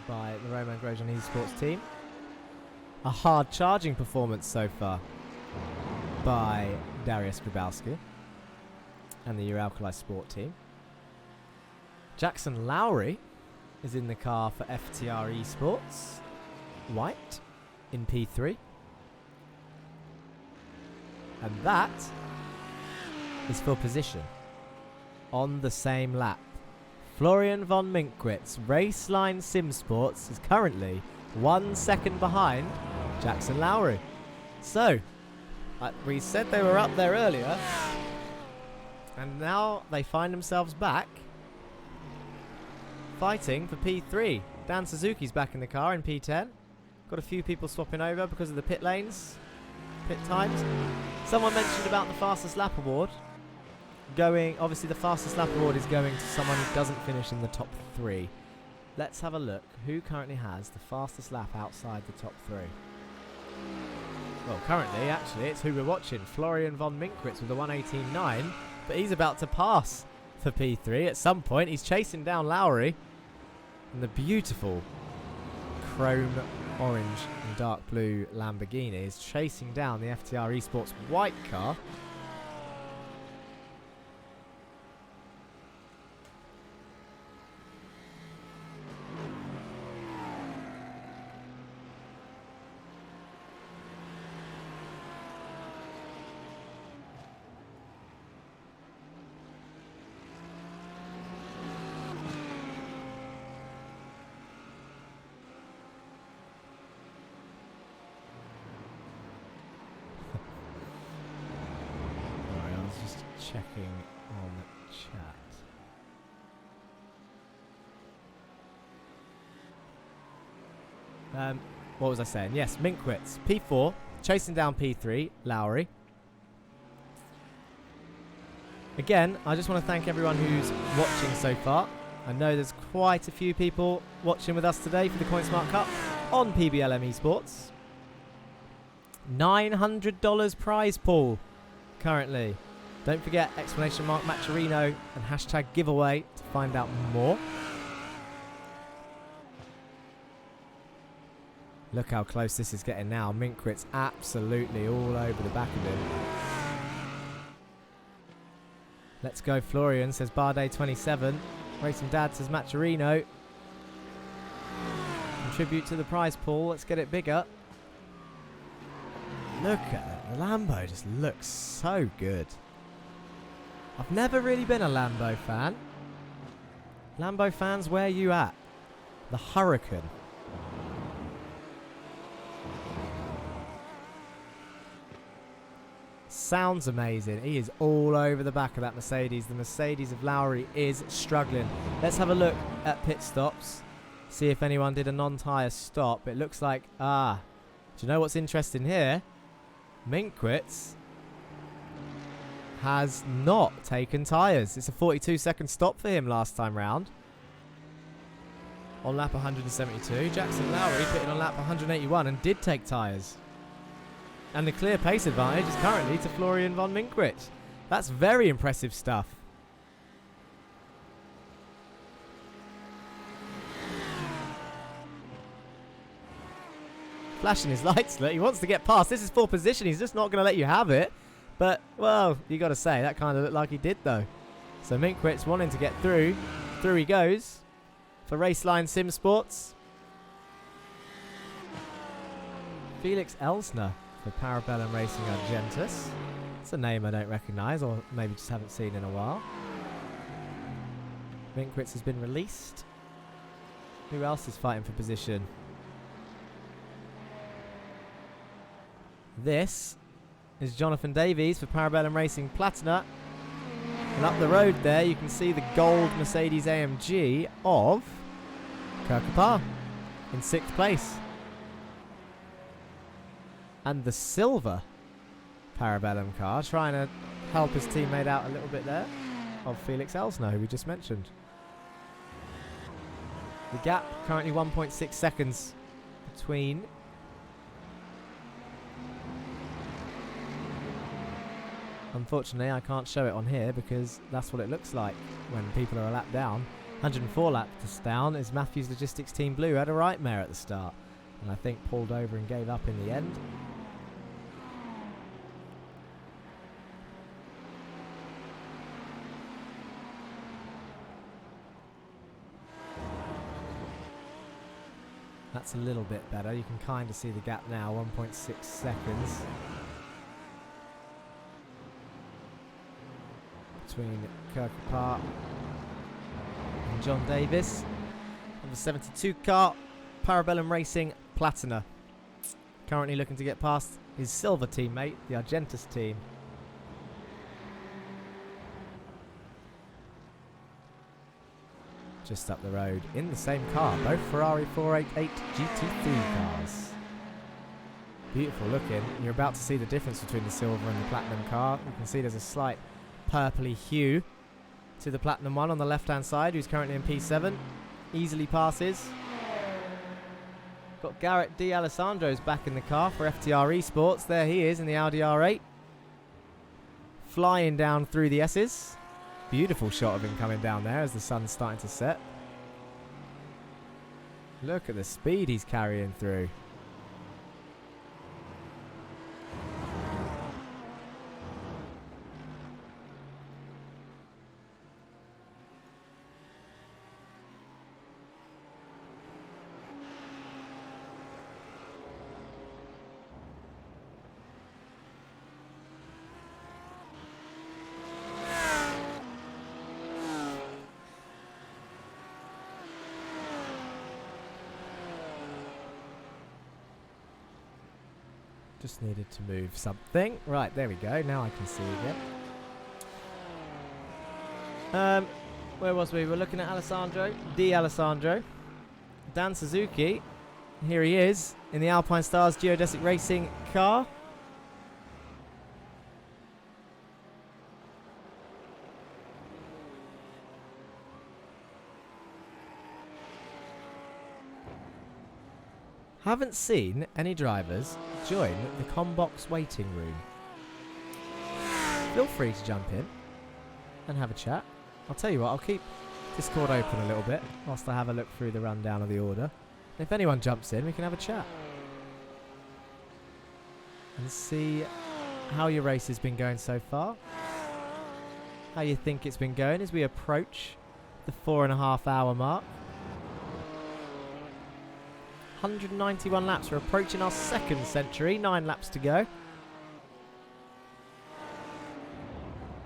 by the Roman Grosjean Esports team. A hard charging performance so far by Dariusz Grabowski and the Uralkali Sport team. Jackson Lowry is in the car for FTR Esports. White in P3. And that is for position on the same lap. Florian von Minkwitz, Raceline Sim Sports, is currently 1 second behind Jackson Lowry. So, we said they were up there earlier, and now they find themselves back fighting for P3. Dan Suzuki's back in the car in P10. Got a few people swapping over because of the pit lanes, pit times. Someone mentioned about the fastest lap award. Obviously the fastest lap award is going to someone who doesn't finish in the top 3. Let's have a look. Who currently has the fastest lap outside the top 3? Well, currently, actually, it's who we're watching. Florian von Minkwitz with a 1:18.9, but he's about to pass for P3 at some point. He's chasing down Lowry in the beautiful chrome orange and dark blue Lamborghini. Is chasing down the FTR Esports white car. Checking on chat. What was I saying? Yes, Minkwitz, P4, chasing down P3, Lowry. Again, I just want to thank everyone who's watching so far. I know there's quite a few people watching with us today for the Coinsmart Cup on PBLM Esports. $900 prize pool currently. Don't forget !Macherino and hashtag giveaway to find out more. Look how close this is getting now. Minkwitz absolutely all over the back of him. Let's go Florian, says Barday27. Racing Dad says Macherino. Contribute to the prize pool. Let's get it bigger. Look at it. The Lambo just looks so good. I've never really been a Lambo fan. Lambo fans, where are you at? The Hurricane. Sounds amazing. He is all over the back of that Mercedes. The Mercedes of Lowry is struggling. Let's have a look at pit stops. See if anyone did a non-tyre stop. It looks like, do you know what's interesting here? Minkwitz has not taken tyres. It's a 42-second stop for him last time round. On lap 172, Jackson Lowry pitting on lap 181 and did take tyres. And the clear pace advantage is currently to Florian von Minkwitz. That's very impressive stuff. Flashing his lights, look. He wants to get past. This is for position. He's just not going to let you have it. But, well, you got to say, that kind of looked like he did, though. So Minkwitz wanting to get through. Through he goes for Raceline Sim Sports. Felix Elsner for Parabellum Racing Argentus. It's a name I don't recognise, or maybe just haven't seen in a while. Minkwitz has been released. Who else is fighting for position? This is Jonathan Davies for Parabellum Racing Platina. And up the road there, you can see the gold Mercedes AMG of Kirkapar in 6th place. And the silver Parabellum car, trying to help his teammate out a little bit there, of Felix Elsner, who we just mentioned. The gap currently 1.6 seconds between. Unfortunately, I can't show it on here because that's what it looks like when people are a lap down. 104 laps down is Matthews Logistics Team Blue. Had a right mare at the start, and I think pulled over and gave up in the end. That's a little bit better. You can kind of see the gap now, 1.6 seconds between Kirkapart and John Davis. On the 72 car, Parabellum Racing Platina. Currently looking to get past his silver teammate, the Argentus team. Just up the road in the same car, both Ferrari 488 GT3 cars. Beautiful looking. You're about to see the difference between the silver and the platinum car. You can see there's a slight purpley hue to the platinum one on the left hand side, who's currently in P7. Easily passes. Got Garrett D. Alessandro's back in the car for FTR Esports. There he is in the Audi R8. Flying down through the S's. Beautiful shot of him coming down there as the sun's starting to set. Look at the speed he's carrying through. Just needed to move something. Right, there we go. Now I can see again. Where was we? We're looking at Alessandro. D. Alessandro. Dan Suzuki. Here he is in the Alpine Stars Geodesic Racing car. Haven't seen any drivers join the Combox waiting room. Feel free to jump in and have a chat. I'll tell you what, I'll keep Discord open a little bit whilst I have a look through the rundown of the order. If anyone jumps in, we can have a chat and see how your race has been going so far, how you think it's been going as we approach the 4.5 hour mark. 191 laps. We're approaching our second century. 9 laps to go.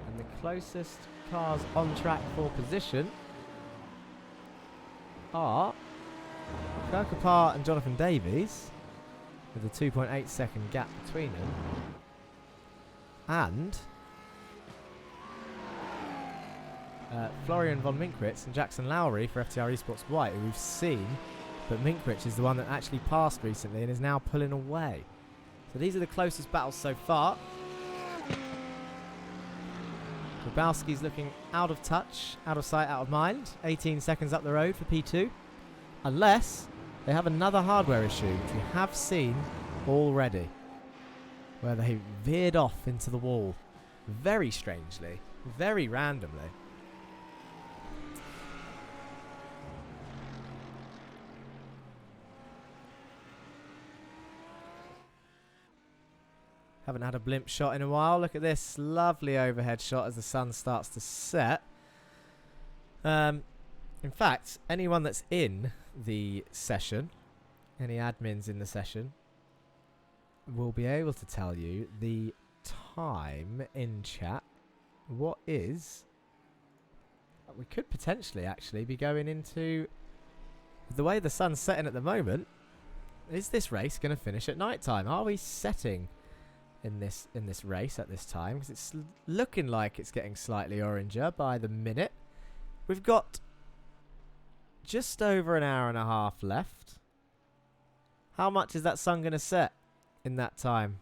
And the closest cars on track for position are Kirkapart and Jonathan Davies, with a 2.8 second gap between them. And Florian von Minkwitz and Jackson Lowry for FTR Esports White, who we've seen. But Minkwitz is the one that actually passed recently and is now pulling away. So these are the closest battles so far. Grabowski's looking out of touch, out of sight, out of mind. 18 seconds up the road for P2. Unless they have another hardware issue, which we have seen already, where they veered off into the wall. Very strangely. Very randomly. Haven't had a blimp shot in a while. Look at this lovely overhead shot as the sun starts to set. In fact, anyone that's in the session, any admins in the session, will be able to tell you the time in chat. What is... We could potentially actually be going into... The way the sun's setting at the moment, is this race going to finish at night time? Are we setting... in this race at this time, because it's looking like it's getting slightly oranger by the minute. We've got just over an hour and a half left. How much is that sun going to set in that time?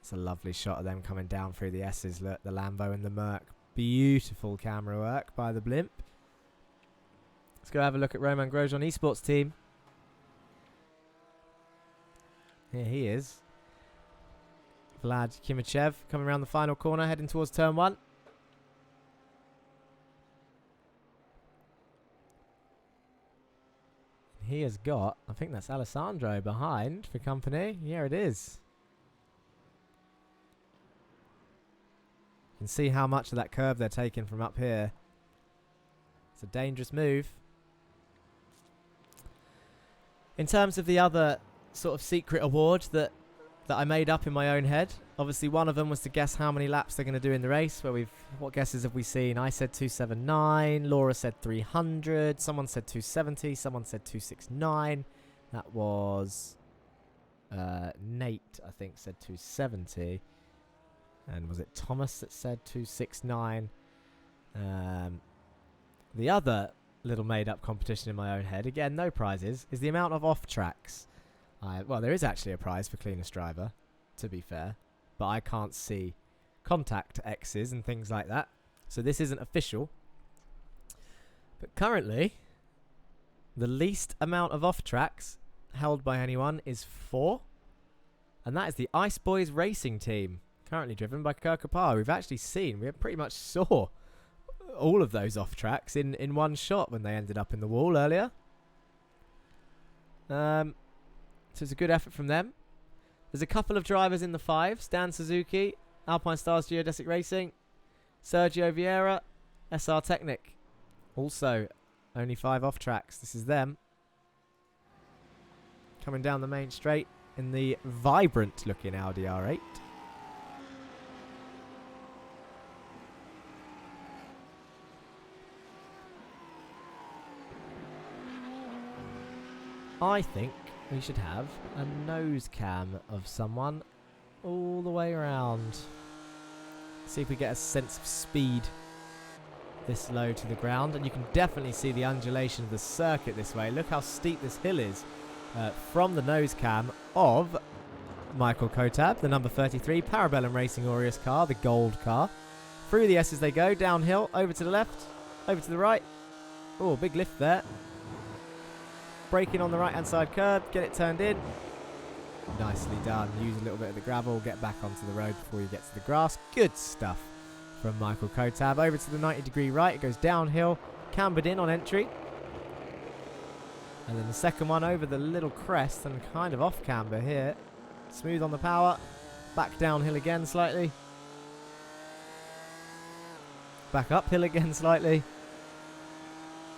It's a lovely shot of them coming down through the S's. Look, the Lambo and the Merc. Beautiful camera work by the blimp. Let's go have a look at Roman Grosjean Esports team. Here he is. Vlad Kimachev coming around the final corner, heading towards turn 1. he has got, I think that's Alessandro behind for company. Yeah, it is. You can see how much of that curve they're taking from up here. It's a dangerous move. In terms of the other sort of secret award that I made up in my own head, obviously one of them was to guess how many laps they're going to do in the race. What guesses have we seen? I said 279, Laura said 300, someone said 270, someone said 269. That was Nate, I think, said 270. And was it Thomas that said 269? The other little made-up competition in my own head, again, no prizes, is the amount of off-tracks. Well, there is actually a prize for cleanest driver, to be fair, but I can't see contact X's and things like that, so this isn't official. But currently, the least amount of off-tracks held by anyone is 4, and that is the Ice Boys Racing Team, currently driven by Kirkapar. We pretty much saw all of those off-tracks in one shot when they ended up in the wall earlier. So it's a good effort from them. There's a couple of drivers in the 5s. Dan Suzuki, Alpine Stars Geodesic Racing. Sergio Vieira, SR Technic. Also, only 5 off-tracks. This is them. Coming down the main straight in the vibrant-looking Audi R8. I think we should have a nose cam of someone all the way around. See if we get a sense of speed this low to the ground. And you can definitely see the undulation of the circuit this way. Look how steep this hill is from the nose cam of Michael Kotab, the number 33 Parabellum Racing Aureus car, the gold car. Through the S's they go, downhill, over to the left, over to the right. Oh, big lift there. Braking on the right hand side curb, get it turned in. Nicely done. Use a little bit of the gravel, get back onto the road before you get to the grass. Good stuff from Michael Kotab. Over to the 90-degree right, it goes downhill, cambered in on entry. And then the second one over the little crest and kind of off camber here. Smooth on the power, back downhill again slightly. Back uphill again slightly.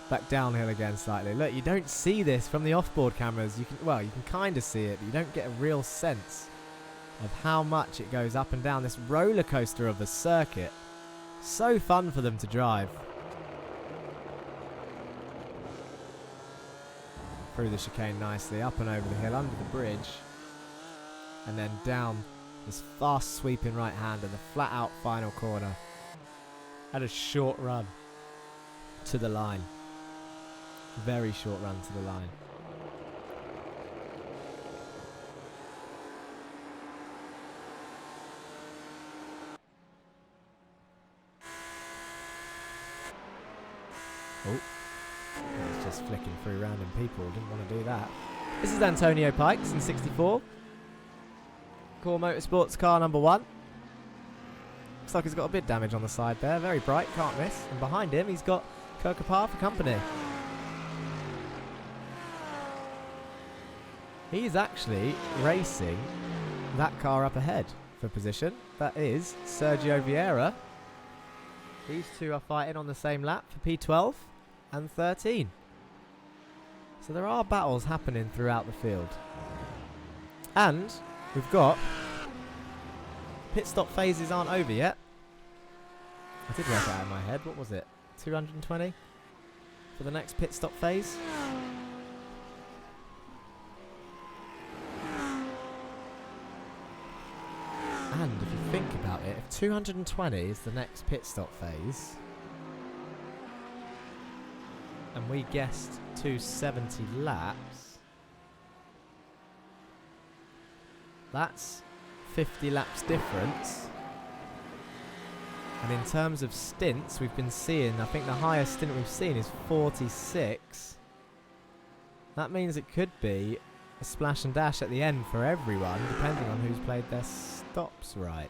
Back downhill again slightly. Look, you don't see this from the off-board cameras. You can kind of see it, but you don't get a real sense of how much it goes up and down this roller coaster of a circuit. So fun for them to drive. Through the chicane nicely, up and over the hill, under the bridge. And then down this fast sweeping right hand and the flat out final corner. Had a short run to the line. Very short run to the line. Oh, it's just flicking through random people. Didn't want to do that. This is Antonio Pikes in 64. Core Motorsports car number 1. Looks like he's got a bit of damage on the side there. Very bright, can't miss. And behind him, he's got Kirkapar for company. He's actually racing that car up ahead for position. That is Sergio Vieira. These two are fighting on the same lap for P12 and 13. So there are battles happening throughout the field. And we've got pit stop phases aren't over yet. I did work it out in my head. What was it? 220 for the next pit stop phase. And if you think about it, if 220 is the next pit stop phase, and we guessed 270 laps, that's 50 laps difference. And in terms of stints, we've been seeing, I think the highest stint we've seen is 46. That means it could be a splash and dash at the end for everyone, depending on who's played their stops right.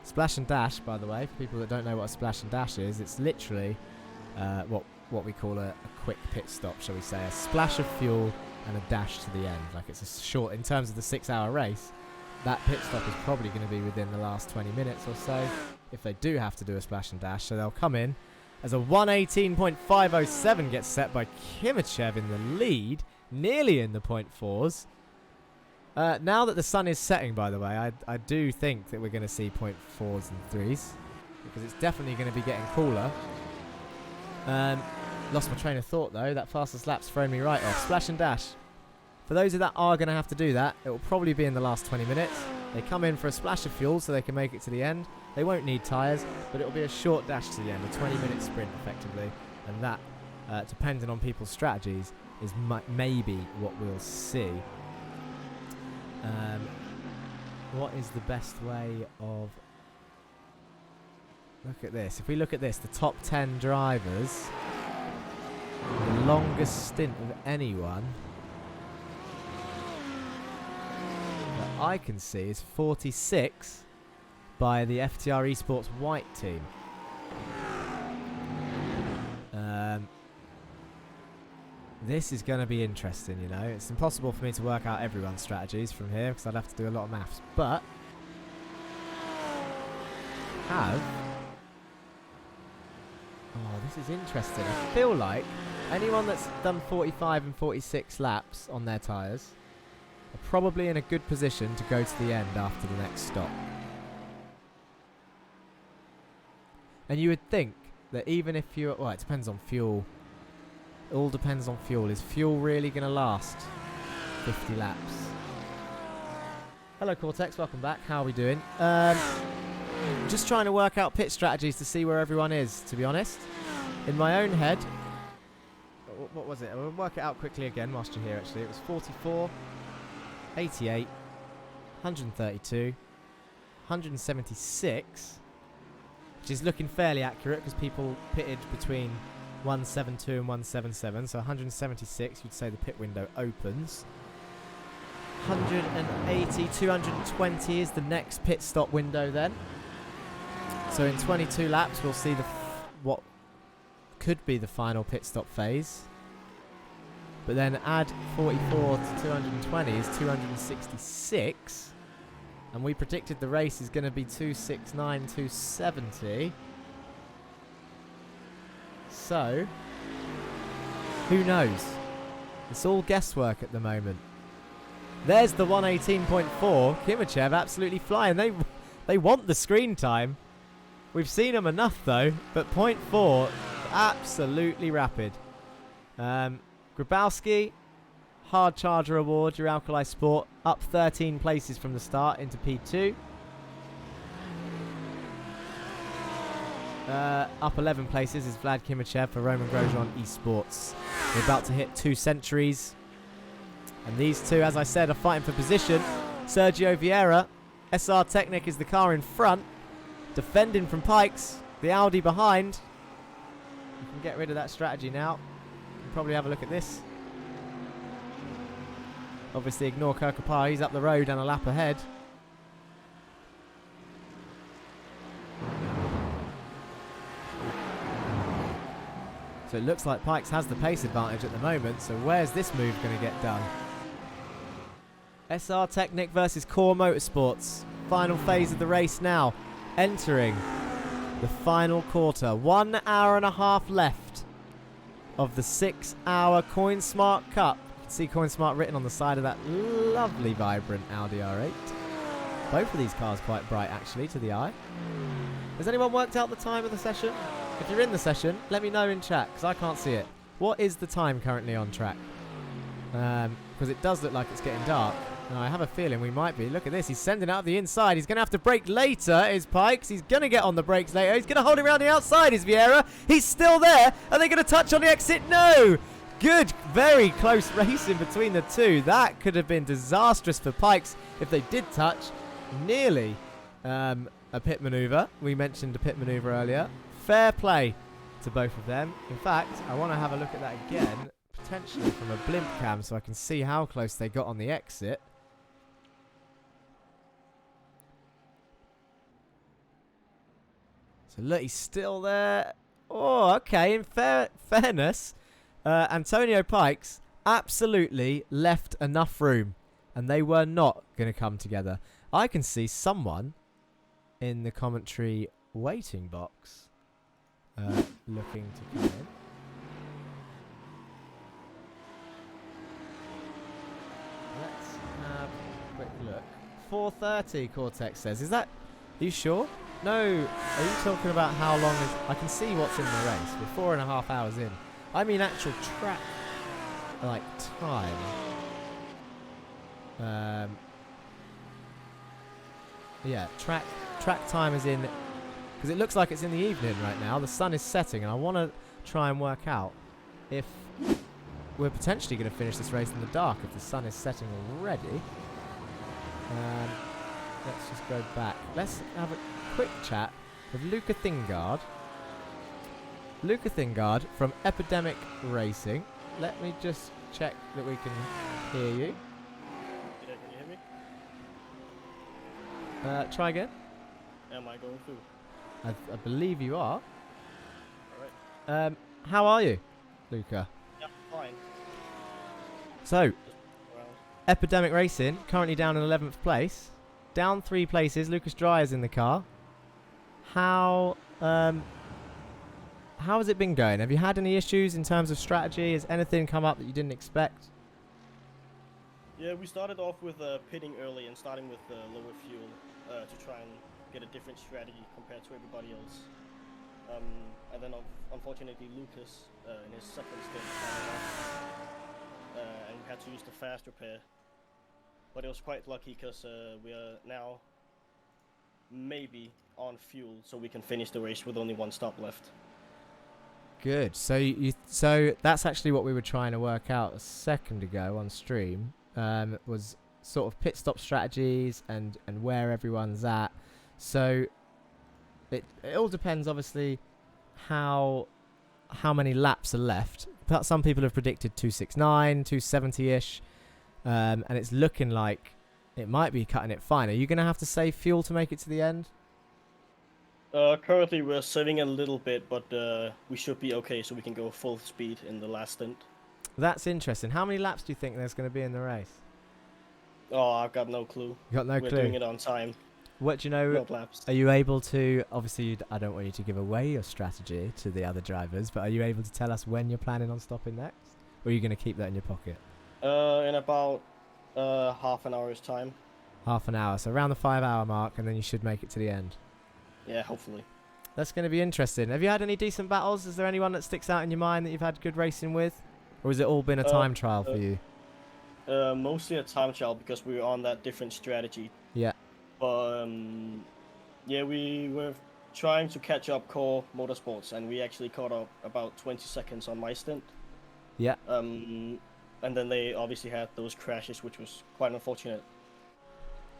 Splash and dash, by the way, for people that don't know what a splash and dash is, it's literally what what we call a quick pit stop, shall we say. A splash of fuel and a dash to the end. Like it's a short, in terms of the 6-hour race, that pit stop is probably going to be within the last 20 minutes or so, if they do have to do a splash and dash. So they'll come in as a 1:18.507 gets set by Kimachev in the lead, nearly in the .4s. Now that the sun is setting, by the way, I do think that we're going to see .4s and 3s, because it's definitely going to be getting cooler. Lost my train of thought, though. That fastest lap's thrown me right off. Splash and dash. For those that are going to have to do that, it will probably be in the last 20 minutes. They come in for a splash of fuel so they can make it to the end. They won't need tyres, but it will be a short dash to the end, a 20-minute sprint, effectively. And that, depending on people's strategies, is maybe what we'll see. What is the best way of... Look at this. If we look at this, the top 10 drivers, the longest stint of anyone that I can see is 46 by the FTR Esports White team. This is going to be interesting, you know. It's impossible for me to work out everyone's strategies from here because I'd have to do a lot of maths. But oh, this is interesting. I feel like anyone that's done 45 and 46 laps on their tyres are probably in a good position to go to the end after the next stop. And you would think that even if you're... Well, it depends on fuel. It all depends on fuel. Is fuel really going to last 50 laps? Hello, Cortex. Welcome back. How are we doing? Just trying to work out pit strategies to see where everyone is, to be honest. In my own head... What was it? I'll work it out quickly again whilst you're here, actually. It was 44, 88, 132, 176... which is looking fairly accurate because people pitted between 172 and 177. So 176, you'd say the pit window opens. 180, 220 is the next pit stop window then. So in 22 laps, we'll see what could be the final pit stop phase. But then add 44 to 220 is 266. And we predicted the race is going to be 269, 270. So, who knows? It's all guesswork at the moment. There's the 118.4. Kimachev absolutely flying. They want the screen time. We've seen them enough though. But .4, absolutely rapid. Grabowski, hard charger award, your Alkali Sport, up 13 places from the start into P2. Up 11 places is Vlad Kimachev for Roman Grosjean Esports. We're about to hit 2 centuries. And these two, as I said, are fighting for position. Sergio Vieira, SR Technic is the car in front. Defending from Pikes, the Audi behind. You can get rid of that strategy now. You can probably have a look at this. Obviously ignore Kirkapar, he's up the road and a lap ahead. So it looks like Pikes has the pace advantage at the moment, so where's this move going to get done? SR Technic versus Core Motorsports. Final phase of the race now. Entering the final quarter. 1 hour and a half left of the 6-hour Coinsmart Cup. You can see Coinsmart written on the side of that lovely, vibrant Audi R8. Both of these cars quite bright, actually, to the eye. Has anyone worked out the time of the session? If you're in the session, let me know in chat, because I can't see it. What is the time currently on track? Because it does look like it's getting dark. And I have a feeling we might be. Look at this. He's sending out the inside. He's going to have to brake later, is Pikes. He's going to get on the brakes later. He's going to hold it around the outside, is Vieira. He's still there. Are they going to touch on the exit? No. Good, very close racing between the two. That could have been disastrous for Pikes if they did touch. Nearly a pit maneuver. We mentioned a pit maneuver earlier. Fair play to both of them. In fact, I want to have a look at that again, potentially from a blimp cam, so I can see how close they got on the exit. So look, he's still there. Oh, okay. In fairness, Antonio Pikes absolutely left enough room, and they were not going to come together. I can see someone in the commentary waiting box looking to come in. Let's have a quick look. 4:30, Cortex says. Is that... Are you sure? No. Are you talking about how long is... I can see what's in the race. We're 4.5 hours in. I mean actual track, like, time. Yeah, track time is in... Because it looks like it's in the evening right now. The sun is setting, and I want to try and work out if we're potentially going to finish this race in the dark if the sun is setting already. Let's just go back. Let's have a quick chat with Luca Thingard. Luca Thingard from Epidemic Racing. Let me just check that we can hear you. Yeah, can you hear me? Try again. Am I going through? I believe you are. Alright. How are you, Luca? Yeah, fine. So, Just around. Epidemic Racing, currently down in 11th place. Down 3 places. Lucas Dryer's in the car. How has it been going? Have you had any issues in terms of strategy? Has anything come up that you didn't expect? Yeah, we started off with pitting early and starting with lower fuel to try and get a different strategy compared to everybody else. And then unfortunately Lucas in his second stint started off, and we had to use the fast repair. But it was quite lucky because we are now maybe on fuel, so we can finish the race with only 1 stop left. Good. So that's actually what we were trying to work out a second ago on stream. Was sort of pit stop strategies and where everyone's at. So it all depends, obviously, how many laps are left. But some people have predicted 269, 270-ish, and it's looking like it might be cutting it fine. Are you going to have to save fuel to make it to the end? Currently we're saving a little bit, but we should be okay, so we can go full speed in the last stint. That's interesting. How many laps do you think there's going to be in the race? Oh, I've got no clue. You got no We're clue. doing it on time. What do you know? No laps. Are you able to, obviously I don't want you to give away your strategy to the other drivers, but are you able to tell us when you're planning on stopping next? Or are you going to keep that in your pocket? In about half an hour's time. Half an hour, so around the 5-hour mark, and then you should make it to the end. Yeah, hopefully. That's going to be interesting. Have you had any decent battles? Is there anyone that sticks out in your mind that you've had good racing with? Or has it all been a time trial for you? Mostly a time trial because we were on that different strategy. Yeah. But yeah, we were trying to catch up Core Motorsports, and we actually caught up about 20 seconds on my stint. Yeah. And then they obviously had those crashes, which was quite unfortunate.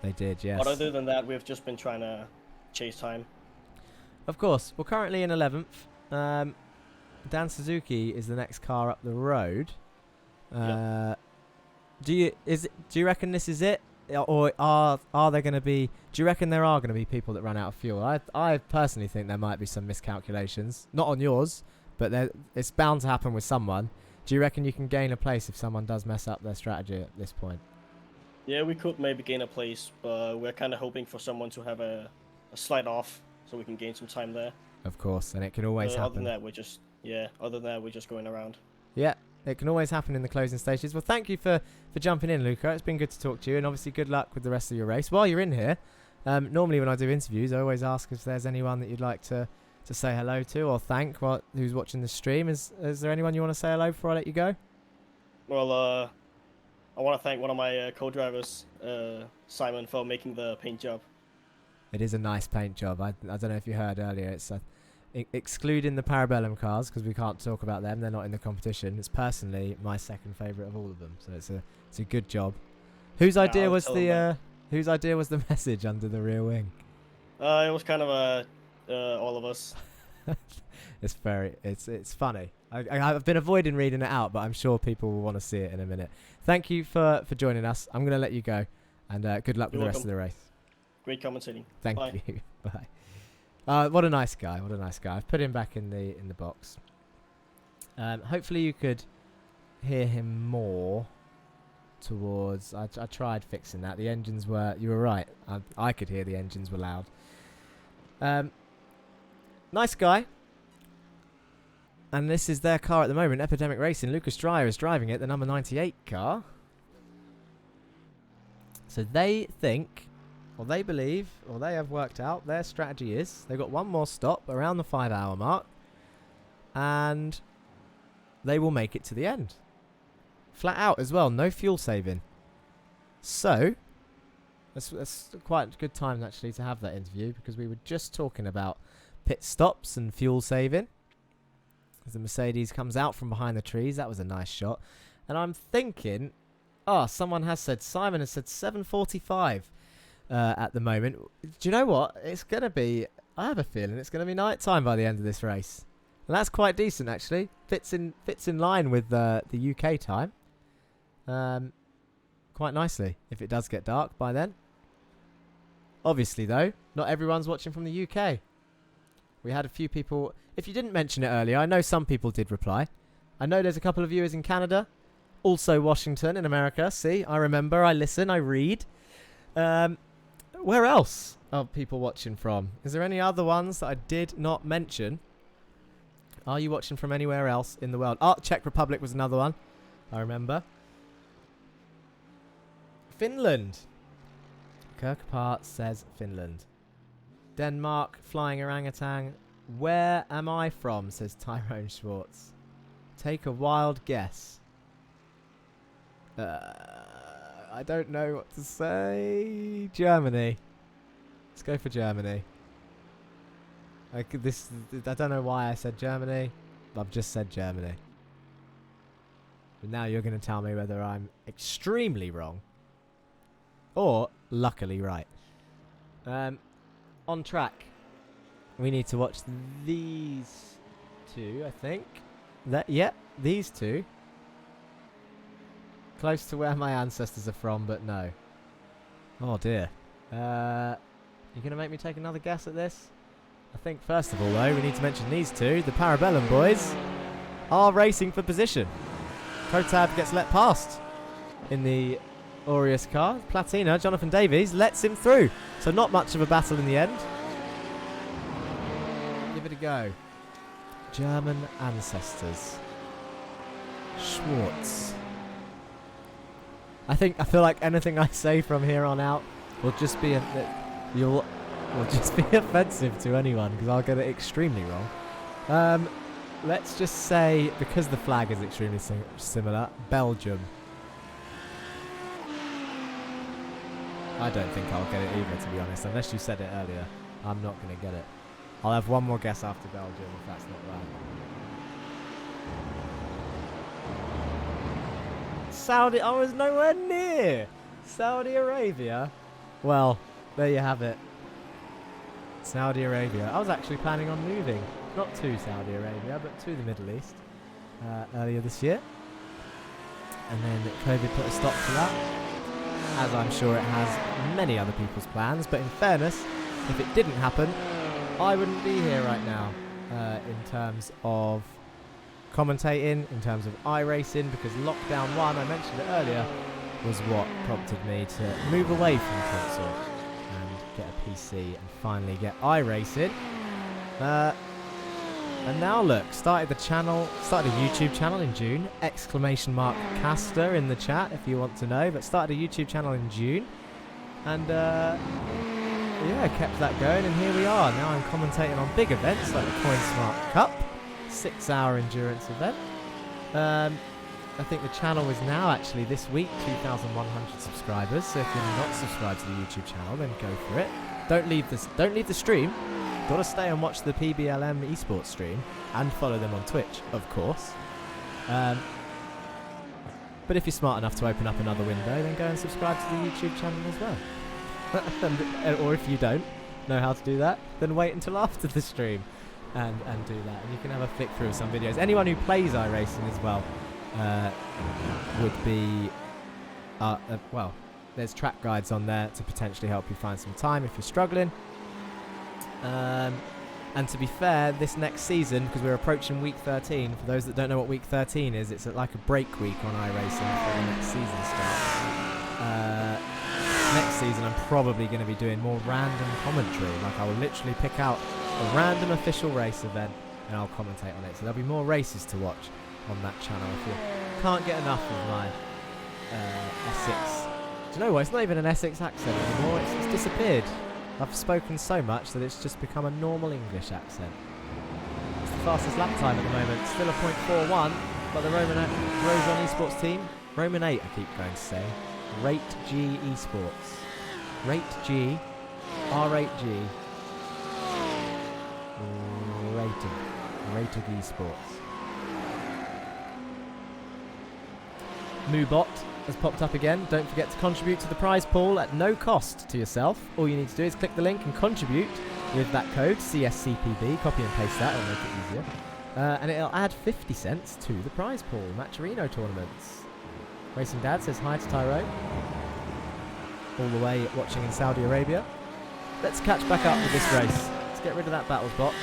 They did, yes. But other than that, we've just been trying to chase time. Of course. We're currently in 11th. Dan Suzuki is the next car up the road. Do you reckon this is it? Or are there going to be... Do you reckon there are going to be people that run out of fuel? I personally think there might be some miscalculations. Not on yours, but it's bound to happen with someone. Do you reckon you can gain a place if someone does mess up their strategy at this point? Yeah, we could maybe gain a place, but we're kind of hoping for someone to have a slight off so we can gain some time there. Of course, and it can always happen. Other than that, we're just going around. Yeah, it can always happen in the closing stages. Well, thank you for jumping in, Luca. It's been good to talk to you, and obviously good luck with the rest of your race. While you're in here, normally when I do interviews, I always ask if there's anyone that you'd like to say hello to or thank who's watching the stream. Is there anyone you want to say hello before I let you go? Well, I want to thank one of my co-drivers, Simon, for making the paint job. It is a nice paint job. I don't know if you heard earlier. It's excluding the Parabellum cars because we can't talk about them. They're not in the competition. It's personally my second favourite of all of them. So it's a good job. Whose idea was the message under the rear wing? It was kind of all of us. It's funny. I've been avoiding reading it out, but I'm sure people will want to see it in a minute. Thank you for joining us. I'm going to let you go, and good luck with the rest of the race. Great commentating. Thank Bye. you. Bye. What a nice guy. What a nice guy. I've put him back in the box. Hopefully you could hear him more towards... I tried fixing that. The engines were... You were right. I could hear the engines were loud. Nice guy. And this is their car at the moment, Epidemic Racing. Lucas Dreyer is driving it, the number 98 car. So they think, or they believe, or they have worked out, their strategy is they've got one more stop around the 5-hour mark, and they will make it to the end. Flat out as well, no fuel saving. So, that's quite a good time actually to have that interview, because we were just talking about pit stops and fuel saving. As the Mercedes comes out from behind the trees, that was a nice shot. And I'm thinking, someone has said, Simon has said 7:45 at the moment. Do you know what? It's going to be, I have a feeling it's going to be night time by the end of this race. And that's quite decent actually. Fits in line with the UK time. Quite nicely, if it does get dark by then. Obviously though, not everyone's watching from the UK. We had a few people... If you didn't mention it earlier, I know some people did reply. I know there's a couple of viewers in Canada. Also Washington in America. See, I remember, I listen, I read. Where else are people watching from? Is there any other ones that I did not mention? Are you watching from anywhere else in the world? Czech Republic was another one. I remember. Finland. Kirkapart says Finland. Denmark, flying orangutan. Where am I from, says Tyrone Schwartz. Take a wild guess. I don't know what to say. Germany. Let's go for Germany. I don't know why I said Germany. I've just said Germany. But now you're going to tell me whether I'm extremely wrong or luckily right. On track. We need to watch these two, I think. These two. Close to where my ancestors are from, but no. Oh dear. You going to make me take another guess at this? I think first of all, though, we need to mention these two. The Parabellum boys are racing for position. Kotab gets let past in the Aureus car. Platina, Jonathan Davies, lets him through. So not much of a battle in the end. Give it a go. German ancestors. Schwartz. I feel like anything I say from here on out will just be will just be offensive to anyone, because I'll get it extremely wrong. Let's just say, because the flag is extremely similar, Belgium. I don't think I'll get it either, to be honest. Unless you said it earlier, I'm not going to get it. I'll have one more guess after Belgium if that's not right. Saudi... I was nowhere near! Saudi Arabia? Well, there you have it. Saudi Arabia. I was actually planning on moving. Not to Saudi Arabia, but to the Middle East. Earlier this year. And then COVID put a stop to that. As I'm sure it has many other people's plans. But in fairness, if it didn't happen, I wouldn't be here right now. In terms of commentating, in terms of iRacing, because lockdown 1, I mentioned it earlier, was what prompted me to move away from console and get a PC and finally get iRacing. And now look, started a YouTube channel in June, ! Caster in the chat if you want to know, but started a YouTube channel in June, and yeah, kept that going, and here we are. Now I'm commentating on big events like the Coinsmart Cup, 6-hour endurance event. I think the channel is now actually this week 2,100 subscribers. So if you're not subscribed to the YouTube channel, then go for it. Don't leave the stream. Got to stay and watch the PBLM esports stream and follow them on Twitch, of course. But if you're smart enough to open up another window, then go and subscribe to the YouTube channel as well. Or if you don't know how to do that, then wait until after the stream and do that, and you can have a flick through some videos. Anyone who plays iRacing as well would be well, there's track guides on there to potentially help you find some time if you're struggling. And to be fair, this next season, because we're approaching week 13, for those that don't know what week 13 is, it's like a break week on iRacing before the next season starts. Next season, I'm probably going to be doing more random commentary. Like, I will literally pick out a random official race event and I'll commentate on it. So there'll be more races to watch on that channel if you can't get enough of my Essex. Do you know what? It's not even an Essex accent anymore. It's disappeared. I've spoken so much that it's just become a normal English accent. It's the fastest lap time at the moment. Still a .41, but the Grosjean Esports team, Roman 8 I keep going to say, Rate G Esports. Rate G, R8G, Rated Esports. Moobot has popped up again. Don't forget to contribute to the prize pool at no cost to yourself. All you need to do is click the link and contribute with that code CSCPB. Copy and paste that, it'll make it easier. And it'll add 50 cents to the prize pool. Matcherino tournaments. Racing Dad says hi to Tyrone. All the way watching in Saudi Arabia. Let's catch back up with this race. Let's get rid of that battles box.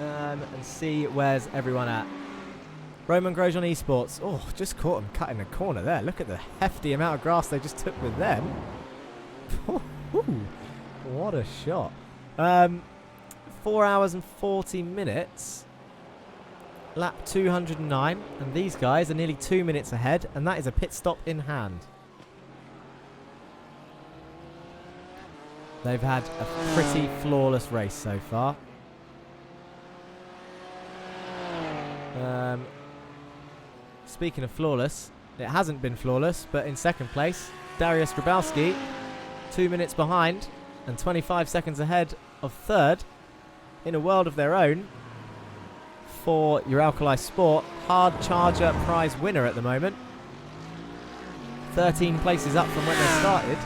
And see where's everyone at. Roman Grosjean Esports. Oh, just caught him cutting a corner there. Look at the hefty amount of grass they just took with them. What a shot. 4 hours and 40 minutes. Lap 209. And these guys are nearly 2 minutes ahead. And that is a pit stop in hand. They've had a pretty flawless race so far. Speaking of flawless, it hasn't been flawless, but in second place, Dariusz Grabowski, 2 minutes behind and 25 seconds ahead of third in a world of their own for your Alkali Sport Hard Charger prize winner at the moment. 13 places up from when they started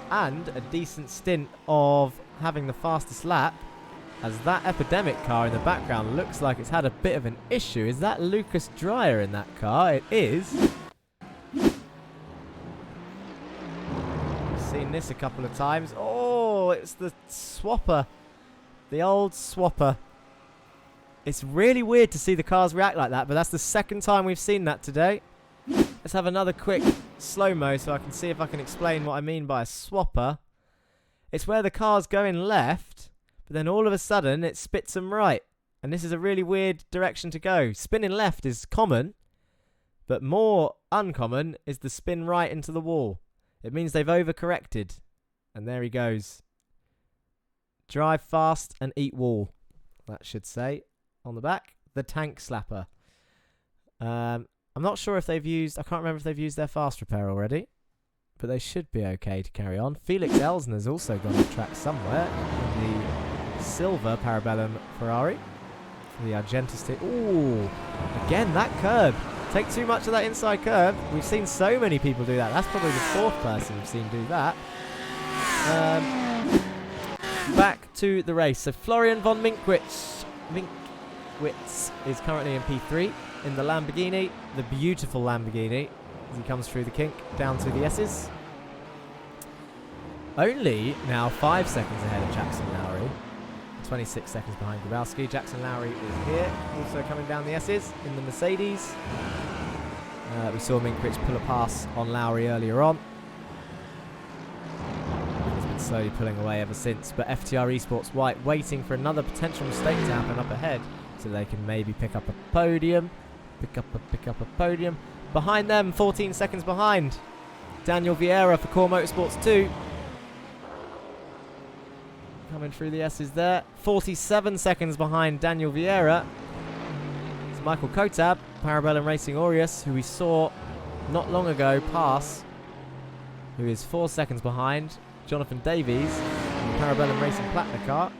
and a decent stint of having the fastest lap. As that Epidemic car in the background looks like it's had a bit of an issue. Is that Lucas Dreyer in that car? It is. We've seen this a couple of times. Oh, it's the swapper. The old swapper. It's really weird to see the cars react like that, but that's the second time we've seen that today. Let's have another quick slow-mo so I can see if I can explain what I mean by a swapper. It's where the car's going left, but then all of a sudden it spits them right. And this is a really weird direction to go. Spinning left is common, but more uncommon is the spin right into the wall. It means they've overcorrected. And there he goes. Drive fast and eat wall. That should say on the back. The tank slapper. I'm not sure if they've used... I can't remember if they've used their fast repair already. But they should be okay to carry on. Felix Elsner's also gone off track somewhere. In the silver Parabellum Ferrari. The Argentis team. Ooh, again, that curb. Take too much of that inside curb. We've seen so many people do that. That's probably the fourth person we've seen do that. Back to the race. So Florian von Minkwitz is currently in P3 in the Lamborghini. The beautiful Lamborghini. As he comes through the kink down to the S's. Only now 5 seconds ahead of Jackson Lowry. 26 seconds behind Grabowski. Jackson Lowry is here, also coming down the S's in the Mercedes. We saw Minkwitz pull a pass on Lowry earlier on. He's been slowly pulling away ever since, but FTR Esports White waiting for another potential mistake to happen up ahead so they can maybe pick up a podium. Pick up a podium. Behind them, 14 seconds behind, Daniel Vieira for Core Motorsports 2. Coming through the S's there. 47 seconds behind Daniel Vieira. It's Michael Kotab, Parabellum Racing Aureus, who we saw not long ago pass, who is 4 seconds behind Jonathan Davies in the Parabellum Racing Platinum car.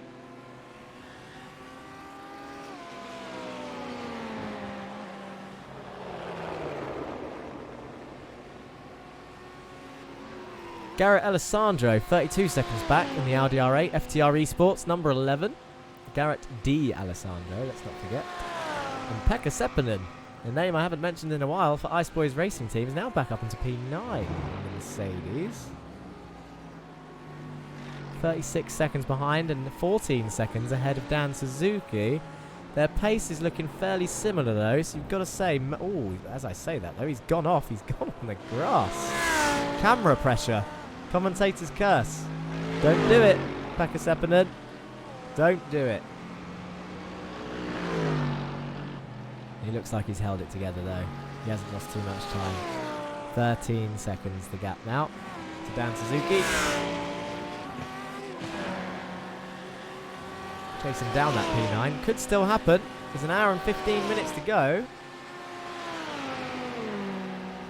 Garrett Alessandro, 32 seconds back in the Audi R8, FTR Esports, number 11. Garrett D. Alessandro, let's not forget. And Pekka Seppänen, a name I haven't mentioned in a while for Ice Boys Racing Team, is now back up into P9 in the Mercedes. 36 seconds behind and 14 seconds ahead of Dan Suzuki. Their pace is looking fairly similar though, so you've got to say, oh, as I say that though, he's gone off. He's gone on the grass. Camera pressure. Commentator's curse. Don't do it, Pekka Seppänen. Don't do it. He looks like he's held it together though. He hasn't lost too much time. 13 seconds the gap now to Dan Suzuki. Chasing down that P9. Could still happen. There's an hour and 15 minutes to go.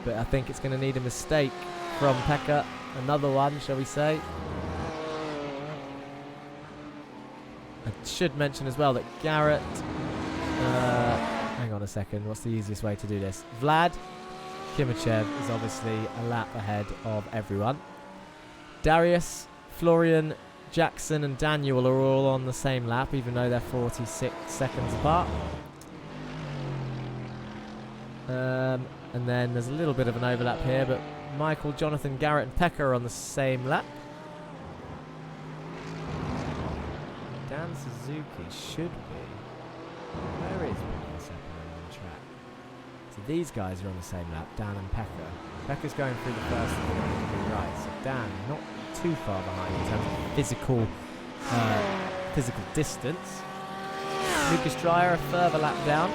But I think it's going to need a mistake from Pekka. Another one, shall we say. I should mention as well that Garrett... hang on a second. What's the easiest way to do this? Vlad Kimachev is obviously a lap ahead of everyone. Darius, Florian, Jackson and Daniel are all on the same lap, even though they're 46 seconds apart. And then there's a little bit of an overlap here, but Michael, Jonathan, Garrett and Pekka are on the same lap. Dan Suzuki should be... Where is Pekka Seppänen on the track? So these guys are on the same lap, Dan and Pekka. Pekka's going through the first of the right, so Dan not too far behind in terms of physical distance. Lucas Dreyer a further lap down.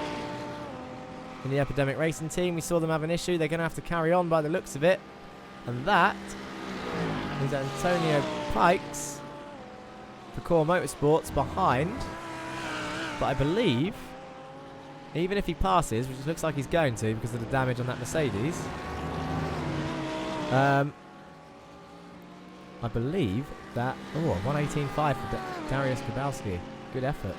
In the Epidemic Racing team, we saw them have an issue. They're going to have to carry on by the looks of it. And that is Antonio Pikes for Core Motorsports behind. But I believe, even if he passes, which it looks like he's going to because of the damage on that Mercedes, I believe that... Oh, 118.5 for Darius Kowalski. Good effort.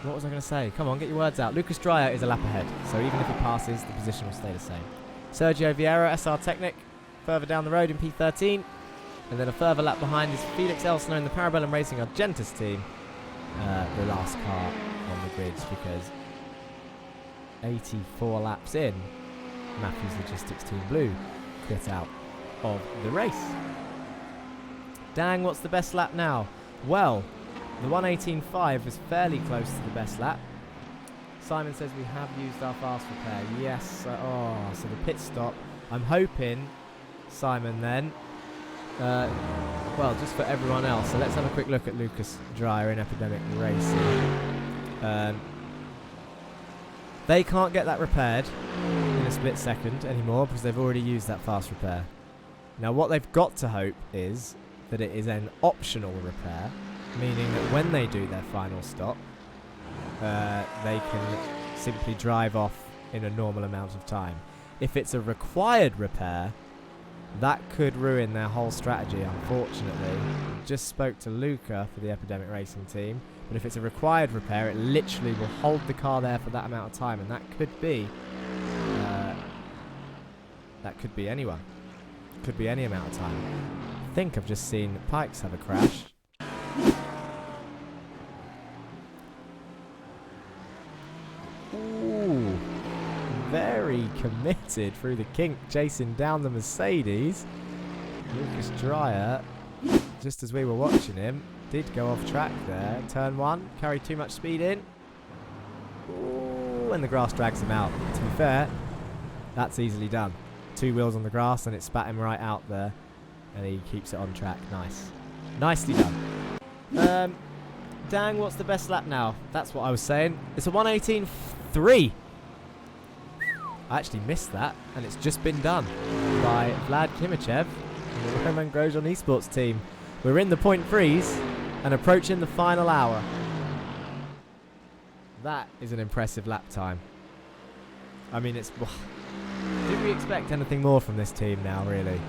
What was I going to say? Come on, get your words out. Lucas Dreyer is a lap ahead, so even if he passes, the position will stay the same. Sergio Vieira, SR Technic, further down the road in P13. And then a further lap behind is Felix Elsner in the Parabellum Racing Argentus team. The last car on the grids, because 84 laps in, Matthews Logistics Team Blue quit out of the race. Dang, what's the best lap now? Well, the 118.5 is fairly close to the best lap. Simon says we have used our fast repair. Yes. So the pit stop. I'm hoping, Simon, then. Well, just for everyone else. So let's have a quick look at Lucas Dreyer in Epidemic Racing. They can't get that repaired in a split second anymore because they've already used that fast repair. Now, what they've got to hope is that it is an optional repair, meaning that when they do their final stop, they can simply drive off in a normal amount of time. If it's a required repair, that could ruin their whole strategy, unfortunately. Just spoke to Luca for the Epidemic Racing team, but if it's a required repair, it literally will hold the car there for that amount of time, and that could be anyone. Could be any amount of time. I think I've just seen Pikes have a crash. Ooh, very committed through the kink, chasing down the Mercedes. Lucas Dreyer, just as we were watching him, did go off track there. Turn one, carried too much speed in. Ooh, and the grass drags him out. To be fair, that's easily done. 2 wheels on the grass and it spat him right out there. And he keeps it on track. Nice. Nicely done. Dang, what's the best lap now? That's what I was saying. It's a 118.3. I actually missed that, and it's just been done by Vlad Kimachev and the Roman Grosjean Esports team. We're in the point freeze and approaching the final hour. That is an impressive lap time. I mean, it's... Did we expect anything more from this team now, really?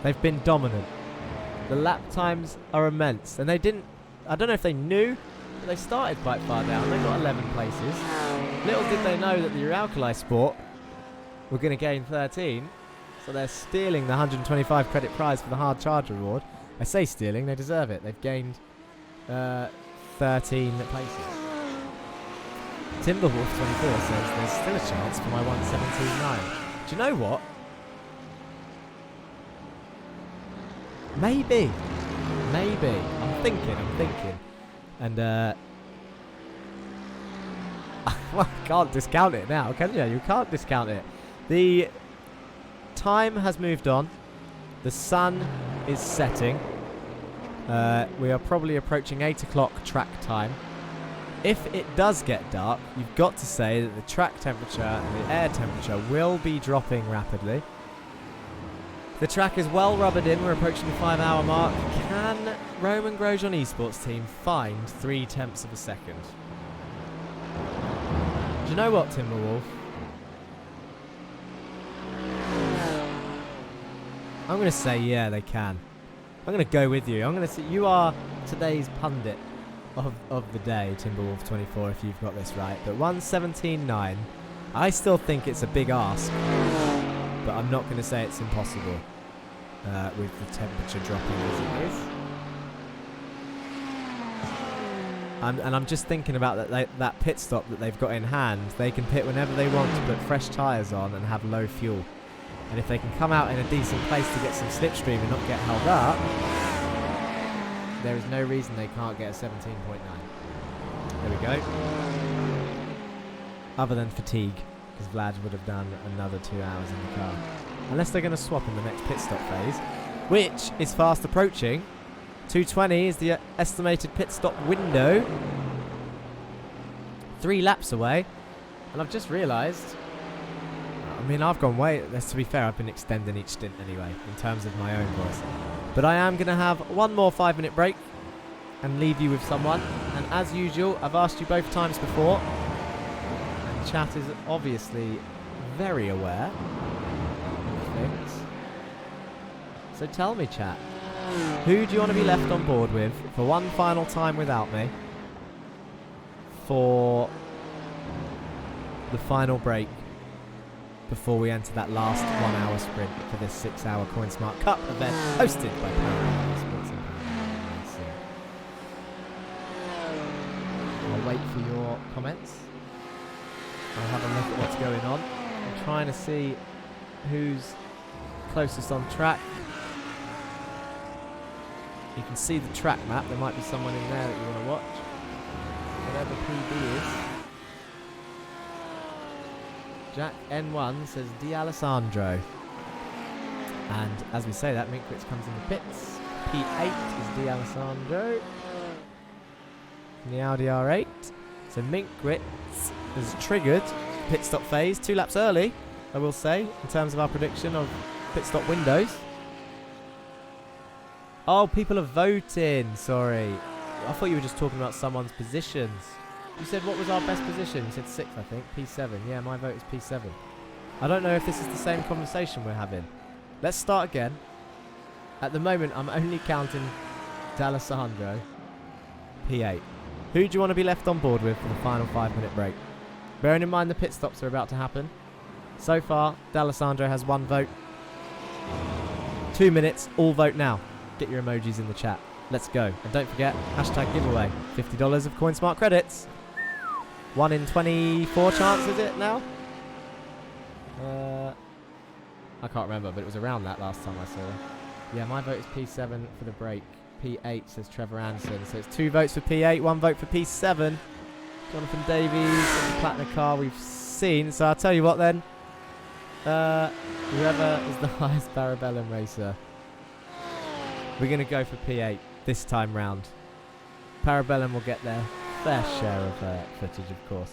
They've been dominant. The lap times are immense, and they didn't... I don't know if they knew, but they started quite far down. They got 11 places. Little did they know that the Uralkali Sport were going to gain 13, so they're stealing the 125 credit prize for the hard charge reward. I say stealing, they deserve it. They've gained 13 places. Timberwolf 24 says there's still a chance for my 117.9. Do you know what? Maybe. I'm thinking. And, well, I can't discount it now, can you? You can't discount it. The time has moved on. The sun is setting. We are probably approaching 8 o'clock track time. If it does get dark, you've got to say that the track temperature and the air temperature will be dropping rapidly. The track is well rubbered in. We're approaching the 5-hour mark. Can Roman Grosjean Esports team find 0.3 of a second? Do you know what, Timberwolf? I'm going to say, yeah, they can. I'm going to go with you. I'm going to say you are today's pundit of the day, Timberwolf24, if you've got this right. But 1:17.9, I still think it's a big ask, but I'm not going to say it's impossible with the temperature dropping as it is. And I'm just thinking about that pit stop that they've got in hand. They can pit whenever they want to put fresh tyres on and have low fuel. And if they can come out in a decent place to get some slipstream and not get held up, there is no reason they can't get a 17.9. There we go. Other than fatigue, because Vlad would have done another 2 hours in the car. Unless they're going to swap in the next pit stop phase, which is fast approaching. 2:20 is the estimated pit stop window. 3 laps away. And I've just realised, I mean, I've gone way, to be fair, I've been extending each stint anyway, in terms of my own voice. But I am going to have one more 5-minute break and leave you with someone. And as usual, I've asked you both times before, and chat is obviously very aware of things. So tell me, chat, who do you want to be left on board with for one final time without me for the final break before we enter that last 1 hour sprint for this 6-hour Coinsmart Cup event hosted by Parabellum Sports and I'll wait for your comments. I'll have a look at what's going on. I'm trying to see who's closest on track. You can see the track map. There might be someone in there that you want to watch. Whatever PB is. Jack N1 says D'Alessandro. And as we say that, Minkwitz comes in the pits. P8 is D'Alessandro. In the Audi R8. So Minkwitz has triggered pit stop phase 2 laps early, I will say, in terms of our prediction of pit stop windows. Oh, people are voting. Sorry. I thought you were just talking about someone's positions. You said what was our best position? You said 6th, I think. P7. Yeah, my vote is P7. I don't know if this is the same conversation we're having. Let's start again. At the moment, I'm only counting D'Alessandro. P8. Who do you want to be left on board with for the final 5-minute break? Bearing in mind the pit stops are about to happen. So far, D'Alessandro has 1 vote. 2 minutes. All vote now. Get your emojis in the chat. Let's go. And don't forget, hashtag giveaway. $50 of Coinsmart credits. 1 in 24 chance, is it now? I can't remember, but it was around that last time I saw it. Yeah, my vote is P7 for the break. P8 says Trevor Anderson. So it's 2 votes for P8, 1 vote for P7. Jonathan Davies, the Platinum car we've seen. So I'll tell you what then. Whoever is the highest Parabellum racer, we're going to go for P8 this time round. Parabellum will get their fair share of footage, of course.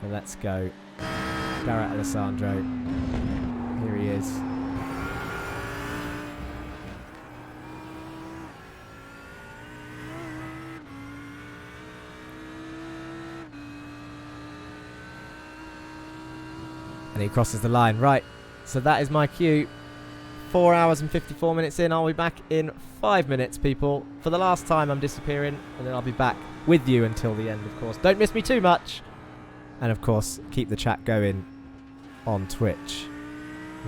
But let's go. Garrett Alessandro. Here he is. And he crosses the line. Right. So that is my cue. 4 hours and 54 minutes in. I'll be back in 5 minutes, people. For the last time, I'm disappearing, and then I'll be back with you until the end, of course. Don't miss me too much. And, of course, keep the chat going on Twitch.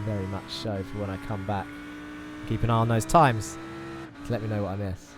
Very much so for when I come back. Keep an eye on those times to let me know what I miss.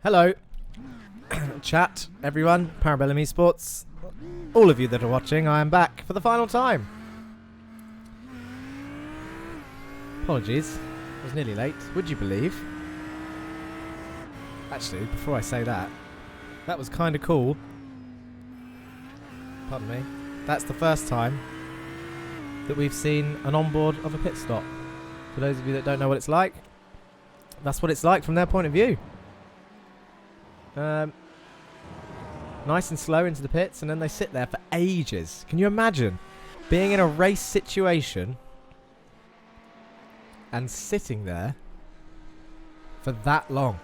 Hello, chat, everyone, Parabellum Esports, all of you that are watching, I am back for the final time. Apologies, I was nearly late, would you believe? Actually, before I say that, that was kind of cool. Pardon me. That's the first time that we've seen an onboard of a pit stop. For those of you that don't know what it's like, that's what it's like from their point of view. Nice and slow into the pits, and then they sit there for ages. Can you imagine being in a race situation and sitting there for that long?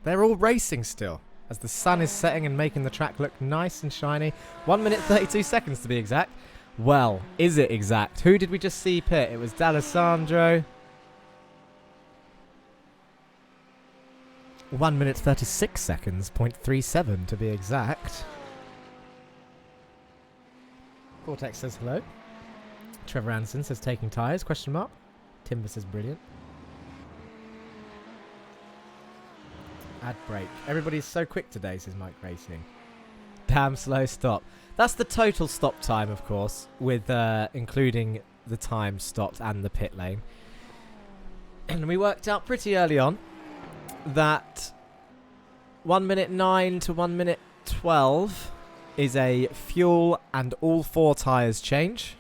They're all racing still as the sun is setting and making the track look nice and shiny. 1 minute 32 seconds to be exact. Well, is it exact? Who did we just see pit? It was D'Alessandro. 1 minute 36 seconds, 0.37 to be exact. Cortex says hello. Trevor Anderson says taking tyres, question mark. Timber says brilliant. Ad break. Everybody's so quick today, says Mike Racing. Damn slow stop. That's the total stop time, of course, with including the time stopped and the pit lane. And we worked out pretty early on that 1 minute 9 to 1 minute 12 is a fuel and all 4 tyres change.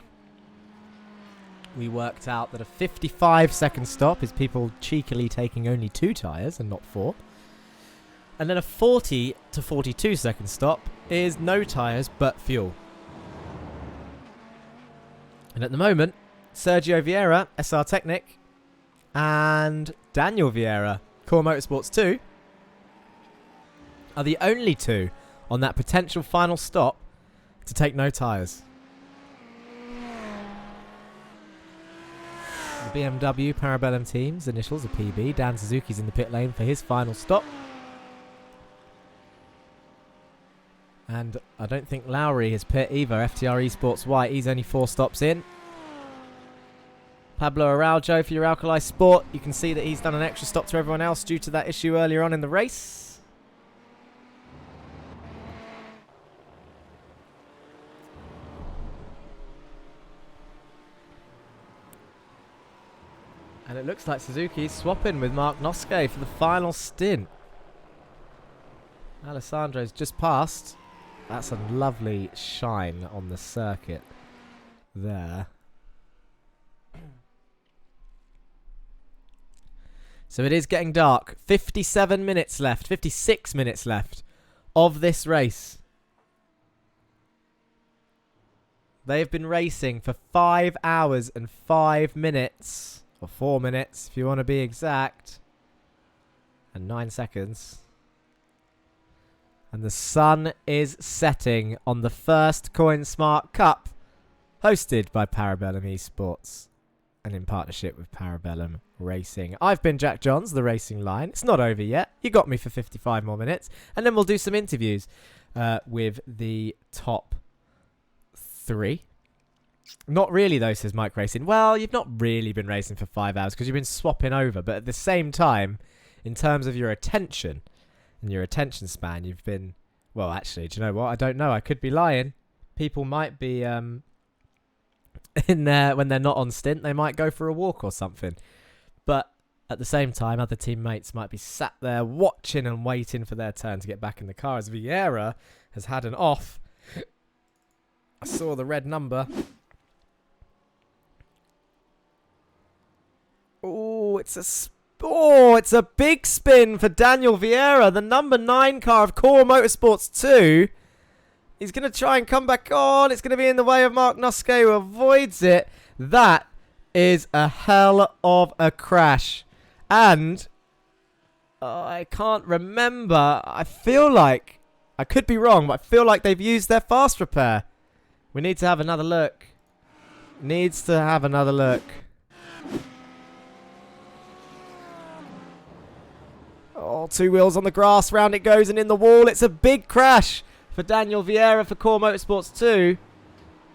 We worked out that a 55-second stop is people cheekily taking only 2 tyres and not 4. And then a 40 to 42-second stop is no tyres but fuel. And at the moment, Sergio Vieira, SR Technic, and Daniel Vieira, Core Motorsports 2, are the only 2 on that potential final stop to take no tyres. The BMW Parabellum team's initials are PB. Dan Suzuki's in the pit lane for his final stop. And I don't think Lowry has pit either. FTR Esports White, he's only 4 stops in. Pablo Araujo for your Alkali Sport. You can see that he's done an extra stop to everyone else due to that issue earlier on in the race. And it looks like Suzuki's swapping with Mark Noske for the final stint. Alessandro's just passed. That's a lovely shine on the circuit there. So it is getting dark. 57 minutes left, 56 minutes left of this race. They have been racing for 5 hours and 5 minutes. Or 4 minutes, if you want to be exact. And 9 seconds. And the sun is setting on the first Coinsmart Cup, hosted by Parabellum Esports and in partnership with Parabellum Racing. I've been Jack Johns, the racing line. It's not over yet. You got me for 55 more minutes. And then we'll do some interviews with the top 3. Not really, though, says Mike Racing. Well, you've not really been racing for 5 hours because you've been swapping over. But at the same time, in terms of your attention and your attention span, you've been... Well, actually, do you know what? I don't know. I could be lying. People might be in there when they're not on stint. They might go for a walk or something. But at the same time, other teammates might be sat there watching and waiting for their turn to get back in the car as Vieira has had an off. I saw the red number. Oh, it's a big spin for Daniel Vieira, the number 9 car of Core Motorsports 2. He's going to try and come back on. It's going to be in the way of Mark Noske, who avoids it. That is a hell of a crash. And I can't remember. I feel like, I could be wrong, but I feel like they've used their fast repair. We need to have another look. Needs to have another look. Oh, 2 wheels on the grass, round it goes and in the wall. It's a big crash for Daniel Vieira for Core Motorsports 2.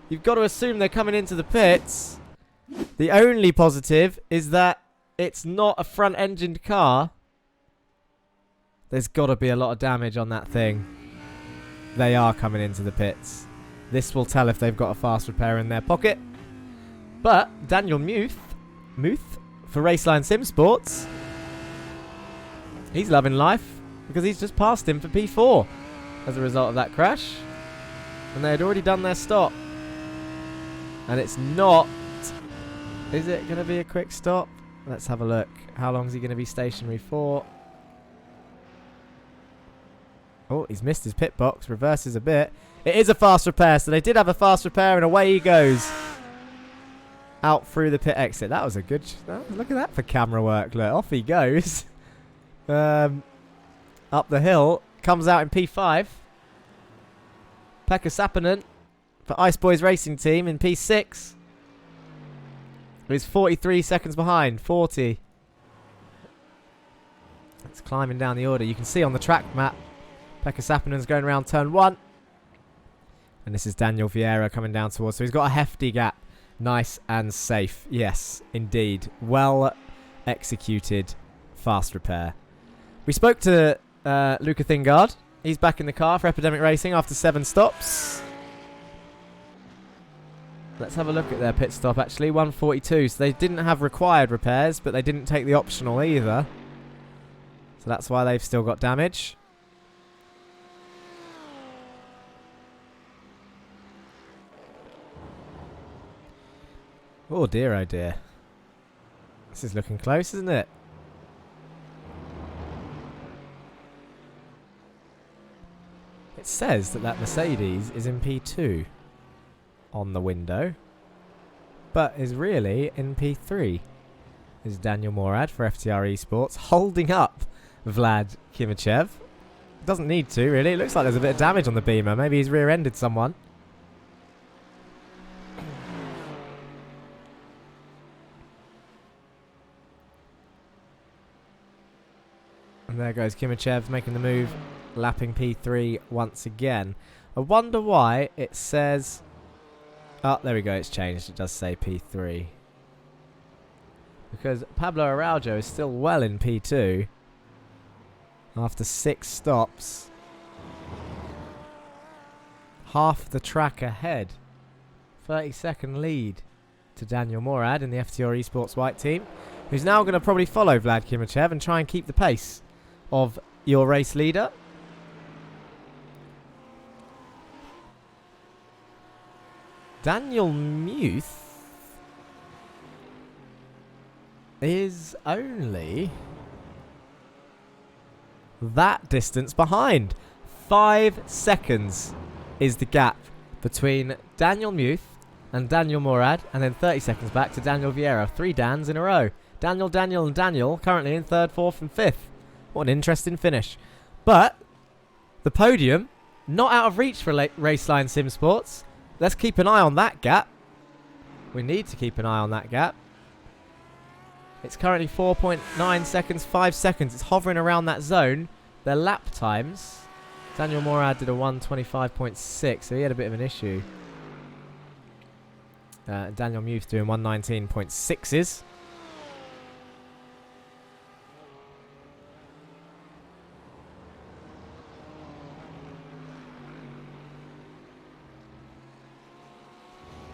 You've got to assume they're coming into the pits. The only positive is that it's not a front-engined car. There's got to be a lot of damage on that thing. They are coming into the pits. This will tell if they've got a fast repair in their pocket. But Daniel Muth for Raceline Sim Sports, he's loving life because he's just passed him for P4 as a result of that crash. And they had already done their stop. And it's not... Is it going to be a quick stop? Let's have a look. How long is he going to be stationary for? Oh, he's missed his pit box. Reverses a bit. It is a fast repair, so they did have a fast repair, and away he goes. Out through the pit exit. That was a good... look at that for camera work. Look, off he goes. Up the hill. Comes out in P5. Pekka Sappinen for Ice Boys Racing Team in P6. He's 43 seconds behind. 40. It's climbing down the order. You can see on the track map, Pekka Sappinen's going around turn 1. And this is Daniel Vieira coming down towards. So he's got a hefty gap. Nice and safe. Yes, indeed. Well executed fast repair. We spoke to Luca Thingard. He's back in the car for Epidemic Racing after 7 stops. Let's have a look at their pit stop, actually. 142. So they didn't have required repairs, but they didn't take the optional either. So that's why they've still got damage. Oh dear, oh dear. This is looking close, isn't it? It says that Mercedes is in P2 on the window, but is really in P3. Is Daniel Morad for FTR Esports holding up Vlad Kimichev? Doesn't need to, really. It looks like there's a bit of damage on the Beamer. Maybe he's rear-ended someone. And there goes Kimichev making the move, lapping P3 once again. I wonder why it says... Oh, there we go. It's changed. It does say P3. Because Pablo Araujo is still well in P2 after 6 stops. Half the track ahead. 30-second lead to Daniel Morad in the FTR Esports white team, who's now going to probably follow Vlad Kimichev and try and keep the pace of your race leader. Daniel Muth is only that distance behind. 5 seconds is the gap between Daniel Muth and Daniel Morad, and then 30 seconds back to Daniel Vieira. 3 Dans in a row. Daniel, and Daniel currently in 3rd, 4th and 5th. What an interesting finish. But the podium, not out of reach for Raceline Sim Sports. Let's keep an eye on that gap. We need to keep an eye on that gap. It's currently 4.9 seconds, 5 seconds. It's hovering around that zone. Their lap times. Daniel Morad did a 125.6, so he had a bit of an issue. Daniel Muth doing 119.6s.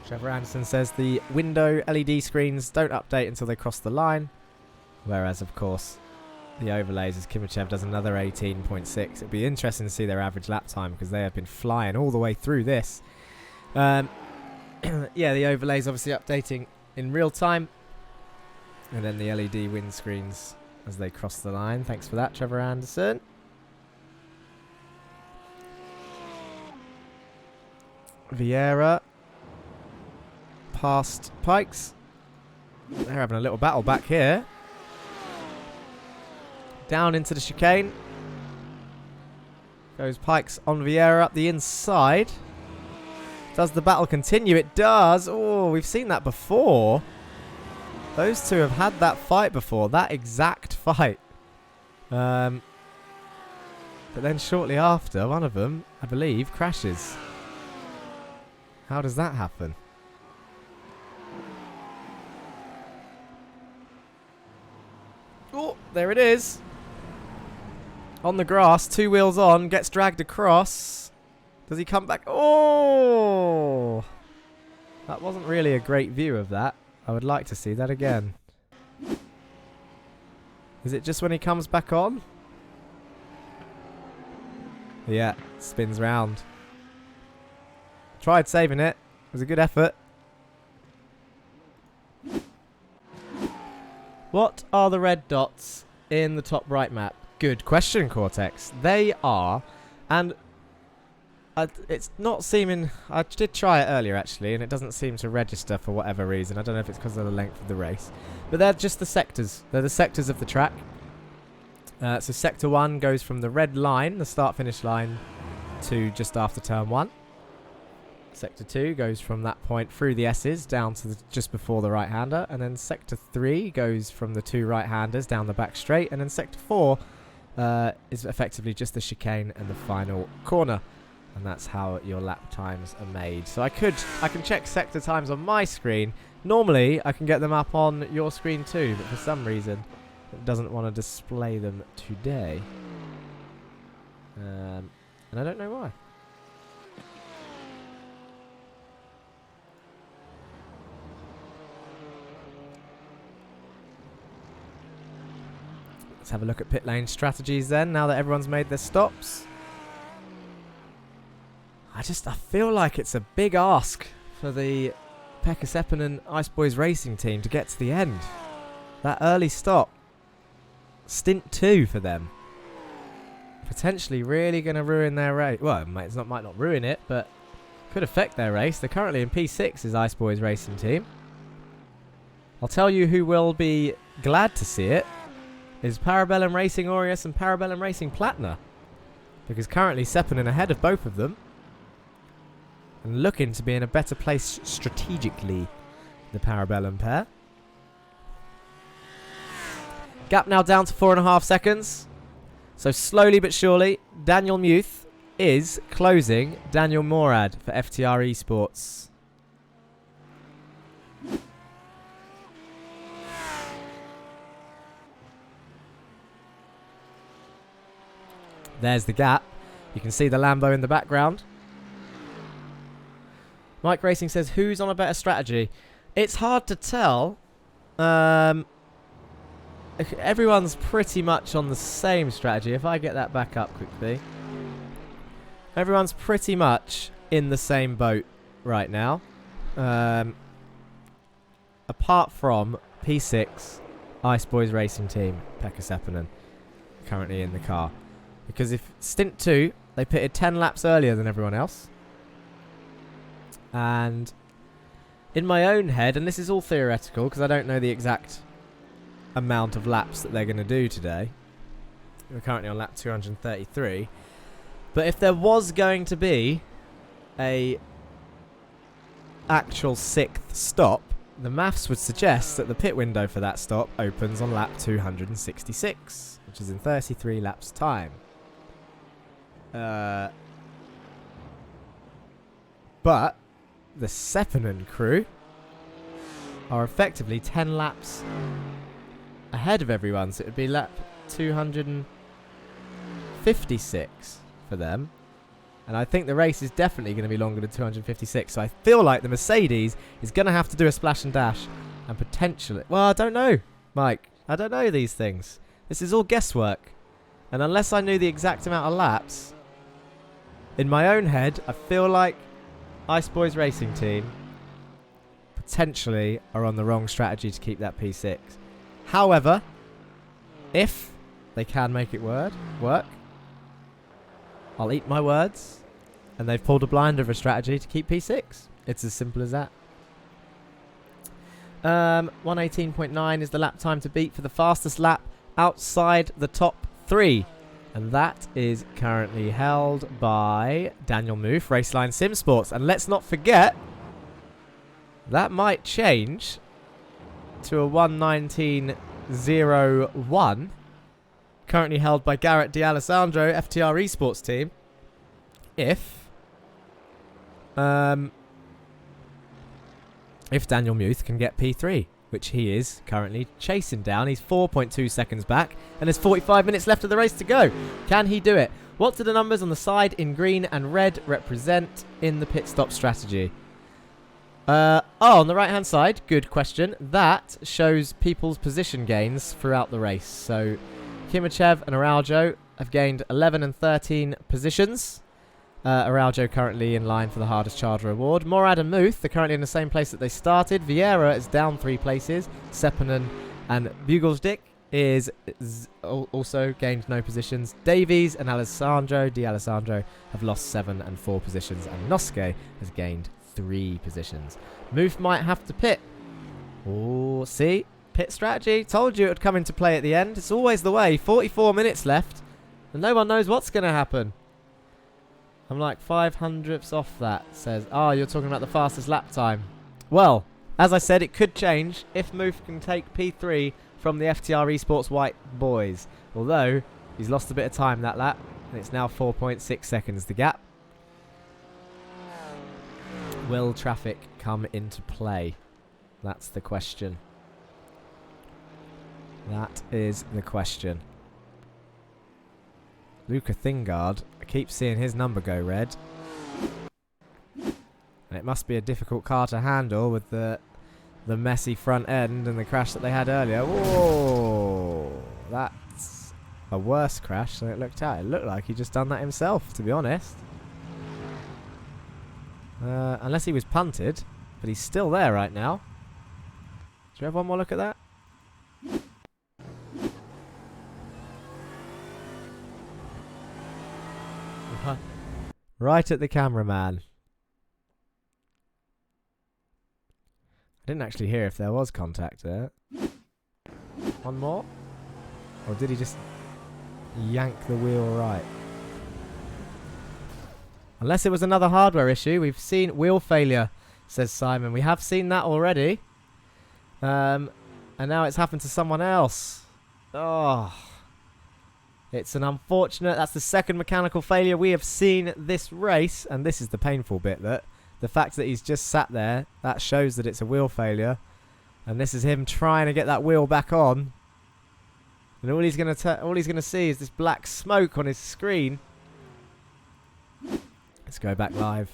Trevor Anderson says the window LED screens don't update until they cross the line. Whereas, of course, the overlays, as Kimichev does another 18.6. It'd be interesting to see their average lap time because they have been flying all the way through this. Yeah, the overlays obviously updating in real time. And then the LED windscreens as they cross the line. Thanks for that, Trevor Anderson. Vieira past Pikes. They're having a little battle back here. Down into the chicane. Goes Pikes on Vieira up the inside. Does the battle continue? It does. Oh, we've seen that before. Those two have had that fight before. That exact fight. But then shortly after, one of them, I believe, crashes. How does that happen? Oh, there it is. On the grass, 2 wheels on, gets dragged across. Does he come back? Oh! That wasn't really a great view of that. I would like to see that again. Is it just when he comes back on? Yeah, spins round. Tried saving it. It was a good effort. What are the red dots in the top right map? Good question, Cortex. They are, and it's not seeming... I did try it earlier, actually, and it doesn't seem to register for whatever reason. I don't know if it's because of the length of the race. But they're just the sectors. They're the sectors of the track. So Sector 1 goes from the red line, the start-finish line, to just after Turn 1. Sector 2 goes from that point through the S's down to just before the right-hander. And then Sector 3 goes from the 2 right-handers down the back straight. And then Sector 4 is effectively just the chicane and the final corner. And that's how your lap times are made. So I can check sector times on my screen. Normally, I can get them up on your screen too, but for some reason, it doesn't want to display them today. And I don't know why. Let's have a look at pit lane strategies then, now that everyone's made their stops. I feel like it's a big ask for the Pekka Seppänen Ice Boys Racing team to get to the end. That early stop. Stint 2 for them. Potentially really going to ruin their race. Well, it might not ruin it, but could affect their race. They're currently in P6 as Ice Boys Racing team. I'll tell you who will be glad to see it is Parabellum Racing Aureus and Parabellum Racing Platner. Because currently Seppänen ahead of both of them. And looking to be in a better place strategically, the Parabellum pair. Gap now down to 4.5 seconds. So slowly but surely, Daniel Muth is closing Daniel Morad for FTR Esports. There's the gap. You can see the Lambo in the background. Mike Racing says, who's on a better strategy? It's hard to tell. Everyone's pretty much on the same strategy. If I get that back up quickly. Everyone's pretty much in the same boat right now. Apart from P6, Ice Boys Racing Team, Pekka Seppänen, currently in the car. Because if Stint 2, they pitted 10 laps earlier than everyone else. And in my own head, and this is all theoretical because I don't know the exact amount of laps that they're going to do today. We're currently on lap 233. But if there was going to be a actual 6th stop, the maths would suggest that the pit window for that stop opens on lap 266, which is in 33 laps time. But the Seppänen crew are effectively 10 laps ahead of everyone, so it would be lap 256 for them. And I think the race is definitely going to be longer than 256, so I feel like the Mercedes is going to have to do a splash and dash and potentially... Well, I don't know, Mike. I don't know these things. This is all guesswork. And unless I knew the exact amount of laps, in my own head, I feel like Ice Boys Racing Team potentially are on the wrong strategy to keep that P6. However, if they can make it work, I'll eat my words, and they've pulled a blinder of a strategy to keep P6. It's as simple as that. 118.9 is the lap time to beat for the fastest lap outside the top 3. And that is currently held by Daniel Muth, Raceline Sim Sports. And let's not forget, that might change to a 119.01. Currently held by Garrett D'Alessandro, FTR Esports team. If Daniel Muth can get P3. which he is currently chasing down. He's 4.2 seconds back, and there's 45 minutes left of the race to go. Can he do it? What do the numbers on the side in green and red represent in the pit stop strategy? On the right-hand side, good question. That shows people's position gains throughout the race. So Kimachev and Araujo have gained 11 and 13 positions. Araujo currently in line for the hardest charger award. Morad and Muth are currently in the same place that they started. Vieira is down 3 places. Sepinen and Bugelsdick is also gained no positions. Davies and D'Alessandro have lost 7 and 4 positions. And Noske has gained 3 positions. Muth might have to pit. Oh, see? Pit strategy. Told you it would come into play at the end. It's always the way. 44 minutes left. And no one knows what's going to happen. I'm like 500ths off that. Says, you're talking about the fastest lap time. Well, as I said, it could change if Muth can take P3 from the FTR Esports White boys. Although, he's lost a bit of time that lap. And it's now 4.6 seconds the gap. Will traffic come into play? That's the question. That is the question. Luca Thingard, I keep seeing his number go red. And it must be a difficult car to handle with the messy front end and the crash that they had earlier. Whoa! That's a worse crash than it looked at. It looked like he just done that himself, to be honest. Unless he was punted, but he's still there right now. Do you have one more look at that? Right at the cameraman. I didn't actually hear if there was contact there. One more? Or did he just yank the wheel right? Unless it was another hardware issue. We've seen wheel failure, says Simon. We have seen that already. And now it's happened to someone else. Oh. It's an unfortunate... That's the second mechanical failure we have seen this race. And this is the painful bit. That the fact that he's just sat there, that shows that it's a wheel failure. And this is him trying to get that wheel back on. And all he's going to see is this black smoke on his screen. Let's go back live.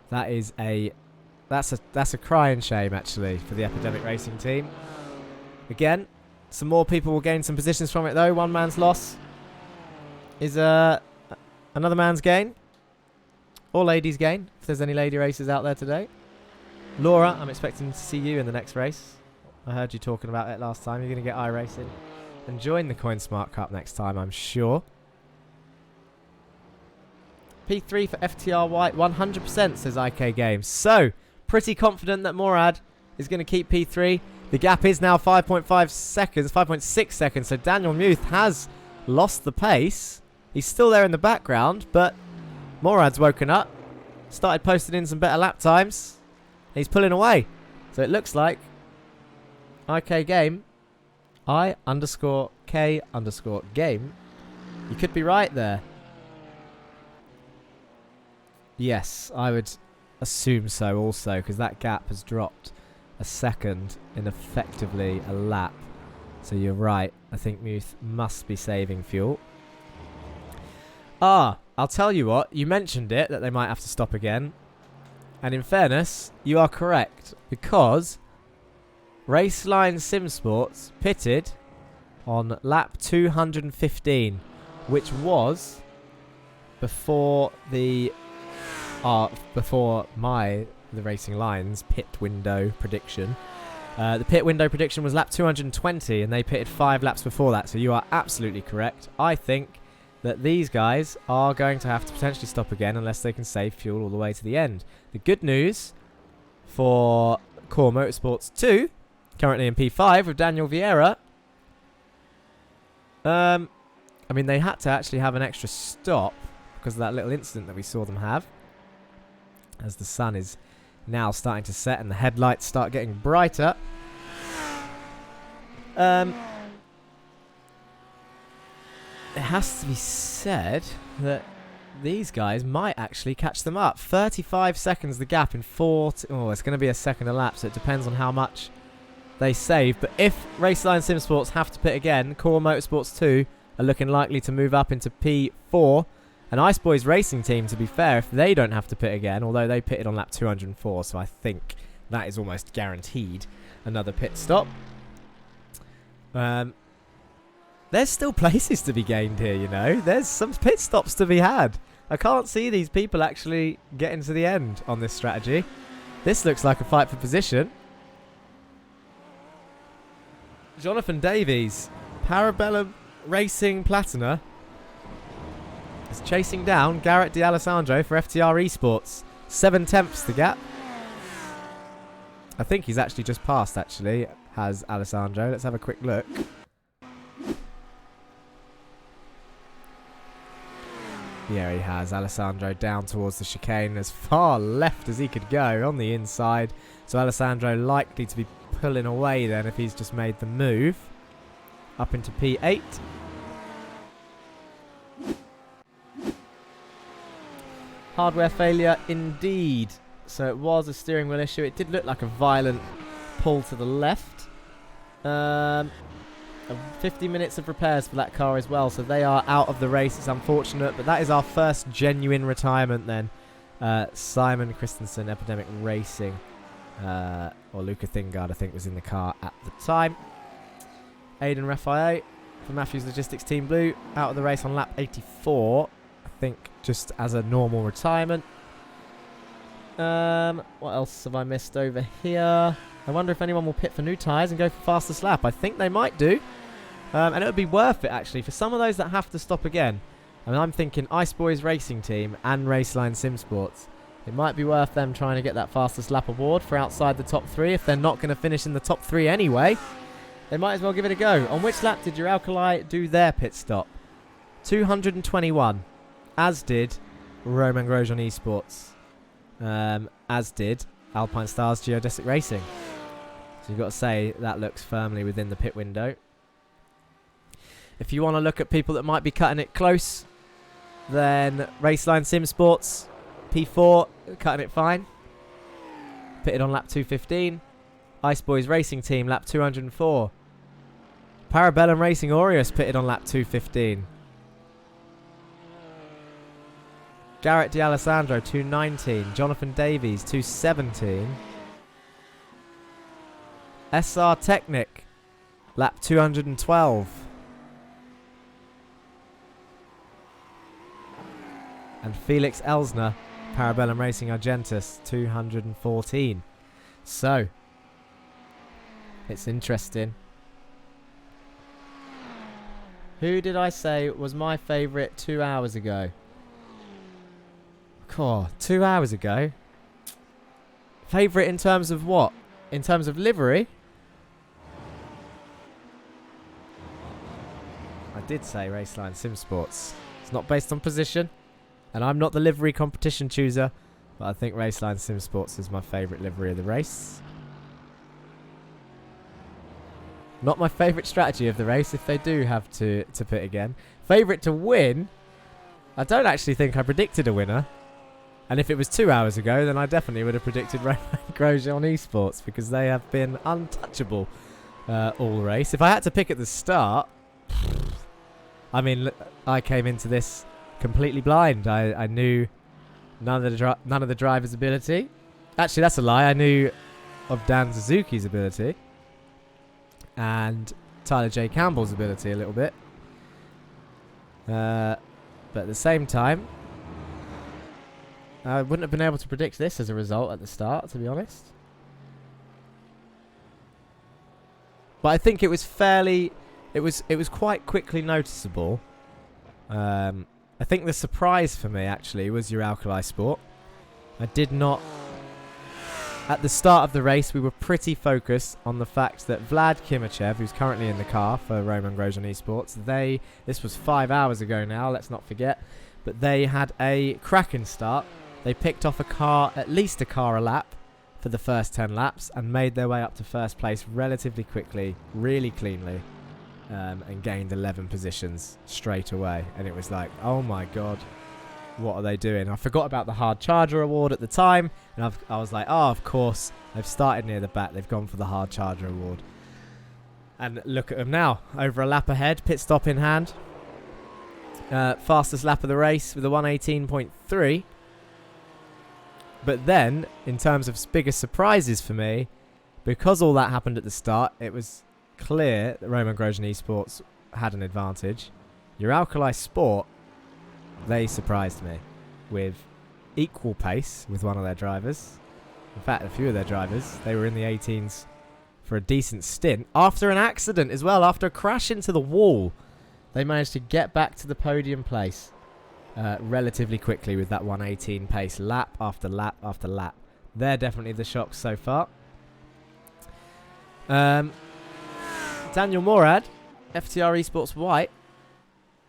That's a crying shame, actually, for the Epidemic Racing team. Again, some more people will gain some positions from it, though. One man's loss is another man's gain. Or ladies' gain, if there's any lady racers out there today. Laura, I'm expecting to see you in the next race. I heard you talking about it last time. You're going to get iRacing and join the Coinsmart Cup next time, I'm sure. P3 for FTR White, 100%, says IK Games. So, pretty confident that Morad is going to keep P3. The gap is now 5.5 seconds, 5.6 seconds. So Daniel Muth has lost the pace. He's still there in the background, but Morad's woken up, started posting in some better lap times. He's pulling away. So it looks like IK Game, I_K_game. You could be right there. Yes, I would assume so also, because that gap has dropped a second in effectively a lap. So you're right. I think Muth must be saving fuel. I'll tell you what. You mentioned it, that they might have to stop again. And in fairness, you are correct. Because Raceline Sim Sports pitted on lap 215. Which was before the Racing Lines pit window prediction. The pit window prediction was lap 220, and they pitted 5 laps before that. So you are absolutely correct. I think that these guys are going to have to potentially stop again unless they can save fuel all the way to the end. The good news for Core Motorsports 2, currently in P5 with Daniel Vieira. I mean, they had to actually have an extra stop because of that little incident that we saw them have. As the sun is now starting to set and the headlights start getting brighter. It has to be said that these guys might actually catch them up. 35 seconds the gap in 4... it's going to be a second a lap, so it depends on how much they save. But if Raceline Sim Sports have to pit again, Core Motorsports 2 are looking likely to move up into P4. And Ice Boys Racing Team, to be fair, if they don't have to pit again, although they pitted on lap 204, so I think that is almost guaranteed another pit stop. There's still places to be gained here, you know. There's some pit stops to be had. I can't see these people actually getting to the end on this strategy. This looks like a fight for position. Jonathan Davies, Parabellum Racing Platina, is chasing down Garrett D'Alessandro for FTR Esports. 7/10 the gap. I think he's actually just passed, actually, has Alessandro. Let's have a quick look. Yeah, he has. Alessandro down towards the chicane, as far left as he could go on the inside. So Alessandro likely to be pulling away then if he's just made the move. Up into P8. Hardware failure indeed. So it was a steering wheel issue. It did look like a violent pull to the left. 50 minutes of repairs for that car as well, so they are out of the race. It's unfortunate, but that is our first genuine retirement then. Simon Christensen, Epidemic Racing, or Luca Thingard, I think, was in the car at the time. Aidan Raphael from Matthews Logistics Team Blue, out of the race on lap 84, I think just as a normal retirement. What else have I missed over here? I wonder if anyone will pit for new tyres and go for fastest lap. I think they might do. And it would be worth it, actually, for some of those that have to stop again. I mean, I'm thinking Ice Boys Racing Team and Raceline Sim Sports. It might be worth them trying to get that fastest lap award for outside the top 3. If they're not going to finish in the top 3 anyway, they might as well give it a go. On which lap did your Alkali do their pit stop? 221. As did Roman Grosjean Esports. As did Alpine Stars Geodesic Racing. So you've got to say that looks firmly within the pit window. If you want to look at people that might be cutting it close, then Raceline Sim Sports, P4, cutting it fine. Pitted on lap 215. Ice Boys Racing Team, lap 204. Parabellum Racing Aureus pitted on lap 215. Garrett D'Alessandro, 219. Jonathan Davies, 217. SR Technic, lap 212. And Felix Elsner, Parabellum Racing Argentus, 214. So, it's interesting. Who did I say was my favourite 2 hours ago? Cool, 2 hours ago. Favourite in terms of what? In terms of livery? I did say Raceline Sim Sports. It's not based on position. And I'm not the livery competition chooser, but I think Raceline Sim Sports is my favourite livery of the race. Not my favourite strategy of the race if they do have to pit again. Favourite to win? I don't actually think I predicted a winner. And if it was 2 hours ago, then I definitely would have predicted Roman Grosjean Esports, because they have been untouchable all race. If I had to pick at the start, I mean, I came into this completely blind. I knew none of the driver's ability. Actually, that's a lie. I knew of Dan Suzuki's ability and Tyler J. Campbell's ability a little bit. But at the same time, I wouldn't have been able to predict this as a result at the start, to be honest. But I think it was fairly... It was quite quickly noticeable. I think the surprise for me, actually, was your Alkali Sport. I did not... At the start of the race, we were pretty focused on the fact that Vlad Kimachev, who's currently in the car for Roman Grosjean Esports, this was 5 hours ago now, let's not forget, but they had a cracking start. They picked off a car, at least a car a lap, for the first 10 laps, and made their way up to first place relatively quickly, really cleanly. And gained 11 positions straight away. And it was like, oh my god, what are they doing? I forgot about the hard charger award at the time, and I was like, oh, of course, they've started near the back. They've gone for the hard charger award. And look at them now, over a lap ahead, pit stop in hand. Fastest lap of the race with a 1:18.3. But then, in terms of biggest surprises for me, because all that happened at the start, it was clear that Roman Grosjean Esports had an advantage. Your Alkali Sport, they surprised me with equal pace with one of their drivers. In fact, a few of their drivers, they were in the 18s for a decent stint. After an accident as well, after a crash into the wall, they managed to get back to the podium place relatively quickly with that 1:18 pace, lap after lap after lap. They're definitely the shocks so far. Daniel Morad, FTR Esports White,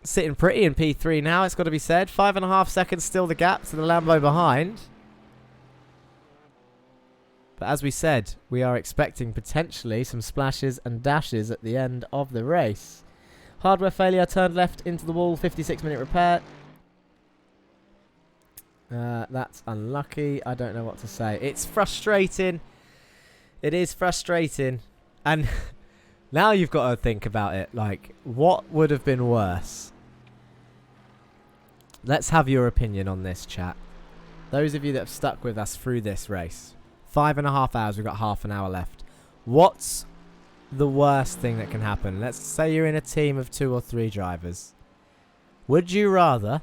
sitting pretty in P3 now, it's got to be said. 5.5 seconds still the gap to the Lambo behind. But as we said, we are expecting potentially some splashes and dashes at the end of the race. Hardware failure, turned left into the wall, 56-minute repair. That's unlucky. I don't know what to say. It's frustrating. It is frustrating. And now you've got to think about it. Like, what would have been worse? Let's have your opinion on this, chat. Those of you that have stuck with us through this race. 5.5 hours. We've got half an hour left. What's the worst thing that can happen? Let's say you're in a team of 2 or 3 drivers. Would you rather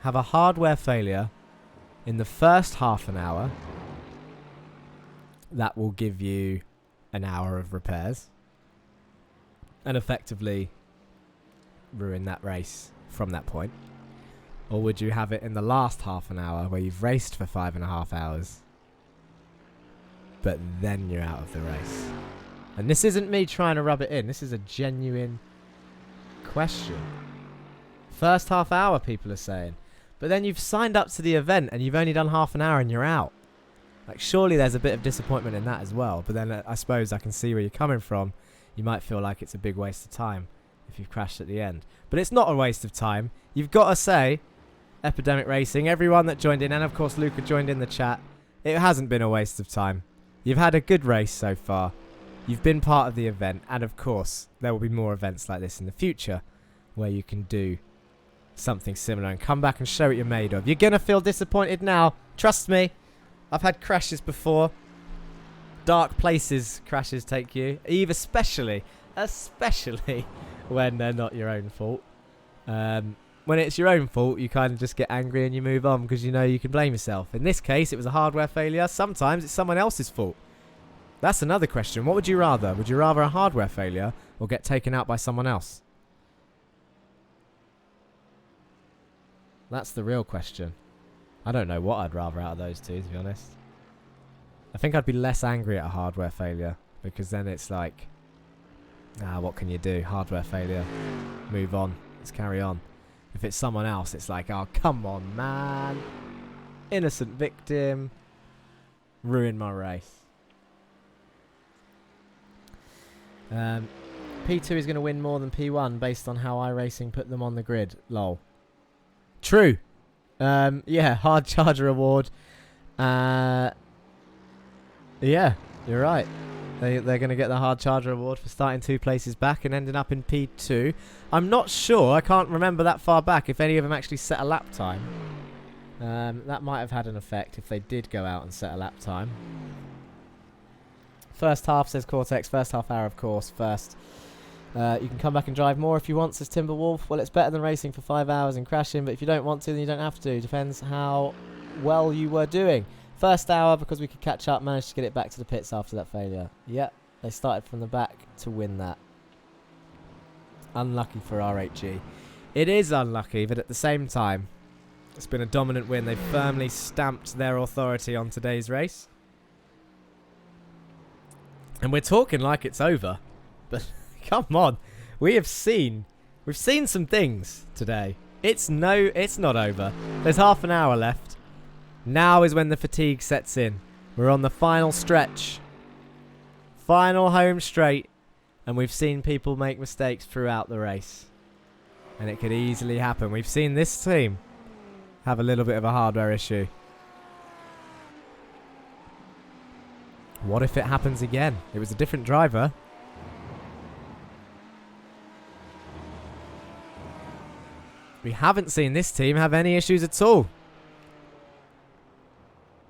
have a hardware failure in the first half an hour that will give you an hour of repairs and effectively ruin that race from that point? Or would you have it in the last half an hour where you've raced for 5.5 hours but then you're out of the race? And this isn't me trying to rub it in. This is a genuine question. First half hour, people are saying. But then you've signed up to the event and you've only done half an hour and you're out. Like, surely there's a bit of disappointment in that as well. But then I suppose I can see where you're coming from. You might feel like it's a big waste of time if you've crashed at the end. But it's not a waste of time. You've got to say, Epidemic Racing, everyone that joined in, and of course Luca joined in the chat, it hasn't been a waste of time. You've had a good race so far. You've been part of the event. And of course, there will be more events like this in the future where you can do something similar and come back and show what you're made of. You're going to feel disappointed now. Trust me. I've had crashes before. Dark places crashes take you. Especially when they're not your own fault. When it's your own fault, you kind of just get angry and you move on because you know you can blame yourself. In this case, it was a hardware failure. Sometimes it's someone else's fault. That's another question. What would you rather? Would you rather a hardware failure or get taken out by someone else? That's the real question. I don't know what I'd rather out of those two, to be honest. I think I'd be less angry at a hardware failure because then it's like, what can you do? Hardware failure. Move on. Let's carry on. If it's someone else, it's like, oh, come on, man. Innocent victim. Ruined my race. P2 is going to win more than P1 based on how iRacing put them on the grid. Lol. True. Yeah, hard charger award. Yeah, you're right. They're going to get the hard charger award for starting 2 places back and ending up in P2. I'm not sure. I can't remember that far back if any of them actually set a lap time. That might have had an effect if they did go out and set a lap time. First half, says Cortex. First half hour, of course. First. You can come back and drive more if you want, says Timberwolf. Well, it's better than racing for 5 hours and crashing, but if you don't want to, then you don't have to. Depends how well you were doing. First hour, because we could catch up, managed to get it back to the pits after that failure. Yep, they started from the back to win that. Unlucky for RHG. It is unlucky, but at the same time, it's been a dominant win. They've firmly stamped their authority on today's race. And we're talking like it's over. But come on. We've seen some things today. It's not over. There's half an hour left. Now is when the fatigue sets in. We're on the final stretch. Final home straight. And we've seen people make mistakes throughout the race. And it could easily happen. We've seen this team have a little bit of a hardware issue. What if it happens again? It was a different driver. We haven't seen this team have any issues at all.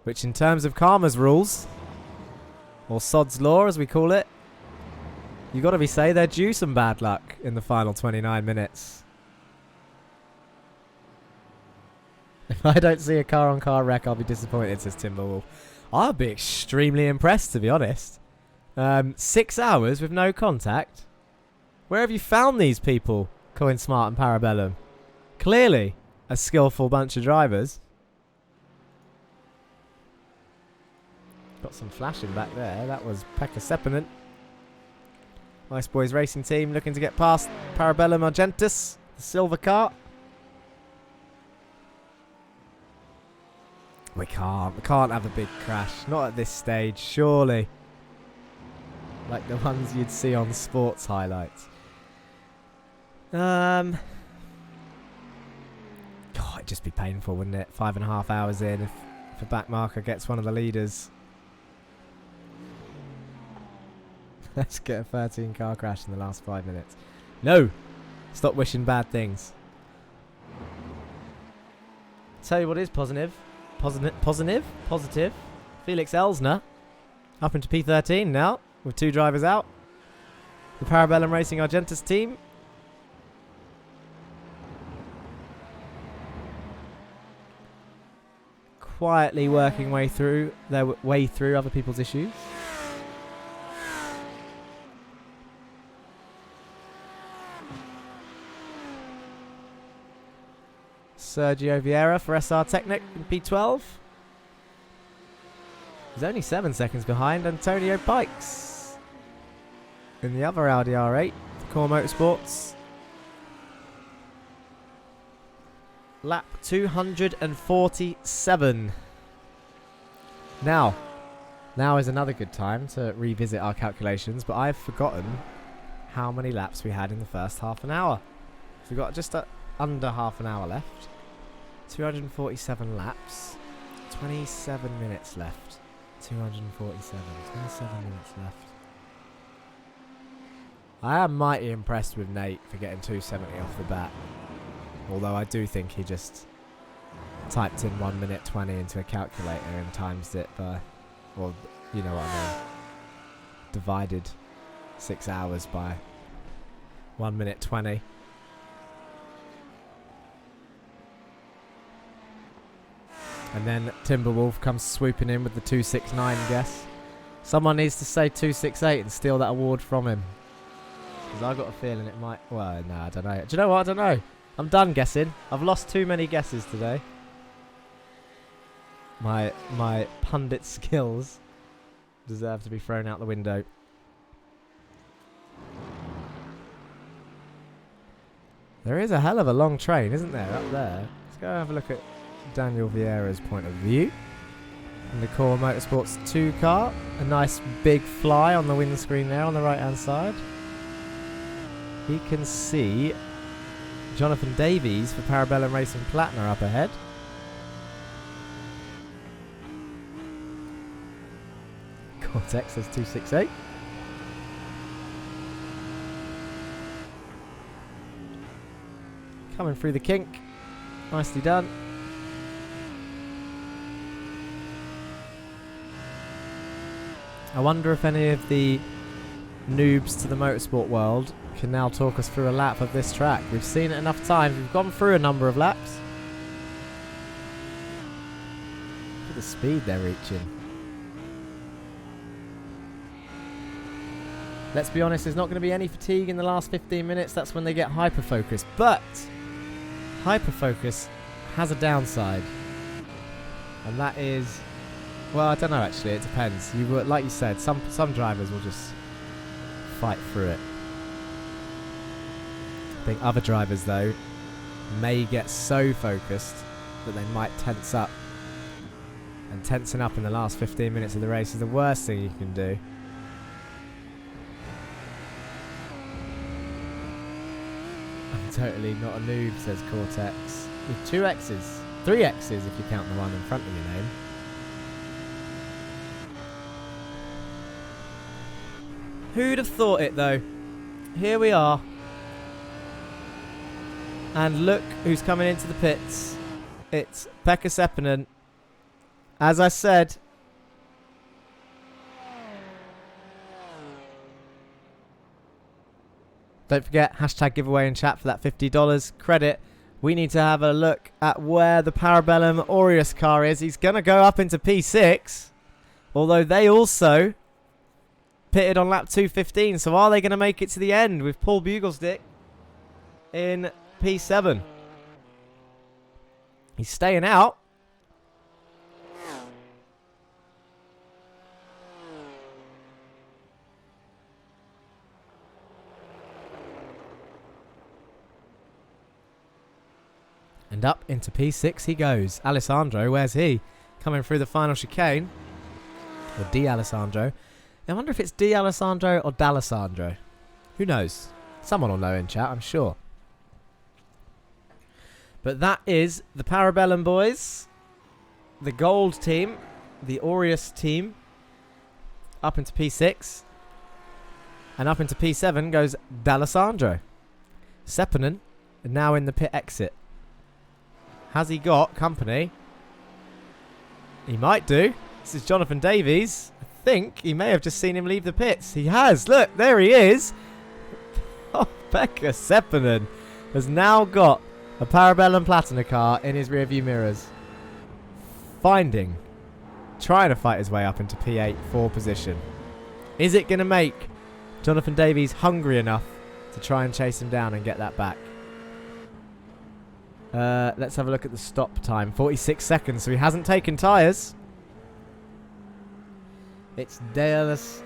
Which in terms of Karma's rules, or Sod's Law as we call it, you got to be say they're due some bad luck in the final 29 minutes. If I don't see a car-on-car wreck, I'll be disappointed, says Timberwolf. I'll be extremely impressed, to be honest. 6 hours with no contact? Where have you found these people, Coinsmart and Parabellum? Clearly a skillful bunch of drivers. Got some flashing back there. That was Pekka Seppänen. Nice Boys Racing Team looking to get past Parabellum Argentus, the silver car. We can't have a big crash. Not at this stage, surely. Like the ones you'd see on sports highlights. God, it'd just be painful, wouldn't it? 5.5 hours in if a backmarker gets one of the leaders. Let's get a 13 car crash in the last 5 minutes. No! Stop wishing bad things. Tell you what is positive. Positive. Felix Elsner up into P13 now with 2 drivers out. The Parabellum Racing Argentus team. Quietly working their way through other people's issues. Sergio Vieira for SR Technic in P12. He's only 7 seconds behind Antonio Pikes in the other Audi R8 for Core Motorsports. Lap 247. Now is another good time to revisit our calculations, but I've forgotten how many laps we had in the first half an hour. So we've got just under half an hour left. 247 laps. 27 minutes left. 247. 27 minutes left. I am mighty impressed with Nate for getting 270 off the bat. Although I do think he just typed in 1 minute 20 into a calculator and times it by, well, you know what I mean, divided 6 hours by 1 minute 20. And then Timberwolf comes swooping in with the 269 guess. Someone needs to say 268 and steal that award from him. Because I've got a feeling it might... Well, no, I don't know. Do you know what? I don't know. I'm done guessing. I've lost too many guesses today. My pundit skills deserve to be thrown out the window. There is a hell of a long train, isn't there, up there? Let's go have a look at Daniel Vieira's point of view. In the Core Motorsports 2 car. A nice big fly on the windscreen there on the right hand side. He can see Jonathan Davies for Parabellum Racing Platinum up ahead. Cortex says 268. Coming through the kink. Nicely done. I wonder if any of the noobs to the motorsport world can now talk us through a lap of this track. We've seen it enough times. We've gone through a number of laps. Look at the speed they're reaching. Let's be honest, there's not going to be any fatigue in the last 15 minutes. That's when they get hyperfocus. But hyperfocus has a downside. And that is... Well, I don't know actually. It depends. Like you said, some drivers will just fight through it. I think other drivers, though, may get so focused that they might tense up. And tensing up in the last 15 minutes of the race is the worst thing you can do. I'm totally not a noob, says Cortex. With 2 X's. 3 X's if you count the one in front of your name. Who'd have thought it, though? Here we are. And look who's coming into the pits. It's Pekka Seppänen. As I said, don't forget, hashtag giveaway in chat for that $50 credit. We need to have a look at where the Parabellum Aureus car is. He's going to go up into P6. Although they also pitted on lap 2:15. So are they going to make it to the end with Paul Buglestick in P7? He's staying out. And up into P6 he goes. Alessandro, where's he? Coming through the final chicane. Or D'Alessandro. I wonder if it's D'Alessandro or D'Alessandro. Who knows? Someone will know in chat, I'm sure. But that is the Parabellum boys. The gold team. The Aureus team. Up into P6. And up into P7 goes D'Alessandro. Seppänen now in the pit exit. Has he got company? He might do. This is Jonathan Davies. I think he may have just seen him leave the pits. He has. Look, there he is. Oh, Pekka Seppänen has now got a Parabellum Platina car in his rearview mirrors. Trying to fight his way up into P8 4 position. Is it going to make Jonathan Davies hungry enough to try and chase him down and get that back? Let's have a look at the stop time. 46 seconds, so he hasn't taken tyres. It's D'Alessandro.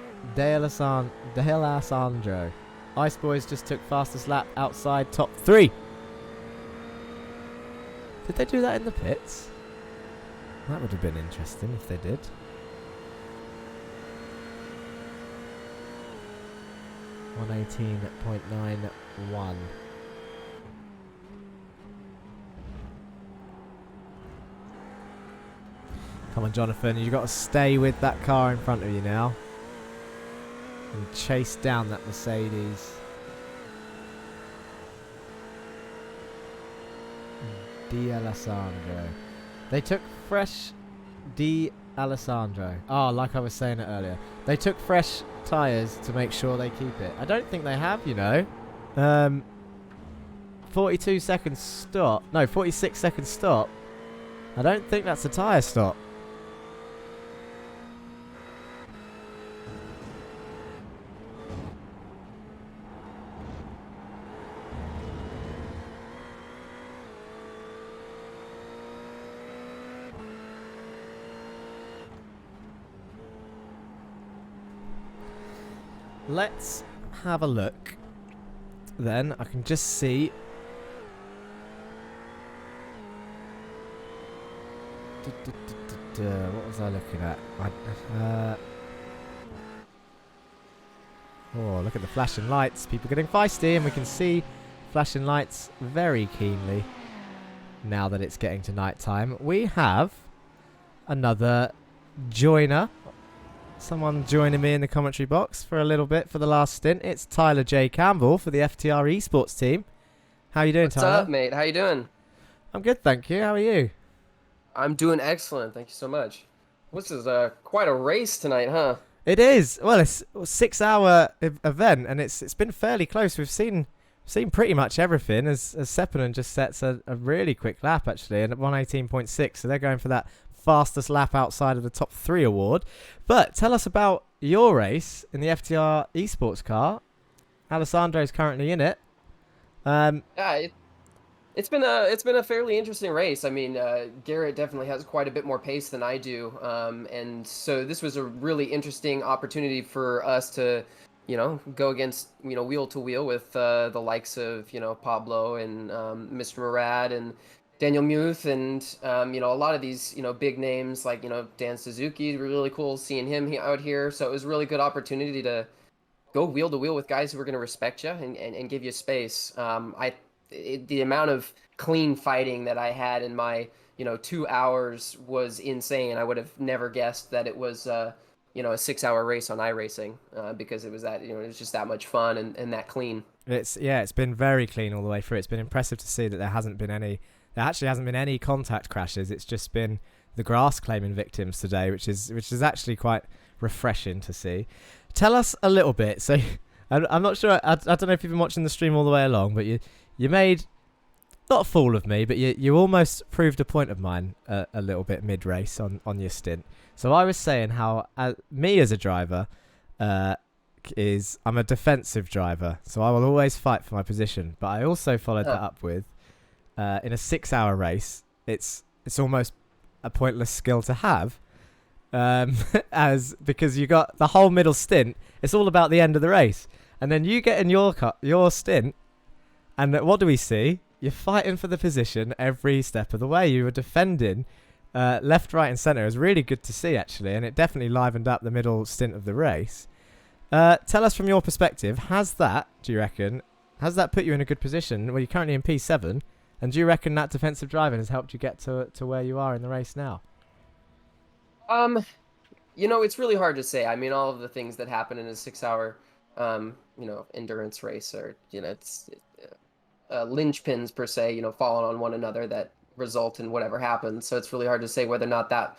Ice Boys just took fastest lap outside top 3. Did they do that in the pits? That would have been interesting if they did. .118.91. Come on, Jonathan. You've got to stay with that car in front of you now. And chase down that Mercedes. D'Alessandro. They took fresh D'Alessandro. Oh, like I was saying it earlier. They took fresh tyres to make sure they keep it. I don't think they have, you know. 42 seconds stop. No, 46 seconds stop. I don't think that's a tyre stop. Let's have a look. Then I can just see. What was I looking at? Oh, look at the flashing lights. People getting feisty, and we can see flashing lights very keenly now that it's getting to night time. We have another joiner. Someone joining me in the commentary box for a little bit for the last stint. It's Tyler J. Campbell for the FTR Esports team. How you doing, Tyler? What's up, mate? How you doing? I'm good, thank you. How are you? I'm doing excellent. Thank you so much. This is quite a race tonight, huh? It is. Well, it's a 6-hour event, and it's been fairly close. We've seen pretty much everything, as Seppänen just sets a really quick lap, actually, and at 118.6, so they're going for that fastest lap outside of the top 3 award. But tell us about your race in the FTR Esports car. Alessandro's currently in it. Yeah, it's been a fairly interesting race. I mean, Garrett definitely has quite a bit more pace than I do, and so this was a really interesting opportunity for us to, go against, wheel to wheel with the likes of, Pablo and Mr. Morad and Daniel Muth and, a lot of these, big names like, Dan Suzuki. Really cool seeing him out here. So it was a really good opportunity to go wheel to wheel with guys who are going to respect you and give you space. The amount of clean fighting that I had in my 2 hours was insane. I would have never guessed that it was a 6-hour race on iRacing, because it was it was just that much fun and that clean. It's been very clean all the way through. It's been impressive to see that there actually hasn't been any contact crashes. It's just been the grass claiming victims today, which is actually quite refreshing to see. Tell us a little bit. So I'm not sure. I don't know if you've been watching the stream all the way along, but you made not a fool of me, but you almost proved a point of mine a little bit mid race on your stint. So I was saying how me as a driver I'm a defensive driver, so I will always fight for my position. But I also followed that up with in a 6-hour race, it's almost a pointless skill to have, because you got the whole middle stint. It's all about the end of the race, and then you get in your stint, and what do we see? You're fighting for the position every step of the way. You were defending left, right, and centre. It was really good to see, actually, and it definitely livened up the middle stint of the race. Tell us from your perspective, do you reckon, has that put you in a good position? Well, you're currently in P7, and do you reckon that defensive driving has helped you get to where you are in the race now? It's really hard to say. I mean, all of the things that happen in a 6-hour, endurance race are, it's linchpins per se, falling on one another that result in whatever happens. So it's really hard to say whether or not that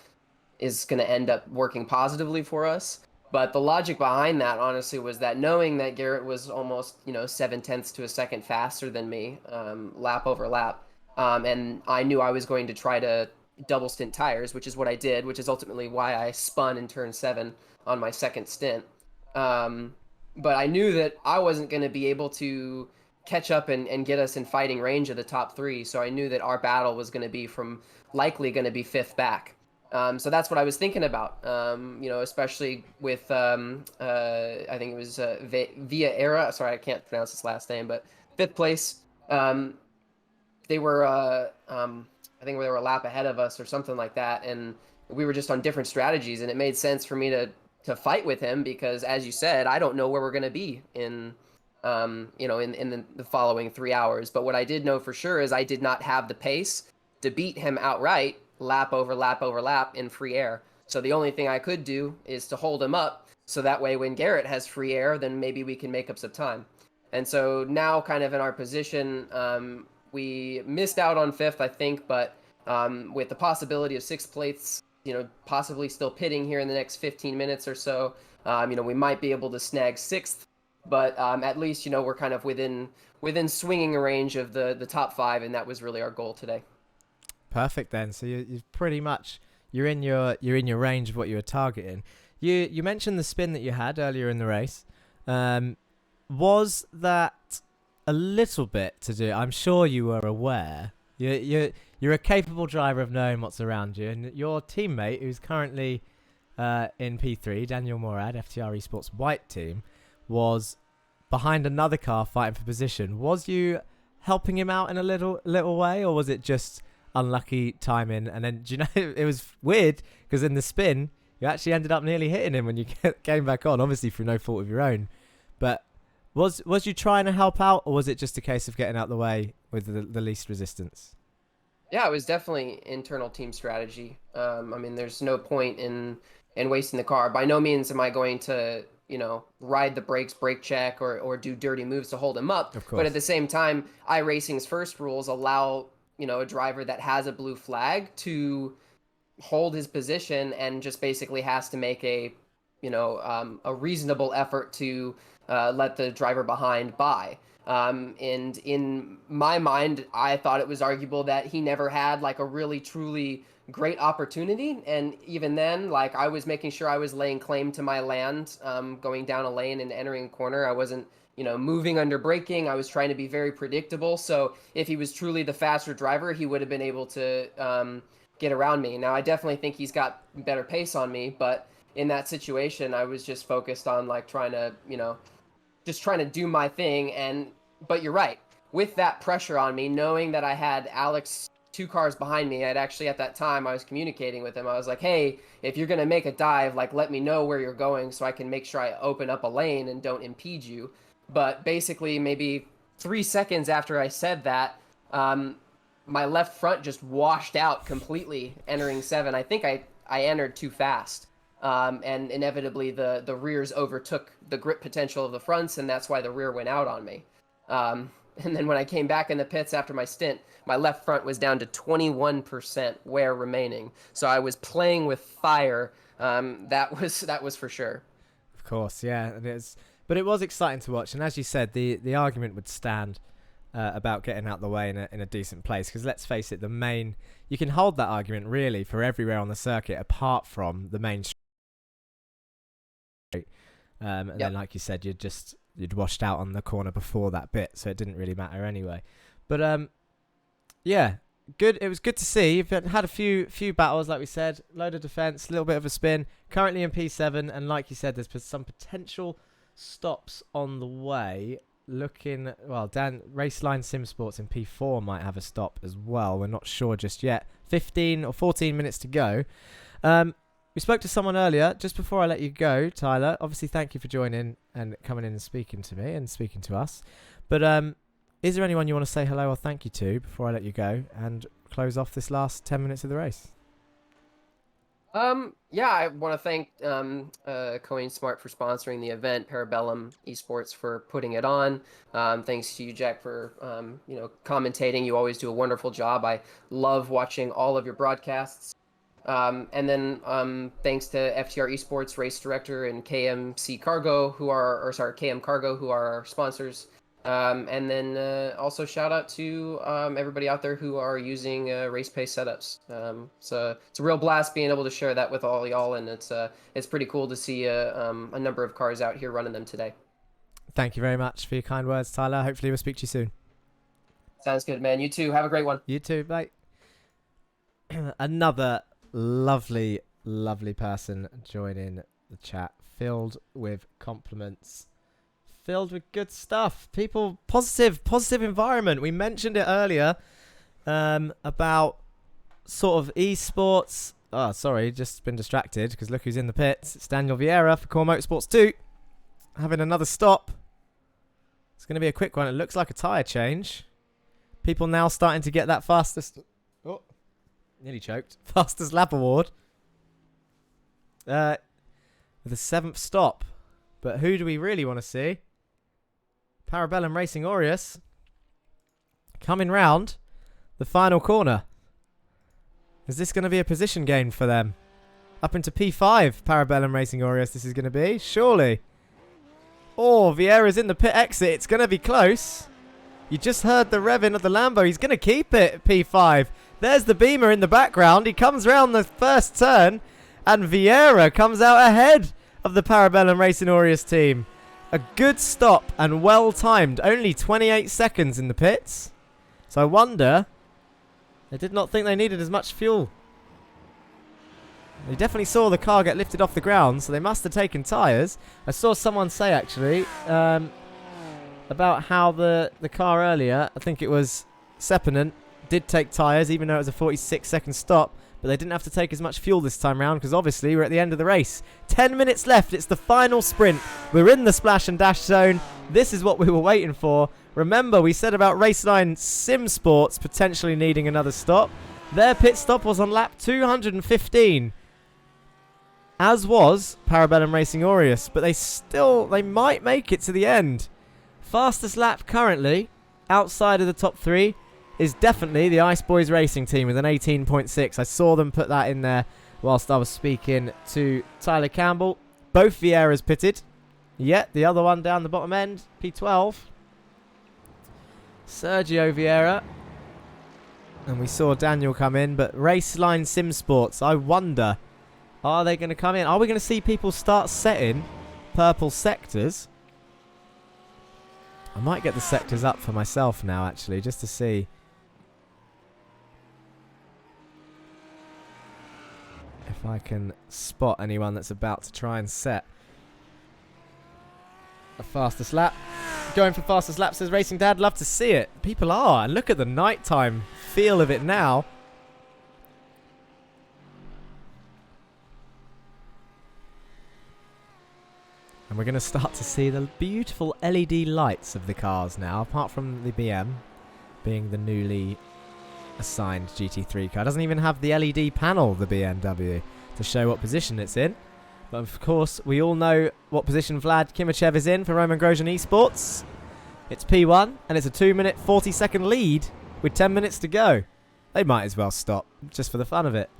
is going to end up working positively for us. But the logic behind that, honestly, was that knowing that Garrett was almost, 0.7 to a second faster than me, lap over lap, and I knew I was going to try to double stint tires, which is what I did, which is ultimately why I spun in turn 7 on my second stint. But I knew that I wasn't going to be able to catch up and get us in fighting range of the top 3, so I knew that our battle was going to be likely going to be 5th back. So that's what I was thinking about, especially with, I think it was Via Era. Sorry, I can't pronounce his last name, but 5th place. They were, I think they were a lap ahead of us or something like that, and we were just on different strategies, and it made sense for me to fight with him because, as you said, I don't know where we're going to be in the following 3 hours. But what I did know for sure is I did not have the pace to beat him outright, lap over lap over lap in free air. So the only thing I could do is to hold him up, so that way when Garrett has free air, then maybe we can make up some time. And so now, kind of in our position, we missed out on 5th, I think, but with the possibility of 6th place, possibly still pitting here in the next 15 minutes or so, we might be able to snag 6th. But at least, we're kind of within swinging range of the top 5, and that was really our goal today. Perfect then. So you pretty much you're in your range of what you were targeting. You mentioned the spin that you had earlier in the race. Was that a little bit to do? I'm sure you were aware. You're a capable driver of knowing what's around you, and your teammate, who's currently in P3, Daniel Morad, FTR Esports White team, was behind another car fighting for position. Was you helping him out in a little way, or was it just unlucky timing? And then, do you know, it was weird because in the spin you actually ended up nearly hitting him when you came back on, obviously through no fault of your own. But was you trying to help out, or was it just a case of getting out the way with the least resistance? Yeah, it was definitely internal team strategy. I mean, there's no point in wasting the car. By no means am I going to ride the brakes, brake check, or do dirty moves to hold him up. Of course. But at the same time, iRacing's first rules allow a driver that has a blue flag to hold his position and just basically has to make a reasonable effort to let the driver behind by. And in my mind, I thought it was arguable that he never had like a really truly great opportunity, and even then, like, I was making sure I was laying claim to my land, going down a lane and entering a corner. I wasn't moving under braking. I was trying to be very predictable, so if he was truly the faster driver, he would have been able to get around me. Now, I definitely think he's got better pace on me, but in that situation, I was just focused on like trying to do my thing. But you're right, with that pressure on me, knowing that I had Alex 2 cars behind me, I'd actually, at that time, I was communicating with him. I was like, hey, if you're going to make a dive, like, let me know where you're going so I can make sure I open up a lane and don't impede you. But basically, maybe 3 seconds after I said that, my left front just washed out completely entering 7. I think I entered too fast. And inevitably the rears overtook the grip potential of the fronts, and that's why the rear went out on me. And then when I came back in the pits after my stint, my left front was down to 21% wear remaining. So I was playing with fire. That was for sure. Of course, yeah, and but it was exciting to watch. And as you said, the argument would stand about getting out the way in a decent place. Because let's face it, you can hold that argument really for everywhere on the circuit apart from the main street. And then, like you said, you'd washed out on the corner before that bit, so it didn't really matter anyway. But yeah, good. It was good to see. You've had a few battles, like we said, load of defense, a little bit of a spin. Currently in P7, and like you said, there's some potential stops on the way. Looking well, Raceline Sim Sports in P4 might have a stop as well. We're not sure just yet. 15 or 14 minutes to go. We spoke to someone earlier, just before I let you go, Tyler. Obviously, thank you for joining and coming in and speaking to me and speaking to us. But is there anyone you want to say hello or thank you to before I let you go and close off this last 10 minutes of the race? Yeah, I want to thank Coinsmart for sponsoring the event, Parabellum Esports for putting it on. Thanks to you, Jack, for commentating. You always do a wonderful job. I love watching all of your broadcasts. And then thanks to FTR Esports race director and KM Cargo, who are our sponsors. And then also shout out to everybody out there who are using race pace setups. So it's a real blast being able to share that with all y'all, and it's pretty cool to see a number of cars out here running them today. Thank you very much for your kind words, Tyler. Hopefully we'll speak to you soon. Sounds good, man. You too. Have a great one. You too. Bye. Another lovely person joining the chat, filled with compliments, filled with good stuff. People, positive environment. We mentioned it earlier about sort of esports. Oh, sorry, just been distracted because look who's in the pits. It's Daniel Vieira for Core Motorsports 2, having another stop. It's going to be a quick one. It looks like a tyre change. People now starting to get that fastest... Oh, nearly choked. Fastest lap award. With a 7th stop. But who do we really want to see? Parabellum Racing Aureus coming round the final corner. Is this going to be a position gain for them? Up into P5, Parabellum Racing Aureus this is going to be, surely. Oh, Vieira's in the pit exit. It's going to be close. You just heard the revving of the Lambo. He's going to keep it at P5. There's the Beamer in the background. He comes round the first turn, and Vieira comes out ahead of the Parabellum Racing Aureus team. A good stop and well timed. Only 28 seconds in the pits. So I wonder, they did not think they needed as much fuel. They definitely saw the car get lifted off the ground, so they must have taken tyres. I saw someone say actually about how the car earlier, I think it was Sepinen, did take tyres even though it was a 46-second stop. But they didn't have to take as much fuel this time round because obviously we're at the end of the race. 10 minutes left. It's the final sprint. We're in the splash and dash zone. This is what we were waiting for. Remember, we said about Raceline Sim Sports potentially needing another stop. Their pit stop was on lap 215. As was Parabellum Racing Aureus. But they might make it to the end. Fastest lap currently outside of the top 3 is definitely the Ice Boys Racing team with an 18.6. I saw them put that in there whilst I was speaking to Tyler Campbell. Both Vieiras pitted. Yet the other one down the bottom end, P12. Sergio Vieira. And we saw Daniel come in. But Raceline Sim Sports, I wonder, are they going to come in? Are we going to see people start setting purple sectors? I might get the sectors up for myself now, actually, just to see. If I can spot anyone that's about to try and set a fastest lap. Going for fastest lap, says Racing Dad. Love to see it. People are. And look at the nighttime feel of it now. And we're going to start to see the beautiful LED lights of the cars now. Apart from the BM being the newly assigned GT3 car. It doesn't even have the LED panel, the BMW, to show what position it's in. But of course, we all know what position Vlad Kimachev is in for Roman Grosjean Esports. It's P1, and it's a 2-minute 40-second lead with 10 minutes to go. They might as well stop, just for the fun of it.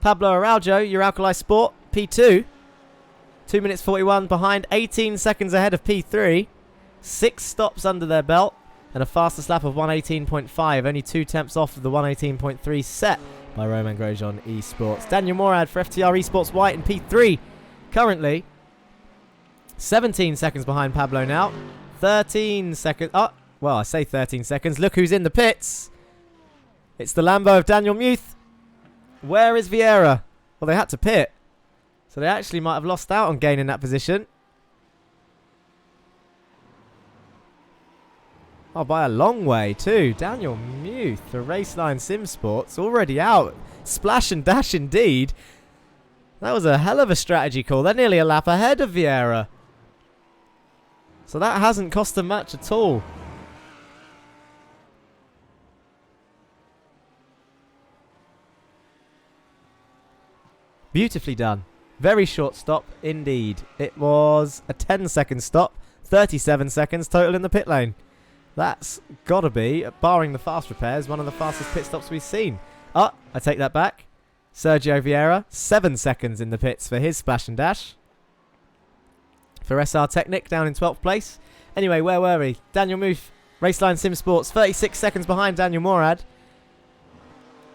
Pablo Araujo, your Alkali Sport, P2. 2 minutes 41 behind, 18 seconds ahead of P3. 6 stops under their belt, and a fastest lap of 118.5. Only 2 tenths off of the 118.3 set by Roman Grosjean Esports. Daniel Morad for FTR Esports White in P3. Currently, 17 seconds behind Pablo now. 13 seconds. Oh, well, I say 13 seconds. Look who's in the pits. It's the Lambo of Daniel Muth. Where is Vieira? Well, they had to pit. So they actually might have lost out on gaining that position. Oh, by a long way too. Daniel Muth for Raceline Sim Sports already out. Splash and dash indeed. That was a hell of a strategy call. They're nearly a lap ahead of Vieira. So that hasn't cost them much at all. Beautifully done. Very short stop indeed. It was a 10-second stop. 37 seconds total in the pit lane. That's got to be, barring the fast repairs, one of the fastest pit stops we've seen. Oh, I take that back. Sergio Vieira, 7 seconds in the pits for his splash and dash. For SR Technic down in 12th place. Anyway, where were we? Daniel Muth, Raceline Sim Sports, 36 seconds behind Daniel Morad.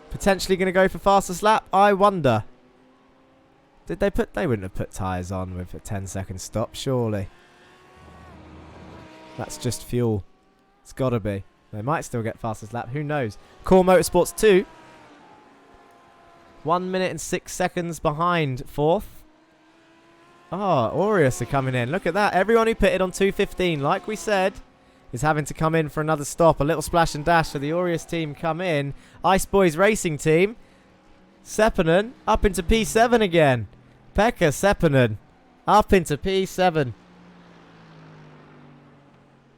Potentially going to go for fastest lap, I wonder. Did they put... They wouldn't have put tyres on with a 10-second stop, surely. That's just fuel. It's got to be. They might still get fastest lap, who knows. Core Motorsports 2. 1 minute and 6 seconds behind 4th. Oh, Aureus are coming in. Look at that. Everyone who pitted on 2:15, like we said, is having to come in for another stop. A little splash and dash for the Aureus team come in. Ice Boys Racing Team. Seppänen up into P7 again. Pekka Seppänen up into P7.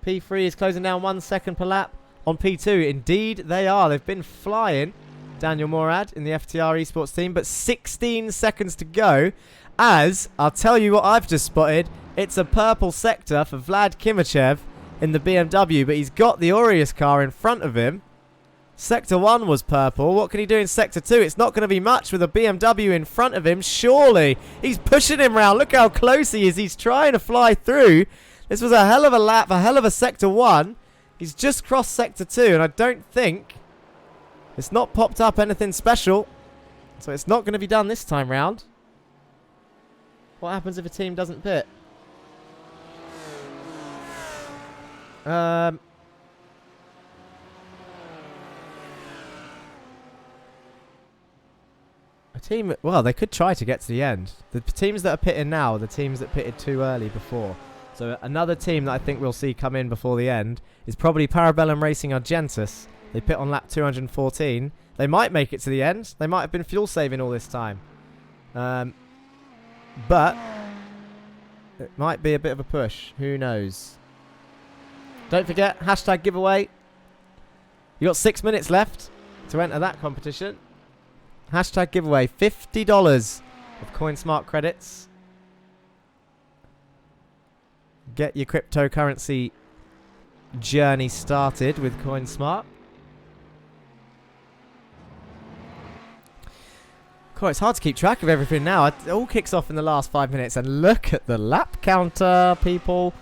P3 is closing down 1 second per lap on P2. Indeed, they are. They've been flying. Daniel Morad in the FTR Esports team, but 16 seconds to go. As, I'll tell you what I've just spotted, it's a purple sector for Vlad Kimachev in the BMW, but he's got the Aureus car in front of him. Sector 1 was purple. What can he do in Sector 2? It's not going to be much with a BMW in front of him, surely. He's pushing him round. Look how close he is. He's trying to fly through. This was a hell of a lap, a hell of a Sector 1. He's just crossed Sector 2, and I don't think... It's not popped up anything special, so it's not going to be done this time round. What happens if a team doesn't pit? A team... Well, they could try to get to the end. The teams that are pitting now are the teams that pitted too early before. So another team that I think we'll see come in before the end is probably Parabellum Racing Argentus. They pit on lap 214. They might make it to the end. They might have been fuel saving all this time. But it might be a bit of a push. Who knows? Don't forget, hashtag giveaway. You got 6 minutes left to enter that competition. Hashtag giveaway. $50 of Coinsmart credits. Get your cryptocurrency journey started with Coinsmart. Cool, it's hard to keep track of everything now. It all kicks off in the last 5 minutes. And look at the lap counter, people.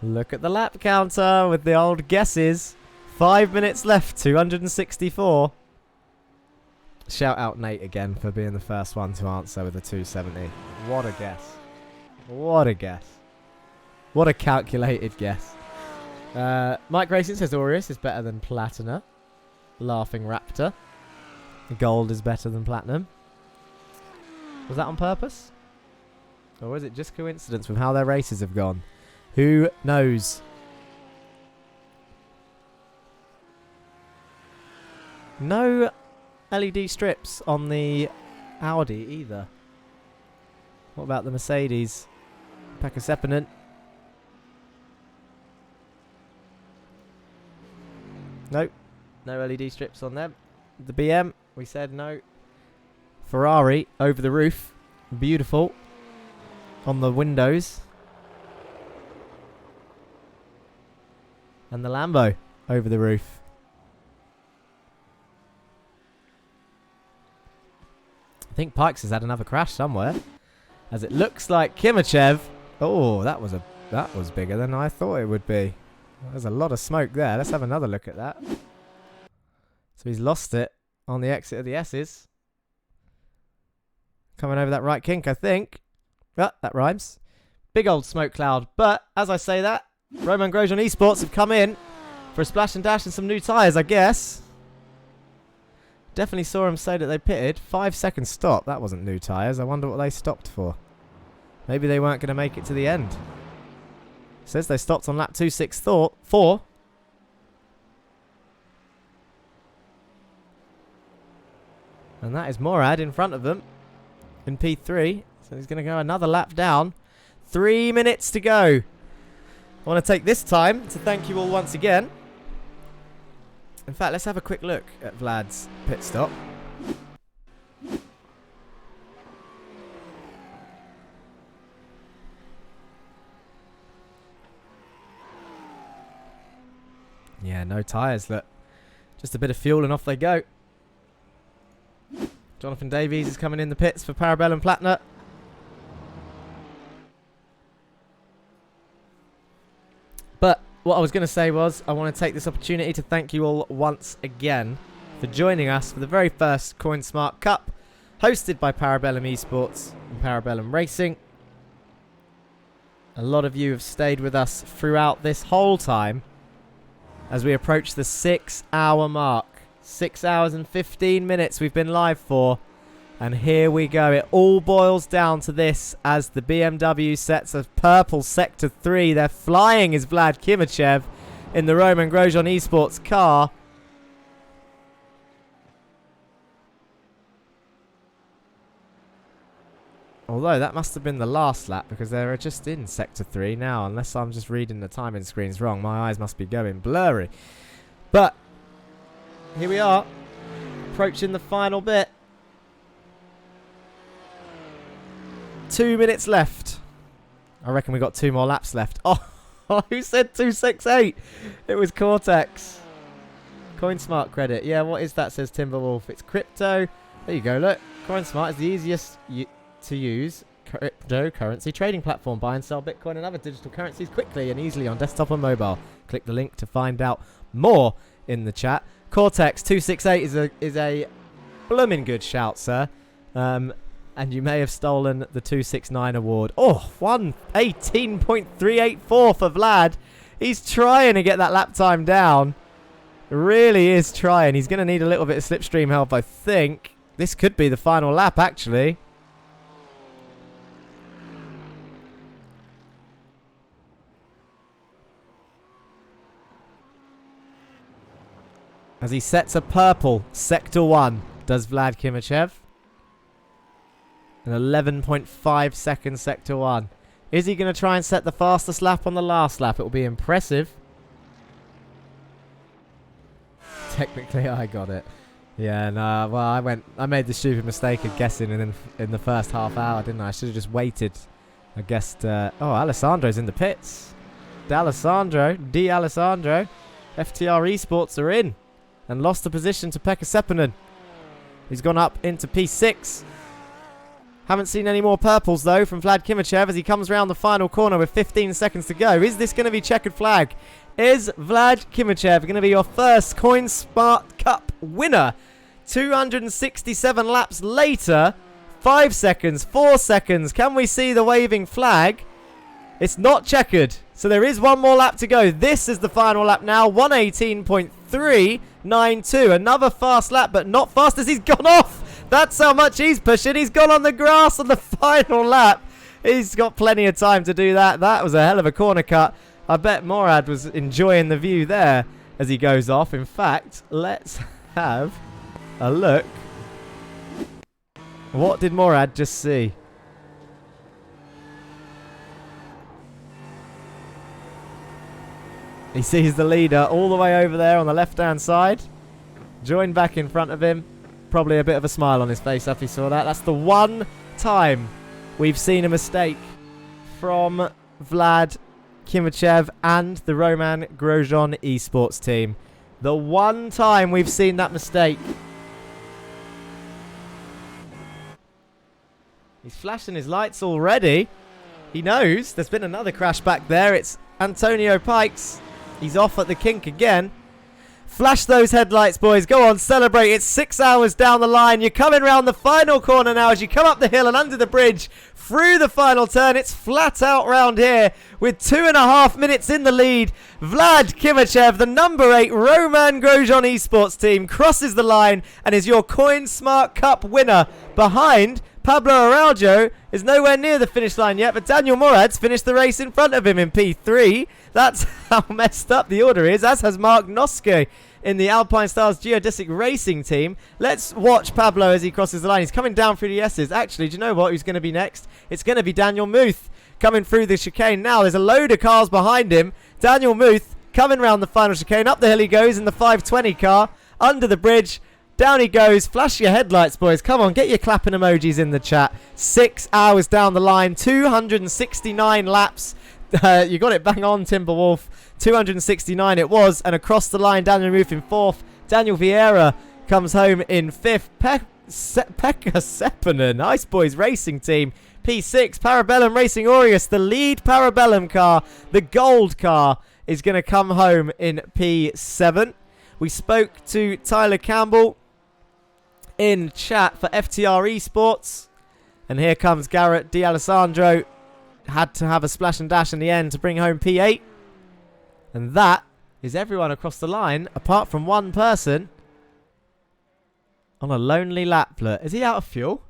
Look at the lap counter with the old guesses. 5 minutes left, 264. Shout out Nate again for being the first one to answer with a 270. What a guess. What a guess. What a calculated guess. Mike Grayson says Aureus is better than Platina. Laughing Raptor. Gold is better than Platinum. Was that on purpose? Or is it just coincidence with how their races have gone? Who knows? No LED strips on the Audi either. What about the Mercedes? Pekka Seppänen. Nope. No LED strips on them. the BM. We said no. Ferrari over the roof. Beautiful. On the windows. And the Lambo over the roof. I think Pikes has had another crash somewhere. As it looks like Kimachev. Oh, that was bigger than I thought it would be. There's a lot of smoke there. Let's have another look at that. So he's lost it on the exit of the S's. Coming over that right kink, I think. Ah, that rhymes. Big old smoke cloud. But as I say that, Roman Grosjean Esports have come in for a splash and dash and some new tyres, I guess. Definitely saw them say that they pitted. 5 second stop. That wasn't new tyres. I wonder what they stopped for. Maybe they weren't going to make it to the end. Says they stopped on lap 264. And that is Morad in front of them in P3. So he's going to go another lap down. 3 minutes to go. I want to take this time to thank you all once again. In fact, let's have a quick look at Vlad's pit stop. Yeah, no tyres. Look, just a bit of fuel and off they go. Jonathan Davies is coming in the pits for Parabellum Platinum. But what I was going to say was I want to take this opportunity to thank you all once again for joining us for the very first Coinsmart Cup hosted by Parabellum Esports and Parabellum Racing. A lot of you have stayed with us throughout this whole time as we approach the 6-hour mark. 6 hours and 15 minutes we've been live for. And here we go. It all boils down to this as the BMW sets a purple Sector 3. They're flying as Vlad Kimachev in the Roman Grosjean Esports car. Although that must have been the last lap because they're just in Sector 3 now. Unless I'm just reading the timing screens wrong. My eyes must be going blurry. But here we are. Approaching the final bit. 2 minutes left. I reckon we got 2 more laps left. Oh, who said 268? It was Cortex. Coinsmart credit. Yeah, what is that, says Timberwolf. It's crypto. There you go, look. Coinsmart is the easiest to use cryptocurrency trading platform. Buy and sell Bitcoin and other digital currencies quickly and easily on desktop and mobile. Click the link to find out more in the chat. Cortex 268 is a blooming good shout, sir. And you may have stolen the 269 award. Oh, 118.384 for Vlad. He's trying to get that lap time down. Really is trying. He's going to need a little bit of slipstream help, I think. This could be the final lap, actually. As he sets a purple Sector 1, does Vlad Kimachev. An 11.5 second Sector 1. Is he going to try and set the fastest lap on the last lap? It will be impressive. Technically, I got it. Yeah, no, well, I made the stupid mistake of guessing in the first half hour, didn't I? I should have just waited. I guessed, oh, Alessandro's in the pits. D'Alessandro, FTR Esports are in. And lost the position to Pekka Seppänen. He's gone up into P6. Haven't seen any more purples, though, from Vlad Kimachev as he comes round the final corner with 15 seconds to go. Is this going to be checkered flag? Is Vlad Kimachev going to be your first Coinsmart Cup winner? 267 laps later. 5 seconds, 4 seconds. Can we see the waving flag? It's not checkered. So there is one more lap to go. This is the final lap now. 118.392. Another fast lap, but not fast as he's gone off. That's how much he's pushing. He's gone on the grass on the final lap. He's got plenty of time to do that. That was a hell of a corner cut. I bet Morad was enjoying the view there as he goes off. In fact, let's have a look. What did Morad just see? He sees the leader all the way over there on the left-hand side. joined back in front of him. Probably a bit of a smile on his face after he saw that. That's the one time we've seen a mistake from Vlad Kimachev and the Roman Grosjean esports team. The one time we've seen that mistake. He's flashing his lights already. He knows there's been another crash back there. It's Antonio Pikes. He's off at the kink again. Flash those headlights, boys. Go on, celebrate. It's 6 hours down the line. You're coming round the final corner now as you come up the hill and under the bridge through the final turn. It's flat out round here with 2.5 minutes in the lead. Vlad Kimachev, the number 8 Roman Grosjean esports team, crosses the line and is your Coinsmart Cup winner. Behind, Pablo Araujo is nowhere near the finish line yet, but Daniel Morad's finished the race in front of him in P3. That's how messed up the order is, as has Mark Noske in the Alpine Stars Geodesic Racing team. Let's watch Pablo as he crosses the line. He's coming down through the S's. Actually, do you know what? Who's going to be next? It's going to be Daniel Muth coming through the chicane now. There's a load of cars behind him. Daniel Muth coming round the final chicane. Up the hill he goes in the 520 car. Under the bridge. Down he goes. Flash your headlights, boys. Come on, get your clapping emojis in the chat. 6 hours down the line. 269 laps. You got it bang on, Timberwolf. 269 it was. And across the line, Daniel Muth in 4th. Daniel Vieira comes home in 5th. Pekka Seppänen, Ice Boys Racing Team, P6. Parabellum Racing Aureus, the lead Parabellum car, the gold car, is going to come home in P7. We spoke to Tyler Campbell in chat for FTR Esports. And here comes Garrett D'Alessandro. Had to have a splash and dash in the end to bring home P8. And that is everyone across the line, apart from one person on a lonely laplet. Is he out of fuel?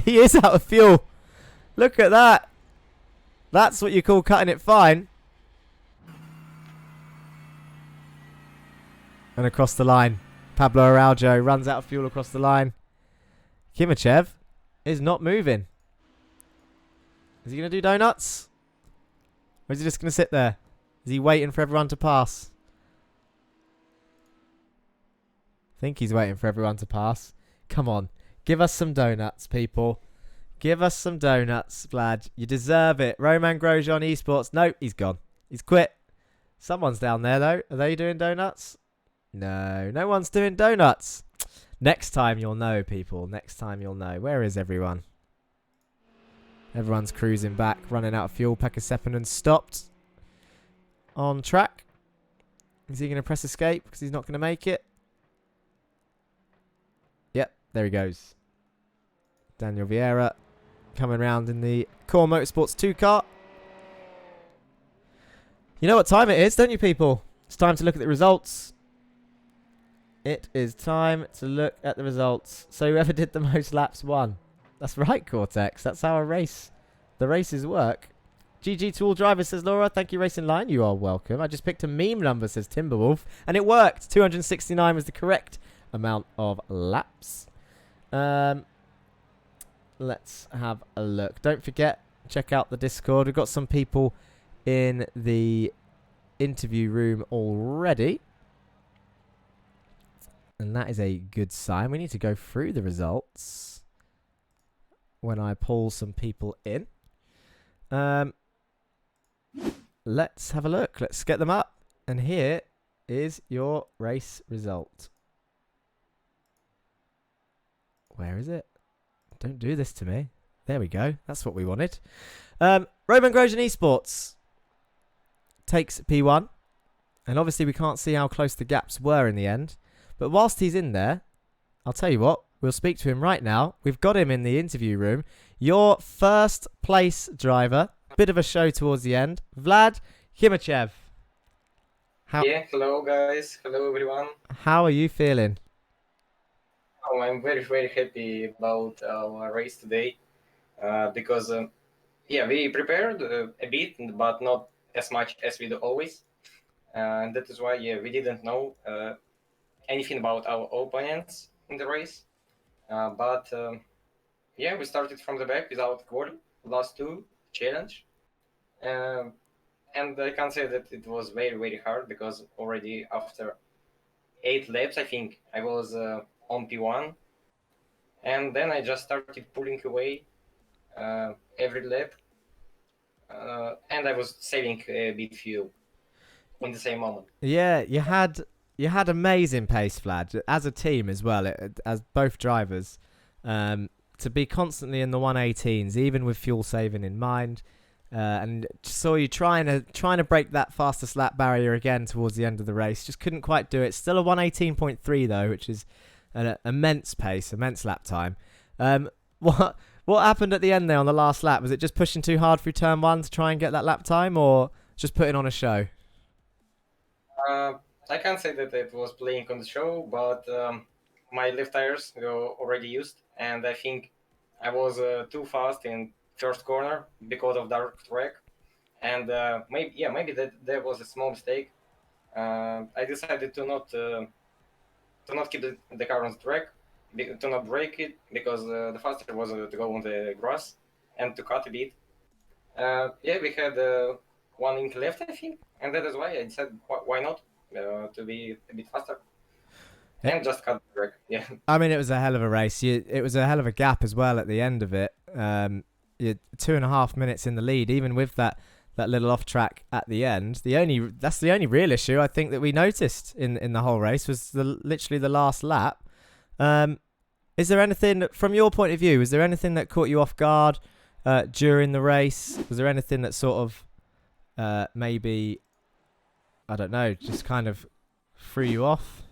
He is out of fuel. Look at that. That's what you call cutting it fine. And across the line, Pablo Araujo runs out of fuel across the line. Kimachev is not moving. Is he going to do donuts? Or is he just going to sit there? Is he waiting for everyone to pass? I think he's waiting for everyone to pass. Come on. Give us some donuts, people. Give us some donuts, Vlad. You deserve it. Roman Grosjean Esports. Nope, he's gone. He's quit. Someone's down there, though. Are they doing donuts? No, no one's doing donuts. Next time you'll know, people. Next time you'll know. Where is everyone? Everyone's cruising back, running out of fuel. Pekka Seppänen stopped on track. Is he going to press escape because he's not going to make it? Yep, there he goes. Daniel Vieira coming around in the Core Motorsports 2 car. You know what time it is, don't you, people? It's time to look at the results. It is time to look at the results. So whoever did the most laps won. That's right, Cortex. That's how the races work. GG to all drivers, says Laura. Thank you, Racing Line. You are welcome. I just picked a meme number, says Timberwolf. And it worked. 269 was the correct amount of laps. Let's have a look. Don't forget, check out the Discord. We've got some people in the interview room already. And that is a good sign. We need to go through the results when I pull some people in. Let's have a look. Let's get them up. And here is your race result. Where is it? Don't do this to me. There we go. That's what we wanted. Roman Grosjean Esports takes P1. And obviously we can't see how close the gaps were in the end. But whilst he's in there, I'll tell you what. We'll speak to him right now. We've got him in the interview room. Your first place driver. Bit of a show towards the end. Vlad Kimachev. Yeah, hello guys. Hello everyone. How are you feeling? Oh, I'm very, very happy about our race today. Because, we prepared a bit, but not as much as we do always. And that is why, we didn't know anything about our opponents in the race. We started from the back without quali, last two challenge. And I can say that it was very, very hard because already after 8 laps, I think. I was on P1, and then I just started pulling away every lap, and I was saving a bit fuel in the same moment. Yeah, you had amazing pace, Vlad, as a team as well, as both drivers. To be constantly in the 118s, even with fuel saving in mind, and saw you trying to break that fastest lap barrier again towards the end of the race. Just couldn't quite do it. Still a 118.3 though, which is an immense pace, immense lap time. What happened at the end there on the last lap? Was it just pushing too hard through turn one to try and get that lap time, or just putting on a show? I can't say that it was playing on the show, but my left tires were already used, and I think I was too fast in first corner because of dark track, and maybe that there was a small mistake. I decided to not keep the car on the track, to not break it, because the faster was to go on the grass and to cut a bit. We had 1 inch left, I think, and that is why I decided why not to be a bit faster and just cut the track. Yeah. I mean, it was a hell of a race. It was a hell of a gap as well at the end of it. You're 2.5 minutes in the lead, even with that little off track at the end. That's the only real issue I think that we noticed in the whole race was literally the last lap. Is there anything from your point of view? Is there anything that caught you off guard during the race? Was there anything that sort of maybe, I don't know, just kind of threw you off,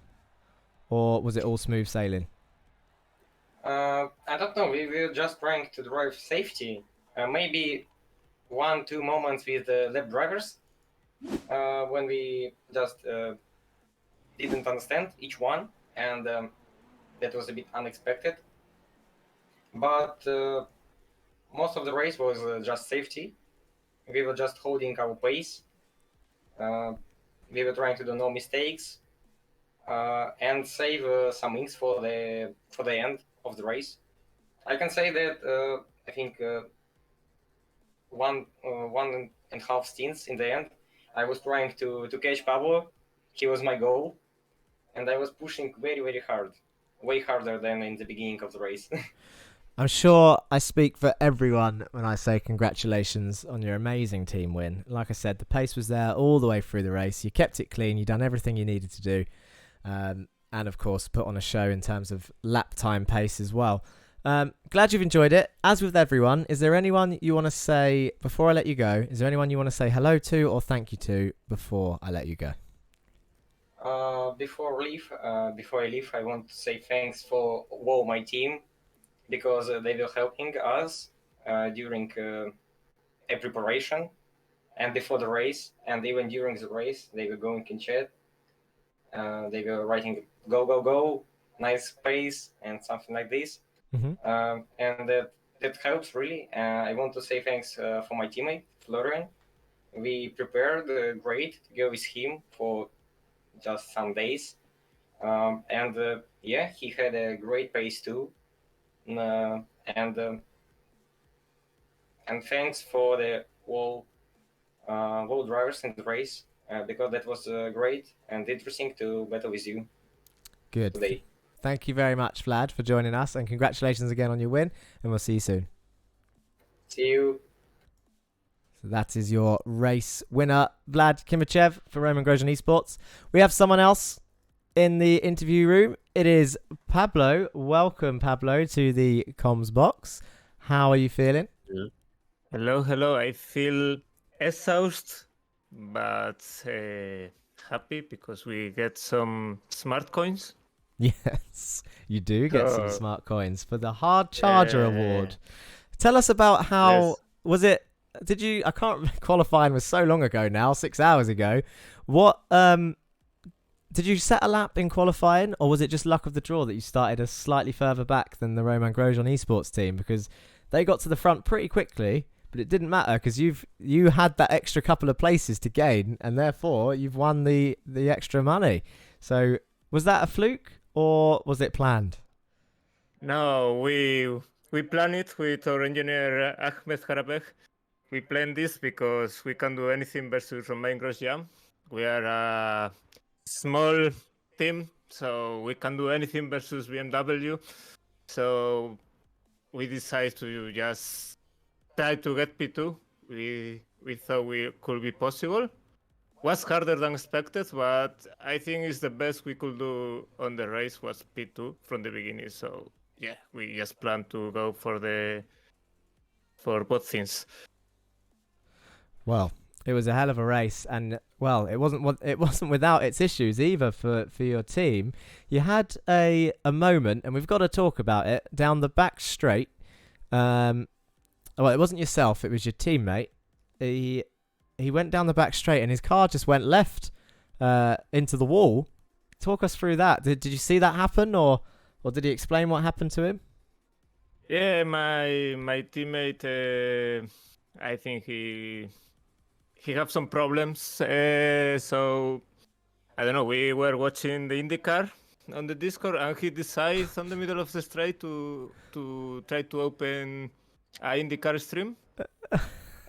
or was it all smooth sailing? I don't know. We were just trying to drive safety. Maybe 1-2 moments with the lap drivers when we just didn't understand each one, and that was a bit unexpected. But most of the race was just safety. We were just holding our pace. We were trying to do no mistakes and save some inks for the end of the race. I can say that I think 1.5 stints in the end. I was trying to catch Pablo. He was my goal, and I was pushing very, very hard, way harder than in the beginning of the race. I'm sure I speak for everyone when I say congratulations on your amazing team win. Like I said, the pace was there all the way through the race. You kept it clean. You done everything you needed to do. And of course, put on a show in terms of lap time pace as well. Glad you've enjoyed it. As with everyone, is there anyone you want to say, before I let you go, is there anyone you want to say hello to or thank you to before I let you go? Before I leave, I want to say thanks for all my team, because they were helping us during a preparation and before the race, and even during the race, they were going in chat. They were writing "go go go," nice pace, and something like this. Mm-hmm. And that helps really. I want to say thanks for my teammate Florian. We prepared great to go with him for just some days, and he had a great pace too. And thanks for the wall drivers in the race, because that was great and interesting to battle with you. Good. Today. Thank you very much, Vlad, for joining us, and congratulations again on your win, and we'll see you soon. See you. So that is your race winner, Vlad Kimachev for Roman Grosjean Esports. We have someone else in the interview room. It is Pablo. Welcome, Pablo, to the comms box. How are you feeling? Hello. I feel exhausted, but happy because we get some smart coins. Yes, you do get some smart coins for the Hard Charger Award. Tell us about how was it? Did you? I can't. Qualifying was so long ago now, 6 hours ago. What did you set a lap in qualifying, or was it just luck of the draw that you started a slightly further back than the Roman Grosjean Esports team, because they got to the front pretty quickly, but it didn't matter because you had that extra couple of places to gain, and therefore you've won the extra money. So was that a fluke or was it planned? No, we planned it with our engineer Ahmed Harabek. We planned this because we can do anything versus Romain Grosjean. We are a small team so we can do anything versus BMW. So we decided to just try to get P2. We thought we could be possible. Was harder than expected, but I think it's the best we could do on the race was P2 from the beginning. So yeah, we just planned to go for both things. Well, it was a hell of a race, and well, it wasn't without its issues either for your team. You had a moment, and we've got to talk about it, down the back straight. Well, it wasn't yourself; it was your teammate. He went down the back straight, and his car just went left into the wall. Talk us through that. Did you see that happen, or did he explain what happened to him? Yeah, my teammate. I think he have some problems. So I don't know. We were watching the IndyCar on the Discord, and he decides on the middle of the straight to try to open a IndyCar stream.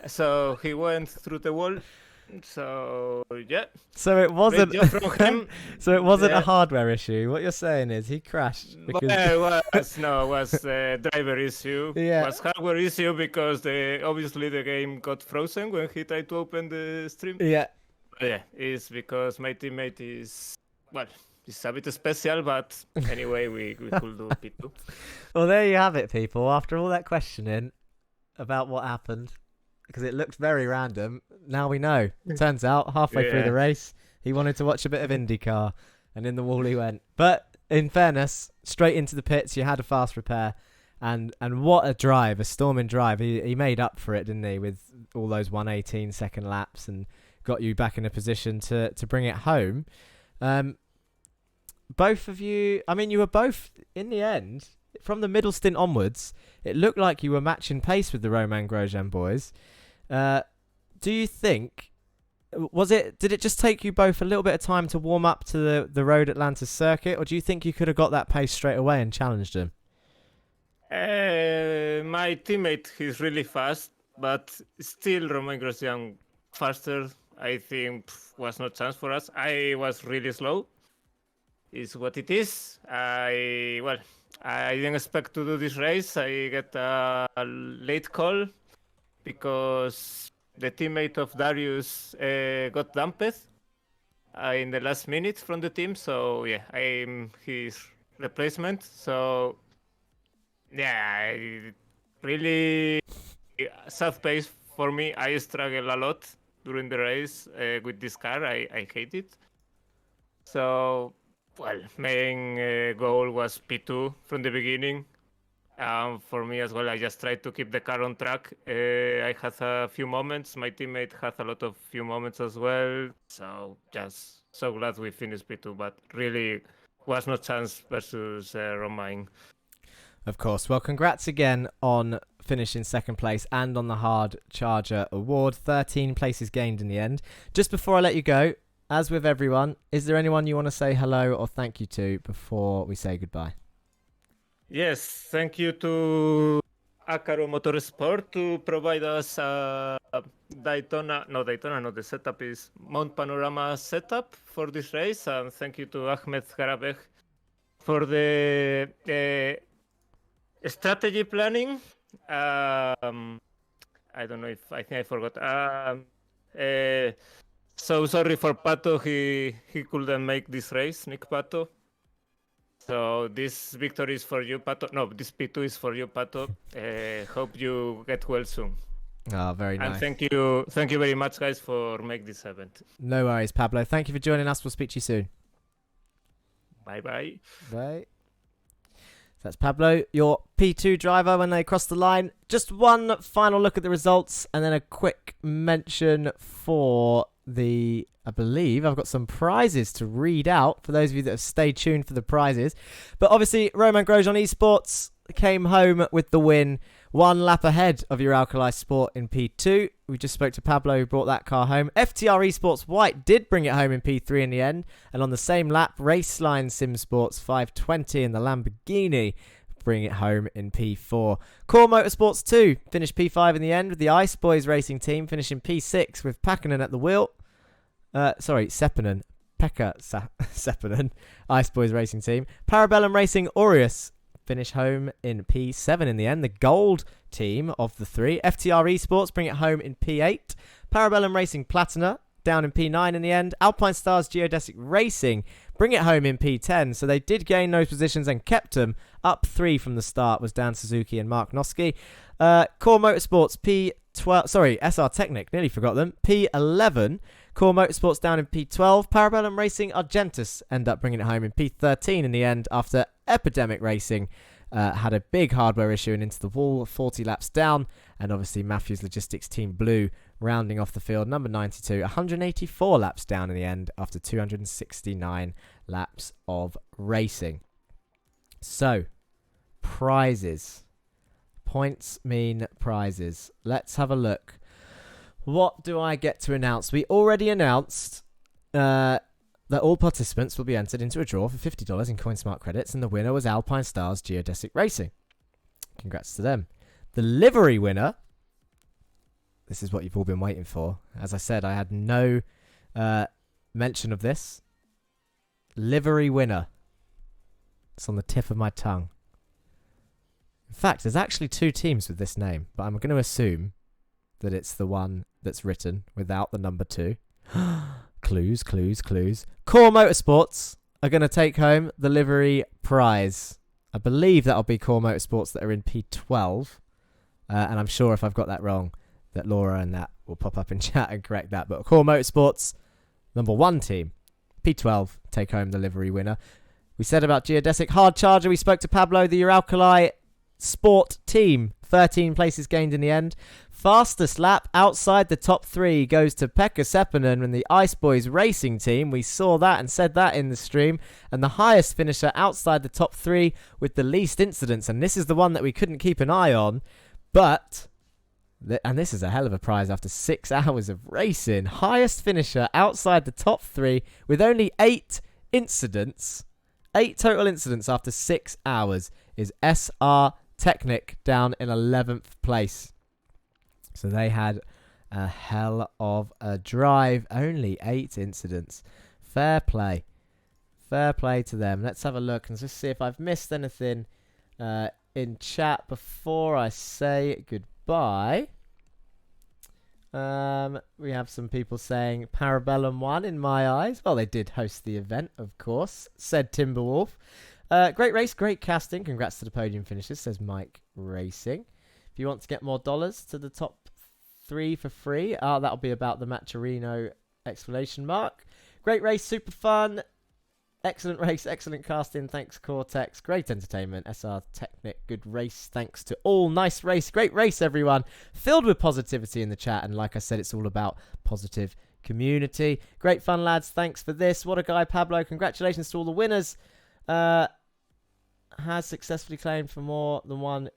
So he went through the wall. So yeah. So it wasn't. From him, so it wasn't a hardware issue. What you're saying is he crashed. Because... it was a driver issue. Yeah. It was hardware issue because obviously the game got frozen when he tried to open the stream. Yeah. Yeah, it's because my teammate is it's a bit special, but anyway, we could do P2. Well, there you have it, people. After all that questioning about what happened, because it looked very random, now we know. Turns out, halfway through the race, he wanted to watch a bit of IndyCar, and in the wall he went. But in fairness, straight into the pits, you had a fast repair, and what a drive, a storming drive. He made up for it, didn't he, with all those 1:18 second laps, and got you back in a position to bring it home. Both of you, I mean, you were both, in the end, from the middle stint onwards, it looked like you were matching pace with the Romain Grosjean boys. Do you think, did it just take you both a little bit of time to warm up to the Road Atlanta circuit, or do you think you could have got that pace straight away and challenged him? My teammate, he's really fast, but still Romain Grosjean faster, I think, was no chance for us. I was really slow. Is what it is. I didn't expect to do this race. I get a late call because the teammate of Darius got dumped in the last minute from the team. So yeah, I'm his replacement. So yeah, really sad pace for me. I struggle a lot during the race with this car. I hate it. So, well, main goal was P2 from the beginning. For me as well, I just tried to keep the car on track. I had a few moments. My teammate had a lot of few moments as well. So just so glad we finished P2, but really was no chance versus Romain. Of course. Well, congrats again on finishing second place and on the Hard Charger Award. 13 places gained in the end. Just before I let you go, as with everyone, is there anyone you want to say hello or thank you to before we say goodbye? Yes, thank you to Acaro Motorsport to provide us the setup is Mount Panorama setup for this race, and thank you to Ahmed Karabekh for the strategy planning. I don't know if I think I forgot. So sorry for Pato, he couldn't make this race, Nick Pato. So this victory is for you, Pato. No, this P2 is for you, Pato. Hope you get well soon. Oh, very nice. And thank you very much, guys, for making this event. No worries, Pablo. Thank you for joining us. We'll speak to you soon. Bye-bye. Bye. That's Pablo, your P2 driver when they cross the line. Just one final look at the results and then a quick mention for I believe I've got some prizes to read out for those of you that have stayed tuned for the prizes. But obviously, Romain Grosjean Esports came home with the win, one lap ahead of your Alkali Sport in P2. We just spoke to Pablo who brought that car home. FTR Esports White did bring it home in P3 in the end. And on the same lap, Raceline Sim Sports 520 and the Lamborghini bring it home in P4. Core Motorsports 2 finished P5 in the end with the Ice Boys racing team finishing P6 with Pakkanen at the wheel. Seppänen Pekka Seppänen, Ice Boys Racing Team. Parabellum Racing Aureus finish home in P7 in the end. The gold team of the three. FTR Esports bring it home in P8. Parabellum Racing Platina down in P9 in the end. Alpine Stars Geodesic Racing bring it home in P10. So they did gain those positions and kept them up 3 from the start. Was Dan Suzuki and Mark Noski. Core Motorsports P12. Sorry, SR Technic. Nearly forgot them. P11. Core Motorsports down in P12. Parabellum Racing Argentus end up bringing it home in P13 in the end after Epidemic Racing had a big hardware issue and into the wall, 40 laps down. And obviously Matthews Logistics Team Blue rounding off the field, number 92, 184 laps down in the end after 269 laps of racing. So, prizes. Points mean prizes. Let's have a look. What do I get to announce? We already announced that all participants will be entered into a draw for $50 in Coinsmart credits, and the winner was Alpine Stars Geodesic Racing. Congrats to them. The livery winner, this is what you've all been waiting for. As I said, I had no mention of this. Livery winner. It's on the tip of my tongue. In fact, there's actually 2 teams with this name, but I'm going to assume that it's the one that's written without the number 2. Clues. Core Motorsports are going to take home the livery prize. I believe that'll be Core Motorsports that are in P12. And I'm sure if I've got that wrong, that Laura and that will pop up in chat and correct that. But Core Motorsports, number 1 team, P12, take home the livery winner. We said about Geodesic Hard Charger. We spoke to Pablo, the Uralkali Sport team. 13 places gained in the end. Fastest lap outside the top 3 goes to Pekka Seppänen and the Ice Boys Racing Team. We saw that and said that in the stream. And the highest finisher outside the top 3 with the least incidents. And this is the one that we couldn't keep an eye on. But, and this is a hell of a prize after 6 hours of racing. Highest finisher outside the top 3 with only 8 incidents. 8 total incidents after 6 hours is SR Technic down in 11th place. So they had a hell of a drive. Only 8 incidents. Fair play. Fair play to them. Let's have a look and just see if I've missed anything in chat before I say goodbye. We have some people saying Parabellum won in my eyes. Well, they did host the event, of course, said Timberwolf. Great race, great casting. Congrats to the podium finishers, says Mike Racing. If you want to get more dollars to the top 3 for free, that'll be about the Maturino ! Great race, super fun. Excellent race, excellent casting. Thanks, Cortex. Great entertainment. SR Technic, good race. Thanks to all. Nice race. Great race, everyone. Filled with positivity in the chat. And like I said, it's all about positive community. Great fun, lads. Thanks for this. What a guy, Pablo. Congratulations to all the winners. Has successfully claimed for more than one.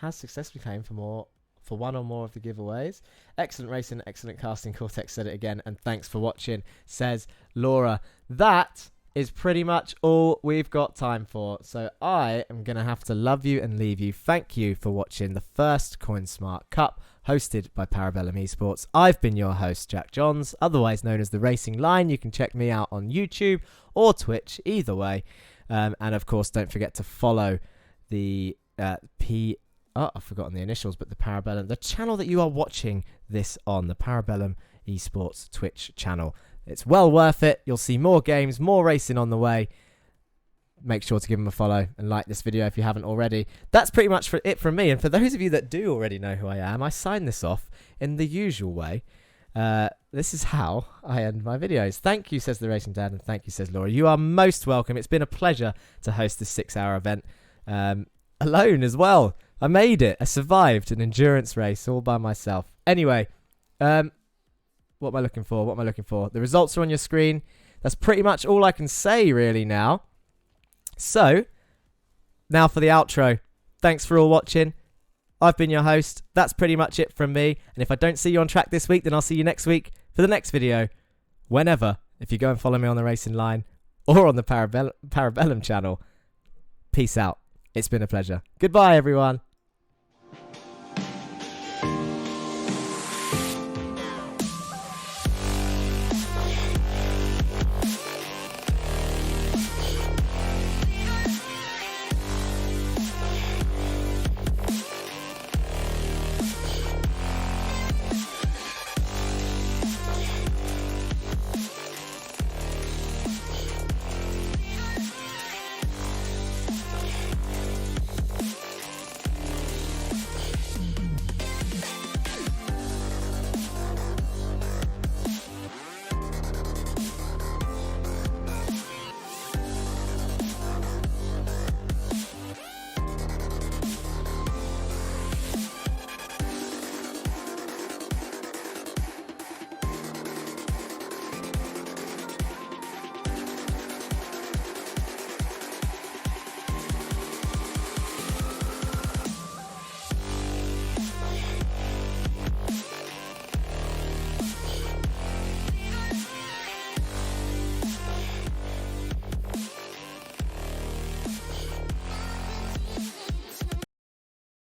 Has successfully claimed for more. For one or more of the giveaways. Excellent racing, excellent casting. Cortex said it again. And thanks for watching, says Laura. That is pretty much all we've got time for. So I am going to have to love you and leave you. Thank you for watching the first Coinsmart Cup hosted by Parabellum Esports. I've been your host, Jack Johns, otherwise known as The Racing Line. You can check me out on YouTube or Twitch, either way. And of course, don't forget to follow the I've forgotten the initials, but the Parabellum, the channel that you are watching this on, the Parabellum Esports Twitch channel. It's well worth it. You'll see more games, more racing on the way. Make sure to give them a follow and like this video if you haven't already. That's pretty much it from me. And for those of you that do already know who I am, I sign this off in the usual way. This is how I end my videos. Thank you, says the Racing Dad, and thank you, says Laura. You are most welcome. It's been a pleasure to host this 6-hour event alone as well. I made it. I survived an endurance race all by myself. Anyway, what am I looking for? What am I looking for? The results are on your screen. That's pretty much all I can say really now. So, now for the outro. Thanks for all watching. I've been your host. That's pretty much it from me. And if I don't see you on track this week, then I'll see you next week for the next video. Whenever. If you go and follow me on the Racing Line or on the Parabellum channel. Peace out. It's been a pleasure. Goodbye, everyone.